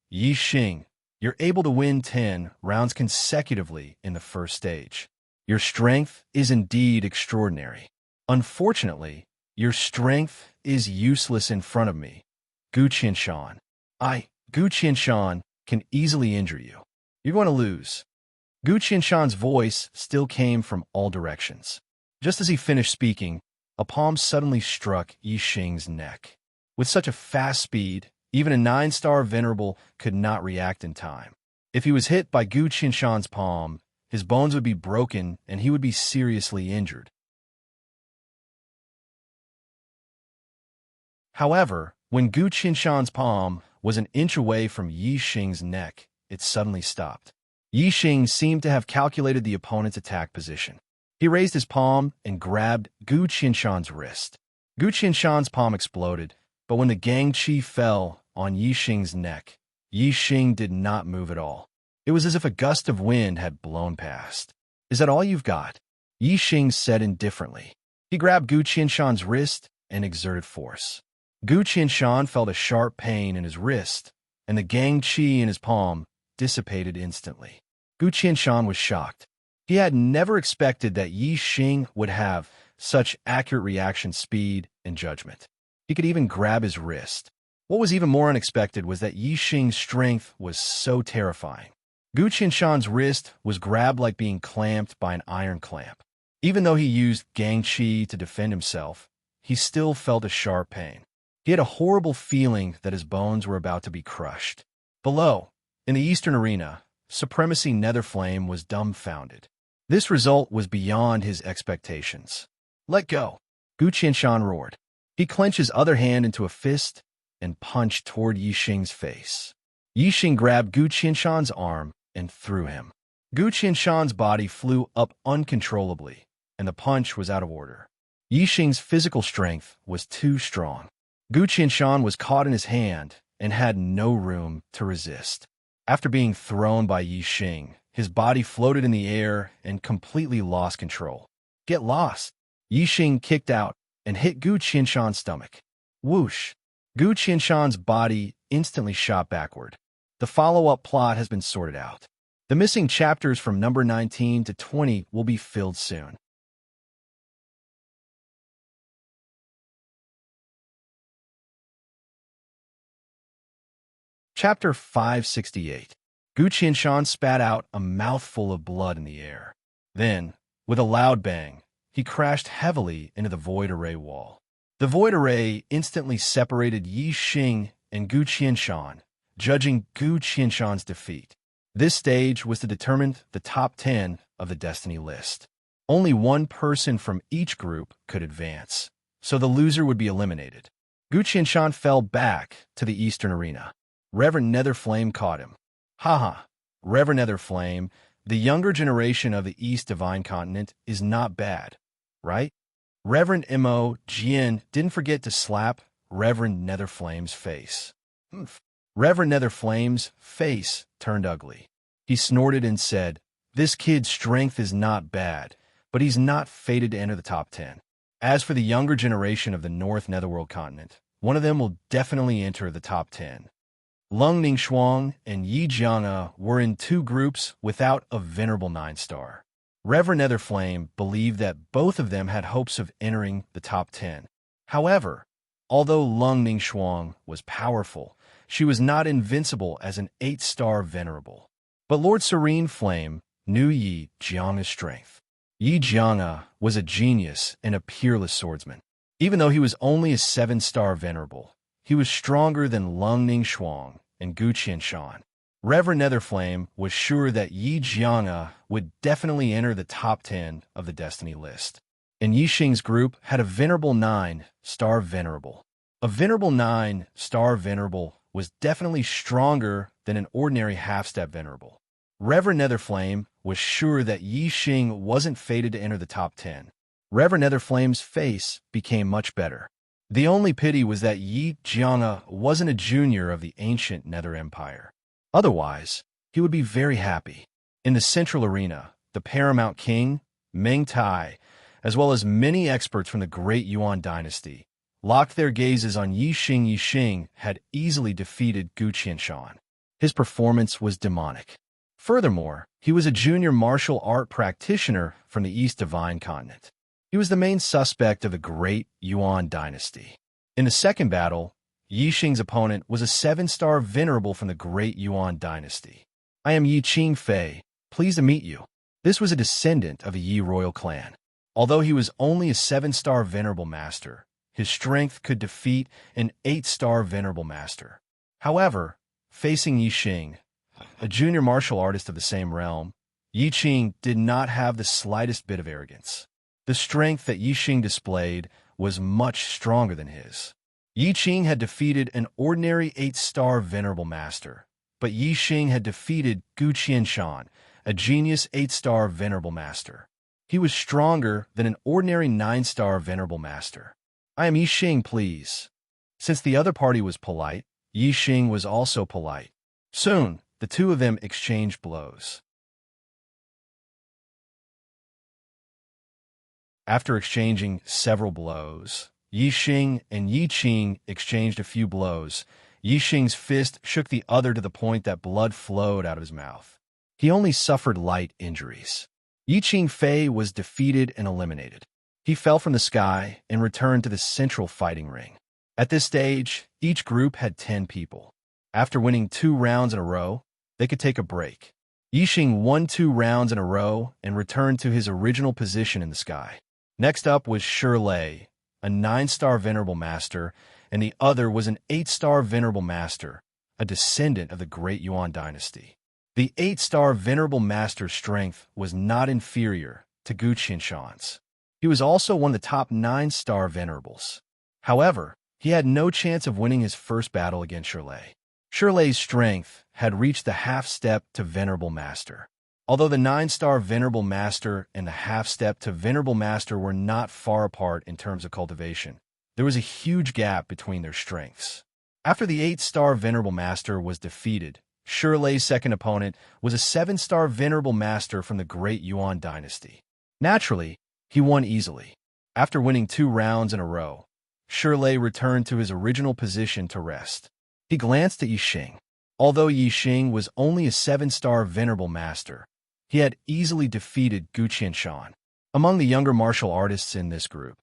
S1: Yi Xing, you're able to win 10 rounds consecutively in the first stage. Your strength is indeed extraordinary. Unfortunately, your strength is useless in front of me. Gu Qianshan. Gu Qianshan, can easily injure you. You're going to lose. Gu Qianshan's voice still came from all directions. Just as he finished speaking, a palm suddenly struck Yi Xing's neck. With such a fast speed, even a 9-star venerable could not react in time. If he was hit by Gu Qianshan's palm, his bones would be broken and he would be seriously injured. However, when Gu Qianshan's palm was an inch away from Yi Xing's neck, it suddenly stopped. Yi Xing seemed to have calculated the opponent's attack position. He raised his palm and grabbed Gu Qianshan's wrist. Gu Qianshan's palm exploded, but when the Gang Qi fell on Yi Xing's neck, Yi Xing did not move at all. It was as if a gust of wind had blown past. Is that all you've got? Yi Xing said indifferently. He grabbed Gu Qianshan's wrist and exerted force. Gu Qianshan felt a sharp pain in his wrist, and the Gang Qi in his palm dissipated instantly. Gu Qianshan was shocked. He had never expected that Yi Xing would have such accurate reaction speed and judgment. He could even grab his wrist. What was even more unexpected was that Yi Xing's strength was so terrifying. Gu Qianshan's wrist was grabbed like being clamped by an iron clamp. Even though he used Gang Qi to defend himself, he still felt a sharp pain. He had a horrible feeling that his bones were about to be crushed. Below, in the Eastern Arena, Supremacy Netherflame was dumbfounded. This result was beyond his expectations. Let go, Gu Qianshan roared. He clenched his other hand into a fist and punched toward Yi Xing's face. Yi Xing grabbed Gu Qianshan's arm and threw him. Gu Qianshan's body flew up uncontrollably, and the punch was out of order. Yi Xing's physical strength was too strong. Gu Qianshan was caught in his hand and had no room to resist. After being thrown by Yi Xing, his body floated in the air and completely lost control. Get lost! Yi Xing kicked out and hit Gu Qianshan's stomach. Whoosh! Gu Qianshan's body instantly shot backward. The follow-up plot has been sorted out. The missing chapters from number 19 to 20 will be filled soon. Chapter 568. Gu Qianshan spat out a mouthful of blood in the air. Then, with a loud bang, he crashed heavily into the void array wall. The void array instantly separated Yi Xing and Gu Qianshan, judging Gu Qianshan's defeat. This stage was to determine the top 10 of the Destiny list. Only one person from each group could advance, so the loser would be eliminated. Gu Qianshan fell back to the Eastern Arena. Reverend Netherflame caught him. Haha, Reverend Netherflame, the younger generation of the East Divine Continent is not bad, right? Reverend Mo Jian didn't forget to slap Reverend Netherflame's face. Reverend Netherflame's face turned ugly. He snorted and said, "This kid's strength is not bad, but he's not fated to enter the top 10. As for the younger generation of the North Netherworld continent, one of them will definitely enter the top 10. Lung Ningxuang and Yi Jianga were in two groups without a venerable 9-star. Reverend Netherflame believed that both of them had hopes of entering the top 10. However, although Lung Ningxuang was powerful, she was not invincible as an 8-star venerable. But Lord Serene Flame knew Yi Jianga's strength. Yi Jianga was a genius and a peerless swordsman. Even though he was only a 7-star venerable, he was stronger than Lung Ningxuang and Gu Qianshan. Reverend Netherflame was sure that Yi Jianga would definitely enter the top 10 of the Destiny list. And Yi Xing's group had a venerable 9-star venerable. A venerable 9-star venerable was definitely stronger than an ordinary half-step venerable. Reverend Netherflame was sure that Yi Xing wasn't fated to enter the top 10. Reverend Netherflame's face became much better. The only pity was that Yi Jianga wasn't a junior of the ancient Nether Empire. Otherwise, he would be very happy. In the central arena, the Paramount King, Meng Tai, as well as many experts from the Great Yuan dynasty, locked their gazes on Yi Xing. Yi Xing had easily defeated Gu Qianshan. His performance was demonic. Furthermore, he was a junior martial art practitioner from the East Divine Continent. He was the main suspect of the Great Yuan dynasty. In the second battle, Yi Xing's opponent was a 7-star venerable from the Great Yuan dynasty. "I am Yi Qing Fei, pleased to meet you." This was a descendant of the Yi royal clan. Although he was only a 7-star venerable master, his strength could defeat an 8-star venerable master. However, facing Yi Xing, a junior martial artist of the same realm, Yi Qing did not have the slightest bit of arrogance. The strength that Yi Xing displayed was much stronger than his. Yi Qing had defeated an ordinary 8-star venerable master, but Yi Xing had defeated Gu Qianshan, a genius 8-star venerable master. He was stronger than an ordinary 9-star venerable master. "I am Yi Xing, please." Since the other party was polite, Yi Xing was also polite. Soon, the two of them exchanged blows. After exchanging several blows, Yi Xing and Yi Qing exchanged a few blows. Yi Xing's fist shook the other to the point that blood flowed out of his mouth. He only suffered light injuries. Yi Qing Fei was defeated and eliminated. He fell from the sky and returned to the central fighting ring. At this stage, each group had 10 people. After winning 2 rounds in a row, they could take a break. Yi Xing won 2 rounds in a row and returned to his original position in the sky. Next up was Shirley, a 9-star venerable master, and the other was an 8-star venerable master, a descendant of the Great Yuan dynasty. The 8-star venerable master's strength was not inferior to Gu Qianshan's. He was also one of the top 9-star venerables. However, he had no chance of winning his first battle against Shirley. Shirley's strength had reached the half-step to venerable master. Although the 9-star venerable master and the half-step to venerable master were not far apart in terms of cultivation, there was a huge gap between their strengths. After the 8-star venerable master was defeated, Shirley's second opponent was a 7-star venerable master from the Great Yuan dynasty. Naturally, he won easily. After winning 2 rounds in a row, Shirley returned to his original position to rest. He glanced at Yi Xing. Although Yi Xing was only a 7-star venerable master, he had easily defeated Gu Qianshan. Among the younger martial artists in this group,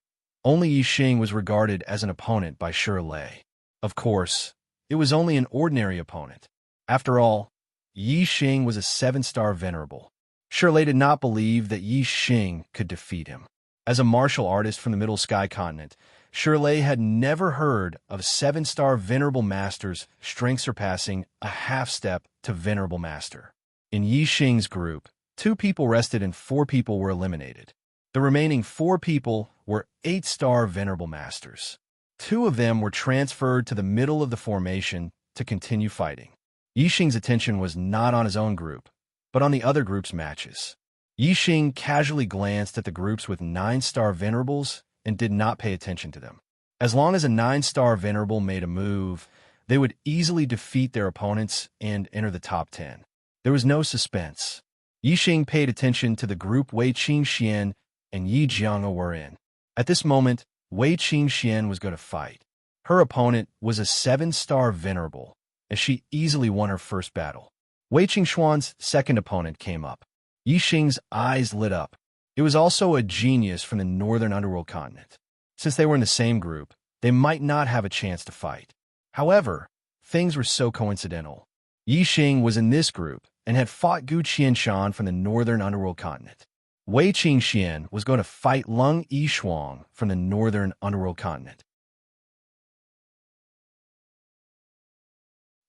S1: only Yi Xing was regarded as an opponent by Shirley. Of course, it was only an ordinary opponent. After all, Yi Xing was a 7-star venerable. Shirley did not believe that Yi Xing could defeat him. As a martial artist from the Middle Sky continent, Shirley had never heard of 7-star venerable masters strength surpassing a half-step to venerable master. In Yi Xing's group, 2 people rested and 4 people were eliminated. The remaining 4 people were 8-star venerable masters. 2 of them were transferred to the middle of the formation to continue fighting. Yi Xing's attention was not on his own group, but on the other group's matches. Yi Xing casually glanced at the groups with 9-star venerables and did not pay attention to them. As long as a 9-star venerable made a move, they would easily defeat their opponents and enter the top 10. There was no suspense. Yixing paid attention to the group Wei Qingxian and Yi Jianga were in. At this moment, Wei Qingxian was going to fight. Her opponent was a 7-star venerable, as she easily won her first battle. Wei Qingxuan's second opponent came up. Yixing's eyes lit up. It was also a genius from the northern underworld continent. Since they were in the same group, they might not have a chance to fight. However, things were so coincidental. Yixing was in this group and had fought Gu Qianshan from the northern underworld continent. Wei Qingxian was going to fight Lung Yishuang from the northern underworld continent.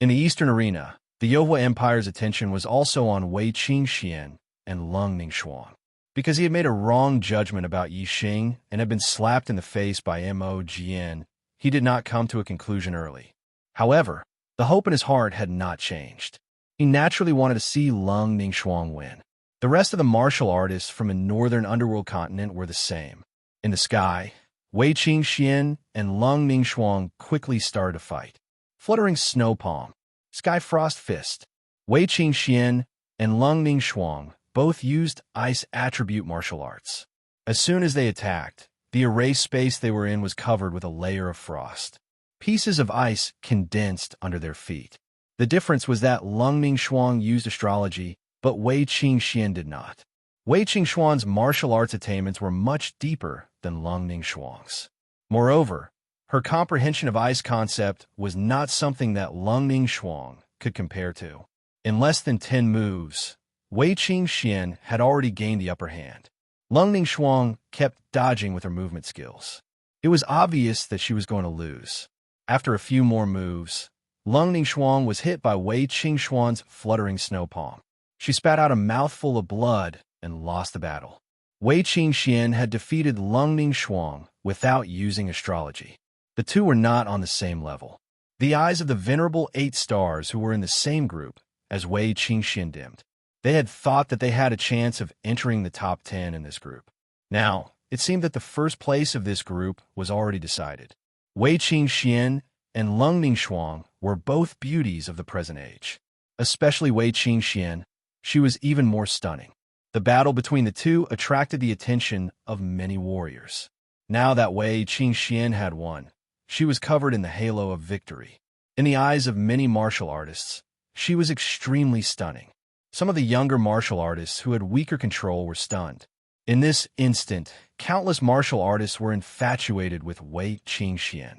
S1: In the eastern arena, the Youhua Empire's attention was also on Wei Qingxian and Lung Ningxuang. Because he had made a wrong judgment about Yixing and had been slapped in the face by Mo Jian, he did not come to a conclusion early. However, the hope in his heart had not changed. He naturally wanted to see Lung Ningxuang win. The rest of the martial artists from the northern underworld continent were the same. In the sky, Wei Qingxian and Lung Ningxuang quickly started to fight. Fluttering Snow Palm, Sky Frost Fist, Wei Qingxian and Lung Ningxuang both used ice attribute martial arts. As soon as they attacked, the erased space they were in was covered with a layer of frost. Pieces of ice condensed under their feet. The difference was that Lung Ningxuang used astrology, but Wei Qingxian did not. Wei Qingxuan's martial arts attainments were much deeper than Lung Ningxuang's. Moreover, her comprehension of ice concept was not something that Lung Ningxuang could compare to. In less than 10 moves, Wei Qingxian had already gained the upper hand. Lung Ningxuang kept dodging with her movement skills. It was obvious that she was going to lose. After a few more moves, Lung Ningxuang was hit by Wei Qingxuan's fluttering snow palm. She spat out a mouthful of blood and lost the battle. Wei Qingxian had defeated Lung Ningxuang without using astrology. The two were not on the same level. The eyes of the venerable 8 stars who were in the same group as Wei Qingxian dimmed. They had thought that they had a chance of entering the top 10 in this group. Now, it seemed that the first place of this group was already decided. Wei Qingxian and Lung Ningxuang were both beauties of the present age. Especially Wei Qingxian, she was even more stunning. The battle between the two attracted the attention of many warriors. Now that Wei Qingxian had won, she was covered in the halo of victory. In the eyes of many martial artists, she was extremely stunning. Some of the younger martial artists who had weaker control were stunned. In this instant, countless martial artists were infatuated with Wei Qingxian.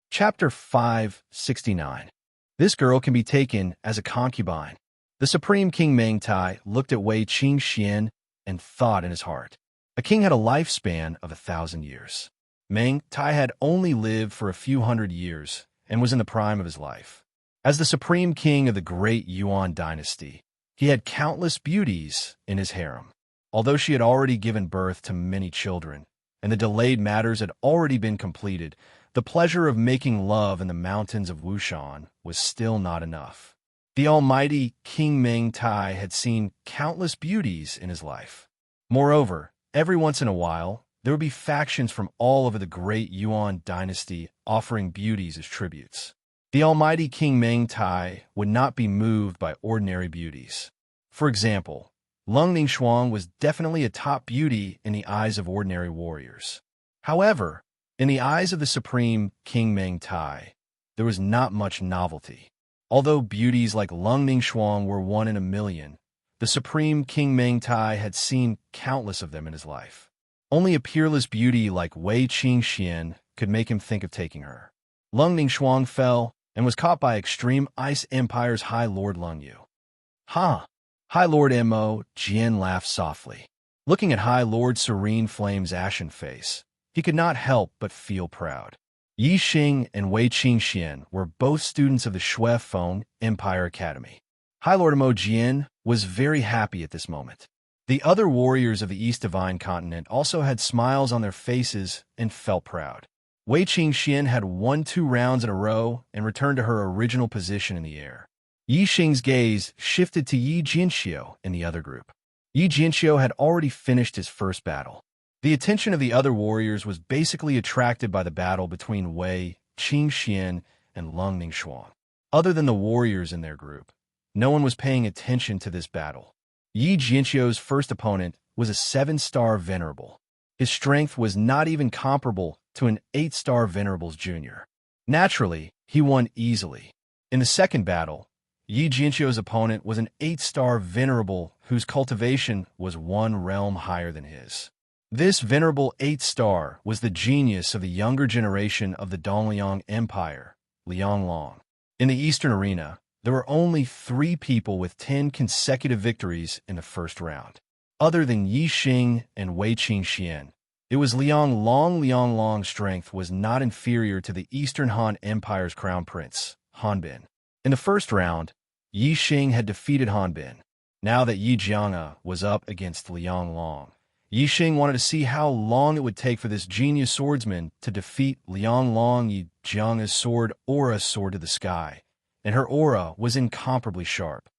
S1: Chapter 569. This girl can be taken as a concubine. The Supreme King Meng Tai looked at Wei Qingxian and thought in his heart. A king had a lifespan of 1,000 years. Meng Tai had only lived for a few hundred years and was in the prime of his life. As the supreme king of the great Yuan dynasty, he had countless beauties in his harem. Although she had already given birth to many children, and the delayed matters had already been completed, the pleasure of making love in the mountains of Wushan was still not enough. The almighty King Meng Tai had seen countless beauties in his life. Moreover, every once in a while, there would be factions from all over the great Yuan dynasty offering beauties as tributes. The almighty King Meng Tai would not be moved by ordinary beauties. For example, Lung Ningxuang was definitely a top beauty in the eyes of ordinary warriors. However, in the eyes of the supreme King Meng Tai, there was not much novelty. Although beauties like Lung Ningxuang were 1 in a million, the supreme King Meng Tai had seen countless of them in his life. Only a peerless beauty like Wei Qingxian could make him think of taking her. Lung Ningxuang fell and was caught by Extreme Ice Empire's High Lord Lung Yu. Ha! High Lord Mo Jian laughed softly. Looking at High Lord Serene Flame's ashen face, he could not help but feel proud. Yixing and Wei Qingxian were both students of the Shui Feng Empire Academy. High Lord Mo Jian was very happy at this moment. The other warriors of the East Divine Continent also had smiles on their faces and felt proud. Wei Qingxian had won 2 rounds in a row and returned to her original position in the air. Yi Xing's gaze shifted to Yi Jinxiu in the other group. Yi Jinxiu had already finished his first battle. The attention of the other warriors was basically attracted by the battle between Wei Qingxian and Lung Ningxuan. Other than the warriors in their group, no one was paying attention to this battle. Yi Jinxiu's first opponent was a 7-star Venerable. His strength was not even comparable to an 8-star Venerable's junior. Naturally, he won easily. In the second battle, Yi Jinxiu's opponent was an 8-star Venerable whose cultivation was 1 realm higher than his. This Venerable 8-star was the genius of the younger generation of the Dongliang Empire, Lianglong. In the Eastern Arena, there were only 3 people with 10 consecutive victories in the first round. Other than Yi Xing and Wei Qingxian, it was Lianglong. Lianglong's strength was not inferior to the Eastern Han Empire's crown prince, Hanbin. In the first round, Yi Xing had defeated Hanbin. Now that Yi Jianga was up against Lianglong, Yi Xing wanted to see how long it would take for this genius swordsman to defeat Lianglong. Yi Jianga's sword aura soared to the sky, and her aura was incomparably sharp.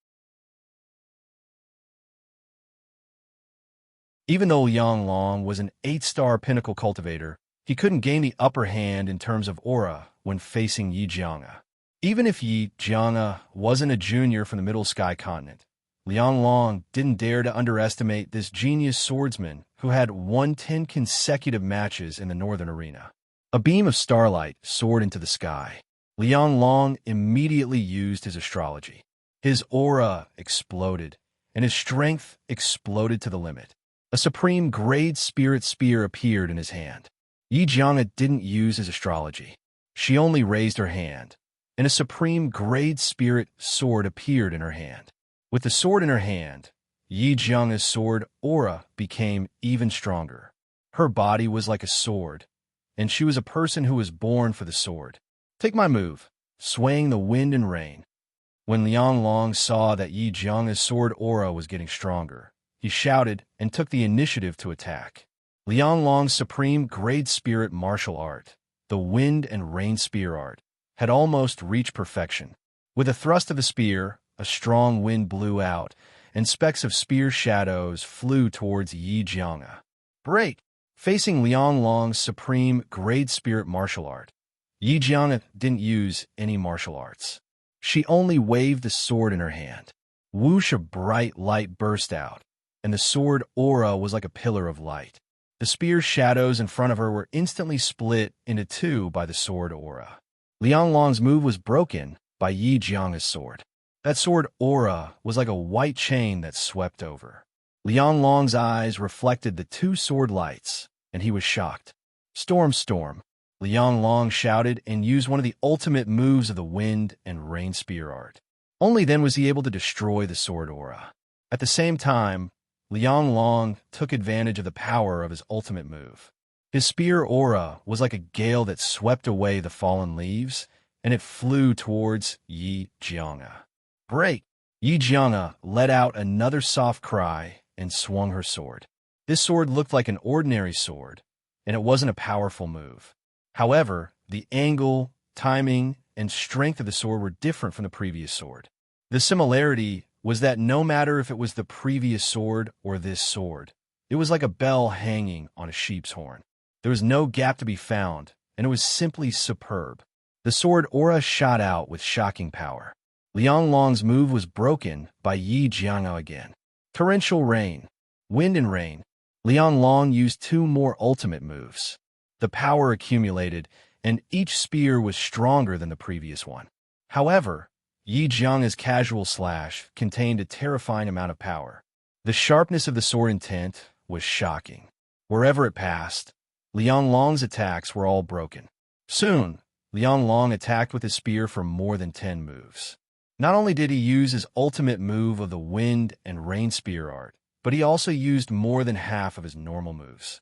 S1: Even though Lianglong was an 8-star pinnacle cultivator, he couldn't gain the upper hand in terms of aura when facing Yi Jianga. Even if Yi Jianga wasn't a junior from the Middle Sky continent, Lianglong didn't dare to underestimate this genius swordsman who had won 10 consecutive matches in the Northern Arena. A beam of starlight soared into the sky. Lianglong immediately used his astrology. His aura exploded, and his strength exploded to the limit. A supreme grade spirit spear appeared in his hand. Yi Jianga didn't use his astrology. She only raised her hand, and a supreme grade spirit sword appeared in her hand. With the sword in her hand, Yi Jianga's sword aura became even stronger. Her body was like a sword, and she was a person who was born for the sword. Take my move, swaying the wind and rain. When Lianglong saw that Yi Jianga's sword aura was getting stronger, he shouted and took the initiative to attack. Lianglong's supreme grade spirit martial art, the wind and rain spear art, had almost reached perfection. With a thrust of the spear, a strong wind blew out, and specks of spear shadows flew towards Yi Jianga. Break! Facing Lianglong's supreme grade spirit martial art, Yi Jianga didn't use any martial arts. She only waved the sword in her hand. Whoosh of bright light burst out, and the sword aura was like a pillar of light. The spear shadows in front of her were instantly split into 2 by the sword aura. Lianglong's move was broken by Yi Jianga's sword. That sword aura was like a white chain that swept over. Lianglong's eyes reflected the 2 sword lights, and he was shocked. Storm, storm, Lianglong shouted and used one of the ultimate moves of the wind and rain spear art. Only then was he able to destroy the sword aura. At the same time, Lianglong took advantage of the power of his ultimate move. His spear aura was like a gale that swept away the fallen leaves, and it flew towards Yi Jianga. Break! Yi Jianga let out another soft cry and swung her sword. This sword looked like an ordinary sword, and it wasn't a powerful move. However, the angle, timing, and strength of the sword were different from the previous sword. The similarity was that no matter if it was the previous sword or this sword, it was like a bell hanging on a sheep's horn. There was no gap to be found, and it was simply superb. The sword aura shot out with shocking power. Lianglong's move was broken by Yi Jianga again. Torrential rain, wind and rain. Lianglong used 2 more ultimate moves. The power accumulated, and each spear was stronger than the previous one. However, Yi Jianga's casual slash contained a terrifying amount of power. The sharpness of the sword intent was shocking. Wherever it passed, Lianglong's attacks were all broken. Soon, Lianglong attacked with his spear for more than 10 moves. Not only did he use his ultimate move of the wind and rain spear art, but he also used more than half of his normal moves.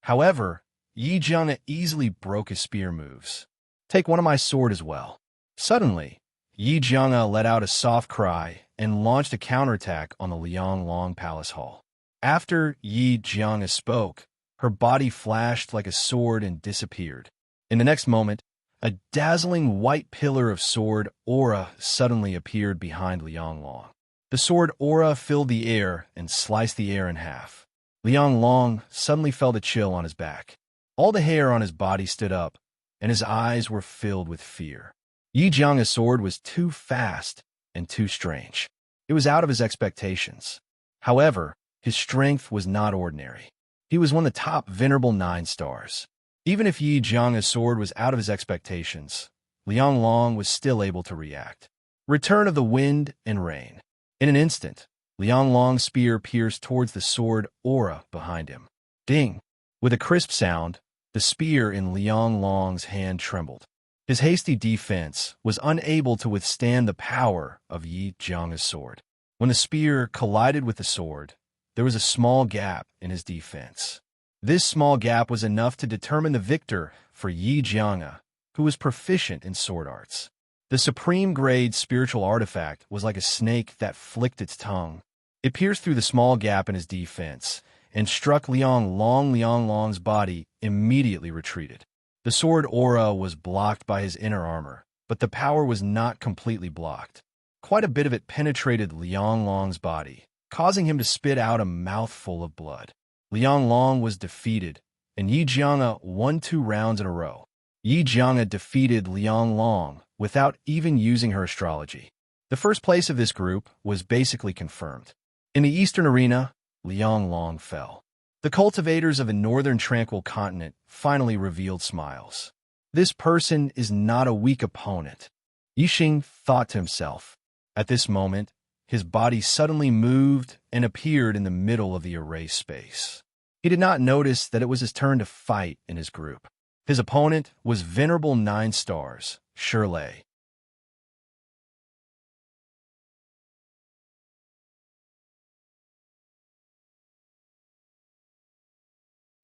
S1: However, Yi Jianga easily broke his spear moves. Take one of my sword as well. Suddenly, Yi Jianga let out a soft cry and launched a counterattack on the Lianglong Palace Hall. After Yi Jianga spoke, her body flashed like a sword and disappeared. In the next moment, A dazzling white pillar of sword aura suddenly appeared behind Liang Long. The sword aura filled the air and sliced the air in half. Liang Long suddenly felt a chill on his back. All the hair on his body stood up, and his eyes were filled with fear. Yi Jiang's sword was too fast and too strange. It was out of his expectations. However, his strength was not ordinary. He was one of the top venerable 9 stars. Even if Yi Jiang's sword was out of his expectations, Liang Long was still able to react. Return of the wind and rain. In an instant, Liang Long's spear pierced towards the sword aura behind him. Ding! With a crisp sound, the spear in Liang Long's hand trembled. His hasty defense was unable to withstand the power of Yi Jiang's sword. When the spear collided with the sword, there was a small gap in his defense. This small gap was enough to determine the victor for Yi Jiang, who was proficient in sword arts. The supreme-grade spiritual artifact was like a snake that flicked its tongue. It pierced through the small gap in his defense and struck Liang Long. Liang Long's body immediately retreated. The sword aura was blocked by his inner armor, but the power was not completely blocked. Quite a bit of it penetrated Liang Long's body, causing him to spit out a mouthful of blood. Liang Long was defeated, and Yi Jiang won 2 rounds in a row. Yi Jiang defeated Liang Long without even using her astrology. The first place of this group was basically confirmed. In the Eastern Arena, Liang Long fell. The cultivators of the Northern Tranquil Continent finally revealed smiles. This person is not a weak opponent, Yixing thought to himself. At this moment, his body suddenly moved and appeared in the middle of the erase space. He did not notice that it was his turn to fight in his group. His opponent was venerable 9 stars, Shirley.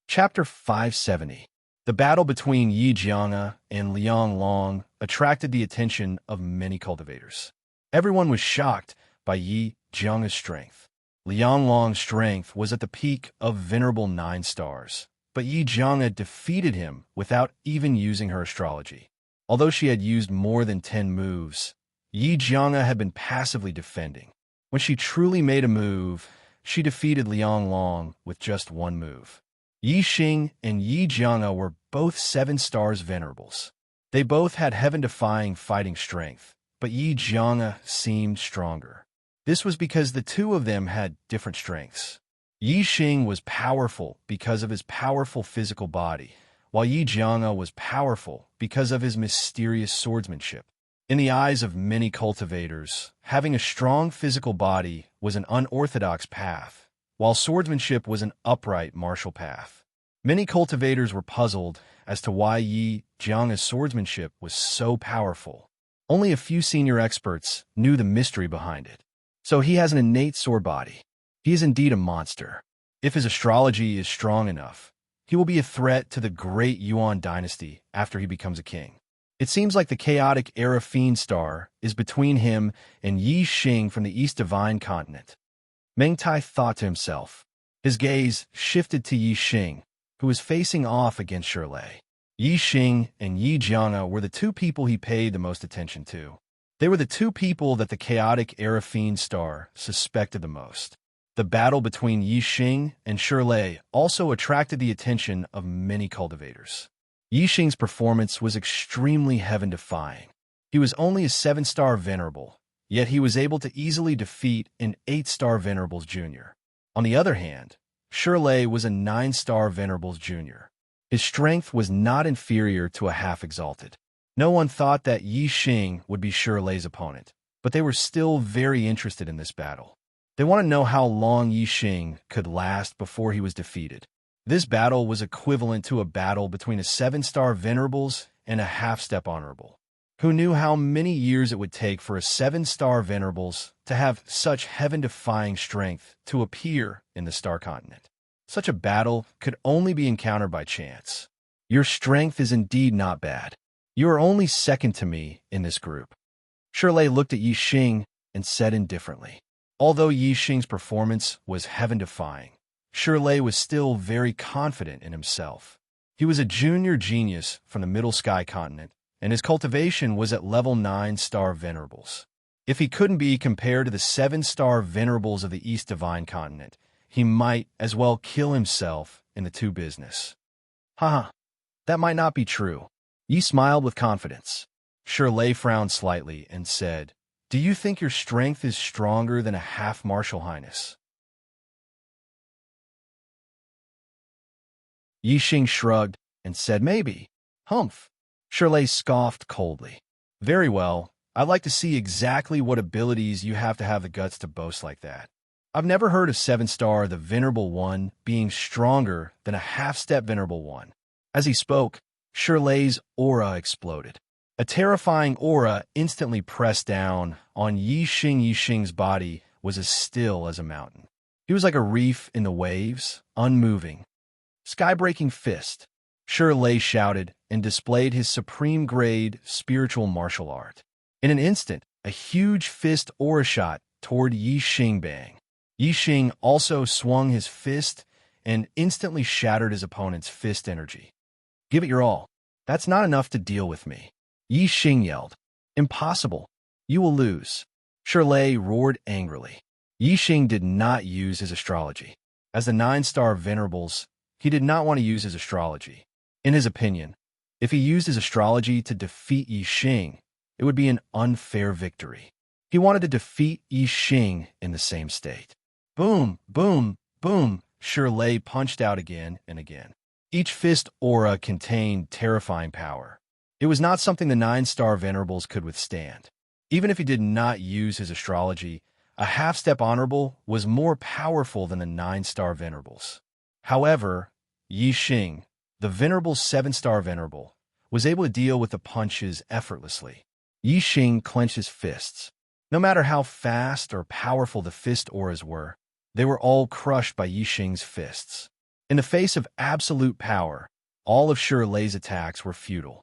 S1: Chapter 570. The battle between Yi Jiang and Liang Long attracted the attention of many cultivators. Everyone was shocked by Yi Jiang's strength. Liang Long's strength was at the peak of venerable 9 stars, but Yi Jiang defeated him without even using her astrology. Although she had used more than 10 moves, Yi Jiang had been passively defending. When she truly made a move, she defeated Liang Long with just 1 move. Yixing and Yi Jiang were both 7 stars venerables. They both had heaven-defying fighting strength, but Yi Jiang seemed stronger. This was because the 2 of them had different strengths. Yixing was powerful because of his powerful physical body, while Yi Jiang was powerful because of his mysterious swordsmanship. In the eyes of many cultivators, having a strong physical body was an unorthodox path, while swordsmanship was an upright martial path. Many cultivators were puzzled as to why Yi Jiang's swordsmanship was so powerful. Only a few senior experts knew the mystery behind it. So he has an innate sword body. He is indeed a monster. If his astrology is strong enough, he will be a threat to the great Yuan dynasty after he becomes a king. It seems like the chaotic era fiend star is between him and Yi Xing from the East Divine Continent. Meng Tai thought to himself. His gaze shifted to Yi Xing, who was facing off against Shirley. Yi Xing and Yi Jiang were the 2 people he paid the most attention to. They were the 2 people that the chaotic era fiend star suspected the most. The battle between Yi Xing and Shirley also attracted the attention of many cultivators. Yi Xing's performance was extremely heaven-defying. He was only a 7-star venerable, yet he was able to easily defeat an 8-star venerables junior. On the other hand, Shirley was a 9-star venerables junior. His strength was not inferior to a half-exalted. No one thought that Yi Xing would be Shirley's opponent, but they were still very interested in this battle. They want to know how long Yi Xing could last before he was defeated. This battle was equivalent to a battle between a 7-star venerables and a half-step honorable. Who knew how many years it would take for a 7-star venerables to have such heaven-defying strength to appear in the star continent? Such a battle could only be encountered by chance. Your strength is indeed not bad. You are only second to me in this group. Shirley looked at Yi Xing and said indifferently. Although Yi Xing's performance was heaven-defying, Shirley was still very confident in himself. He was a junior genius from the Middle Sky continent, and his cultivation was at level 9-star venerables. If he couldn't be compared to the 7-star venerables of the East Divine Continent, he might as well kill himself in the two business. Haha, that might not be true. Yi smiled with confidence. Shirley frowned slightly and said, "Do you think your strength is stronger than a half-martial highness?" Yi Xing shrugged and said, "Maybe." "Humph." Shirley scoffed coldly. "Very well. I'd like to see exactly what abilities you have the guts to boast like that. I've never heard of 7-star the Venerable One being stronger than a half-step Venerable One." As he spoke, Shirley's aura exploded. A terrifying aura instantly pressed down on Yi Xing. Yi Xing's body was as still as a mountain. He was like a reef in the waves, unmoving. "Sky-breaking fist," Shirley shouted and displayed his supreme-grade spiritual martial art. In an instant, a huge fist aura shot toward Yi Xing bang. Yi Xing also swung his fist and instantly shattered his opponent's fist energy. "Give it your all. That's not enough to deal with me," Yi Xing yelled. "Impossible. You will lose." Shirley roared angrily. Yi Xing did not use his astrology. As the 9-star venerables, he did not want to use his astrology. In his opinion, if he used his astrology to defeat Yi Xing, it would be an unfair victory. He wanted to defeat Yi Xing in the same state. Boom, boom, boom, Shirley punched out again and again. Each fist aura contained terrifying power. It was not something the 9-star venerables could withstand. Even if he did not use his astrology, a half-step honorable was more powerful than the 9-star venerables. However, Yi Xing, the venerable 7-star venerable, was able to deal with the punches effortlessly. Yi Xing clenched his fists. No matter how fast or powerful the fist auras were, they were all crushed by Yi Xing's fists. In the face of absolute power, all of Shirley's attacks were futile.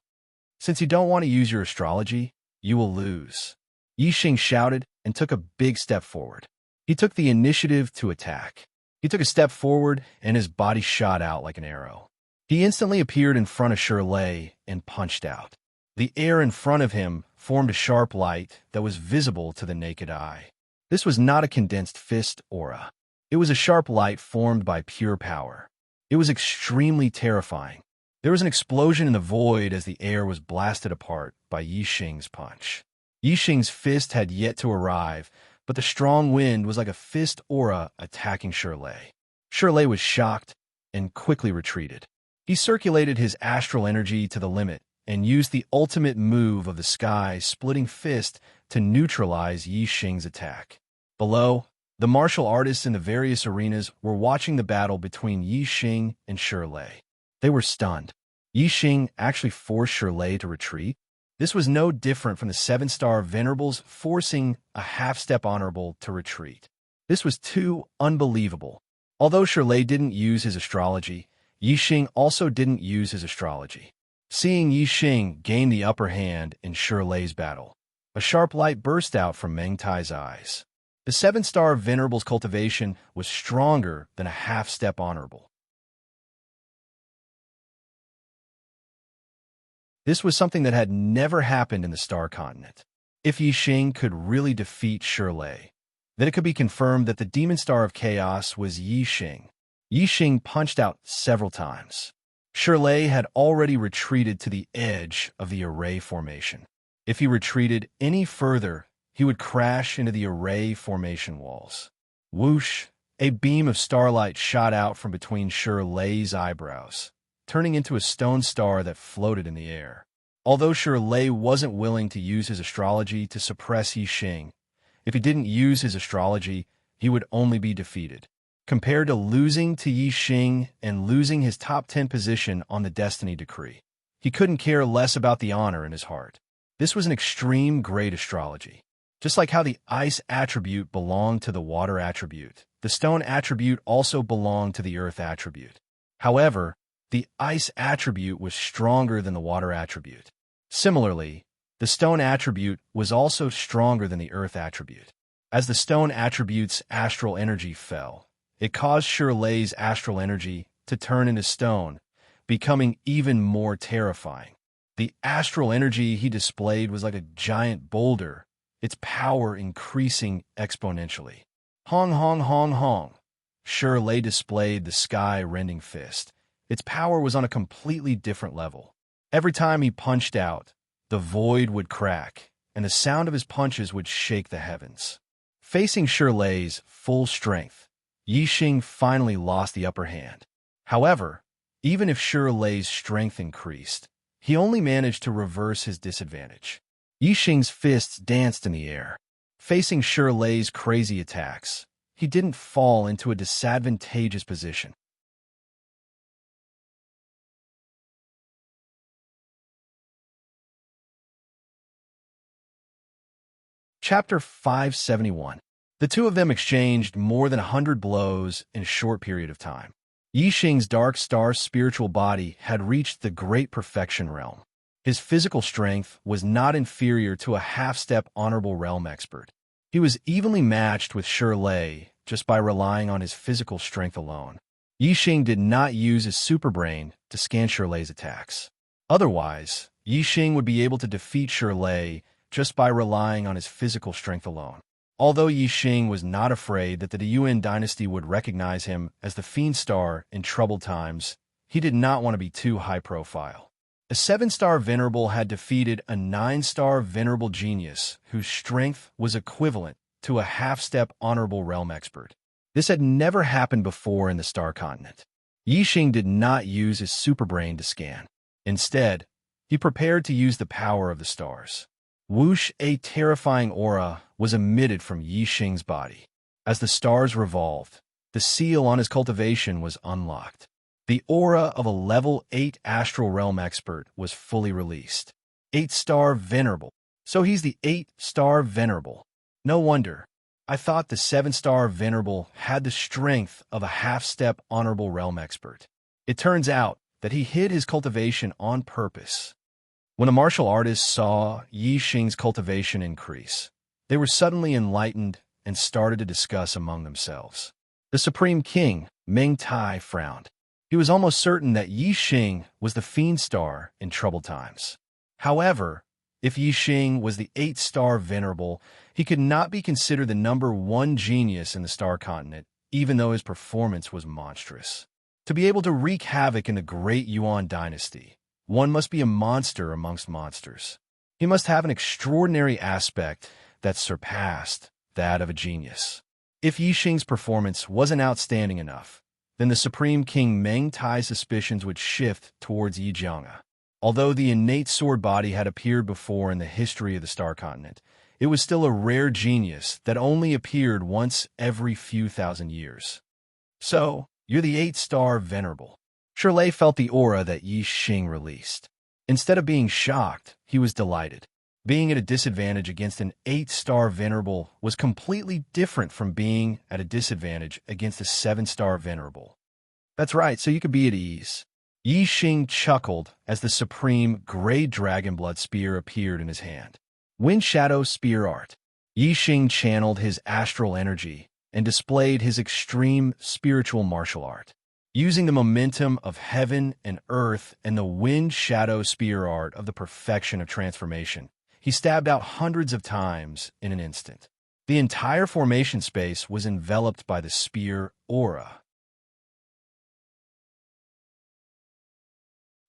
S1: "Since you don't want to use your astrology, you will lose," Yi Xing shouted and took a big step forward. He took the initiative to attack. He took a step forward and his body shot out like an arrow. He instantly appeared in front of Shirley and punched out. The air in front of him formed a sharp light that was visible to the naked eye. This was not a condensed fist aura. It was a sharp light formed by pure power. It was extremely terrifying. There was an explosion in the void as the air was blasted apart by Yi Xing's punch. Yi Xing's fist had yet to arrive, but the strong wind was like a fist aura attacking Shirley. Shirley was shocked and quickly retreated. He circulated his astral energy to the limit and used the ultimate move of the sky-splitting fist to neutralize Yi Xing's attack. Below, the martial artists in the various arenas were watching the battle between Yi Xing and Shirley. They were stunned. Yi Xing actually forced Shirley to retreat. This was no different from the 7-star venerables forcing a half-step honorable to retreat. This was too unbelievable. Although Shirley didn't use his astrology, Yi Xing also didn't use his astrology. Seeing Yi Xing gain the upper hand in Shirley's battle, a sharp light burst out from Meng Tai's eyes. The 7-star venerable's cultivation was stronger than a half-step honorable. This was something that had never happened in the Star Continent. If Yi Xing could really defeat Shirley, then it could be confirmed that the Demon Star of Chaos was Yi Xing. Yi Xing punched out several times. Shirley had already retreated to the edge of the array formation. If he retreated any further, he would crash into the array formation walls. Whoosh! A beam of starlight shot out from between Shirley's eyebrows, turning into a stone star that floated in the air. Although Shirley wasn't willing to use his astrology to suppress Yi Xing, if he didn't use his astrology, he would only be defeated. Compared to losing to Yi Xing and losing his top 10 position on the Destiny Decree, he couldn't care less about the honor in his heart. This was an extreme great astrology. Just like how the ice attribute belonged to the water attribute, the stone attribute also belonged to the earth attribute. However, the ice attribute was stronger than the water attribute. Similarly, the stone attribute was also stronger than the earth attribute. As the stone attribute's astral energy fell, it caused Shirley's astral energy to turn into stone, becoming even more terrifying. The astral energy he displayed was like a giant boulder, its power increasing exponentially. Hong hong hong hong. Shirley displayed the sky-rending fist. Its power was on a completely different level. Every time he punched out, the void would crack, and the sound of his punches would shake the heavens. Facing Shirley's full strength, Yixing finally lost the upper hand. However, even if Shirley's strength increased, he only managed to reverse his disadvantage. Yixing's fists danced in the air. Facing Shirley's crazy attacks, he didn't fall into a disadvantageous position. Chapter 571. The two of them exchanged more than 100 blows in a short period of time. Yixing's dark star spiritual body had reached the great perfection realm. His physical strength was not inferior to a half-step honorable realm expert. He was evenly matched with Shirley just by relying on his physical strength alone. Yixing did not use his superbrain to scan Shirley's attacks. Otherwise, Yixing would be able to defeat Shirley just by relying on his physical strength alone. Although Yixing was not afraid that the Yuan dynasty would recognize him as the Fiend Star in troubled times, he did not want to be too high-profile. A 7-star Venerable had defeated a 9-star Venerable Genius whose strength was equivalent to a half-step Honorable Realm Expert. This had never happened before in the Star Continent. Yixing did not use his superbrain to scan. Instead, he prepared to use the power of the stars. Whoosh, a terrifying aura was emitted from Yixing's body. As the stars revolved, the seal on his cultivation was unlocked. The aura of a level 8 astral realm expert was fully released. 8-star Venerable. So he's the 8-star Venerable. No wonder. I thought the 7-star Venerable had the strength of a half-step honorable realm expert. It turns out that he hid his cultivation on purpose. When the martial artists saw Yixing's cultivation increase, they were suddenly enlightened and started to discuss among themselves. The Supreme King, Meng Tai, frowned. He was almost certain that Yixing was the Fiend Star in troubled times. However, if Yixing was the 8-star Venerable, he could not be considered the number 1 genius in the Star Continent, even though his performance was monstrous. To be able to wreak havoc in the Great Yuan dynasty, one must be a monster amongst monsters. He must have an extraordinary aspect that surpassed that of a genius. If Yixing's performance wasn't outstanding enough, then the Supreme King Meng Tai's suspicions would shift towards Yi Jianga. Although the innate sword body had appeared before in the history of the Star Continent, it was still a rare genius that only appeared once every few thousand years. So, you're the 8-star Venerable. Shirley felt the aura that Yixing released. Instead of being shocked, he was delighted. Being at a disadvantage against an 8-star Venerable was completely different from being at a disadvantage against a 7-star Venerable. That's right, so you could be at ease. Yixing chuckled as the supreme Gray Dragonblood Spear appeared in his hand. Wind Shadow Spear Art. Yixing channeled his astral energy and displayed his extreme spiritual martial art. Using the momentum of heaven and earth and the Wind Shadow Spear Art of the perfection of transformation, he stabbed out hundreds of times in an instant. The entire formation space was enveloped by the spear aura.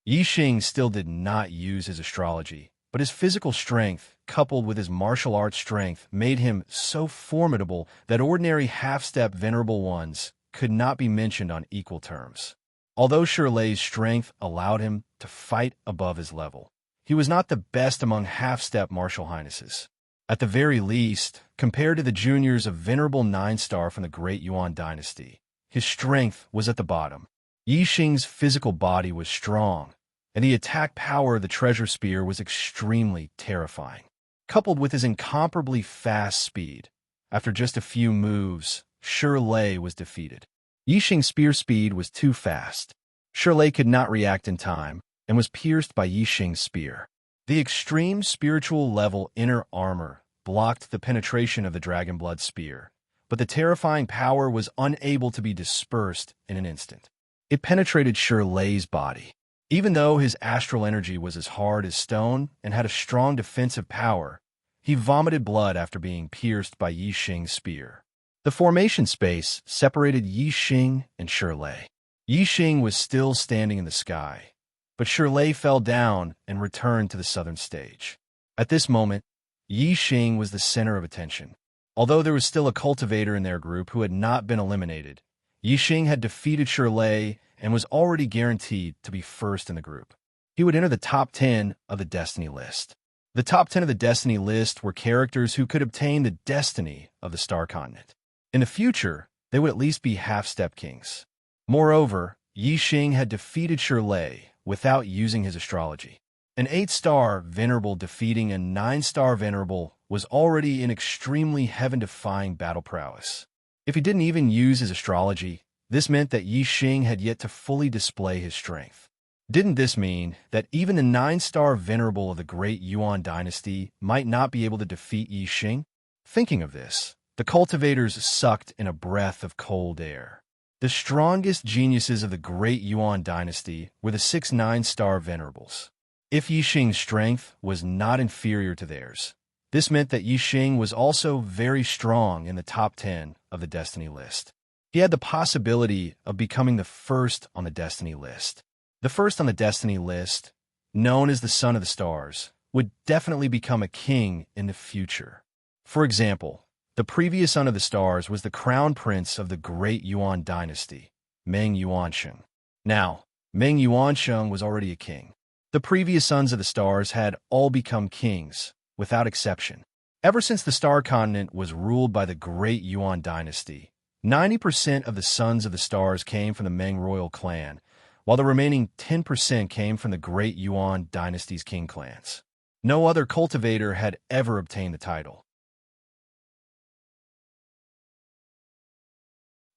S1: Yixing still did not use his astrology, but his physical strength, coupled with his martial arts strength, made him so formidable that ordinary half-step Venerable ones could not be mentioned on equal terms. Although Shirley's strength allowed him to fight above his level, he was not the best among half-step martial highnesses. At the very least, compared to the juniors of Venerable 9-star from the Great Yuan dynasty, his strength was at the bottom. Yixing's physical body was strong, and the attack power of the treasure spear was extremely terrifying. Coupled with his incomparably fast speed, after just a few moves, Shirley was defeated. Yixing's spear speed was too fast. Shirley could not react in time and was pierced by Yixing's spear. The extreme spiritual level inner armor blocked the penetration of the Dragonblood spear, but the terrifying power was unable to be dispersed in an instant. It penetrated Shirley's body. Even though his astral energy was as hard as stone and had a strong defensive power, he vomited blood after being pierced by Yi Xing's spear. The formation space separated Yi Xing and Shirley. Yi Xing was still standing in the sky, but Shirley fell down and returned to the southern stage. At this moment, Yi Xing was the center of attention. Although there was still a cultivator in their group who had not been eliminated, Yi Xing had defeated Shirley and was already guaranteed to be first in the group. He would enter the top 10 of the Destiny list. The top 10 of the Destiny list were characters who could obtain the destiny of the Star Continent. In the future, they would at least be half-step kings. Moreover, Yi Xing had defeated Shirley without using his astrology. An 8-star Venerable defeating a 9-star Venerable was already an extremely heaven-defying battle prowess. If he didn't even use his astrology, this meant that Yi Xing had yet to fully display his strength. Didn't this mean that even the 9-star Venerable of the Great Yuan Dynasty might not be able to defeat Yi Xing? Thinking of this, the cultivators sucked in a breath of cold air. The strongest geniuses of the Great Yuan Dynasty were the 6 9-star Venerables. If Yi Xing's strength was not inferior to theirs, this meant that Yi Xing was also very strong in the top 10 of the Destiny list. He had the possibility of becoming the first on the Destiny list. The first on the Destiny list, known as the Son of the Stars, would definitely become a king in the future. For example, the previous Son of the Stars was the crown prince of the Great Yuan Dynasty, Meng Yuansheng. Now, Meng Yuansheng was already a king. The previous Sons of the Stars had all become kings, without exception. Ever since the Star Continent was ruled by the Great Yuan Dynasty, 90% of the Sons of the Stars came from the Meng royal clan, while the remaining 10% came from the Great Yuan Dynasty's king clans. No other cultivator had ever obtained the title.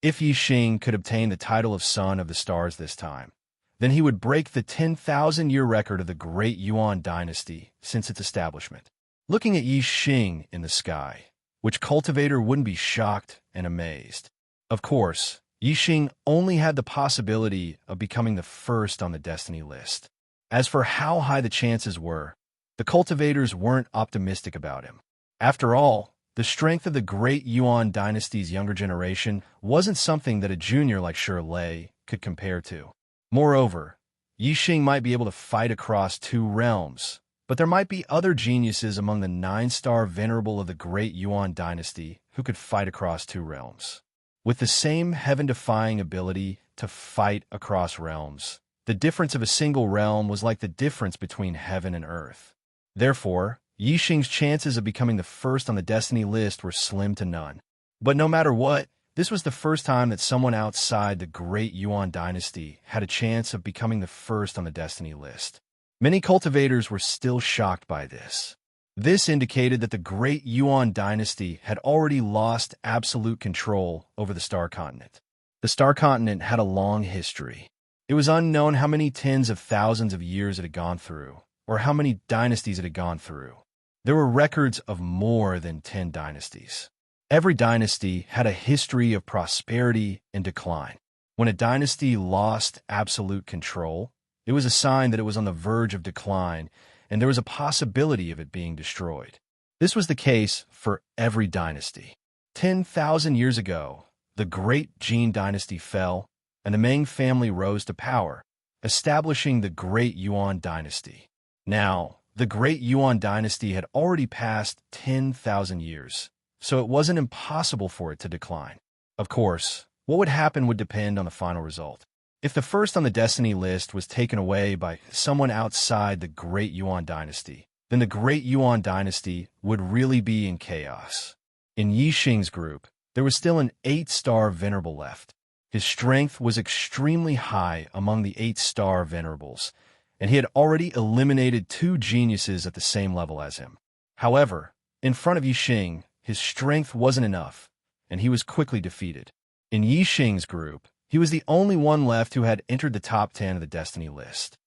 S1: If Yi Xing could obtain the title of Son of the Stars this time, then he would break the 10,000-year record of the Great Yuan Dynasty since its establishment. Looking at Yi Xing in the sky, which cultivator wouldn't be shocked and amazed? Of course, Yi Xing only had the possibility of becoming the first on the Destiny list. As for how high the chances were, the cultivators weren't optimistic about him. After all, the strength of the Great Yuan Dynasty's younger generation wasn't something that a junior like Shirley could compare to. Moreover, Yi Xing might be able to fight across 2 realms, but there might be other geniuses among the 9-star Venerable of the Great Yuan Dynasty who could fight across 2 realms. With the same heaven-defying ability to fight across realms, the difference of a single realm was like the difference between heaven and earth. Therefore, Yi Xing's chances of becoming the first on the Destiny list were slim to none. But no matter what, this was the first time that someone outside the Great Yuan Dynasty had a chance of becoming the first on the Destiny list. Many cultivators were still shocked by this. This indicated that the Great Yuan Dynasty had already lost absolute control over the Star Continent. The Star Continent had a long history. It was unknown how many tens of thousands of years it had gone through, or how many dynasties it had gone through. There were records of more than 10 dynasties. Every dynasty had a history of prosperity and decline. When a dynasty lost absolute control, it was a sign that it was on the verge of decline, and there was a possibility of it being destroyed. This was the case for every dynasty. 10,000 years ago, the Great Jin Dynasty fell, and the Ming family rose to power, establishing the Great Yuan Dynasty. Now, the Great Yuan Dynasty had already passed 10,000 years, so it wasn't impossible for it to decline. Of course, what would happen would depend on the final result. If the first on the Destiny list was taken away by someone outside the Great Yuan Dynasty, then the Great Yuan Dynasty would really be in chaos. In Yi Xing's group, there was still an 8-star Venerable left. His strength was extremely high among the 8-star Venerables, and he had already eliminated 2 geniuses at the same level as him. However, in front of Yi Xing, his strength wasn't enough, and he was quickly defeated. In Yi Xing's group, he was the only one left who had entered the top 10 of the Destiny list.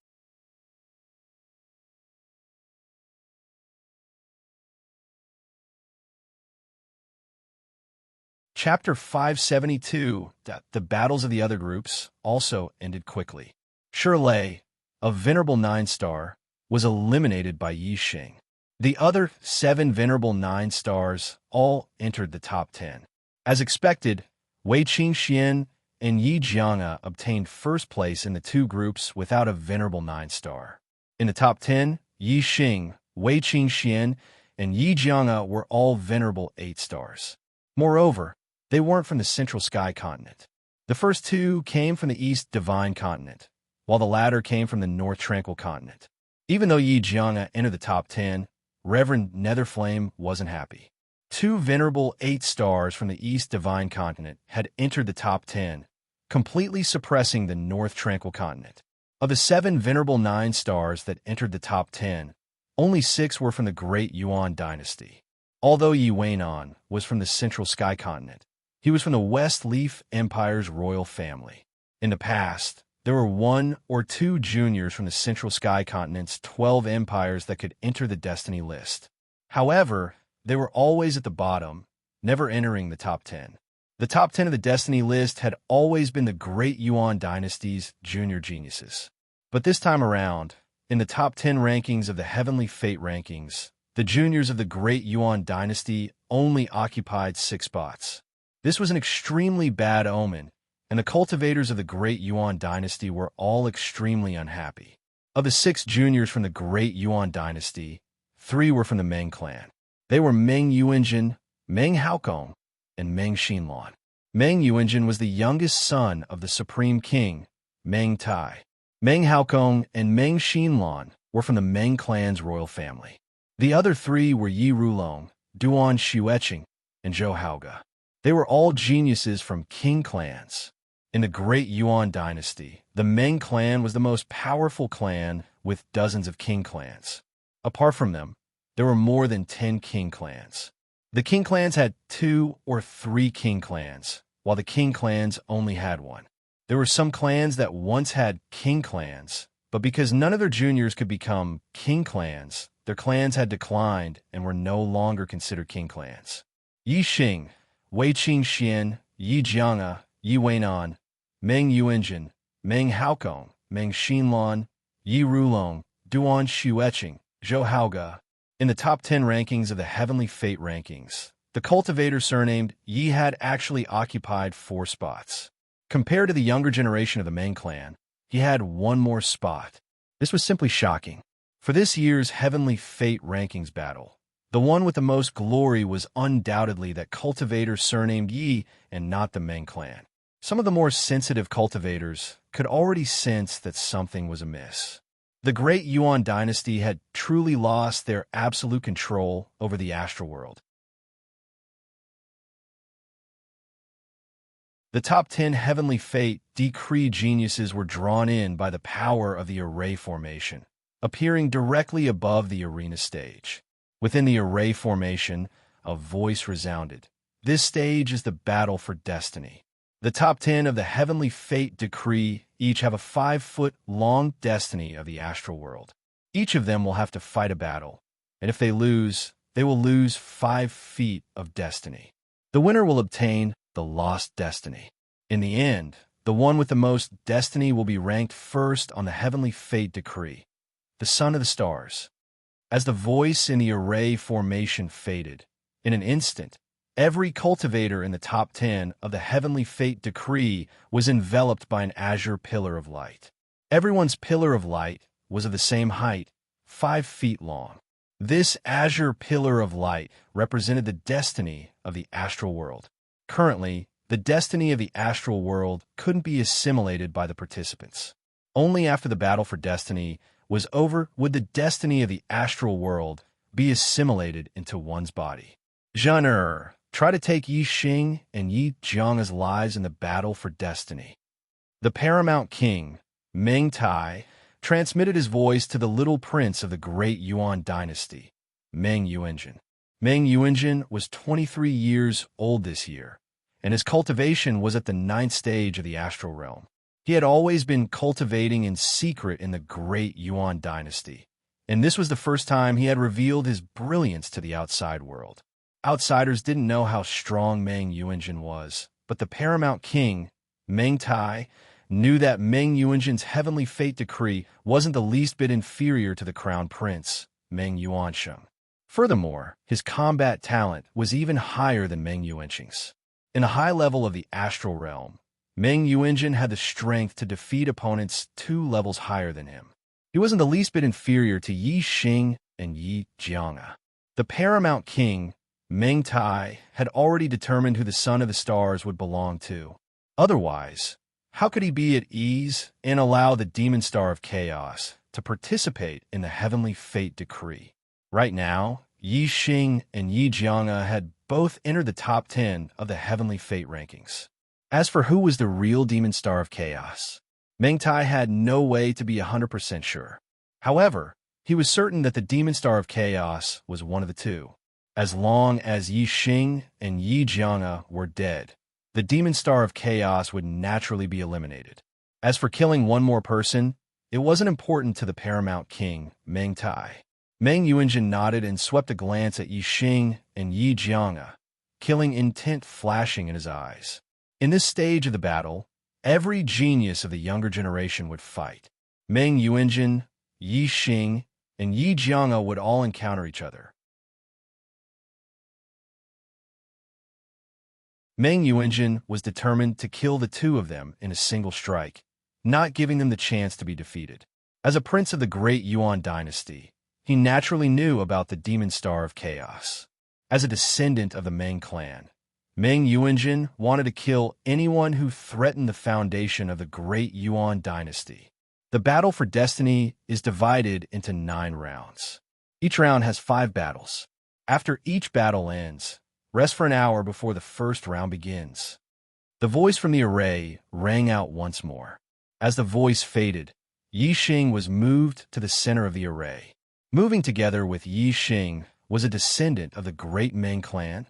S1: Chapter 572, The Battles of the Other Groups, also ended quickly. Shirley, a venerable 9-star, was eliminated by Yi Xing. The other 7 venerable 9-stars all entered the top 10. As expected, Wei Qingxian and Yi Jianga obtained first place in the 2 groups without a venerable 9-star. In the top 10, Yi Xing, Wei Qingxian, and Yi Jianga were all venerable 8 stars. Moreover, they weren't from the Central Sky Continent. The first 2 came from the East Divine Continent, while the latter came from the North Tranquil Continent. Even though Yi Jianga entered the top 10, Reverend Netherflame wasn't happy. 2 venerable 8 stars from the East Divine Continent had entered the top 10, completely suppressing the North Tranquil Continent. Of the 7 venerable 9 stars that entered the top 10, only 6 were from the Great Yuan Dynasty. Although Yi Weinan was from the Central Sky Continent, he was from the West Leaf Empire's royal family. In the past, there were 1 or 2 juniors from the Central Sky Continent's 12 empires that could enter the Destiny list. However, they were always at the bottom, never entering the top 10. The top 10 of the Destiny list had always been the Great Yuan Dynasty's junior geniuses. But this time around, in the top 10 rankings of the Heavenly Fate rankings, the juniors of the Great Yuan Dynasty only occupied 6 spots. This was an extremely bad omen, and the cultivators of the Great Yuan Dynasty were all extremely unhappy. Of the 6 juniors from the Great Yuan Dynasty, 3 were from the Meng clan. They were Meng Yuanjin, Meng Haokong, and Meng Xinlan. Meng Yuanjin was the youngest son of the Supreme King, Meng Tai. Meng Haokong and Meng Xinlan were from the Meng clan's royal family. The other 3 were Yi Rulong, Duan Xueqing, and Zhou Haoge. They were all geniuses from king clans. In the Great Yuan Dynasty, the Meng clan was the most powerful clan with dozens of king clans. Apart from them, there were more than 10 king clans. The king clans had 2 or 3 king clans, while the king clans only had 1. There were some clans that once had king clans, but because none of their juniors could become king clans, their clans had declined and were no longer considered king clans. Yi Xing, Wei Qingxian, Yi Jianga, Yi Weinan, Meng Yuanjin, Meng Haokong, Meng Xinlan, Yi Rulong, Duan Xueqing, Zhou Haoge. In the top 10 rankings of the Heavenly Fate rankings, the cultivator surnamed Yi had actually occupied 4 spots. Compared to the younger generation of the Meng clan, he had 1 more spot. This was simply shocking. For this year's Heavenly Fate rankings battle, the one with the most glory was undoubtedly that cultivator surnamed Yi and not the Meng clan. Some of the more sensitive cultivators could already sense that something was amiss. The Great Yuan Dynasty had truly lost their absolute control over the astral world. The top 10 Heavenly Fate decree geniuses were drawn in by the power of the array formation, appearing directly above the arena stage. Within the array formation, a voice resounded. This stage is the battle for destiny. The top 10 of the Heavenly Fate decree each have a 5-foot-long destiny of the astral world. Each of them will have to fight a battle, and if they lose, they will lose 5 feet of destiny. The winner will obtain the lost destiny. In the end, the one with the most destiny will be ranked first on the Heavenly Fate decree, the Son of the Stars. As the voice in the array formation faded, in an instant, every cultivator in the top 10 of the Heavenly Fate decree was enveloped by an azure pillar of light. Everyone's pillar of light was of the same height, 5 feet long. This azure pillar of light represented the destiny of the astral world. Currently, the destiny of the astral world couldn't be assimilated by the participants. Only after the battle for destiny was over would the destiny of the astral world be assimilated into one's body. Zhan'er, try to take Yi Xing and Yi Jianga's lives in the battle for destiny. The paramount king, Meng Tai, transmitted his voice to the little prince of the Great Yuan Dynasty, Meng Yuanjin. Meng Yuanjin was 23 years old this year, and his cultivation was at the 9th stage of the astral realm. He had always been cultivating in secret in the Great Yuan Dynasty, and this was the first time he had revealed his brilliance to the outside world. Outsiders didn't know how strong Meng Yuanjin was, but the paramount king, Meng Tai, knew that Meng Yuanjin's heavenly fate decree wasn't the least bit inferior to the crown prince, Meng Yuansheng. Furthermore, his combat talent was even higher than Meng Yuanqing's. In a high level of the astral realm, Meng Yuanjin had the strength to defeat opponents 2 levels higher than him. He wasn't the least bit inferior to Yi Xing and Yi Jianga. The paramount king, Meng Tai, had already determined who the son of the stars would belong to. Otherwise, how could he be at ease and allow the demon star of chaos to participate in the heavenly fate decree? Right now, Yi Xing and Yi Jianga had both entered the top 10 of the heavenly fate rankings. As for who was the real demon star of chaos, Meng Tai had no way to be 100% sure. However, he was certain that the demon star of chaos was one of the two. As long as Yi Xing and Yi Jianga were dead, the demon star of chaos would naturally be eliminated. As for killing one more person, it wasn't important to the paramount king, Meng Tai. Meng Yuanjin nodded and swept a glance at Yi Xing and Yi Jianga, killing intent flashing in his eyes. In this stage of the battle, every genius of the younger generation would fight. Meng Yuanjin, Yi Xing, and Yi Jianga would all encounter each other. Meng Yuanjin was determined to kill the two of them in a single strike, not giving them the chance to be defeated. As a prince of the great Yuan dynasty, he naturally knew about the demon star of chaos. As a descendant of the Meng clan, Meng Yuanjin wanted to kill anyone who threatened the foundation of the great Yuan dynasty. The battle for destiny is divided into 9 rounds. Each round has 5 battles. After each battle ends, rest for an hour before the first round begins. The voice from the array rang out once more. As the voice faded, Yi Xing was moved to the center of the array. Moving together with Yi Xing was a descendant of the great Meng clan,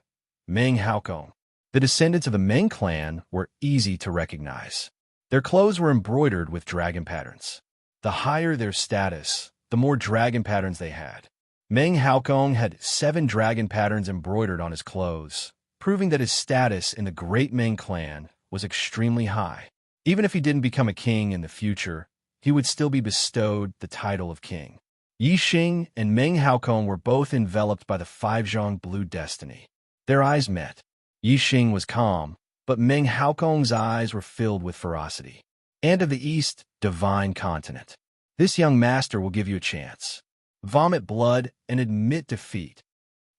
S1: Meng Haokong. The descendants of the Meng clan were easy to recognize. Their clothes were embroidered with dragon patterns. The higher their status, the more dragon patterns they had. Meng Haokong had 7 dragon patterns embroidered on his clothes, proving that his status in the great Meng clan was extremely high. Even if he didn't become a king in the future, he would still be bestowed the title of king. Yi Xing and Meng Haokong were both enveloped by the 5-zhong blue destiny. Their eyes met. Yi Xing was calm, but Meng Haokong's eyes were filled with ferocity. And of the East, divine continent. This young master will give you a chance. Vomit blood and admit defeat.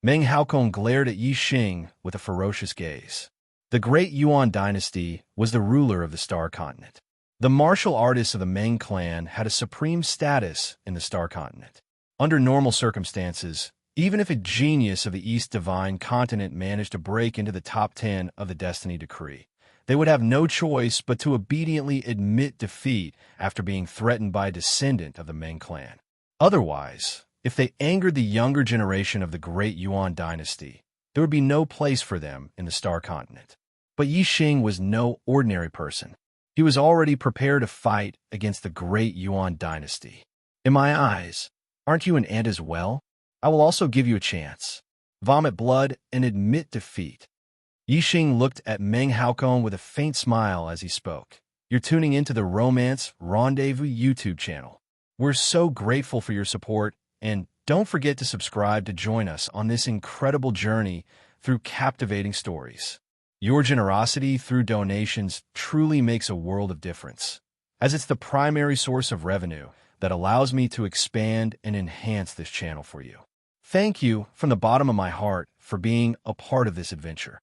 S1: Meng Haokong glared at Yi Xing with a ferocious gaze. The great Yuan dynasty was the ruler of the Star Continent. The martial artists of the Meng clan had a supreme status in the Star Continent. Under normal circumstances, even if a genius of the East Divine Continent managed to break into the top 10 of the Destiny Decree, they would have no choice but to obediently admit defeat after being threatened by a descendant of the Meng clan. Otherwise, if they angered the younger generation of the great Yuan dynasty, there would be no place for them in the Star Continent. But Yi Xing was no ordinary person. He was already prepared to fight against the great Yuan dynasty. In my eyes, aren't you an ant as well? I will also give you a chance. Vomit blood and admit defeat. Yi Xing looked at Meng Haokong with a faint smile as he spoke. You're tuning into the Romance Rendezvous YouTube channel. We're so grateful for your support, and don't forget to subscribe to join us on this incredible journey through captivating stories. Your generosity through donations truly makes a world of difference, as it's the primary source of revenue that allows me to expand and enhance this channel for you. Thank you from the bottom of my heart for being a part of this adventure.